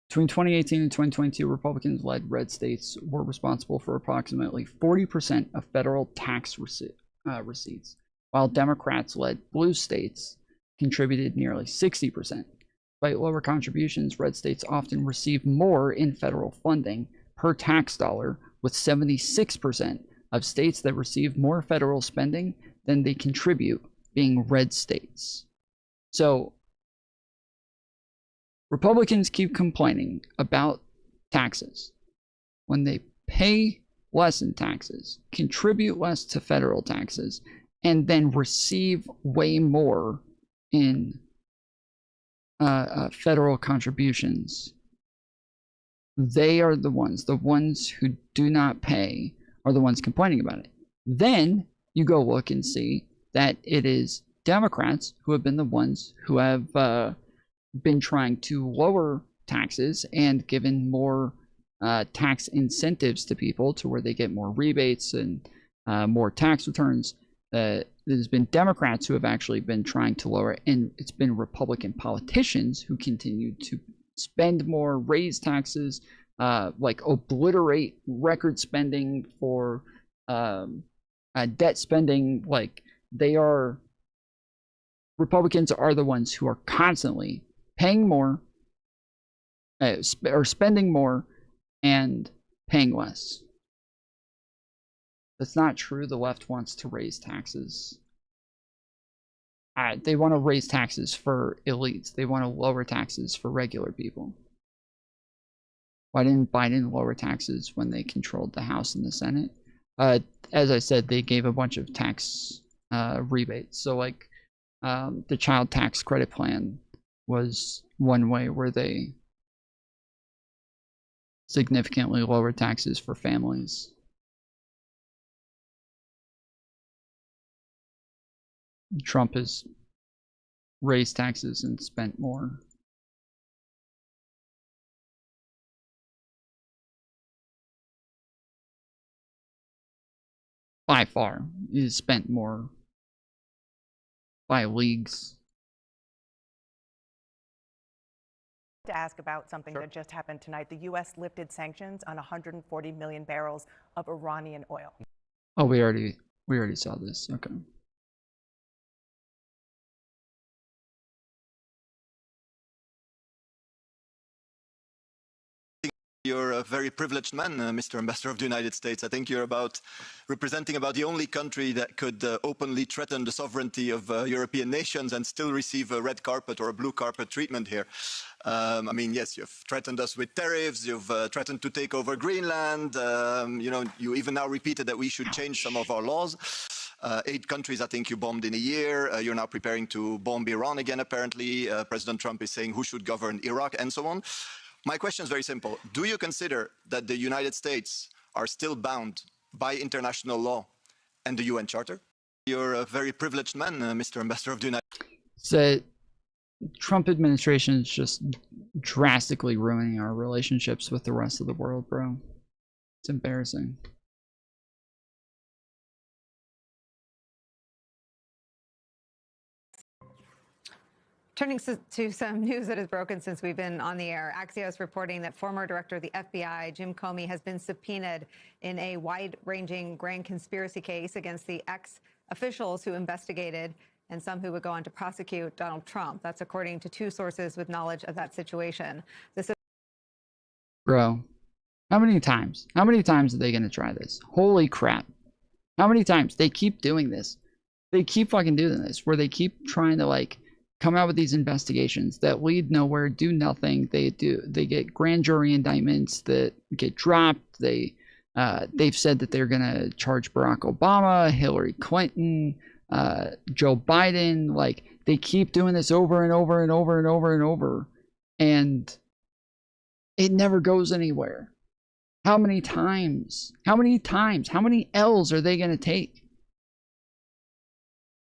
Between 2018 and 2022, Republicans-led red states were responsible for approximately 40% of federal tax receipts, while Democrats-led blue states contributed nearly 60%. Despite lower contributions, red states often receive more in federal funding per tax dollar, with 76% of states that receive more federal spending than they contribute being red states. So Republicans keep complaining about taxes when they pay less in taxes, contribute less to federal taxes, and then receive way more in federal contributions. They are the ones who do not pay are the ones complaining about it. Then you go look and see that it is Democrats who have been the ones who have been trying to lower taxes and given more tax incentives to people to where they get more rebates and more tax returns. There's been Democrats who have actually been trying to lower it, and it's been Republican politicians who continue to spend more, raise taxes, like obliterate record spending for debt spending. Like Republicans are the ones who are constantly paying more, or spending more, and paying less. That's not true. The left wants to raise taxes. They want to raise taxes for elites. They want to lower taxes for regular people. Why didn't Biden lower taxes when they controlled the House and the Senate? As I said, they gave a bunch of tax rebates. So like the child tax credit plan was one way where they significantly lowered taxes for families. Trump has raised taxes and spent more. By far, he's spent more by leagues. To ask about something that just happened tonight. The U.S. lifted sanctions on 140 million barrels of Iranian oil. Oh, we already saw this. Okay. You're a very privileged man, Mr. Ambassador of the United States. I think you're representing about the only country that could openly threaten the sovereignty of European nations and still receive a red carpet or a blue carpet treatment here. I mean, yes, you've threatened us with tariffs. You've threatened to take over Greenland. You even now repeated that we should change some of our laws. 8 countries, I think, you bombed in a year. You're now preparing to bomb Iran again, apparently. President Trump is saying who should govern Iraq and so on. My question is very simple. Do you consider that the United States are still bound by international law and the UN Charter? You're a very privileged man, Mr. Ambassador of the United States. So Trump administration is just drastically ruining our relationships with the rest of the world, bro. It's embarrassing. Turning to some news that has broken since we've been on the air. Axios reporting that former director of the FBI, Jim Comey, has been subpoenaed in a wide-ranging grand conspiracy case against the ex-officials who investigated and some who would go on to prosecute Donald Trump. That's according to two sources with knowledge of that situation. Bro, how many times? How many times are they going to try this? Holy crap. How many times? They keep doing this. They keep fucking doing this, where they keep trying to, like, come out with these investigations that lead nowhere, do nothing. They get grand jury indictments that get dropped. They've said that they're gonna charge Barack Obama, Hillary Clinton, Joe Biden. Like, they keep doing this over and over and over and over and over, and it never goes anywhere. How many times? How many times? How many L's are they gonna take?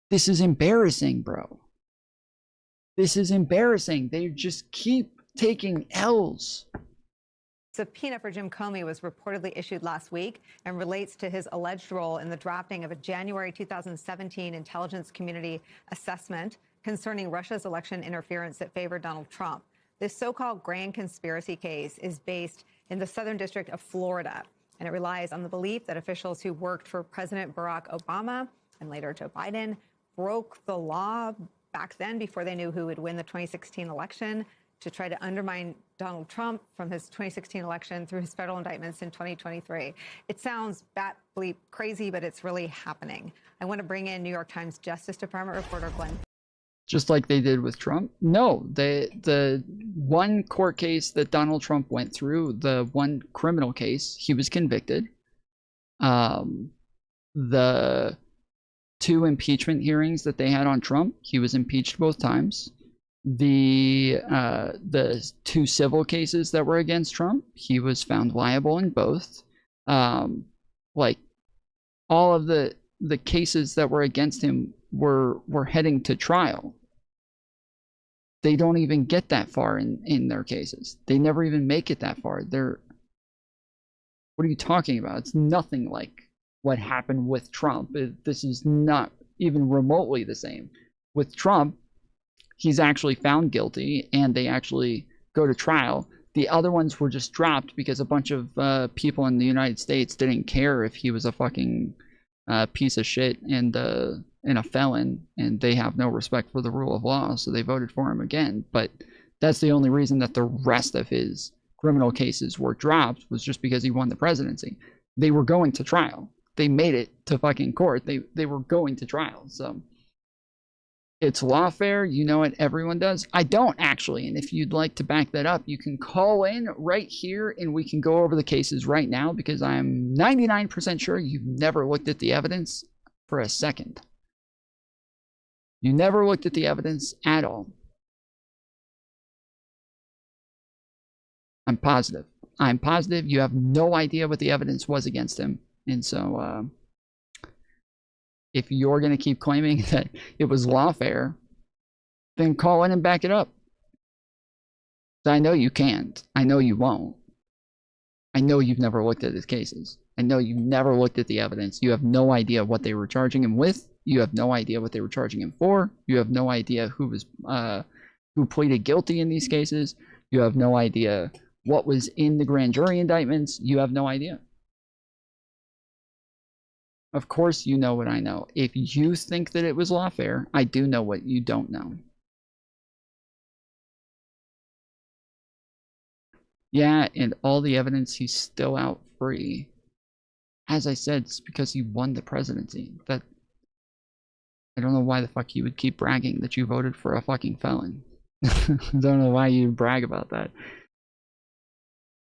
This is embarrassing, bro. This is embarrassing. They just keep taking L's. Subpoena for Jim Comey was reportedly issued last week and relates to his alleged role in the drafting of a January 2017 intelligence community assessment concerning Russia's election interference that favored Donald Trump. This so-called grand conspiracy case is based in the Southern District of Florida, and it relies on the belief that officials who worked for President Barack Obama and later Joe Biden broke the law back then, before they knew who would win the 2016 election, to try to undermine Donald Trump from his 2016 election through his federal indictments in 2023. It sounds bat-bleep crazy, but it's really happening. I want to bring in New York Times Justice Department reporter Glenn. Just like they did with Trump? No, the one court case that Donald Trump went through, the one criminal case, he was convicted. The two impeachment hearings that they had on Trump, he was impeached both times. The two civil cases that were against Trump, he was found liable in both. Like, all of the cases that were against him were heading to trial. They don't even get that far in their cases. They never even make it that far. What are you talking about? It's nothing like what happened with Trump. This is not even remotely the same. With Trump, he's actually found guilty and they actually go to trial. The other ones were just dropped because a bunch of people in the United States didn't care if he was a fucking piece of shit and a felon, and they have no respect for the rule of law, so they voted for him again. But that's the only reason that the rest of his criminal cases were dropped, was just because he won the presidency. They were going to trial. They made it to fucking court. They were going to trial. So it's lawfare. You know it. Everyone does. I don't, actually. And if you'd like to back that up, you can call in right here and we can go over the cases right now, because I'm 99% sure you've never looked at the evidence for a second. You never looked at the evidence at all. I'm positive. I'm positive you have no idea what the evidence was against him. And so, if you're going to keep claiming that it was lawfare, then call in and back it up. I know you can't. I know you won't. I know you've never looked at his cases. I know you've never looked at the evidence. You have no idea what they were charging him with. You have no idea what they were charging him for. You have no idea who pleaded guilty in these cases. You have no idea what was in the grand jury indictments. You have no idea. Of course you know what I know. If you think that it was lawfare, I do know what you don't know. Yeah, and all the evidence, he's still out free. As I said, it's because he won the presidency. That, I don't know why the fuck you would keep bragging that you voted for a fucking felon. I don't know why you brag about that.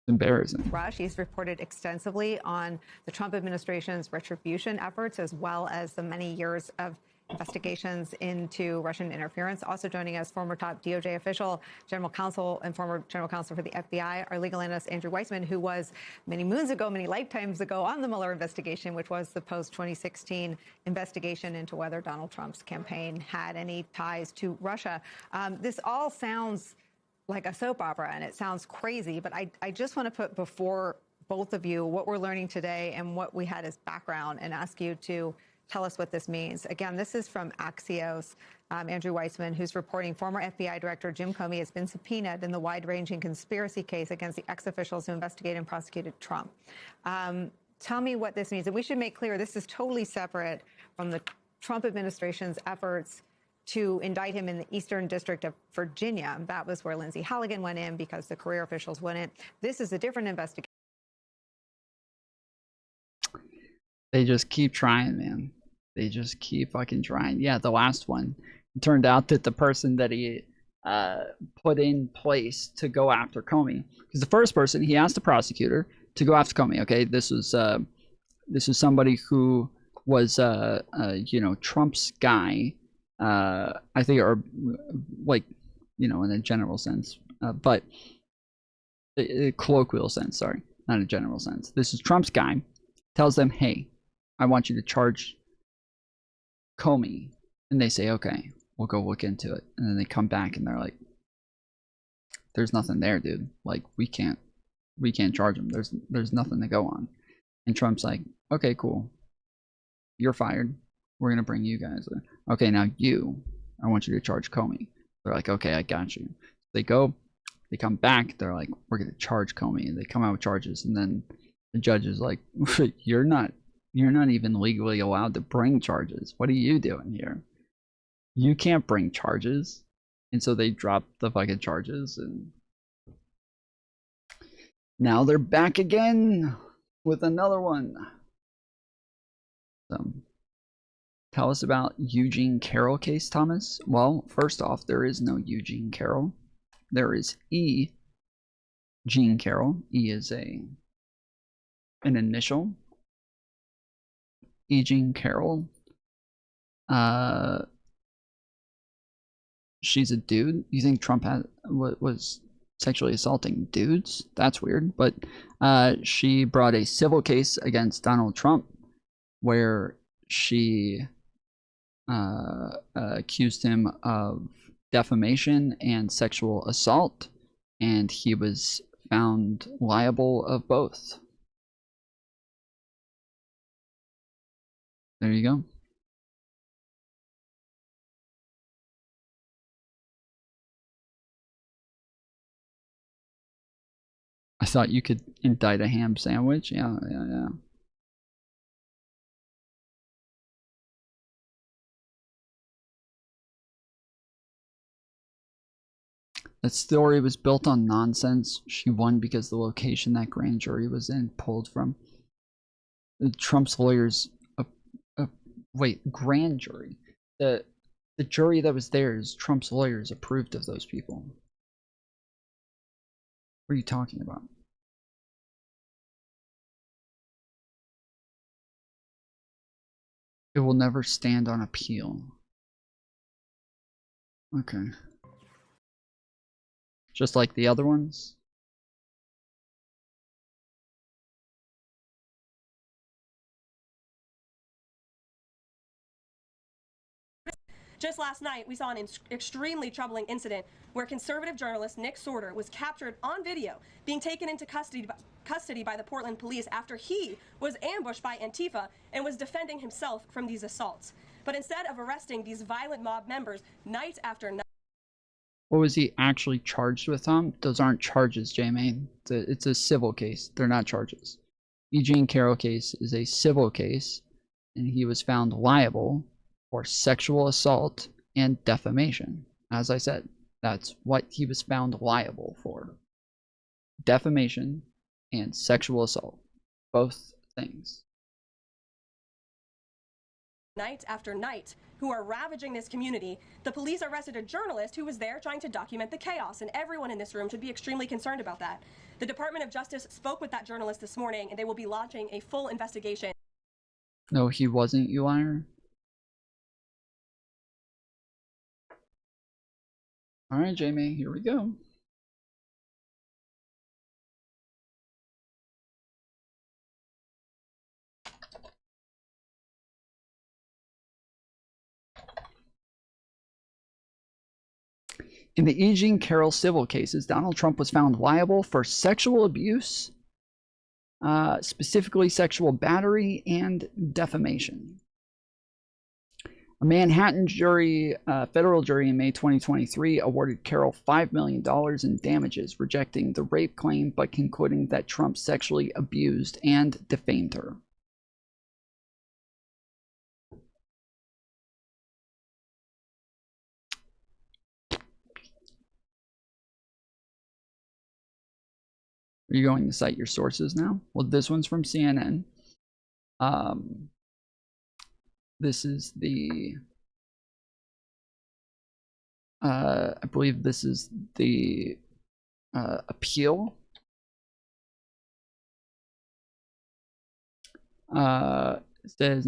Embarrassing. Rush, he's reported extensively on the Trump administration's retribution efforts, as well as the many years of investigations into Russian interference. Also joining us, former top DOJ official, general counsel, and former general counsel for the FBI, our legal analyst Andrew Weissman, who was many moons ago, many lifetimes ago on the Mueller investigation, which was the post-2016 investigation into whether Donald Trump's campaign had any ties to Russia. This all sounds like a soap opera, and it sounds crazy, but I just want to put before both of you what we're learning today and what we had as background and ask you to tell us what this means. Again, this is from Axios. Andrew Weissman, who's reporting former FBI Director Jim Comey has been subpoenaed in the wide-ranging conspiracy case against the ex-officials who investigated and prosecuted Trump. Tell me what this means. And we should make clear this is totally separate from the Trump administration's efforts to indict him in the Eastern District of Virginia. That was where Lindsey Halligan went in because the career officials wouldn't. This is a different investigation. They just keep trying, man. They just keep fucking trying. Yeah, the last one. It turned out that the person that he put in place to go after Comey, because the first person, he asked the prosecutor to go after Comey. Okay, this was somebody who was you know, Trump's guy. I think, or like, you know, in a general sense, but a colloquial sense. Sorry, not a general sense. This is Trump's guy. Tells them, hey, I want you to charge Comey. And they say, okay, we'll go look into it. And then they come back and they're like, there's nothing there, dude. Like, we can't charge him. There's nothing to go on. And Trump's like, okay, cool. You're fired. We're going to bring you guys in. Okay, now I want you to charge Comey. They're like, okay, I got you. They go, they come back. They're like, we're going to charge Comey. And they come out with charges. And then the judge is like, you're not even legally allowed to bring charges. What are you doing here? You can't bring charges. And so they dropped the fucking charges, and now they're back again with another one. So, tell us about Eugene Carroll case, Thomas. Well, first off, there is no Eugene Carroll. There is E. Jean Carroll. E is an initial. E. Jean Carroll. She's a dude. You think Trump was sexually assaulting dudes? That's weird. But she brought a civil case against Donald Trump where she accused him of defamation and sexual assault, and he was found liable of both. There you go. I thought you could indict a ham sandwich. Yeah. That story was built on nonsense. She won because the location that grand jury was in pulled from Trump's lawyers. Wait, grand jury. The jury that was there is Trump's lawyers approved of those people. What are you talking about? It will never stand on appeal. Okay. Just like the other ones? Just last night, we saw an extremely troubling incident where conservative journalist Nick Sorter was captured on video being taken into custody by the Portland police after he was ambushed by Antifa and was defending himself from these assaults. But instead of arresting these violent mob members night after night. What was he actually charged with, Tom? Those aren't charges, Jamie. It's a civil case. They're not charges. Eugene Carroll case is a civil case, and he was found liable for sexual assault and defamation. As I said, that's what he was found liable for. Defamation and sexual assault. Both things. Night after night, who are ravaging this community. The police arrested a journalist who was there trying to document the chaos, and everyone in this room should be extremely concerned about that. The Department of Justice spoke with that journalist this morning, and they will be launching a full investigation. No, he wasn't, you liar. All right, Jamie, here we go. In the E. Jean Carroll civil cases, Donald Trump was found liable for sexual abuse, specifically sexual battery and defamation. A Manhattan jury, federal jury in May 2023 awarded Carroll $5 million in damages, rejecting the rape claim but concluding that Trump sexually abused and defamed her. Are you going to cite your sources now? Well, this one's from CNN. This is the, I believe this is the appeal. It says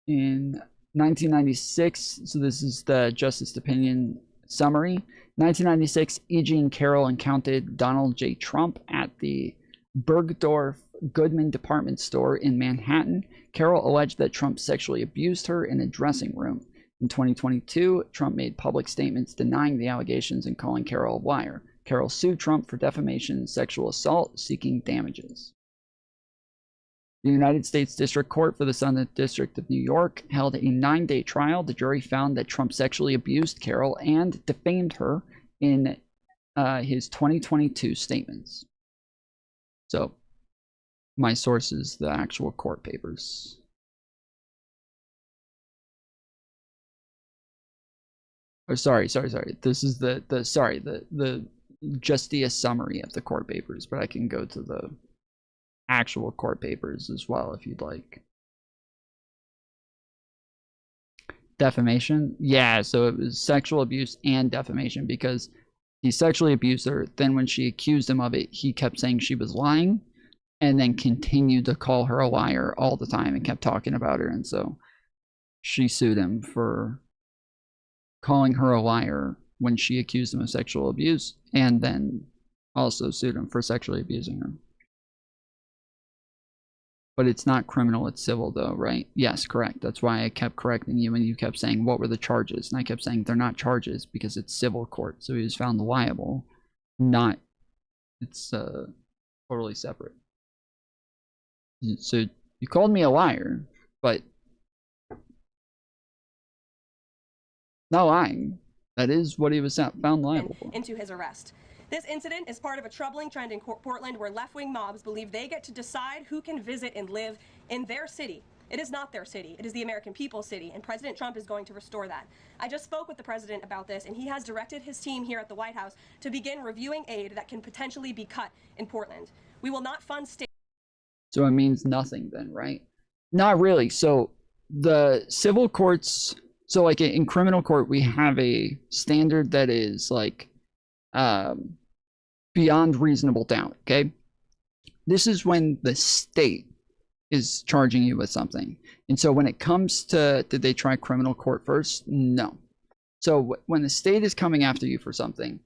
in 1996, so this is the Justice Opinion summary. 1996, E. Jean Carroll encountered Donald J. Trump at the Bergdorf Goodman department store in Manhattan. Carroll alleged that Trump sexually abused her in a dressing room. In 2022, Trump made public statements denying the allegations and calling Carroll a liar. Carroll sued Trump for defamation and sexual assault, seeking damages. The United States District Court for the Southern District of New York held a 9-day trial. The jury found that Trump sexually abused Carroll and defamed her in his 2022 statements. So, my source is the actual court papers. Oh, sorry. This is the Justice summary of the court papers, but I can go to the actual court papers as well if you'd like. Defamation, yeah, so it was sexual abuse and defamation because he sexually abused her. Then when she accused him of it, he kept saying she was lying and then continued to call her a liar all the time and kept talking about her. And so she sued him for calling her a liar when she accused him of sexual abuse, and then also sued him for sexually abusing her. But it's not criminal, it's civil though, right? Yes, correct. That's why I kept correcting you and you kept saying, what were the charges? And I kept saying, they're not charges because it's civil court. So he was found liable, not, it's totally separate. So you called me a liar, but not lying. That is what he was found liable for. Into his arrest. This incident is part of a troubling trend in Portland where left-wing mobs believe they get to decide who can visit and live in their city. It is not their city. It is the American people's city, and President Trump is going to restore that. I just spoke with the president about this, and he has directed his team here at the White House to begin reviewing aid that can potentially be cut in Portland. We will not fund state. So it means nothing then, right? Not really. So the civil courts, so like in criminal court, we have a standard that is like, beyond reasonable doubt, okay? This is when the state is charging you with something. And so when it comes to, did they try criminal court first? No. So when the state is coming after you for something,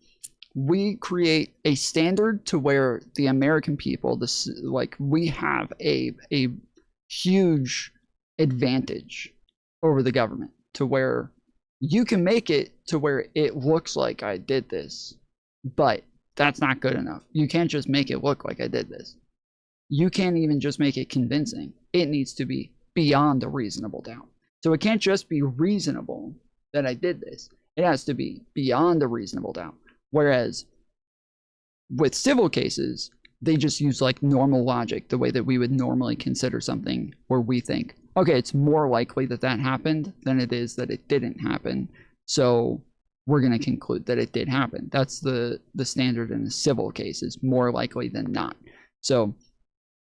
we create a standard to where the American people, this, like, we have a huge advantage over the government to where you can make it to where it looks like I did this, but that's not good enough. You can't just make it look like I did this. You can't even just make it convincing. It needs to be beyond a reasonable doubt. So it can't just be reasonable that I did this. It has to be beyond a reasonable doubt. Whereas with civil cases, they just use like normal logic, the way that we would normally consider something where we think, okay, it's more likely that that happened than it is that it didn't happen. So we're going to conclude that it did happen. That's the standard in a civil case, is more likely than not. So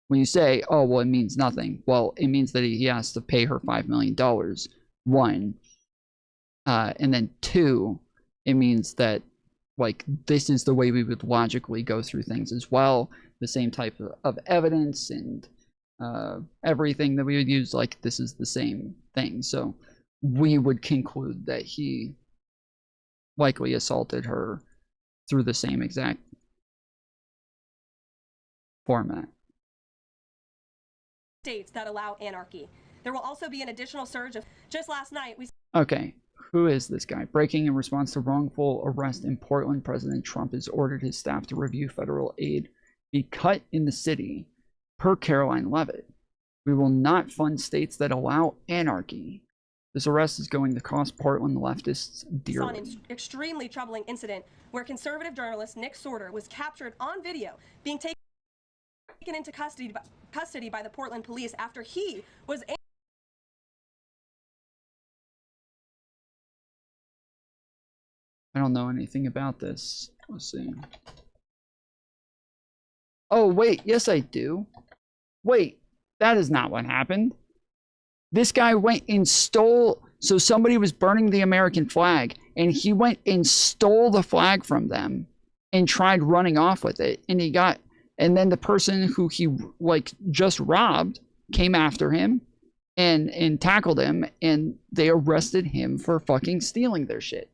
when you say, oh, well, it means nothing. Well, it means that he has to pay her $5 million, one. And then two, it means that, like, this is the way we would logically go through things as well. The same type of evidence and everything that we would use, like, this is the same thing. So we would conclude that he likely assaulted her through the same exact format. States that allow anarchy. There will also be an additional surge of just last night. Okay, who is this guy? Breaking in response to wrongful arrest in Portland, President Trump has ordered his staff to review federal aid be cut in the city, per Caroline Leavitt. We will not fund states that allow anarchy. This arrest is going to cost Portland leftists dearly. We saw an extremely troubling incident where conservative journalist Nick Sorter was captured on video being taken into custody by the Portland police after he was. I don't know anything about this. Let's see. Oh, wait. Yes, I do. Wait. That is not what happened. This guy went and stole. So somebody was burning the American flag, and he went and stole the flag from them and tried running off with it. And he got. And then the person who he like just robbed came after him and tackled him, and they arrested him for fucking stealing their shit.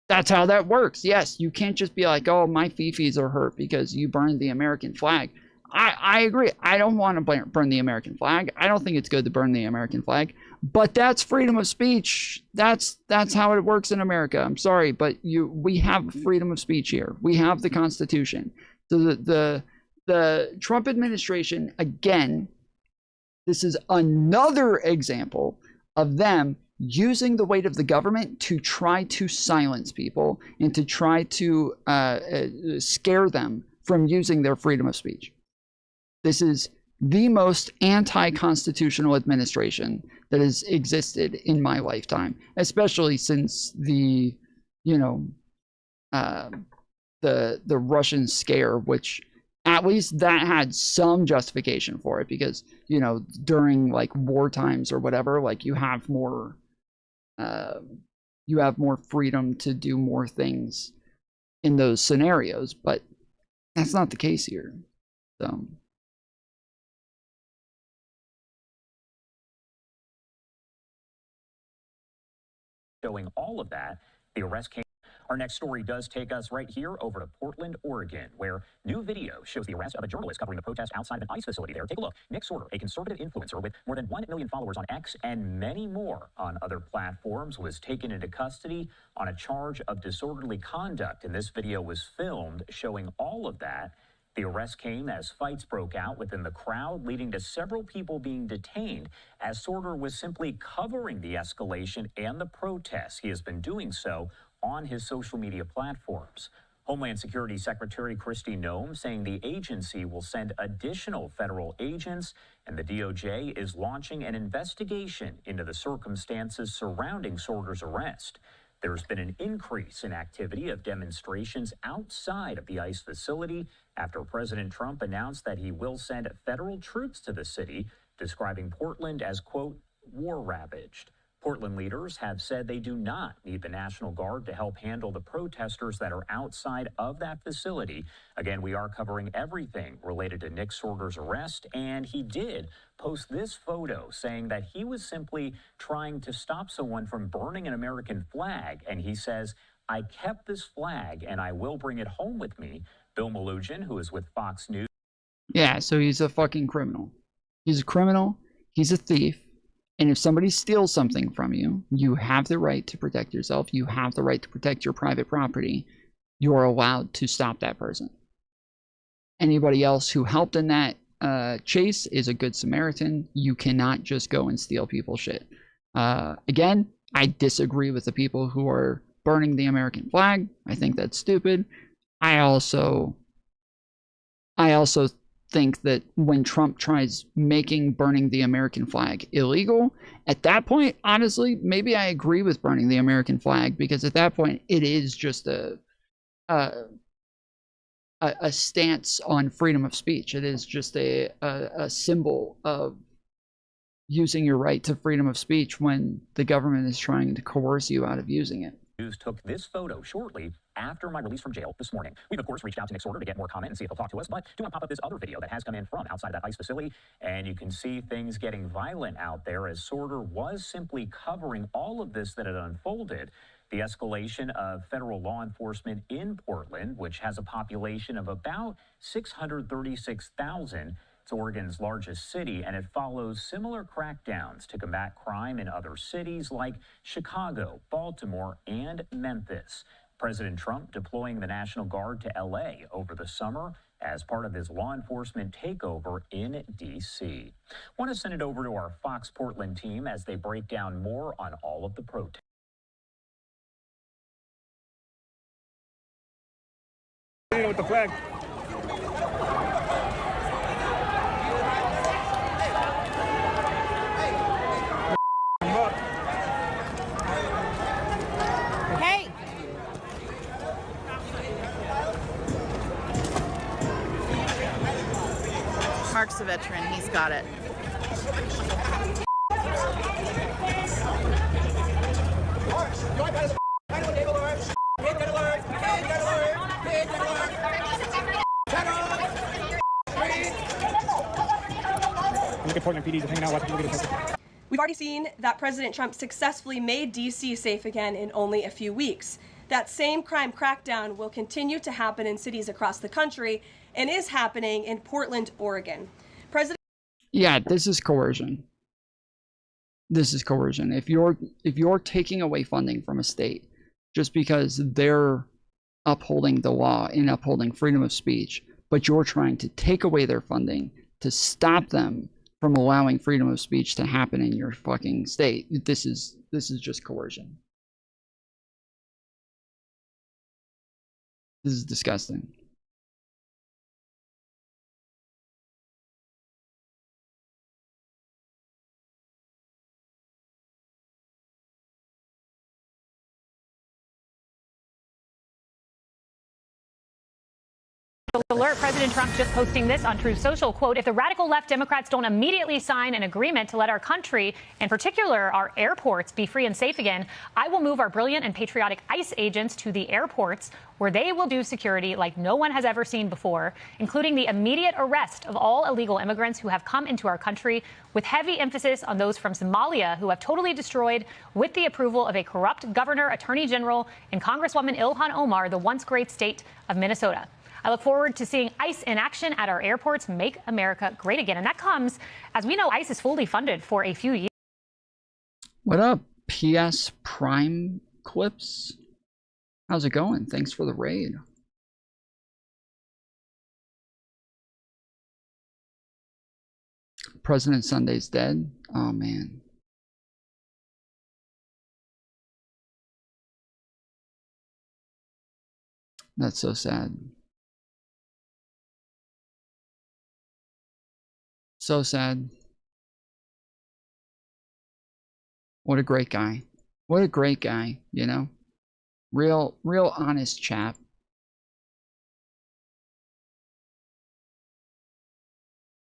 That's how that works. Yes, you can't just be like, oh, my fifis are hurt because you burned the American flag. I agree. I don't want to burn the American flag. I don't think it's good to burn the American flag. But that's freedom of speech. That's how it works in America. I'm sorry, but we have freedom of speech here. We have the Constitution. So the Trump administration, again, this is another example of them using the weight of the government to try to silence people and to try to scare them from using their freedom of speech. This is the most anti-constitutional administration that has existed in my lifetime, especially since the Russian scare, which at least that had some justification for it, because during like war times or whatever, like you have more freedom to do more things in those scenarios, but that's not the case here. So showing all of that, the arrest came. Our next story does take us right here over to Portland, Oregon, where new video shows the arrest of a journalist covering the protest outside of an ICE facility there. Take a look. Nick Sorter, a conservative influencer with more than 1 million followers on X and many more on other platforms, was taken into custody on a charge of disorderly conduct. And this video was filmed showing all of that. The arrest came as fights broke out within the crowd, leading to several people being detained as Sorter was simply covering the escalation and the protests. He has been doing so on his social media platforms. Homeland Security Secretary Kristi Noem saying the agency will send additional federal agents, and the DOJ is launching an investigation into the circumstances surrounding Sorter's arrest. There's been an increase in activity of demonstrations outside of the ICE facility after President Trump announced that he will send federal troops to the city, describing Portland as, quote, war-ravaged. Portland leaders have said they do not need the National Guard to help handle the protesters that are outside of that facility. Again, we are covering everything related to Nick Sorter's arrest, and he did post this photo saying that he was simply trying to stop someone from burning an American flag. And he says, I kept this flag and I will bring it home with me. Bill Melugin, who is with Fox News. Yeah, so he's a fucking criminal. He's a criminal. He's a thief. And if somebody steals something from you, you have the right to protect yourself. You have the right to protect your private property. You are allowed to stop that person. Anybody else who helped in that chase is a good Samaritan. You cannot just go and steal people's shit. Again, I disagree with the people who are burning the American flag. I think that's stupid. I also think that when Trump tries making burning the American flag illegal, at that point, honestly, maybe I agree with burning the American flag, because at that point it is just a stance on freedom of speech. It is just a symbol of using your right to freedom of speech when the government is trying to coerce you out of using it. News took this photo shortly after my release from jail this morning. We've, of course, reached out to Nick Sorter to get more comment and see if he'll talk to us, but do want to pop up this other video that has come in from outside that ICE facility, and you can see things getting violent out there as Sorter was simply covering all of this that had unfolded. The escalation of federal law enforcement in Portland, which has a population of about 636,000. It's Oregon's largest city, and it follows similar crackdowns to combat crime in other cities like Chicago, Baltimore, and Memphis. President Trump deploying the National Guard to L.A. over the summer as part of his law enforcement takeover in D.C. Want to send it over to our Fox Portland team as they break down more on all of the protests. With the flag. Hey! Mark's a veteran. He's got it. Look at Portland PD just hanging out watching people get attacked. We've already seen that President Trump successfully made D.C. safe again in only a few weeks. That same crime crackdown will continue to happen in cities across the country and is happening in Portland, Oregon. Yeah, this is coercion. This is coercion. If you're taking away funding from a state just because they're upholding the law and upholding freedom of speech, but you're trying to take away their funding to stop them from allowing freedom of speech to happen in your fucking state, this is just coercion. This is disgusting. Alert, President Trump just posting this on Truth Social, quote, if the radical left Democrats don't immediately sign an agreement to let our country, in particular our airports, be free and safe again, I will move our brilliant and patriotic ICE agents to the airports where they will do security like no one has ever seen before, including the immediate arrest of all illegal immigrants who have come into our country, with heavy emphasis on those from Somalia who have totally destroyed, with the approval of a corrupt governor, attorney general, and Congresswoman Ilhan Omar, the once great state of Minnesota. I look forward to seeing ICE in action at our airports, make America great again. And that comes, as we know, ICE is fully funded for a few years. What up, PS Prime Clips? How's it going? Thanks for the raid. President Sunday's dead. Oh, man. That's so sad. So sad. What a great guy. What a great guy, you know? Real honest chap.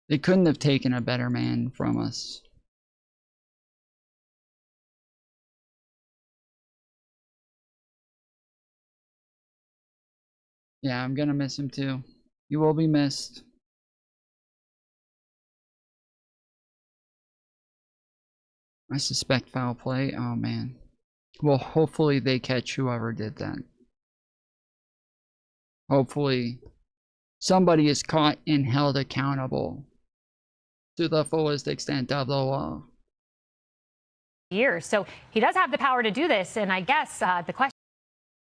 They couldn't have taken a better man from us. Yeah, I'm gonna miss him too. You will be missed. I suspect foul play. Oh, man. Well, hopefully they catch whoever did that. Hopefully somebody is caught and held accountable to the fullest extent of the law. Years. So he does have the power to do this. And I guess the question.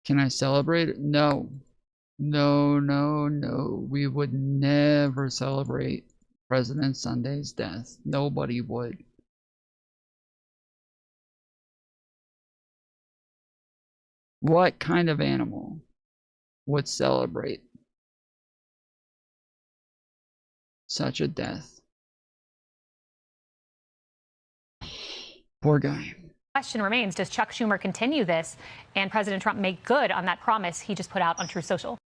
Can I celebrate? No. No, no, no. We would never celebrate President Sunday's death. Nobody would. What kind of animal would celebrate such a death? Poor guy. Question remains, does Chuck Schumer continue this and President Trump make good on that promise he just put out on Truth Social?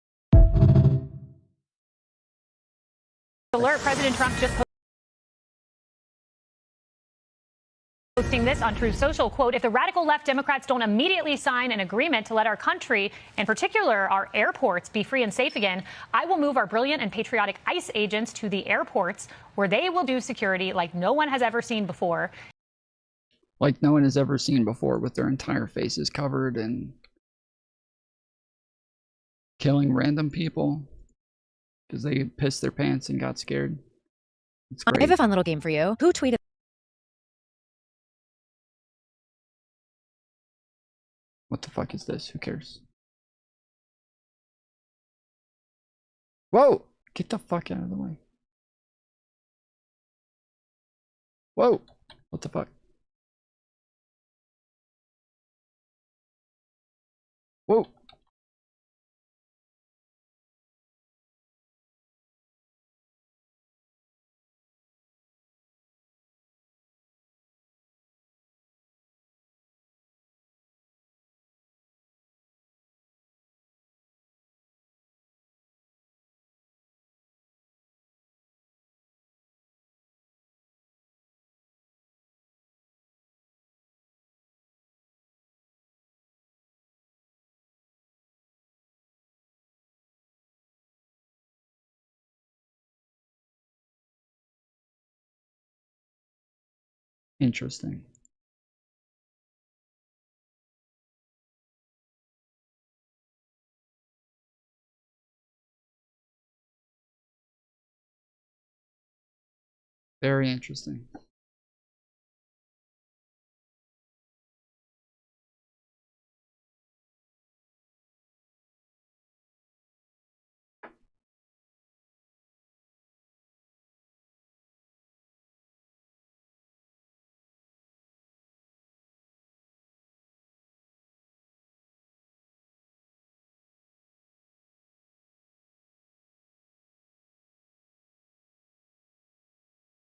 Alert, President Trump just Posting this on Truth Social, quote, if the radical left Democrats don't immediately sign an agreement to let our country, in particular our airports, be free and safe again, I will move our brilliant and patriotic ICE agents to the airports where they will do security like no one has ever seen before. Like no one has ever seen before, with their entire faces covered and killing random people because they pissed their pants and got scared. It's great. I have a fun little game for you. Who tweeted? What the fuck is this? Who cares? Whoa! Get the fuck out of the way. Whoa! What the fuck? Whoa! Interesting. Very interesting.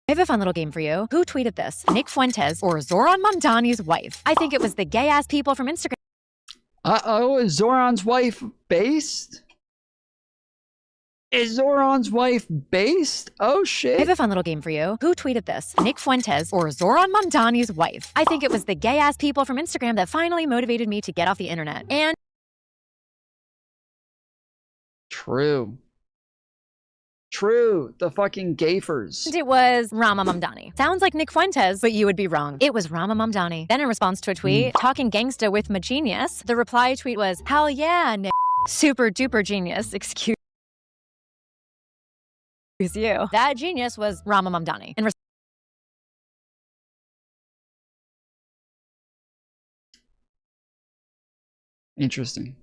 I have a fun little game for you. Who tweeted this? Nick Fuentes or Zoran Mamdani's wife? I think it was the gay-ass people from Instagram. Uh-oh, is Zoran's wife based? Is Zoran's wife based? Oh shit. I have a fun little game for you. Who tweeted this? Nick Fuentes or Zoran Mamdani's wife? I think it was the gay-ass people from Instagram that finally motivated me to get off the internet. And True. True. The fucking gafers. it was Rama Mamdani. Sounds like Nick Fuentes, but you would be wrong. It was Rama Mamdani. Then in response to a tweet, talking gangsta with my genius, the reply tweet was, hell yeah, Nick. Super duper genius. Excuse you. That genius was Rama Mamdani. In Interesting.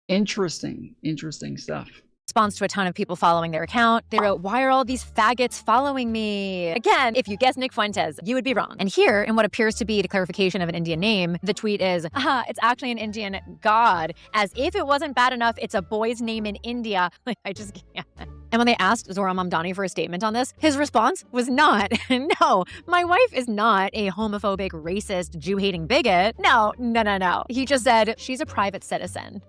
Interesting stuff. response to a ton of people following their account, they wrote, why are all these faggots following me? Again, if you guessed Nick Fuentes, you would be wrong. And here, in what appears to be a clarification of an Indian name, the tweet is, it's actually an Indian god. As if it wasn't bad enough, it's a boy's name in India. I just can't. And when they asked Zoran Mamdani for a statement on this, his response was not, no, my wife is not a homophobic, racist, Jew-hating bigot. No. He just said, she's a private citizen.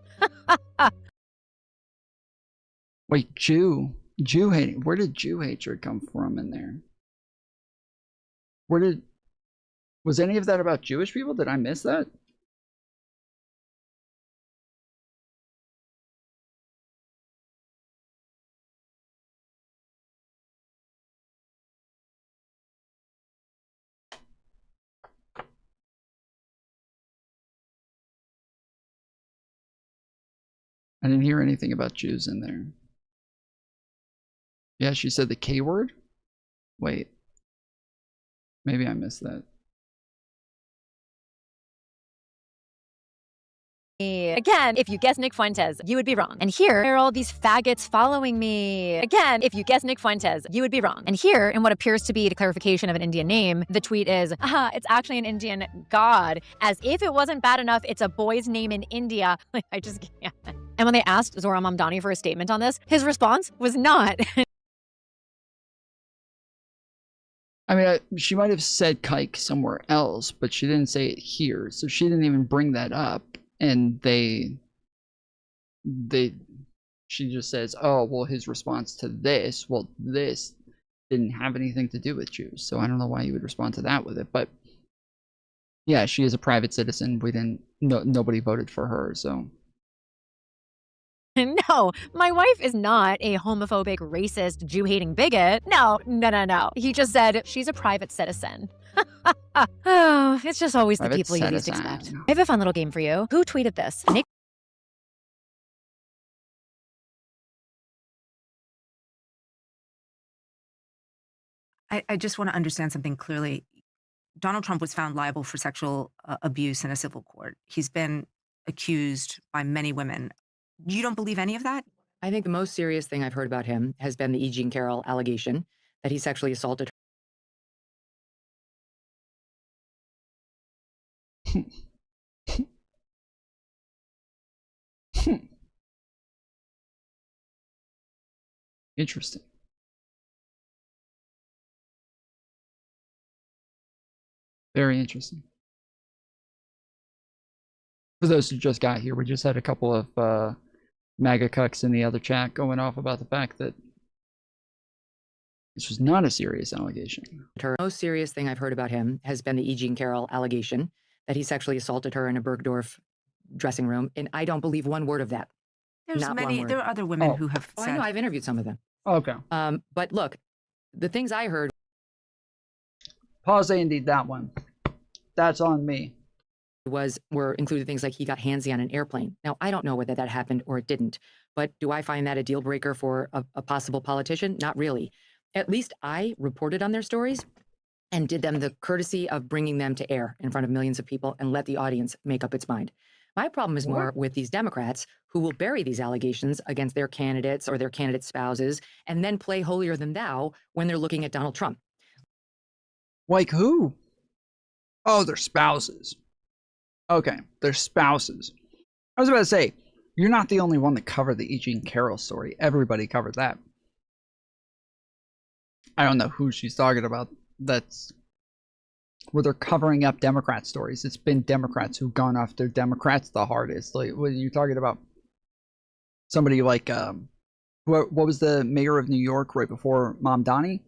Wait, Jew hating. Where did Jew hatred come from in there? Was any of that about Jewish people? Did I miss that? I didn't hear anything about Jews in there. Yeah, she said the K word? Wait. Maybe I missed that. Again, if you guessed Nick Fuentes, you would be wrong. And here are all these faggots following me. Again, if you guessed Nick Fuentes, you would be wrong. And here, in what appears to be a clarification of an Indian name, the tweet is, it's actually an Indian god. As if it wasn't bad enough, it's a boy's name in India. I just can't. And when they asked Zoran Mamdani for a statement on this, his response was not. I mean, she might have said kike somewhere else, but she didn't say it here. So she didn't even bring that up. And she just says, oh, well, his response to this, well, this didn't have anything to do with Jews. So I don't know why you would respond to that with it. But Yeah, she is a private citizen. We didn't. Nobody voted for her, so. No, my wife is not a homophobic, racist, Jew-hating bigot. No. He just said she's a private citizen. Oh, it's just always Private the people you least citizen. expect. I have a fun little game for you. Who tweeted this? Nick. I just want to understand something clearly. Donald Trump was found liable for sexual abuse in a civil court. He's been accused by many women. You don't believe any of that? I think the most serious thing I've heard about him has been the E. Jean Carroll allegation that he sexually assaulted Interesting. Very interesting. For those who just got here, we just had a couple of MAGA cucks in the other chat going off about the fact that this was not a serious allegation. her. The most serious thing I've heard about him has been the E. Jean Carroll allegation that he sexually assaulted her in a Bergdorf dressing room, and I don't believe one word of that. There's Not one many. word. There are other women who have Oh, said. I know. I've interviewed some of them. Okay. But look, the things I heard. Pause indeed that one. That's on me. Were included things like he got handsy on an airplane. Now, I don't know whether that happened or it didn't, but do I find that a deal breaker for a possible politician? Not really. At least I reported on their stories and did them the courtesy of bringing them to air in front of millions of people and let the audience make up its mind. My problem is more with these Democrats who will bury these allegations against their candidates or their candidate spouses and then play holier than thou when they're looking at Donald Trump. Like who? Oh, their spouses. Okay, their spouses. I was about to say, you're not the only one that covered the E. Jean Carroll story. Everybody covered that. I don't know who she's talking about. That's where they're covering up Democrat stories. It's been Democrats who've gone after Democrats the hardest. Like, what are you talking about? Somebody like, what was the mayor of New York right before Mamdani?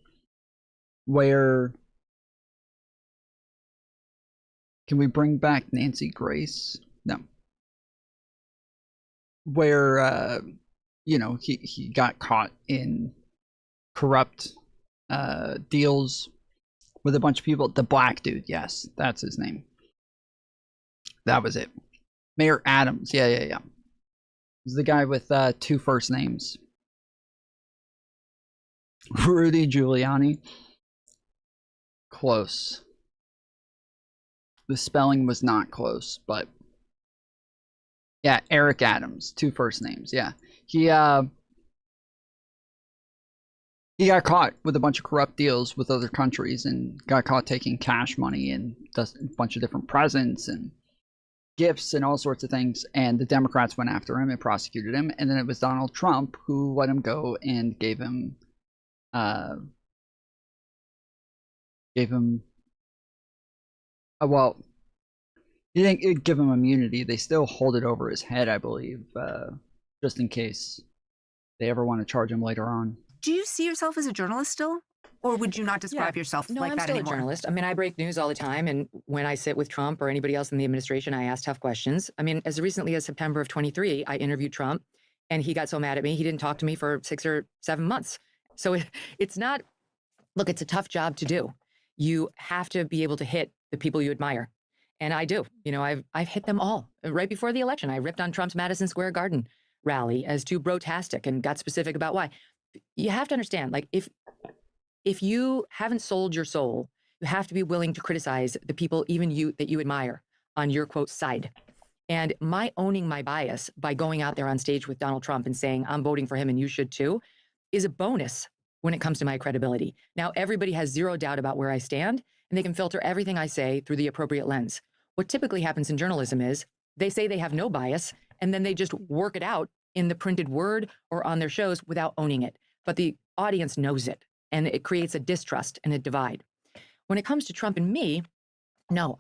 Where... Can we bring back Nancy Grace? No. Where, you know, he got caught in corrupt deals with a bunch of people. The black dude, yes, that's his name. That was it. Mayor Adams, yeah. He's the guy with 2 first names. Rudy Giuliani. Close. The spelling was not close, but yeah, Eric Adams, 2 first names. Yeah, he got caught with a bunch of corrupt deals with other countries and got caught taking cash money and a bunch of different presents and gifts and all sorts of things. And the Democrats went after him and prosecuted him. And then it was Donald Trump who let him go and gave him well, you didn't give him immunity. They still hold it over his head, I believe, just in case they ever want to charge him later on. Do you see yourself as a journalist still? Or would you not describe yourself No, like I'm that still anymore? a journalist. I mean, I break news all the time. And when I sit with Trump or anybody else in the administration, I ask tough questions. I mean, as recently as September of 23, I interviewed Trump and he got so mad at me, he didn't talk to me for 6 or 7 months. So it's not, look, it's a tough job to do. You have to be able to hit the people you admire. And I do. You know, I've hit them all. Right before the election, I ripped on Trump's Madison Square Garden rally as too brotastic and got specific about why. You have to understand, like, if you haven't sold your soul, you have to be willing to criticize the people, even you, that you admire on your, quote, side. And my owning my bias by going out there on stage with Donald Trump and saying, I'm voting for him and you should too, is a bonus when it comes to my credibility. Now, everybody has zero doubt about where I stand, and they can filter everything I say through the appropriate lens. What typically happens in journalism is they say they have no bias, and then they just work it out in the printed word or on their shows without owning it. But the audience knows it, and it creates a distrust and a divide. When it comes to Trump and me, no,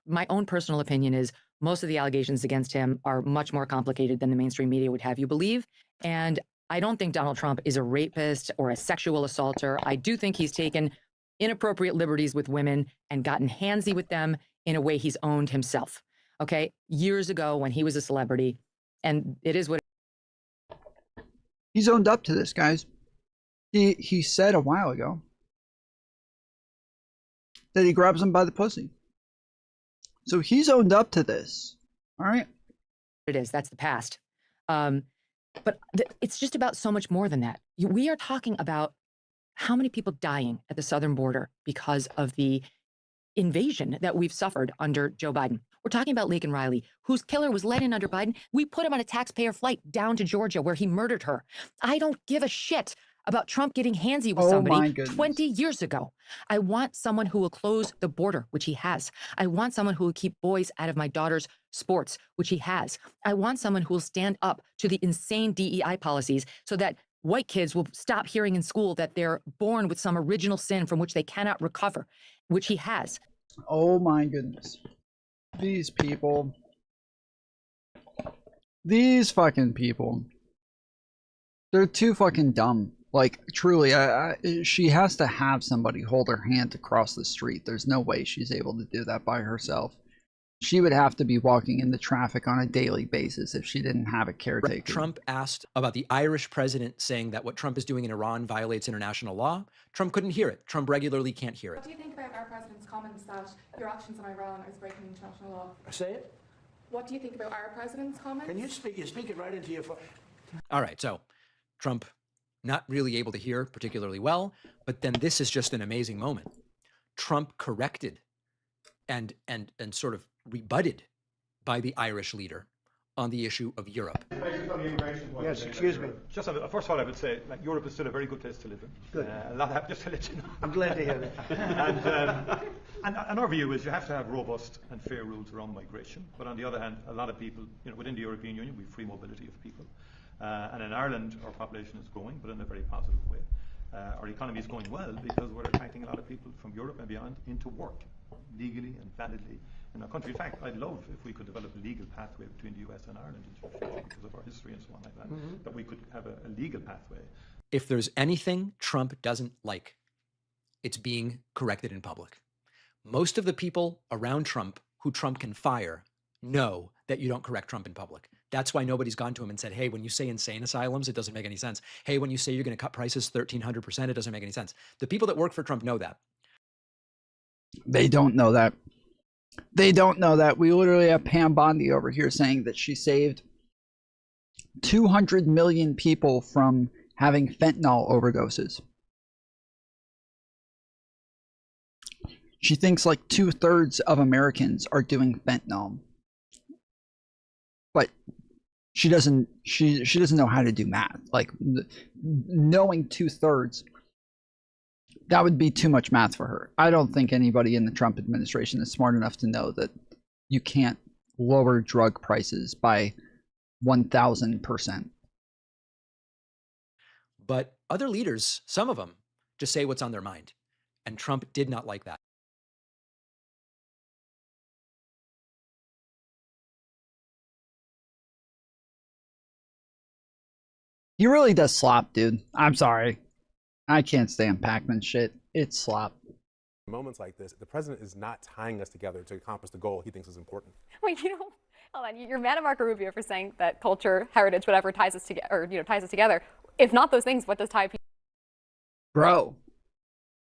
my own personal opinion is most of the allegations against him are much more complicated than the mainstream media would have you believe. And I don't think Donald Trump is a rapist or a sexual assaulter. I do think he's taken inappropriate liberties with women and gotten handsy with them in a way he's owned himself. Okay, years ago when he was a celebrity, and it is what he's owned up to this, guys. He said a while ago that he grabs him by the pussy. So he's owned up to this. All right. it is. That's the past. But it's just about so much more than that. We are talking about how many people dying at the southern border because of the invasion that we've suffered under Joe Biden. We're talking about Laken Riley, whose killer was let in under Biden. We put him on a taxpayer flight down to Georgia where he murdered her. I don't give a shit about Trump getting handsy with somebody 20 years ago. I want someone who will close the border, which he has. I want someone who will keep boys out of my daughter's sports, which he has. I want someone who will stand up to the insane DEI policies so that white kids will stop hearing in school that they're born with some original sin from which they cannot recover, which he has. Oh my goodness. These people. These fucking people. They're too fucking dumb. Like, truly, she has to have somebody hold her hand to cross the street. There's no way she's able to do that by herself. She would have to be walking in the traffic on a daily basis if she didn't have a caretaker. Trump asked about the Irish president saying that what Trump is doing in Iran violates international law. Trump couldn't hear it. Trump regularly can't hear it. What do you think about our president's comments that your actions in Iran is breaking international law? Say it. What do you think about our president's comments? Can you speak? You speak it right into your phone. All right, so Trump not really able to hear particularly well, but then this is just an amazing moment. Trump corrected and sort of rebutted by the Irish leader on the issue of Europe. Yes, excuse me. Just first of all, I would say like Europe is still a very good place to live in. Good. A lot happened, just to let you know. I'm glad to hear that. And our view is you have to have robust and fair rules around migration. But on the other hand, a lot of people, within the European Union, we have free mobility of people. And in Ireland, our population is growing, but in a very positive way. Our economy is going well because we're attracting a lot of people from Europe and beyond into work, legally and validly in our country. In fact, I'd love if we could develop a legal pathway between the US and Ireland into the future because of our history and so on like that, that we could have a legal pathway. If there's anything Trump doesn't like, it's being corrected in public. Most of the people around Trump who Trump can fire know that you don't correct Trump in public. That's why nobody's gone to him and said, hey, when you say insane asylums, it doesn't make any sense. Hey, when you say you're going to cut prices 1,300%, it doesn't make any sense. The people that work for Trump know that. They don't know that. They don't know that. We literally have Pam Bondi over here saying that she saved 200 million people from having fentanyl overdoses. She thinks like 2/3 of Americans are doing fentanyl. But she doesn't know how to do math. Like knowing 2/3, that would be too much math for her. I don't think anybody in the Trump administration is smart enough to know that you can't lower drug prices by 1,000%. But other leaders, some of them, just say what's on their mind. And Trump did not like that. He really does slop, dude. I'm sorry. I can't stand Pac-Man shit. It's slop. Moments like this, the president is not tying us together to accomplish the goal he thinks is important. Wait, hold on. You're mad at Marco Rubio for saying that culture, heritage, whatever ties us together, or ties us together. If not those things, what does tie people? Bro,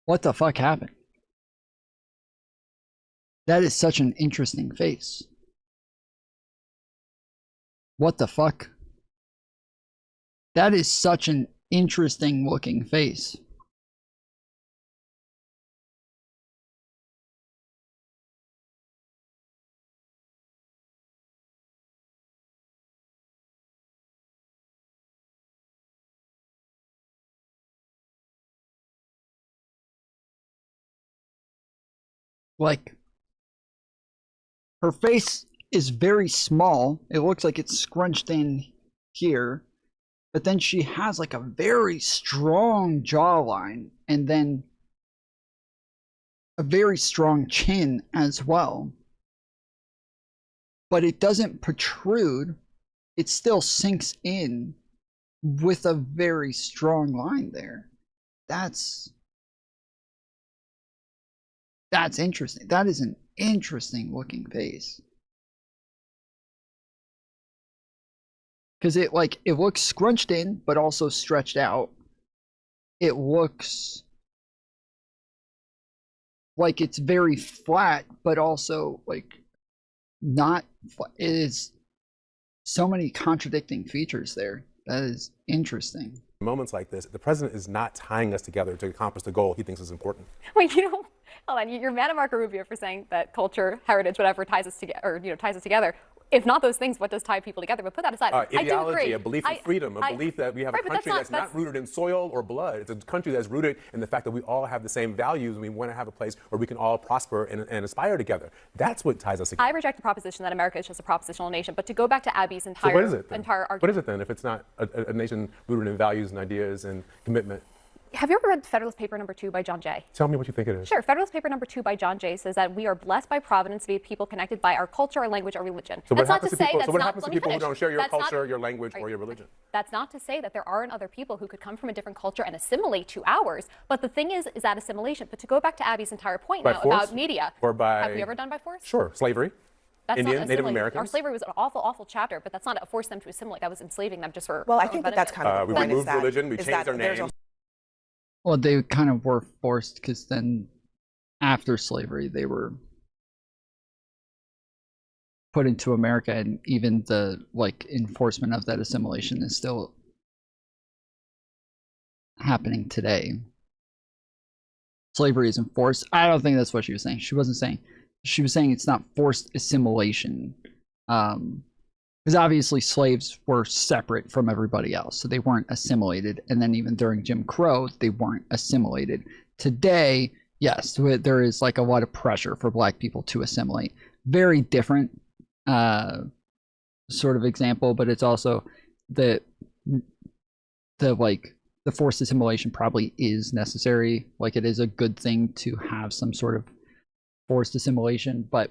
what the fuck happened? That is such an interesting face. What the fuck? That is such an interesting looking face. Like, her face is very small. It looks like it's scrunched in here. But then she has like a very strong jawline and then a very strong chin as well. But it doesn't protrude. It still sinks in with a very strong line there. That's interesting. That is an interesting looking face. Because it looks scrunched in, but also stretched out. It looks like it's very flat, but also like not. It is so many contradicting features there. That is interesting. Moments like this, the president is not tying us together to accomplish the goal he thinks is important. Wait, hold on. You're mad at Marco Rubio for saying that culture, heritage, whatever ties us together, or ties us together. If not those things, what does tie people together? But put that aside. Ideology, a belief in freedom, a belief that we have a country that's not rooted in soil or blood. It's a country that's rooted in the fact that we all have the same values and we want to have a place where we can all prosper and aspire together. That's what ties us together. I reject the proposition that America is just a propositional nation. But to go back to Abby's entire, so what is it then? entire argument. What is it then if it's not a nation rooted in values and ideas and commitment? Have you ever read Federalist Paper number 2 by John Jay? Tell me what you think it is. Sure. Federalist Paper number 2 by John Jay says that we are blessed by Providence to be people connected by our culture, our language, our religion. So that's what not to say people, that's so what not. happens to people who don't share your culture, your language, right, or your religion? That's not to say that there aren't other people who could come from a different culture and assimilate to ours. But the thing is that assimilation. But to go back to Abby's entire point By now force? about media, Or by, have we ever done by force? Sure, slavery. That's Indian, not Native Americans. Our slavery was an awful, awful chapter, but that's not a force them to assimilate. That was enslaving them just for. Well, I think that's kind of we removed religion. We changed our names. Well, they kind of were forced because then after slavery, they were put into America, and even the enforcement of that assimilation is still happening today. Slavery isn't forced. I don't think that's what she was saying. She wasn't saying. She was saying it's not forced assimilation. Because obviously slaves were separate from everybody else, so they weren't assimilated. And then even during Jim Crow, they weren't assimilated. Today, yes, there is a lot of pressure for Black people to assimilate. Very different sort of example, but it's also the forced assimilation probably is necessary. It is a good thing to have some sort of forced assimilation, but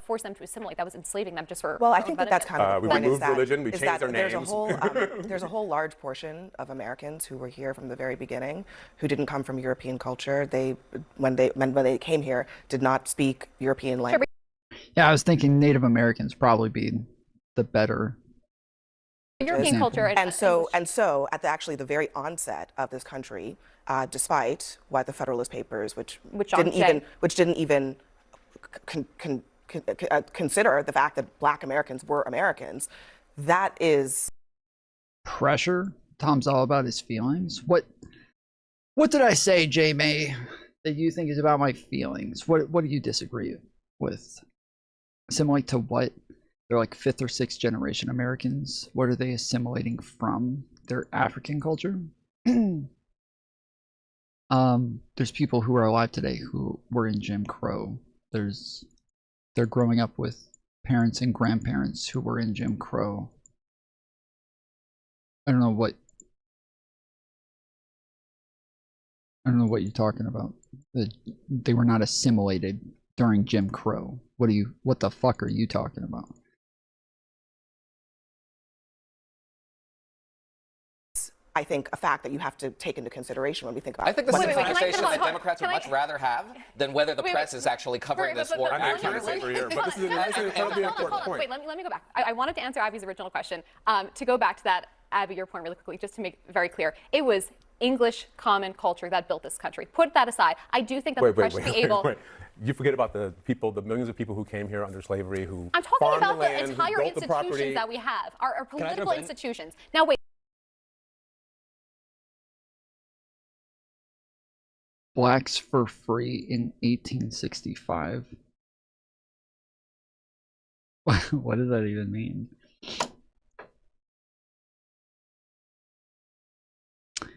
force them to assimilate. That was enslaving them just for. Well, I think that's kind of the point. We removed religion. We changed our names. There's a whole large portion of Americans who were here from the very beginning, who didn't come from European culture. When they came here, did not speak European language. Yeah, I was thinking Native Americans probably be the better European culture, and so at actually the very onset of this country, despite what the Federalist Papers, which didn't even consider the fact that Black Americans were Americans, that is pressure. Tom's all about his feelings. What did I say, J. May, that you think is about my feelings? What do you disagree with? Assimilate to what? They're like 5th or 6th generation Americans. What are they assimilating from? Their African culture? There's people who are alive today who were in Jim Crow. They're growing up with parents and grandparents who were in Jim Crow. I don't know what you're talking about. They were not assimilated during Jim Crow. What the fuck are you talking about? I think a fact that you have to take into consideration when we think about. I think this is a conversation that Democrats would much rather have than whether the press is actually covering this war accurately. But this is an incredibly important point. Wait, let me go back. I wanted to answer Abby's original question. To go back to that, Abby, your point really quickly, just to make very clear, it was English common culture that built this country. Put that aside. I do think that the press should be able. Wait. You forget about the millions of people who came here under slavery, who I'm talking about the land, entire institutions that we have, our political institutions. Now, wait. Blacks for free in 1865. What does that even mean?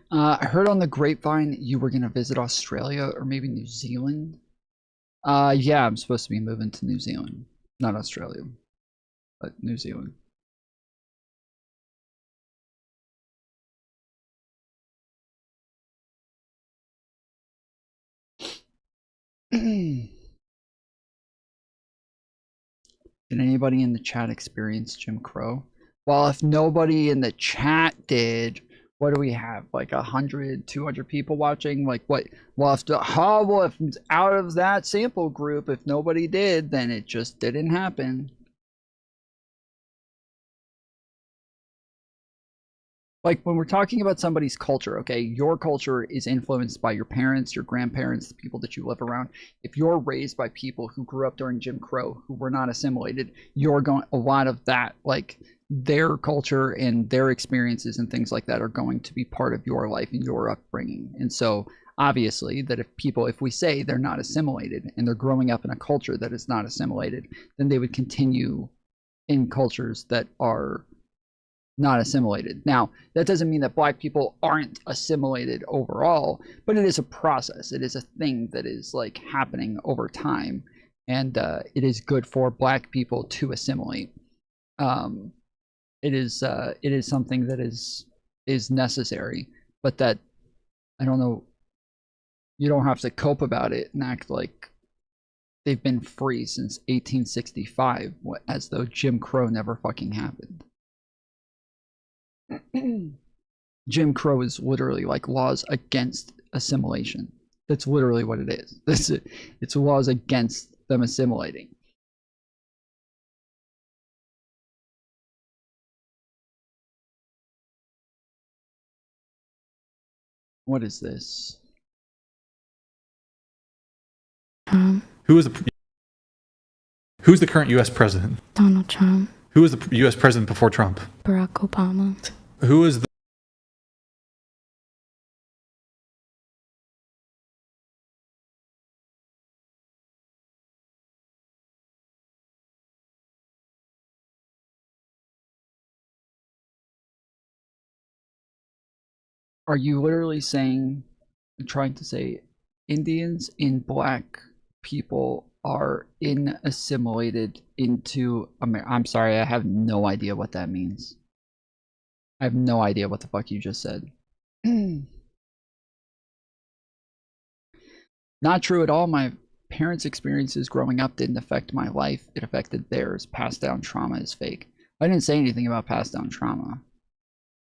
I heard on the grapevine you were going to visit Australia or maybe New Zealand. Yeah, I'm supposed to be moving to New Zealand. Not Australia, but New Zealand. Did anybody in the chat experience Jim Crow? Well, if nobody in the chat did, what do we have? Like 100, 200 people watching? Like what? Well, if it's out of that sample group, if nobody did, then it just didn't happen. Like when we're talking about somebody's culture, okay, your culture is influenced by your parents, your grandparents, the people that you live around. If you're raised by people who grew up during Jim Crow, who were not assimilated, you're going, a lot of that, like their culture and their experiences and things like that are going to be part of your life and your upbringing. And so obviously that if we say they're not assimilated and they're growing up in a culture that is not assimilated, then they would continue in cultures that are not assimilated. Now, that doesn't mean that black people aren't assimilated overall, but it is a process. It is a thing that is like happening over time, and it is good for black people to assimilate. It is something that is necessary, but that, I don't know, you don't have to cope about it and act like they've been free since 1865, as though Jim Crow never fucking happened. Jim Crow is literally like laws against assimilation. That's literally what it is. It's laws against them assimilating. What is this? Who's the current U.S. president? Donald Trump. Who was the U.S. president before Trump? Barack Obama. Who is the Are you literally saying, trying to say, Indians and black people are assimilated into America? I'm sorry, I have no idea what that means. I have no idea what the fuck you just said. Not true at all. My parents' experiences growing up didn't affect my life. It affected theirs. Passed down trauma is fake. I didn't say anything about passed down trauma.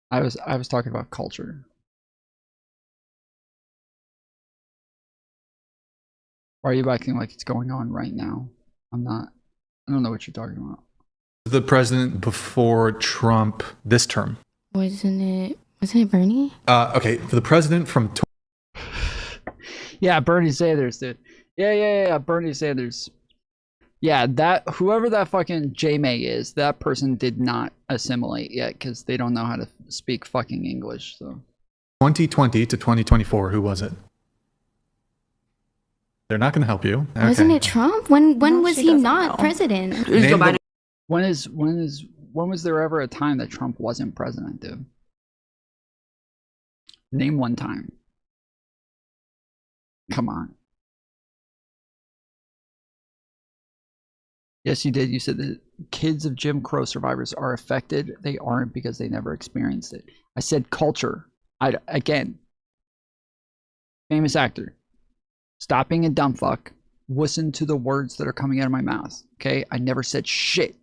I was talking about culture. Why are you acting like it's going on right now? I'm not. I don't know what you're talking about. The president before Trump this term? Wasn't it Bernie? Okay, for the president from. Yeah, Bernie Sanders, dude. Yeah, Bernie Sanders. Yeah, that whoever that fucking J-May is, that person did not assimilate yet because they don't know how to speak fucking English. So. 2020 to 2024, who was it? They're not going to help you. Okay. Wasn't it Trump? When was he not president? When was there ever a time that Trump wasn't president, dude? Name one time. Come on. Yes, you did. You said that kids of Jim Crow survivors are affected. They aren't because they never experienced it. I said culture. Again, famous actor. Stop being a dumb fuck. Listen to the words that are coming out of my mouth. Okay? I never said shit.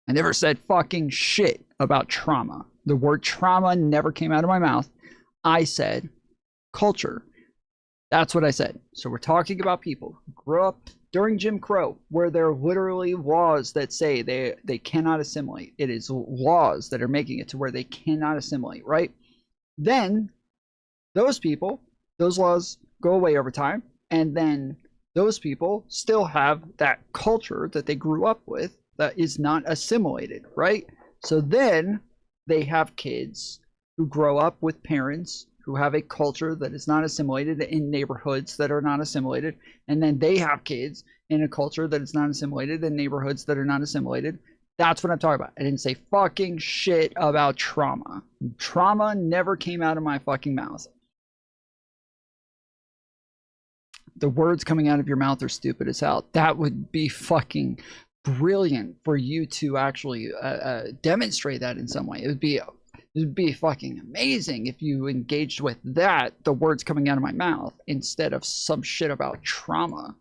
I never said fucking shit about trauma. The word trauma never came out of my mouth. I said culture. That's what I said. So we're talking about people who grew up during Jim Crow, where there are literally laws that say they cannot assimilate. It is laws that are making it to where they cannot assimilate, right? Then those people, those laws go away over time, and then those people still have that culture that they grew up with that is not assimilated, right? So then they have kids who grow up with parents who have a culture that is not assimilated in neighborhoods that are not assimilated, and then they have kids in a culture that is not assimilated in neighborhoods that are not assimilated. That's what I'm talking about. I didn't say fucking shit about trauma. Trauma never came out of my fucking mouth. The words coming out of your mouth are stupid as hell. That would be fucking brilliant for you to actually demonstrate that in some way. It would be fucking amazing if you engaged with that, the words coming out of my mouth, instead of some shit about trauma.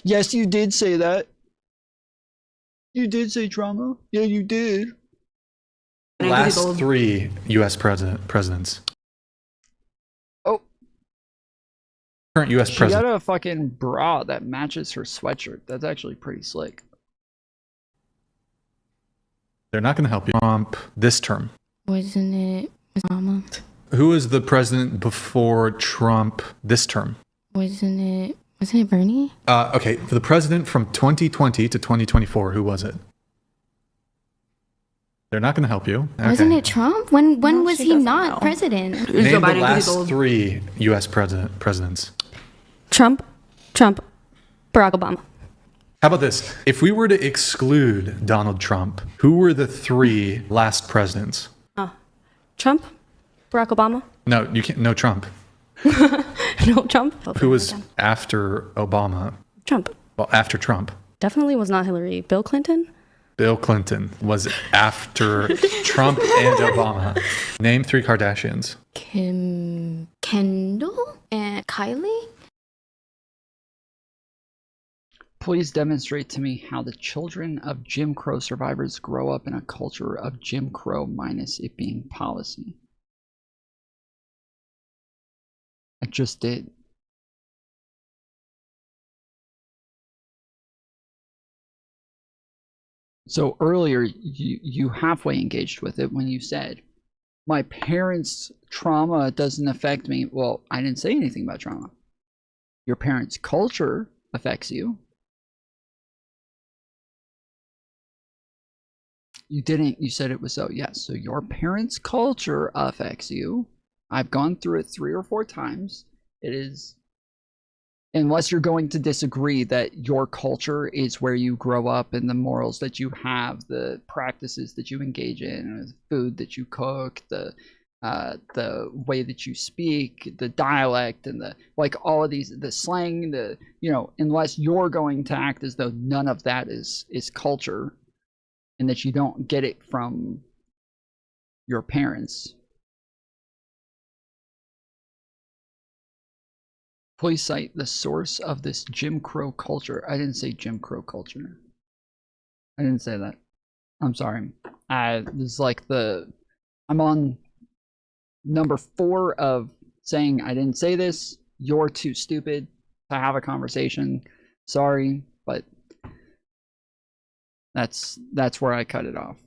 Yes, you did say that. You did say trauma. Yeah, you did. Last 3 U.S. presidents. Oh. Current U.S. She president. got a fucking bra that matches her sweatshirt. That's actually pretty slick. They're not going to help you. Trump this term. Wasn't it Obama? Who was the president before Trump this term? Wasn't it Bernie? Okay, for the president from 2020 to 2024, who was it? They're not going to help you. Okay. Wasn't it Trump? When was he not president? Name the last 3 U.S. presidents. Trump, Barack Obama. How about this? If we were to exclude Donald Trump, who were the 3 last presidents? Trump, Barack Obama. No, you can't. No Trump. No Trump. Who was after Obama? Trump. Well, after Trump. Definitely was not Hillary. Bill Clinton. Bill Clinton was after Trump and Obama. Name 3 Kardashians. Kim, Kendall, and Kylie. Please demonstrate to me how the children of Jim Crow survivors grow up in a culture of Jim Crow minus it being policy. I just did. So earlier, you halfway engaged with it when you said, my parents' trauma doesn't affect me. Well, I didn't say anything about trauma. Your parents' culture affects you. You didn't. You said it was so. Yes. So your parents' culture affects you. I've gone through it 3 or 4 times. It is, unless you're going to disagree that your culture is where you grow up and the morals that you have, the practices that you engage in, the food that you cook, the way that you speak, the dialect, and the like, all of these, the slang, the, you know, unless you're going to act as though none of that is culture, and that you don't get it from your parents. Please cite the source of this Jim Crow culture. I didn't say Jim Crow culture. I didn't say that. I'm sorry. This is like I'm on number 4 of saying I didn't say this. You're too stupid to have a conversation. Sorry, but that's where I cut it off.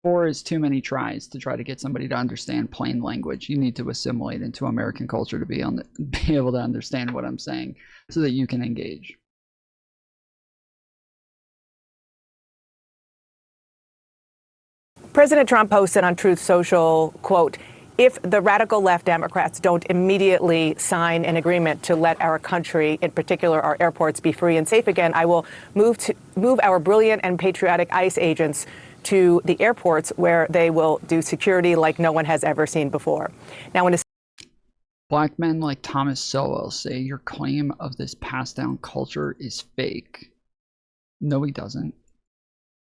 4 is too many tries to try to get somebody to understand plain language. You need to assimilate into American culture to be able to understand what I'm saying so that you can engage. President Trump posted on Truth Social, quote, if the radical left Democrats don't immediately sign an agreement to let our country, in particular our airports, be free and safe again, I will move our brilliant and patriotic ICE agents to the airports where they will do security like no one has ever seen before. Now, when Black men like Thomas Sowell say your claim of this passed down culture is fake. No, he doesn't.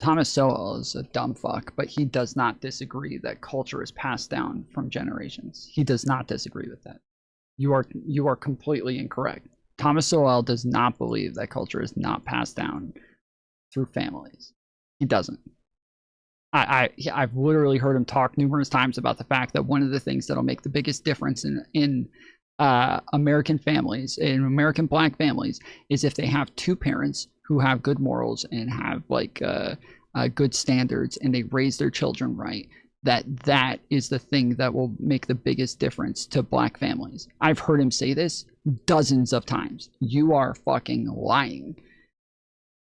Thomas Sowell is a dumb fuck, but he does not disagree that culture is passed down from generations. He does not disagree with that. You are completely incorrect. Thomas Sowell does not believe that culture is not passed down through families. He doesn't. I've literally heard him talk numerous times about the fact that one of the things that'll make the biggest difference in American families, in American Black families, is if they have 2 parents who have good morals and have like good standards, and they raise their children right. That is the thing that will make the biggest difference to Black families. I've heard him say this dozens of times. You are fucking lying.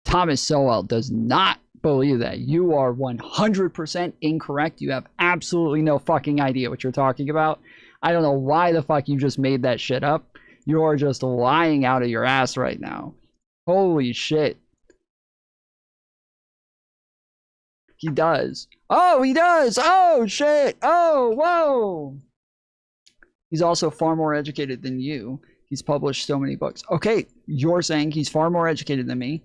Thomas Sowell does not believe that. You are 100% incorrect. You have absolutely no fucking idea what you're talking about. I don't know why the fuck you just made that shit up. You are just lying out of your ass right now. Holy shit. He does. Oh, he does. Oh, shit. Oh, whoa. He's also far more educated than you. He's published so many books. Okay, you're saying he's far more educated than me,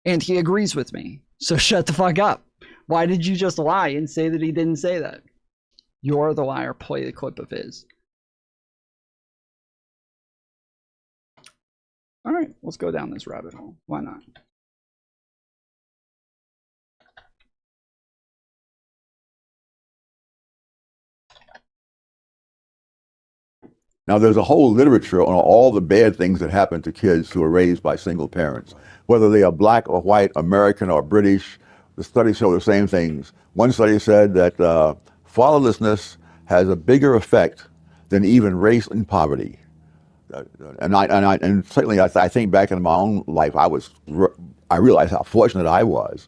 and he agrees with me. So shut the fuck up. Why did you just lie and say that he didn't say that? You're the liar. Play the clip of his. All right, let's go down this rabbit hole. Why not? Now, there's a whole literature on all the bad things that happen to kids who are raised by single parents, whether they are black or white, American or British. The studies show the same things. One study said that fatherlessness has a bigger effect than even race and poverty. And certainly, I think back in my own life, I realized how fortunate I was,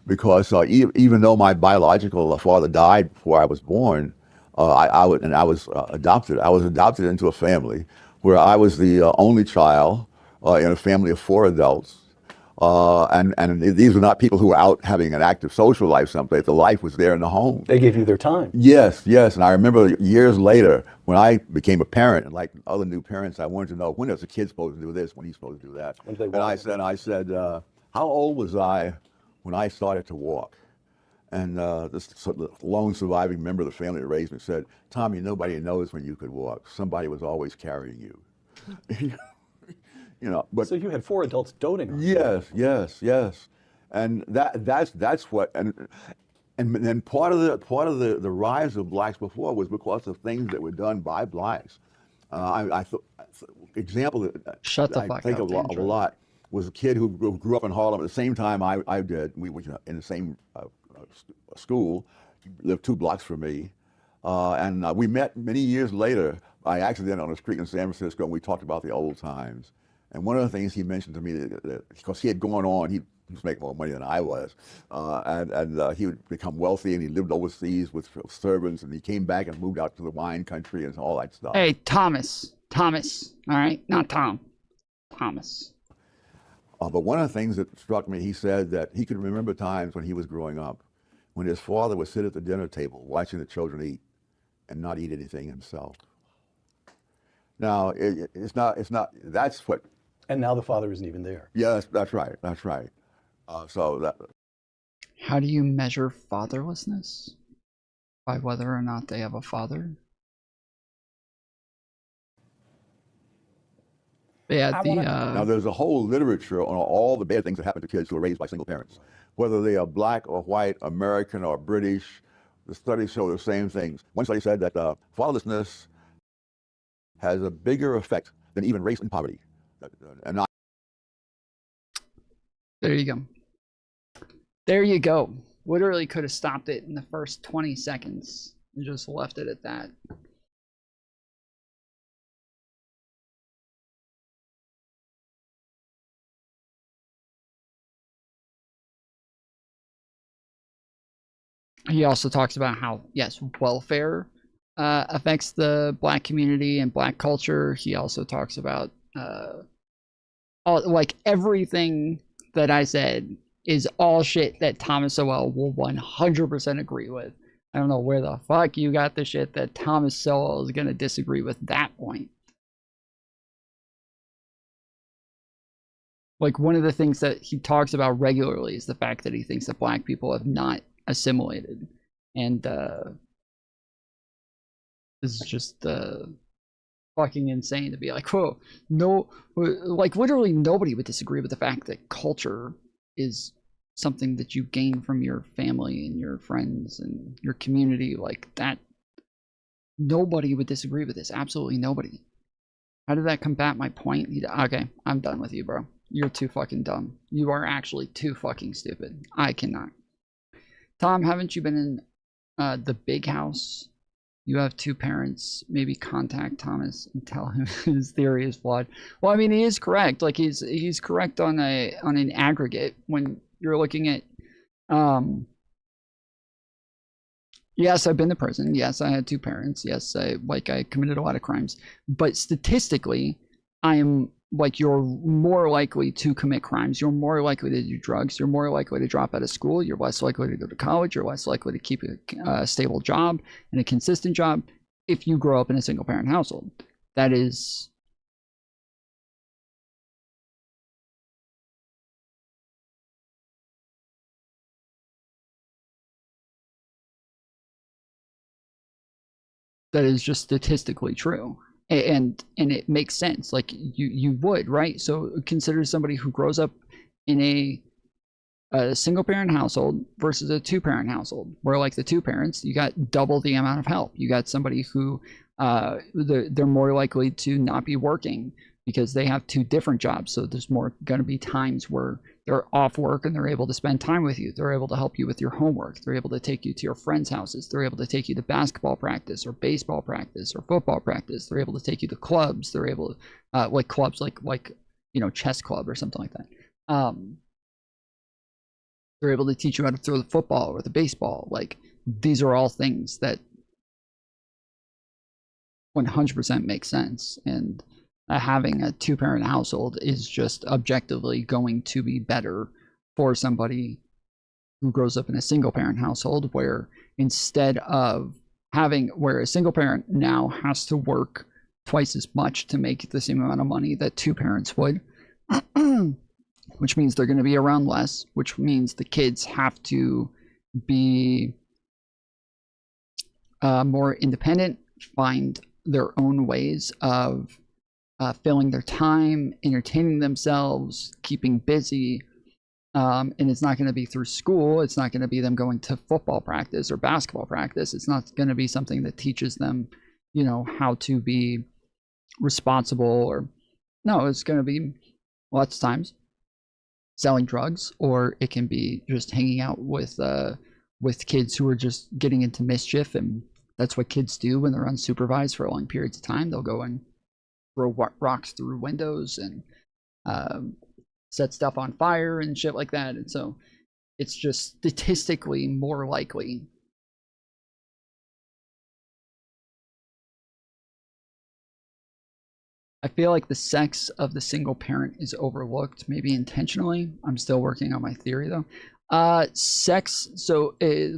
because even though my biological father died before I was born, I was adopted. I was adopted into a family where I was the only child in a family of 4 adults. And these were not people who were out having an active social life someplace. The life was there in the home. They gave you their time. Yes, yes. And I remember years later when I became a parent, and like other new parents, I wanted to know, when is a kid supposed to do this, when he's supposed to do that? And I said, how old was I when I started to walk? And this lone surviving member of the family that raised me said, Tommy, nobody knows when you could walk. Somebody was always carrying you. But so you had 4 adults doting on you. Yes, yes, yes, and that's what and then part of the rise of blacks before was because of things that were done by blacks. Example that Shut the I fuck think up, of a lot was a kid who grew up in Harlem at the same time I did. We were in the same school, lived 2 blocks from me, and we met many years later by accident on a street in San Francisco, and we talked about the old times. And one of the things he mentioned to me, that because he had gone on, he was making more money than I was, and he would become wealthy, and he lived overseas with servants, and he came back and moved out to the wine country and all that stuff. Hey, Thomas, all right? Not Tom, Thomas. But one of the things that struck me, he said that he could remember times when he was growing up, when his father would sit at the dinner table watching the children eat and not eat anything himself. Now, it's not, that's what. And now the father isn't even there. Yes, that's right, that's right. How do you measure fatherlessness? By whether or not they have a father? Yeah, Now, there's a whole literature on all the bad things that happen to kids who are raised by single parents, whether they are black or white, American or British. The studies show the same things. One study said that fatherlessness has a bigger effect than even race and poverty. There you go. There you go. Literally could have stopped it in the first 20 seconds and just left it at that. He also talks about how, yes, welfare affects the black community and black culture. He also talks about like everything that I said is all shit that Thomas Sowell will 100% agree with. I don't know where the fuck you got the shit that Thomas Sowell is going to disagree with that point. Like, one of the things that he talks about regularly is the fact that he thinks that black people have not assimilated. And this is just fucking insane to be like, whoa, no, like literally nobody would disagree with the fact that culture is something that you gain from your family and your friends and your community. Like that, nobody would disagree with this. Absolutely nobody. How did that combat my point? Okay, I'm done with you, bro. You're too fucking dumb. You are actually too fucking stupid. I cannot. Tom, haven't you been in the big house? You have 2 parents. Maybe contact Thomas and tell him his theory is flawed. Well, I mean, he is correct. Like he's correct on an aggregate when you're looking at. Yes, I've been to prison. Yes, I had 2 parents. Yes, I committed a lot of crimes. But statistically, I am like, you're more likely to commit crimes. You're more likely to do drugs. You're more likely to drop out of school. You're less likely to go to college. You're less likely to keep a stable job and a consistent job if you grow up in a single parent household. That is just statistically true. And it makes sense. Like you would, right? So consider somebody who grows up in a single parent household versus a 2-parent household, where like the 2 parents, you got double the amount of help. You got somebody who they're more likely to not be working because they have two different jobs. So there's more going to be times where they're off work and they're able to spend time with you. They're able to help you with your homework. They're able to take you to your friends' houses. They're able to take you to basketball practice or baseball practice or football practice. They're able to take you to clubs. They're able to, like clubs, like chess club or something like that. They're able to teach you how to throw the football or the baseball. Like, these are all things that 100% make sense. And having a two-parent household is just objectively going to be better for somebody who grows up in a single-parent household, where instead of where a single parent now has to work twice as much to make the same amount of money that two parents would, which means they're going to be around less, which means the kids have to be more independent, find their own ways of filling their time, entertaining themselves, keeping busy. And it's not going to be through school. It's not going to be them going to football practice or basketball practice. It's not going to be something that teaches them, how to be responsible no, it's going to be lots of times selling drugs, or it can be just hanging out with kids who are just getting into mischief. And that's what kids do when they're unsupervised for long periods of time. They'll go and throw rocks through windows and set stuff on fire and shit like that. And so it's just statistically more likely. I feel like the sex of the single parent is overlooked, maybe intentionally. I'm still working on my theory though. Sex, so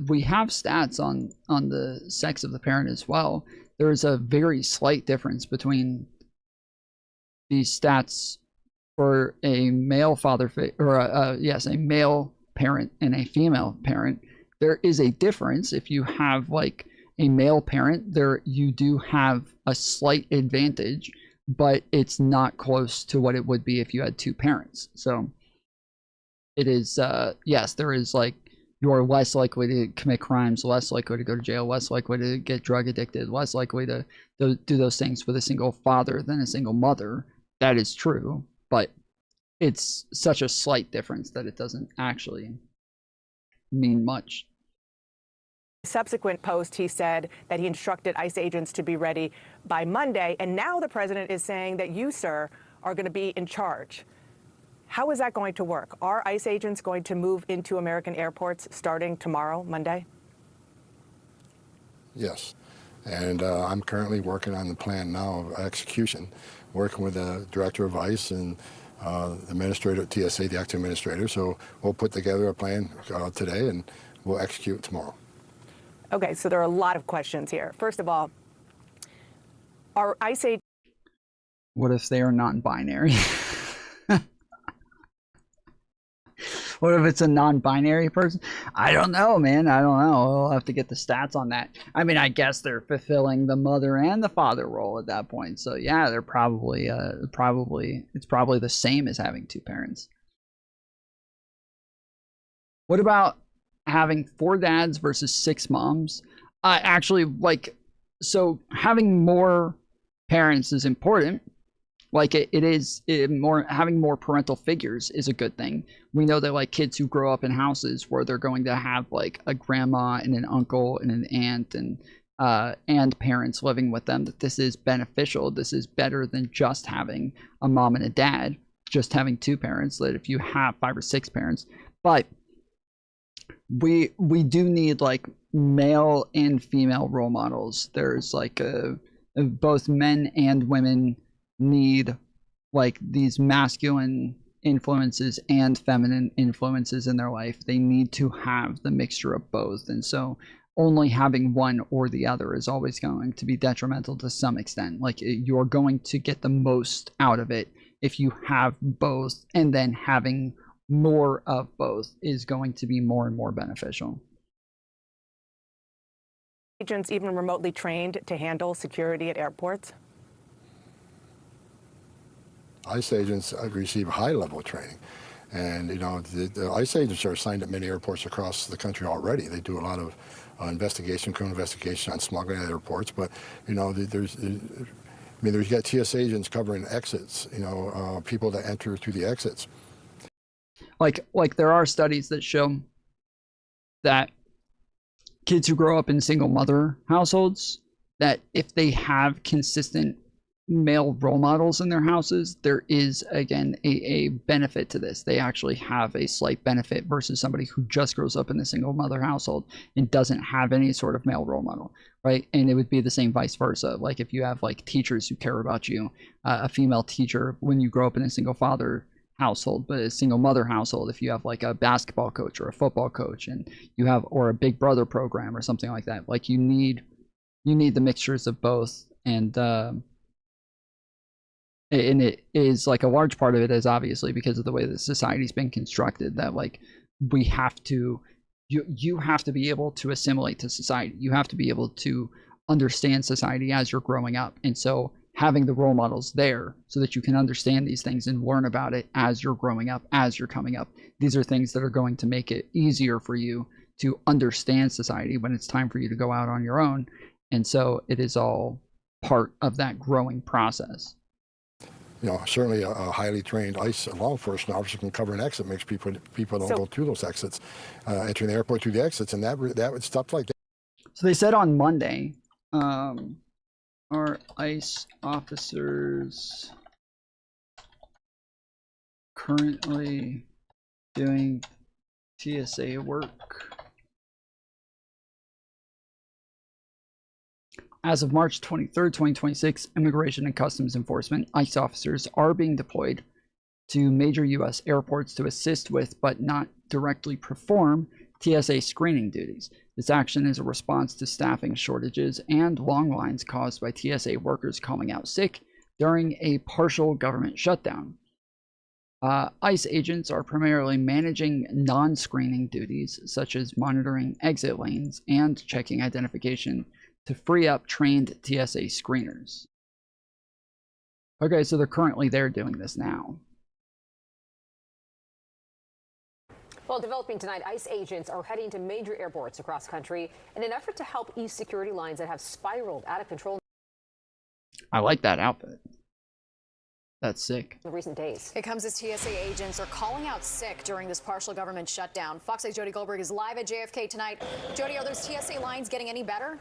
we have stats on the sex of the parent as well. There's a very slight difference between these stats for a male a male parent and a female parent. There is a difference. If you have like a male parent, you do have a slight advantage, but it's not close to what it would be if you had two parents. So it is, yes, there is like, you are less likely to commit crimes, less likely to go to jail, less likely to get drug addicted, less likely to do those things with a single father than a single mother. That is true, but it's such a slight difference that it doesn't actually mean much. Subsequent post, he said that he instructed ICE agents to be ready by Monday. And now the president is saying that you, sir, are going to be in charge. How is that going to work? Are ICE agents going to move into American airports starting tomorrow, Monday? Yes. And I'm currently working on the plan now of execution, working with the director of ICE and the administrator at TSA, the acting administrator. So we'll put together a plan today and we'll execute tomorrow. Okay, so there are a lot of questions here. First of all, are ICE agents... What if they are non-binary? What if it's a non-binary person? I don't know, man. I don't know. We'll have to get the stats on that. I mean, I guess they're fulfilling the mother and the father role at that point. So yeah, they're probably it's probably the same as having two parents. What about having 4 dads versus 6 moms? Actually, like, so having more parents is important. Like having more parental figures is a good thing. We know that like kids who grow up in houses where they're going to have like a grandma and an uncle and an aunt and parents living with them, that this is beneficial. This is better than just having a mom and a dad, just having 2 parents, that if you have 5 or 6 parents. But we do need like male and female role models. There's like both men and women need like these masculine influences and feminine influences in their life. They need to have the mixture of both. And so only having one or the other is always going to be detrimental to some extent. Like you're going to get the most out of it if you have both, and then having more of both is going to be more and more beneficial. Agents even remotely trained to handle security at airports? ICE agents receive high-level training, And, you know, the ICE agents are assigned at many airports across the country already. They do a lot of criminal investigation on smuggling at airports. But, you know, there's got TSA agents covering exits, you know, people that enter through the exits. Like there are studies that show that kids who grow up in single mother households, that if they have consistent male role models in their houses, there is, again, a benefit to this. They actually have a slight benefit versus somebody who just grows up in a single mother household and doesn't have any sort of male role model, right? And it would be the same vice versa. Like if you have like teachers who care about you, a female teacher, when you grow up in a single father household, but a single mother household, if you have like a basketball coach or a football coach, and you have, or a Big Brother program or something like that, like you need the mixtures of both. And it is like a large part of it is obviously because of the way that society's been constructed, that like we have to, you have to be able to assimilate to society. You have to be able to understand society as you're growing up. And so having the role models there so that you can understand these things and learn about it as you're growing up, as you're coming up, these are things that are going to make it easier for you to understand society when it's time for you to go out on your own. And so it is all part of that growing process. You know, certainly a highly trained ICE law enforcement officer can cover an exit, makes people don't go through those exits, entering the airport through the exits, and that would stuff like that. So they said on Monday, our ICE officers currently doing TSA work. As of March 23rd, 2026, Immigration and Customs Enforcement ICE officers are being deployed to major U.S. airports to assist with, but not directly perform, TSA screening duties. This action is a response to staffing shortages and long lines caused by TSA workers calling out sick during a partial government shutdown. ICE agents are primarily managing non-screening duties, such as monitoring exit lanes and checking identification to free up trained TSA screeners. Okay, so they're currently there doing this now. Well, developing tonight, ICE agents are heading to major airports across the country in an effort to help ease security lines that have spiraled out of control. I like that outfit. That's sick. In recent days. It comes as TSA agents are calling out sick during this partial government shutdown. Fox 8's Jody Goldberg is live at JFK tonight. Jody, are those TSA lines getting any better?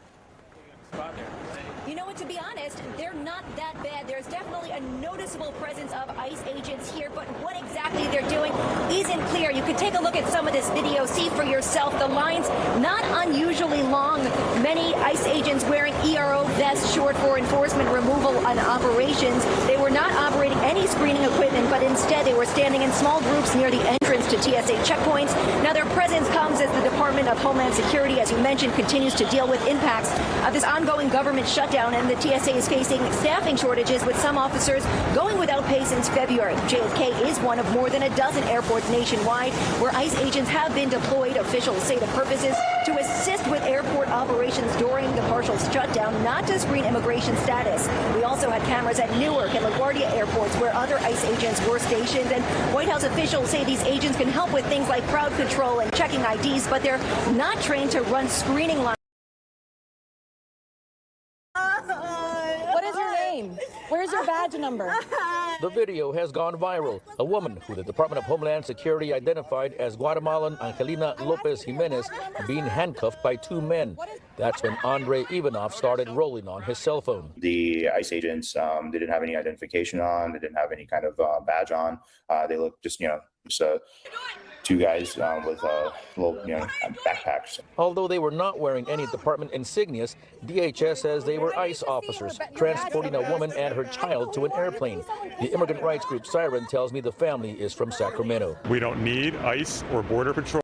You know what, to be honest, they're not that bad. There's definitely a noticeable presence of ICE agents here, but what exactly they're doing isn't clear. You can take a look at some of this video, see for yourself. The lines not unusually long. Many ICE agents wearing ERO vests, short for Enforcement Removal and Operations. They were not operating any screening equipment, but instead they were standing in small groups near the entrance to TSA checkpoints. Now their presence comes as the Department of Homeland Security, as you mentioned, continues to deal with impacts of this ongoing government shutdown, and the TSA is facing staffing shortages, with some officers going without pay since February. JFK is one of more than a dozen airports nationwide where ICE agents have been deployed. Officials say the purpose is to assist with airport operations during the partial shutdown, not to screen immigration status. We also had cameras at Newark and LaGuardia airports where other ICE agents were stationed, and White House officials say these agents can help with things like crowd control and checking IDs, but they're not trained to run screening lines. What is your name? Where's your badge number? The video has gone viral. A woman who the Department of Homeland Security identified as Guatemalan Angelina Lopez Jimenez being handcuffed by two men. That's when Andre Ivanov started rolling on his cell phone. The ICE agents, they didn't have any identification on. They didn't have any kind of badge on. They looked just, two guys with little, backpacks. Although they were not wearing any department insignias, DHS says they were ICE officers transporting a woman and her child to an airplane. The immigrant rights group Siren tells me the family is from Sacramento. We don't need ICE or Border Patrol.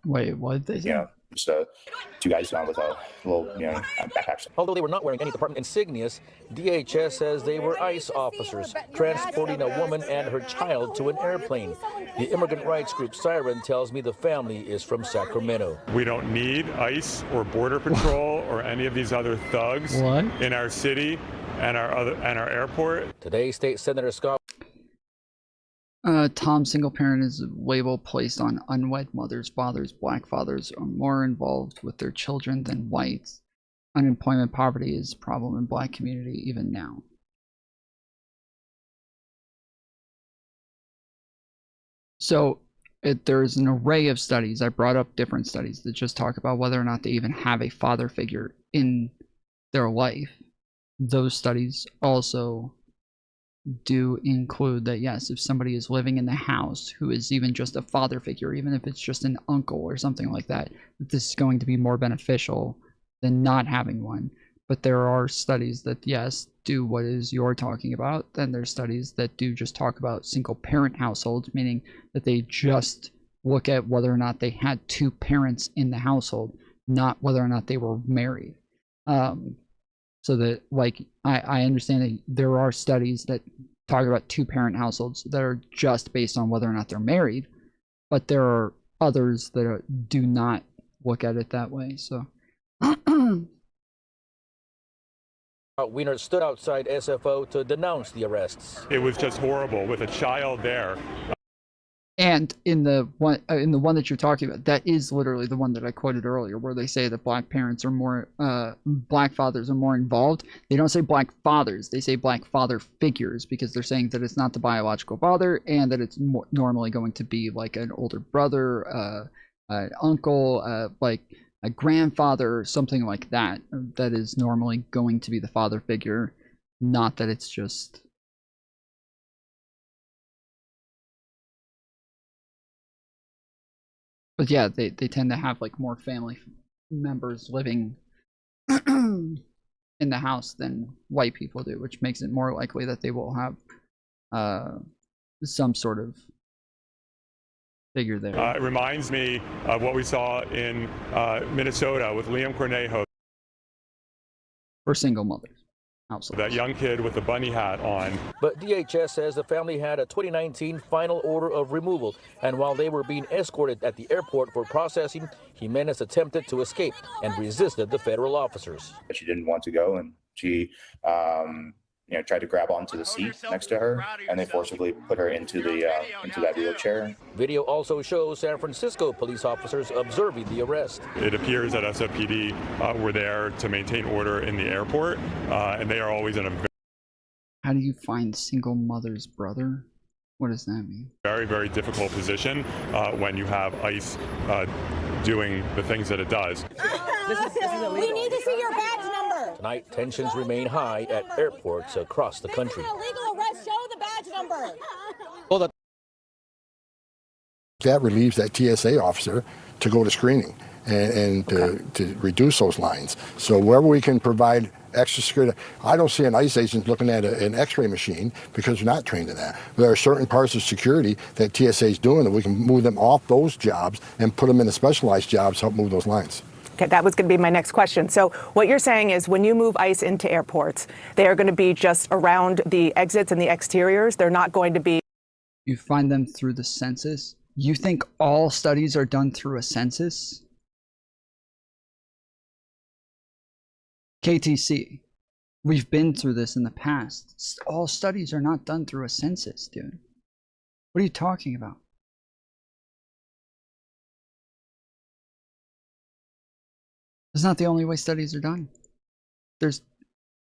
Wait, what did they say? Just two guys with little, backpacks. Although they were not wearing any department insignias, DHS says they were ICE officers transporting a woman and her child to an airplane. The immigrant rights group Siren tells me the family is from Sacramento. We don't need ICE or Border Patrol or any of these other thugs in our city and our airport. Today, State Senator Scott. Tom, single parent is a label placed on unwed mothers, fathers. Black fathers are more involved with their children than whites. Unemployment, poverty is a problem in black community even now. So there's an array of studies. I brought up different studies that just talk about whether or not they even have a father figure in their life. Those studies also do include that, yes, if somebody is living in the house who is even just a father figure, even if it's just an uncle or something like that, this is going to be more beneficial than not having one. But there are studies that, yes, do what is you're talking about. Then there's studies that do just talk about single parent households, meaning that they just look at whether or not they had two parents in the household, not whether or not they were married. So that, like, I understand that there are studies that talk about two-parent households that are just based on whether or not they're married, but there are others that do not look at it that way. So Wiener stood outside SFO to denounce the arrests. It was just horrible with a child there. And in the one that you're talking about, that is literally the one that I quoted earlier, where they say that black parents are more, black fathers are more involved. They don't say black fathers; they say black father figures, because they're saying that it's not the biological father, and that it's normally going to be like an older brother, an uncle, like a grandfather, or something like that. That is normally going to be the father figure, not that it's just. But yeah, they tend to have like more family members living in the house than white people do, which makes it more likely that they will have some sort of figure there. It reminds me of what we saw in Minnesota with Liam Cornejo. For single mothers. Absolutely. That young kid with the bunny hat on. But DHS says the family had a 2019 final order of removal, and while they were being escorted at the airport for processing, Jimenez attempted to escape and resisted the federal officers. She didn't want to go, and she tried to grab onto the seat next to her, and they forcibly put her into that wheelchair. Video also shows San Francisco police officers observing the arrest. It appears that SFPD were there to maintain order in the airport, and they are always in a How do you find single mother's brother? What does that mean? very, very difficult position when you have ICE doing the things that it does. We need to see your badge number. Tonight, tensions remain high at airports across the country. Illegal arrest, show the badge number. That relieves that TSA officer to go to screening and to reduce those lines. So wherever we can provide extra security, I don't see an ICE agent looking at an x-ray machine because they're not trained in that. There are certain parts of security that TSA is doing that we can move them off those jobs and put them into specialized jobs to help move those lines. Okay, that was going to be my next question. So what you're saying is when you move ICE into airports, they are going to be just around the exits and the exteriors. They're not going to be. You find them through the census? You think all studies are done through a census? KTC, we've been through this in the past. All studies are not done through a census, dude. What are you talking about? It's not the only way studies are done. There's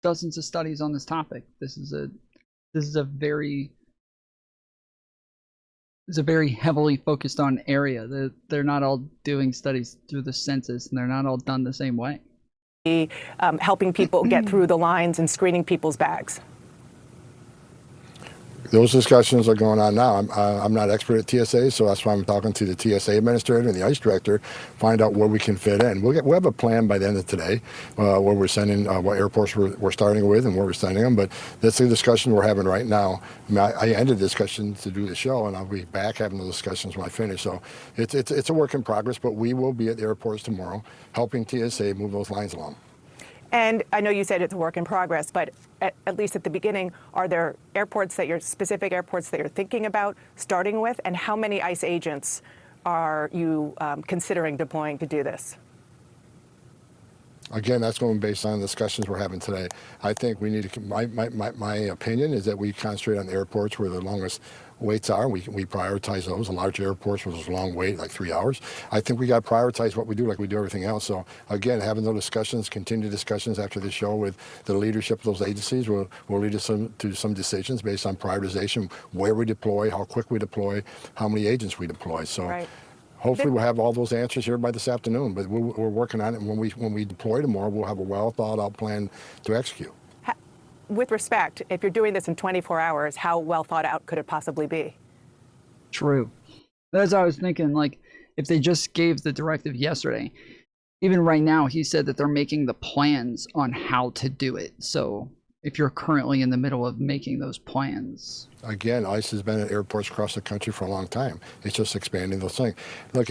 dozens of studies on this topic. This is a very heavily focused on area. They're not all doing studies through the census, and they're not all done the same way. Helping people get through the lines and screening people's bags. Those discussions are going on now. I'm not expert at TSA, so that's why I'm talking to the TSA administrator and the ICE director, find out where we can fit in. We'll have a plan by the end of today where we're sending, what airports we're starting with and where we're sending them, but that's the discussion we're having right now. I ended the discussion to do the show, and I'll be back having the discussions when I finish. So it's a work in progress, but we will be at the airports tomorrow helping TSA move those lines along. And I know you said it's a work in progress, but at least at the beginning, are there specific airports that you're thinking about starting with? And how many ICE agents are you considering deploying to do this? Again, that's going based on discussions we're having today. I think we need to, my opinion is that we concentrate on the airports where the longest waits are. We prioritize those. The large airports where there's a long wait, like 3 hours. I think we got to prioritize what we do like we do everything else. So again, having those discussions, continued discussions after the show with the leadership of those agencies will lead us to some decisions based on prioritization, where we deploy, how quick we deploy, how many agents we deploy. So. Right. Hopefully we'll have all those answers here by this afternoon, but we're working on it. And when we deploy tomorrow, we'll have a well thought out plan to execute. With respect, if you're doing this in 24 hours, how well thought out could it possibly be? True. That's what I was thinking, like, if they just gave the directive yesterday, even right now, he said that they're making the plans on how to do it. So if you're currently in the middle of making those plans. Again, ICE has been at airports across the country for a long time. It's just expanding those things. Look,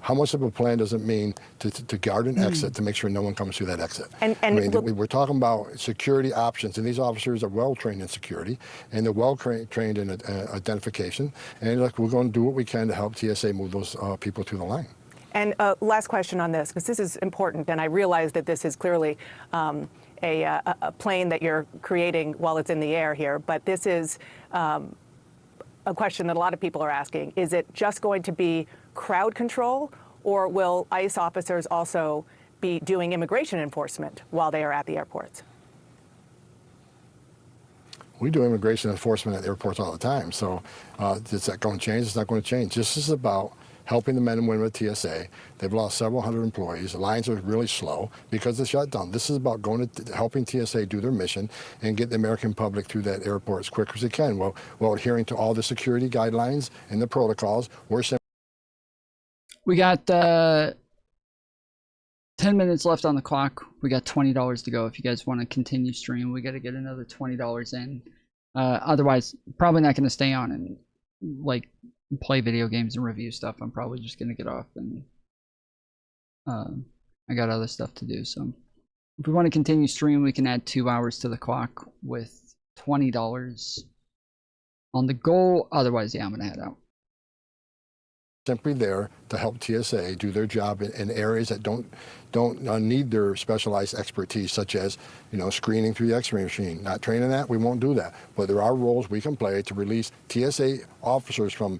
how much of a plan does it mean to guard an exit to make sure no one comes through that exit? And I mean, we're talking about security options, and these officers are well trained in security, and they're well trained in identification. And look, we're going to do what we can to help TSA move those people through the line. And last question on this, because this is important, and I realize that this is clearly a plane that you're creating while it's in the air here, but this is a question that a lot of people are asking. Is it just going to be crowd control, or will ICE officers also be doing immigration enforcement while they are at the airports? We do immigration enforcement at airports all the time. So is that going to change? It's not going to change. This is about helping the men and women of TSA. They've lost several hundred employees. The lines are really slow because of the shutdown. This is about going to helping TSA do their mission and get the American public through that airport as quick as they can. Well, adhering to all the security guidelines and the protocols. We got 10 minutes left on the clock. We got $20 to go. If you guys want to continue stream, we got to get another $20 in. Otherwise, probably not going to stay on and like play video games and review stuff. I'm probably just going to get off, and I got other stuff to do. So if we want to continue stream, we can add 2 hours to the clock with $20 on the goal. Otherwise, yeah, I'm going to head out. Simply there to help TSA do their job in areas that don't need their specialized expertise, such as, screening through the X-ray machine. Not training that, we won't do that. But there are roles we can play to release TSA officers from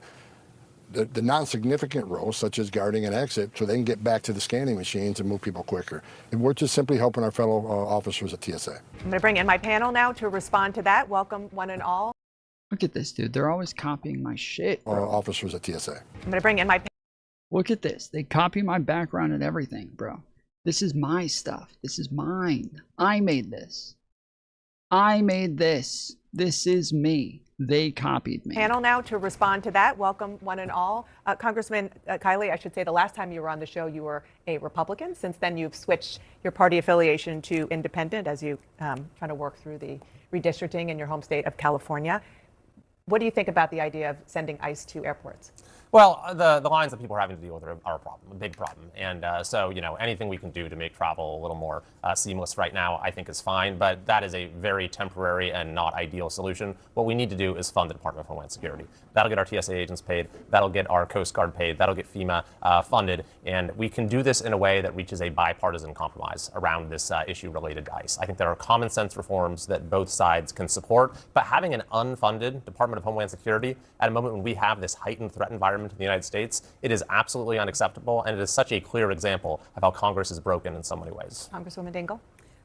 the non-significant roles, such as guarding an exit, so they can get back to the scanning machines and move people quicker. And we're just simply helping our fellow officers at TSA. I'm going to bring in my panel now to respond to that. Welcome, one and all. Look at this, dude. They're always copying my shit, bro. Officers at TSA. I'm going to bring in my... Look at this. They copy my background and everything, bro. This is my stuff. This is mine. I made this. I made this. This is me. They copied me. Panel now to respond to that. Welcome, one and all. Congressman Kiley, I should say the last time you were on the show, you were a Republican. Since then, you've switched your party affiliation to independent as you try to work through the redistricting in your home state of California. What do you think about the idea of sending ICE to airports? Well, the lines that people are having to deal with are a problem, a big problem. And so, anything we can do to make travel a little more seamless right now, I think is fine. But that is a very temporary and not ideal solution. What we need to do is fund the Department of Homeland Security. That'll get our TSA agents paid. That'll get our Coast Guard paid. That'll get FEMA funded. And we can do this in a way that reaches a bipartisan compromise around this issue related to ICE. I think there are common sense reforms that both sides can support. But having an unfunded Department of Homeland Security at a moment when we have this heightened threat environment in the United States, it is absolutely unacceptable, and it is such a clear example of how Congress is broken in so many ways. Congresswoman Dingell?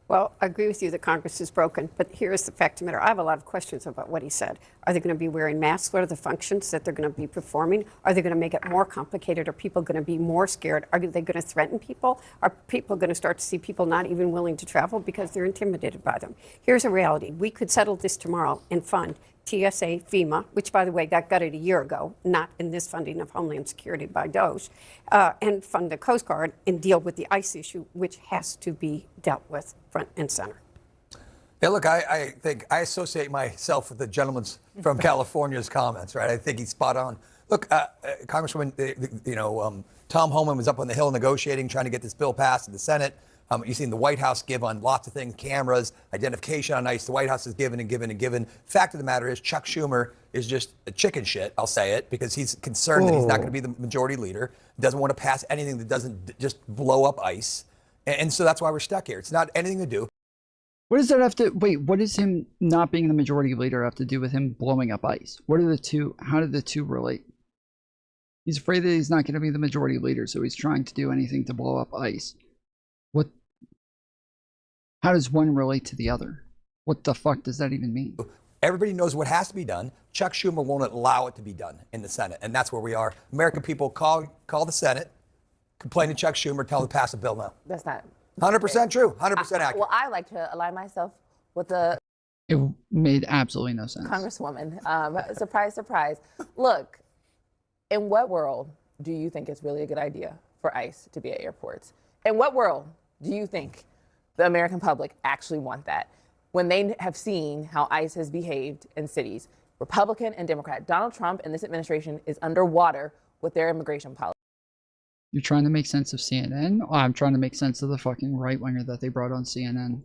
Well, I agree with you that Congress is broken, but here's the fact of the matter. I have a lot of questions about what he said. Are they going to be wearing masks? What are the functions that they're going to be performing? Are they going to make it more complicated? Are people going to be more scared? Are they going to threaten people? Are people going to start to see people not even willing to travel because they're intimidated by them? Here's a reality. We could settle this tomorrow and fund TSA, FEMA, which, by the way, got gutted a year ago, not in this funding of Homeland Security by DOGE, and fund the Coast Guard and deal with the ICE issue, which has to be dealt with front and center. Yeah, look, I think I associate myself with the gentleman from California's comments, right? I think he's spot on. Look, Congresswoman, Tom Homan was up on the Hill negotiating, trying to get this bill passed in the Senate. You've seen the White House give on lots of things, cameras, identification on ICE. The White House has given and given and given. Fact of the matter is Chuck Schumer is just a chicken shit, I'll say it, because he's concerned that he's not going to be the majority leader, doesn't want to pass anything that doesn't just blow up ICE. And so that's why we're stuck here. It's not anything to do. What does that have to wait? What does him not being the majority leader have to do with him blowing up ICE? What are the two? How do the two relate? He's afraid that he's not going to be the majority leader, so he's trying to do anything to blow up ICE. What? How does one relate to the other? What the fuck does that even mean? Everybody knows what has to be done. Chuck Schumer won't allow it to be done in the Senate, and that's where we are. American people call the Senate, complain to Chuck Schumer, tell him to pass a bill now. That's not 100% true, 100% accurate. Well, I like to align myself with the It made absolutely no sense. Congresswoman. Surprise, surprise. Look, in what world do you think it's really a good idea for ICE to be at airports? In what world do you think the American public actually want that? When they have seen how ICE has behaved in cities, Republican and Democrat, Donald Trump and this administration is underwater with their immigration policy. You're trying to make sense of CNN? Oh, I'm trying to make sense of the fucking right-winger that they brought on CNN.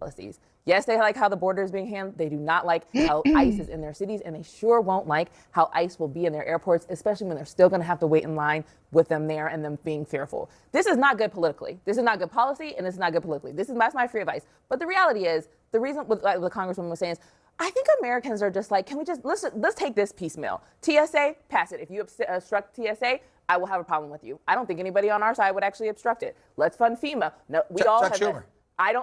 Yes, they like how the border is being handled. They do not like how ICE is in their cities, and they sure won't like how ICE will be in their airports, especially when they're still going to have to wait in line with them there and them being fearful. This is not good politically. This is not good policy, and this is not good politically. That's my free advice. But the reality is, the reason what the Congresswoman was saying is, I think Americans are just like, can we just let's take this piecemeal. TSA, pass it. If you obstruct TSA, I will have a problem with you. I don't think anybody on our side would actually obstruct it. Let's fund FEMA. No, we all have Schumer. I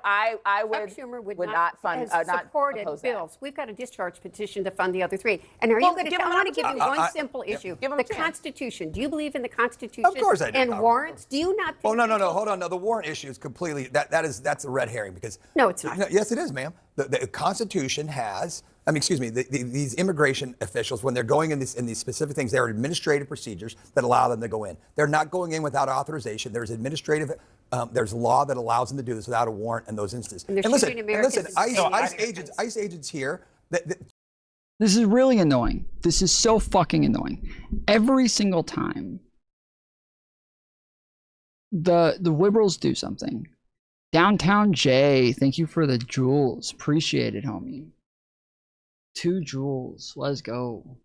would, Chuck Schumer would not fund, has not supported oppose bills. that. We've got a discharge petition to fund the other three. And are Well, you going give to? him I want to an give you opportunity. one simple issue: give him the a chance. Constitution. Do you believe in the Constitution? Of course I do. And warrants? Do you not? Oh, no, hold on. No, the warrant issue is completely, that's a red herring because. No, it's not. No, yes, it is, ma'am. The Constitution has, these immigration officials, when they're going in these specific things, there are administrative procedures that allow them to go in. They're not going in without authorization. There's there's law that allows them to do this without a warrant in those instances. And they're shooting Americans. ICE agents here, This is really annoying. This is so fucking annoying. Every single time the liberals do something. Downtown Jay, thank you for the jewels. Appreciate it, homie. 2 jewels. Let's go.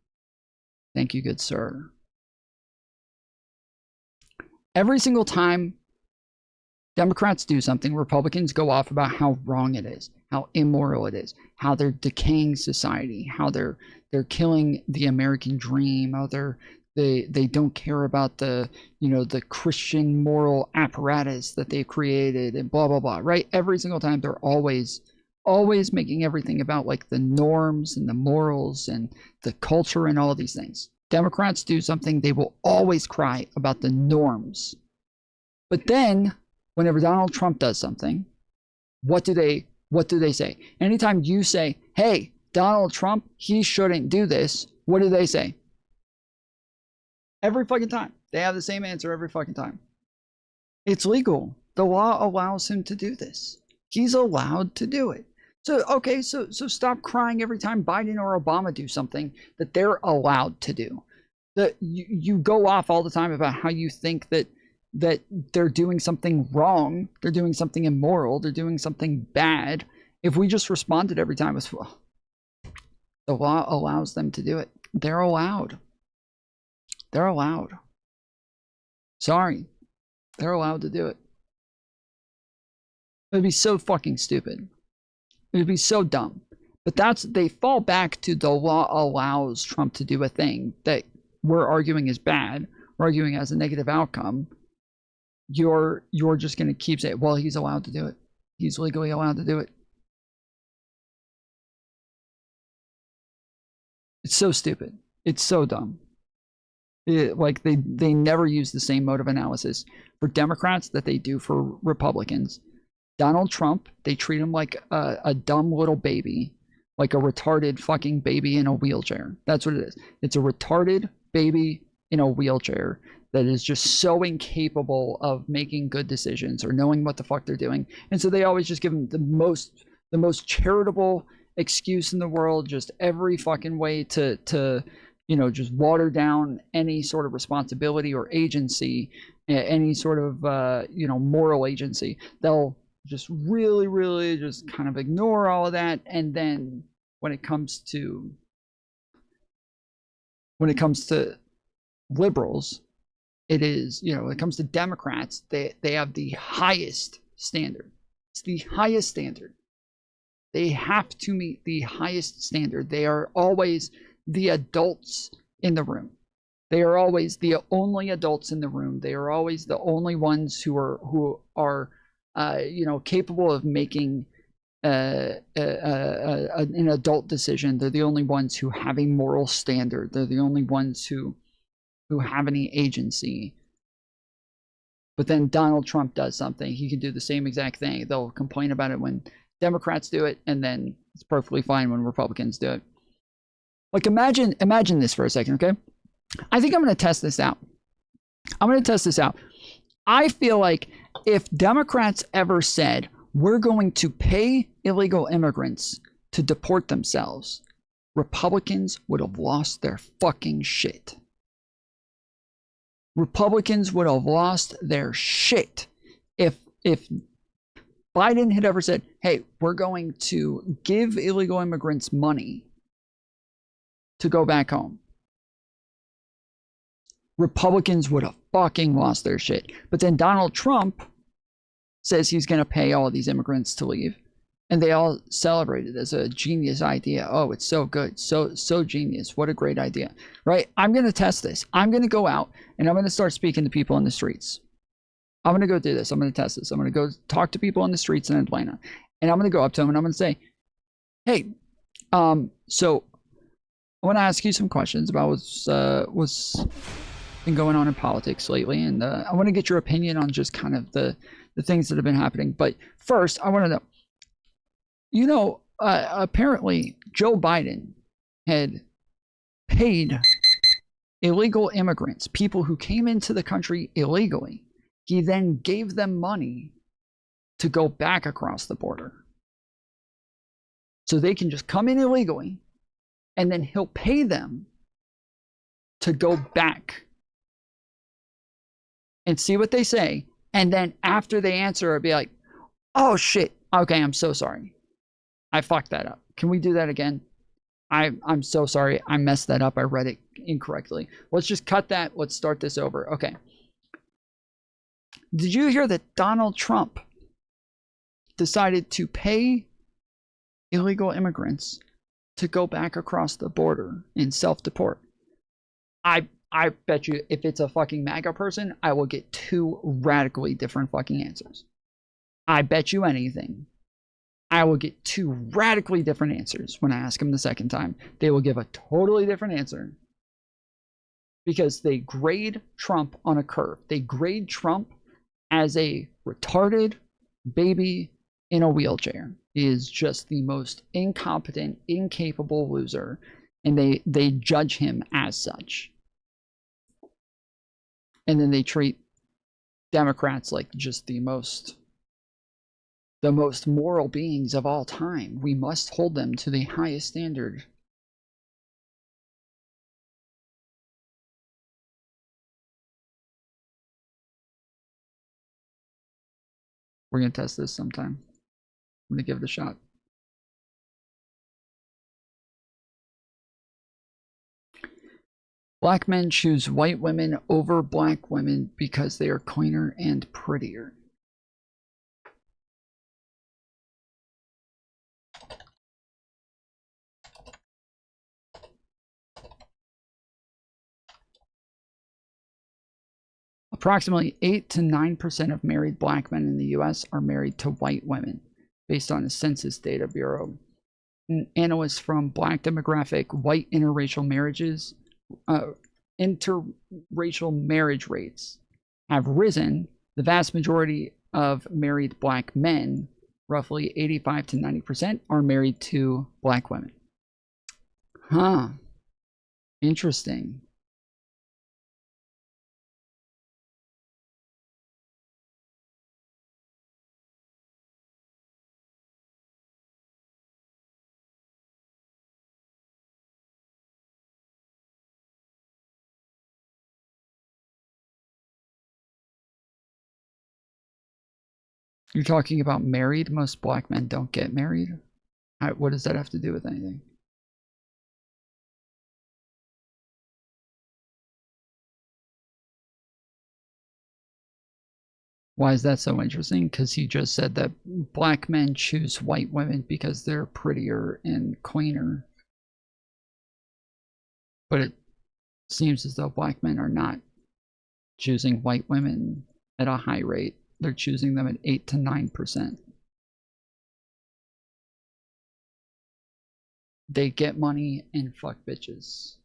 Thank you, good sir. Every single time Democrats do something, Republicans go off about how wrong it is, how immoral it is, how they're decaying society, how they're killing the American dream, how they don't care about the Christian moral apparatus that they've created and blah blah blah, right? Every single time they're always making everything about like the norms and the morals and the culture and all of these things. Democrats do something, they will always cry about the norms. But then whenever Donald Trump does something, what do they say? Anytime you say, hey, Donald Trump, he shouldn't do this, what do they say? Every fucking time. They have the same answer every fucking time. It's legal. The law allows him to do this. He's allowed to do it. So, okay, so stop crying every time Biden or Obama do something that they're allowed to do. You go off all the time about how you think that they're doing something wrong, they're doing something immoral, they're doing something bad. If we just responded every time as well, the law allows them to do it. They're allowed. They're allowed. Sorry. They're allowed to do it. It would be so fucking stupid. It would be so dumb. But they fall back to the law allows Trump to do a thing that we're arguing is bad, we're arguing as a negative outcome. You're just going to keep saying, well, he's allowed to do it. He's legally allowed to do it. It's so stupid. It's so dumb. Like they never use the same mode of analysis for Democrats that they do for Republicans. Donald Trump, they treat him like a dumb little baby, like a retarded fucking baby in a wheelchair. That's what it is. It's a retarded baby in a wheelchair that is just so incapable of making good decisions or knowing what the fuck they're doing. And so they always just give him the most charitable excuse in the world, just every fucking way to just water down any sort of responsibility or agency, any sort of moral agency. They'll just really just kind of ignore all of that, and then when it comes to liberals, it is, when it comes to Democrats, they have the highest standard. It's the highest standard. They have to meet the highest standard. They are always the adults in the room. They are always the only adults in the room. They are always the only ones who are capable of making an adult decision. They're the only ones who have a moral standard. They're the only ones who have any agency. But then Donald Trump does something. He can do the same exact thing. They'll complain about it when Democrats do it, and then it's perfectly fine when Republicans do it. Like, imagine this for a second, okay? I think I'm going to test this out. I feel like if Democrats ever said, we're going to pay illegal immigrants to deport themselves, Republicans would have lost their fucking shit. Republicans would have lost their shit if Biden had ever said, hey, we're going to give illegal immigrants money to go back home. Republicans would have fucking lost their shit. But then Donald Trump says he's going to pay all of these immigrants to leave. And they all celebrate it as a genius idea. Oh, it's so good. So genius. What a great idea. Right? I'm going to test this. I'm going to go out and I'm going to start speaking to people in the streets. I'm going to go do this. I'm going to test this. I'm going to go talk to people in the streets in Atlanta. And I'm going to go up to them and I'm going to say, hey, so I want to ask you some questions about what's been going on in politics lately. And I want to get your opinion on just kind of the things that have been happening. But first, I want to know, apparently Joe Biden had paid illegal immigrants, people who came into the country illegally. He then gave them money to go back across the border. So they can just come in illegally, and then he'll pay them to go back and see what they say. And then after they answer, it'll be like, oh shit, okay, I'm so sorry. I fucked that up. Can we do that again? I'm so sorry. I messed that up. I read it incorrectly. Let's just cut that. Let's start this over. Okay. Did you hear that Donald Trump decided to pay illegal immigrants to go back across the border and self-deport? I bet you if it's a fucking MAGA person, I will get two radically different fucking answers. I bet you anything. I will get two radically different answers when I ask them the second time. They will give a totally different answer because they grade Trump on a curve. They grade Trump as a retarded baby in a wheelchair. He is just the most incompetent, incapable loser, and they judge him as such. And then they treat Democrats like just the most moral beings of all time. We must hold them to the highest standard. We're going to test this sometime. I'm going to give it a shot. Black men choose white women over black women because they are cleaner and prettier. Approximately 8 to 9% of married black men in the U.S. are married to white women, based on the Census Data Bureau. Analysts from Black Demographic White Interracial marriage rates have risen. The vast majority of married black men, roughly 85 to 90%, are married to black women. Huh. Interesting. You're talking about married? Most black men don't get married? What does that have to do with anything? Why is that so interesting? Because he just said that black men choose white women because they're prettier and cleaner. But it seems as though black men are not choosing white women at a high rate. They're choosing them at 8 to 9%. They get money and fuck bitches.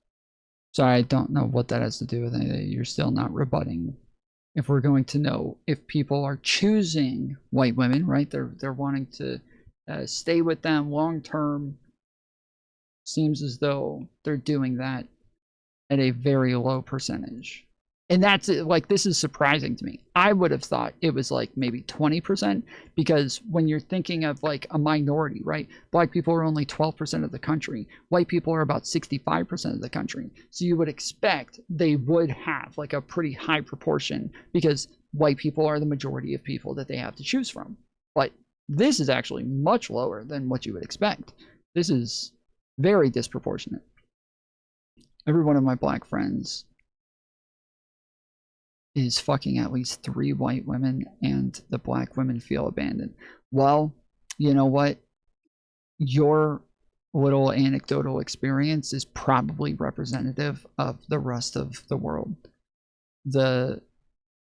So I don't know what that has to do with anything. You're still not rebutting. If we're going to know if people are choosing white women, right? They're wanting to stay with them long term. Seems as though they're doing that at a very low percentage. And that's like, this is surprising to me. I would have thought it was like maybe 20%, because when you're thinking of like a minority, right? Black people are only 12% of the country. White people are about 65% of the country. So you would expect they would have like a pretty high proportion, because white people are the majority of people that they have to choose from. But this is actually much lower than what you would expect. This is very disproportionate. Every one of my black friends is fucking at least 3 white women, and the black women feel abandoned. Well, you know what? Your little anecdotal experience is probably representative of the rest of the world. The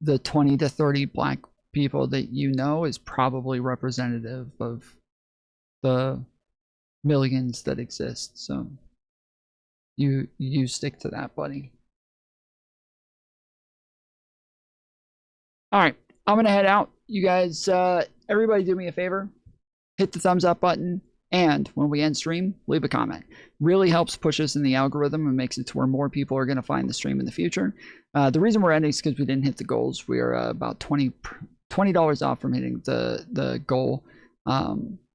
20 to 30 black people that you know is probably representative of the millions that exist. So you stick to that, buddy. All right, I'm gonna head out. You guys, everybody do me a favor, hit the thumbs up button, and when we end stream, leave a comment. Really helps push us in the algorithm and makes it to where more people are gonna find the stream in the future. The reason we're ending is because we didn't hit the goals. We're about $20 off from hitting the goal.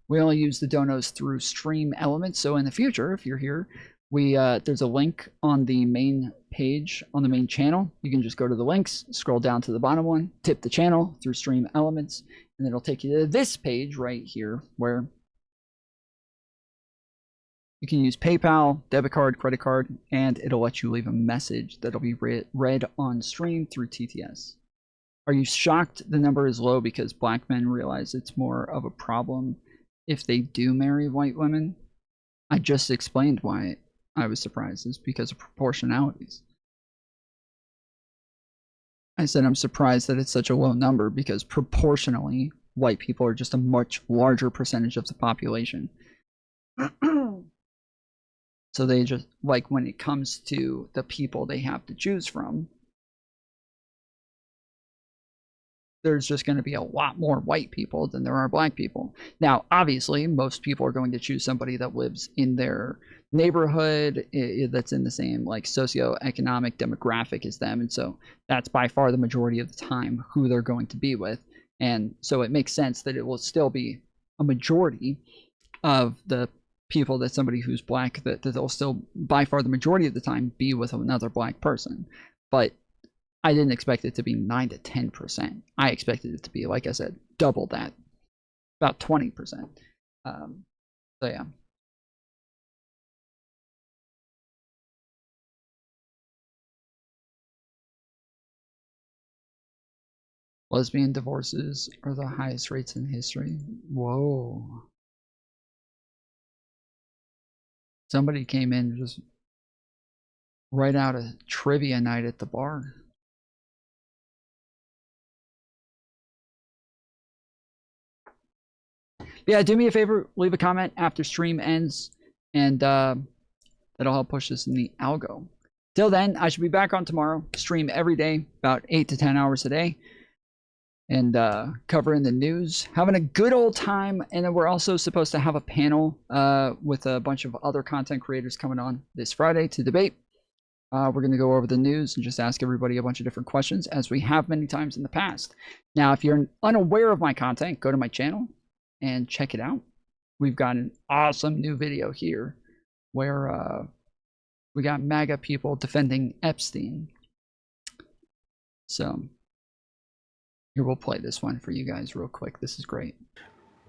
We only use the donos through Stream Elements, so in the future, if you're here, there's a link on the main page on the main channel. You can just go to the links, scroll down to the bottom one, tip the channel through Stream Elements, and it'll take you to this page right here where you can use PayPal, debit card, credit card, and it'll let you leave a message that'll be read on stream through TTS. Are you shocked the number is low because black men realize it's more of a problem if they do marry white women? I just explained why I was surprised. Is because of proportionalities. I said I'm surprised that it's such a low number because proportionally, white people are just a much larger percentage of the population. So they just, like, when it comes to the people they have to choose from, there's just going to be a lot more white people than there are black people. Now, obviously, most people are going to choose somebody that lives in their neighborhood, that's in the same like socioeconomic demographic as them, and so that's by far the majority of the time who they're going to be with. And so it makes sense that it will still be a majority of the people that somebody who's black, that they'll still by far the majority of the time be with another black person. But I didn't expect it to be 9 to 10%. I expected it to be, like I said, double that, about 20%. So yeah. Lesbian divorces are the highest rates in history. Whoa. Somebody came in just right out of trivia night at the bar. Yeah, do me a favor, leave a comment after stream ends, and that'll help push this in the algo. Till then, I should be back on tomorrow. Stream every day, about 8 to 10 hours a day, and covering the news, having a good old time. And then we're also supposed to have a panel with a bunch of other content creators coming on this Friday to debate. We're going to go over the news and just ask everybody a bunch of different questions, as we have many times in the past. Now, if you're unaware of my content, go to my channel and check it out. We've got an awesome new video here where we got MAGA people defending Epstein. So here, we'll play this one for you guys real quick. This is great.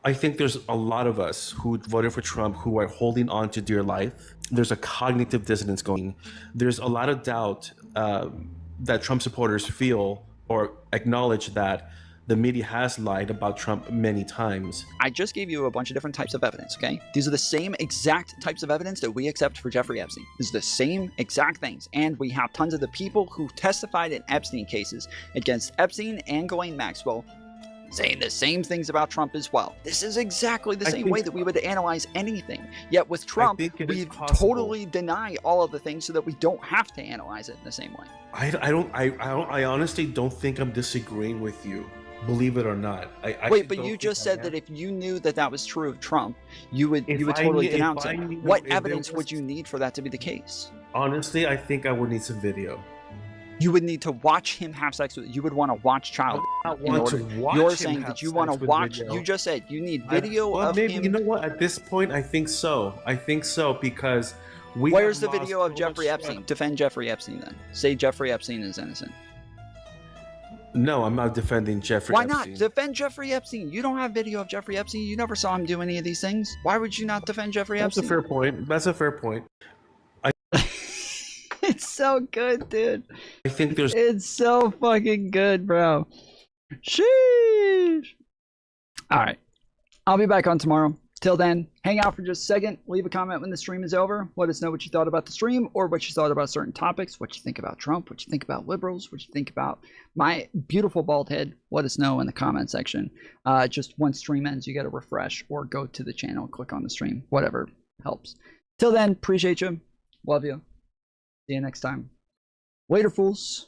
I think there's a lot of us who voted for Trump who are holding on to dear life. There's a cognitive dissonance going. There's a lot of doubt that Trump supporters feel or acknowledge that The media has lied about Trump many times. I just gave you a bunch of different types of evidence, okay? These are the same exact types of evidence that we accept for Jeffrey Epstein. These are the same exact things. And we have tons of the people who testified in Epstein cases against Epstein and Ghislaine Maxwell saying the same things about Trump as well. This is exactly the same way that we would analyze anything. Yet with Trump, we totally deny all of the things so that we don't have to analyze it in the same way. I honestly don't think I'm disagreeing with you. Believe it or not. Wait, but you just said that if you knew that that was true of Trump, you would totally denounce it. What evidence would you need for that to be the case? Honestly, I think I would need some video. You would need to watch him have sex with. You would want to watch child. You're saying that you want to watch. You just said you need video of him. You know what? At this point, I think so. I think so because we. Where's the video of Jeffrey Epstein? Defend Jeffrey Epstein then. Say Jeffrey Epstein is innocent. No, I'm not defending Jeffrey Why Epstein. not? Defend Jeffrey Epstein. You don't have video of Jeffrey Epstein. You never saw him do any of these things. Why would you not defend Jeffrey Epstein? That's a fair point. That's a fair point. It's so good, dude. I think there's. It's so fucking good, bro. Sheesh. All right. I'll be back on tomorrow. Till then, hang out for just a second. Leave a comment when the stream is over. Let us know what you thought about the stream or what you thought about certain topics, what you think about Trump, what you think about liberals, what you think about my beautiful bald head. Let us know in the comment section. Just once stream ends, you got to refresh or go to the channel, click on the stream, whatever helps. Till then, appreciate you. Love you. See you next time. Later, fools.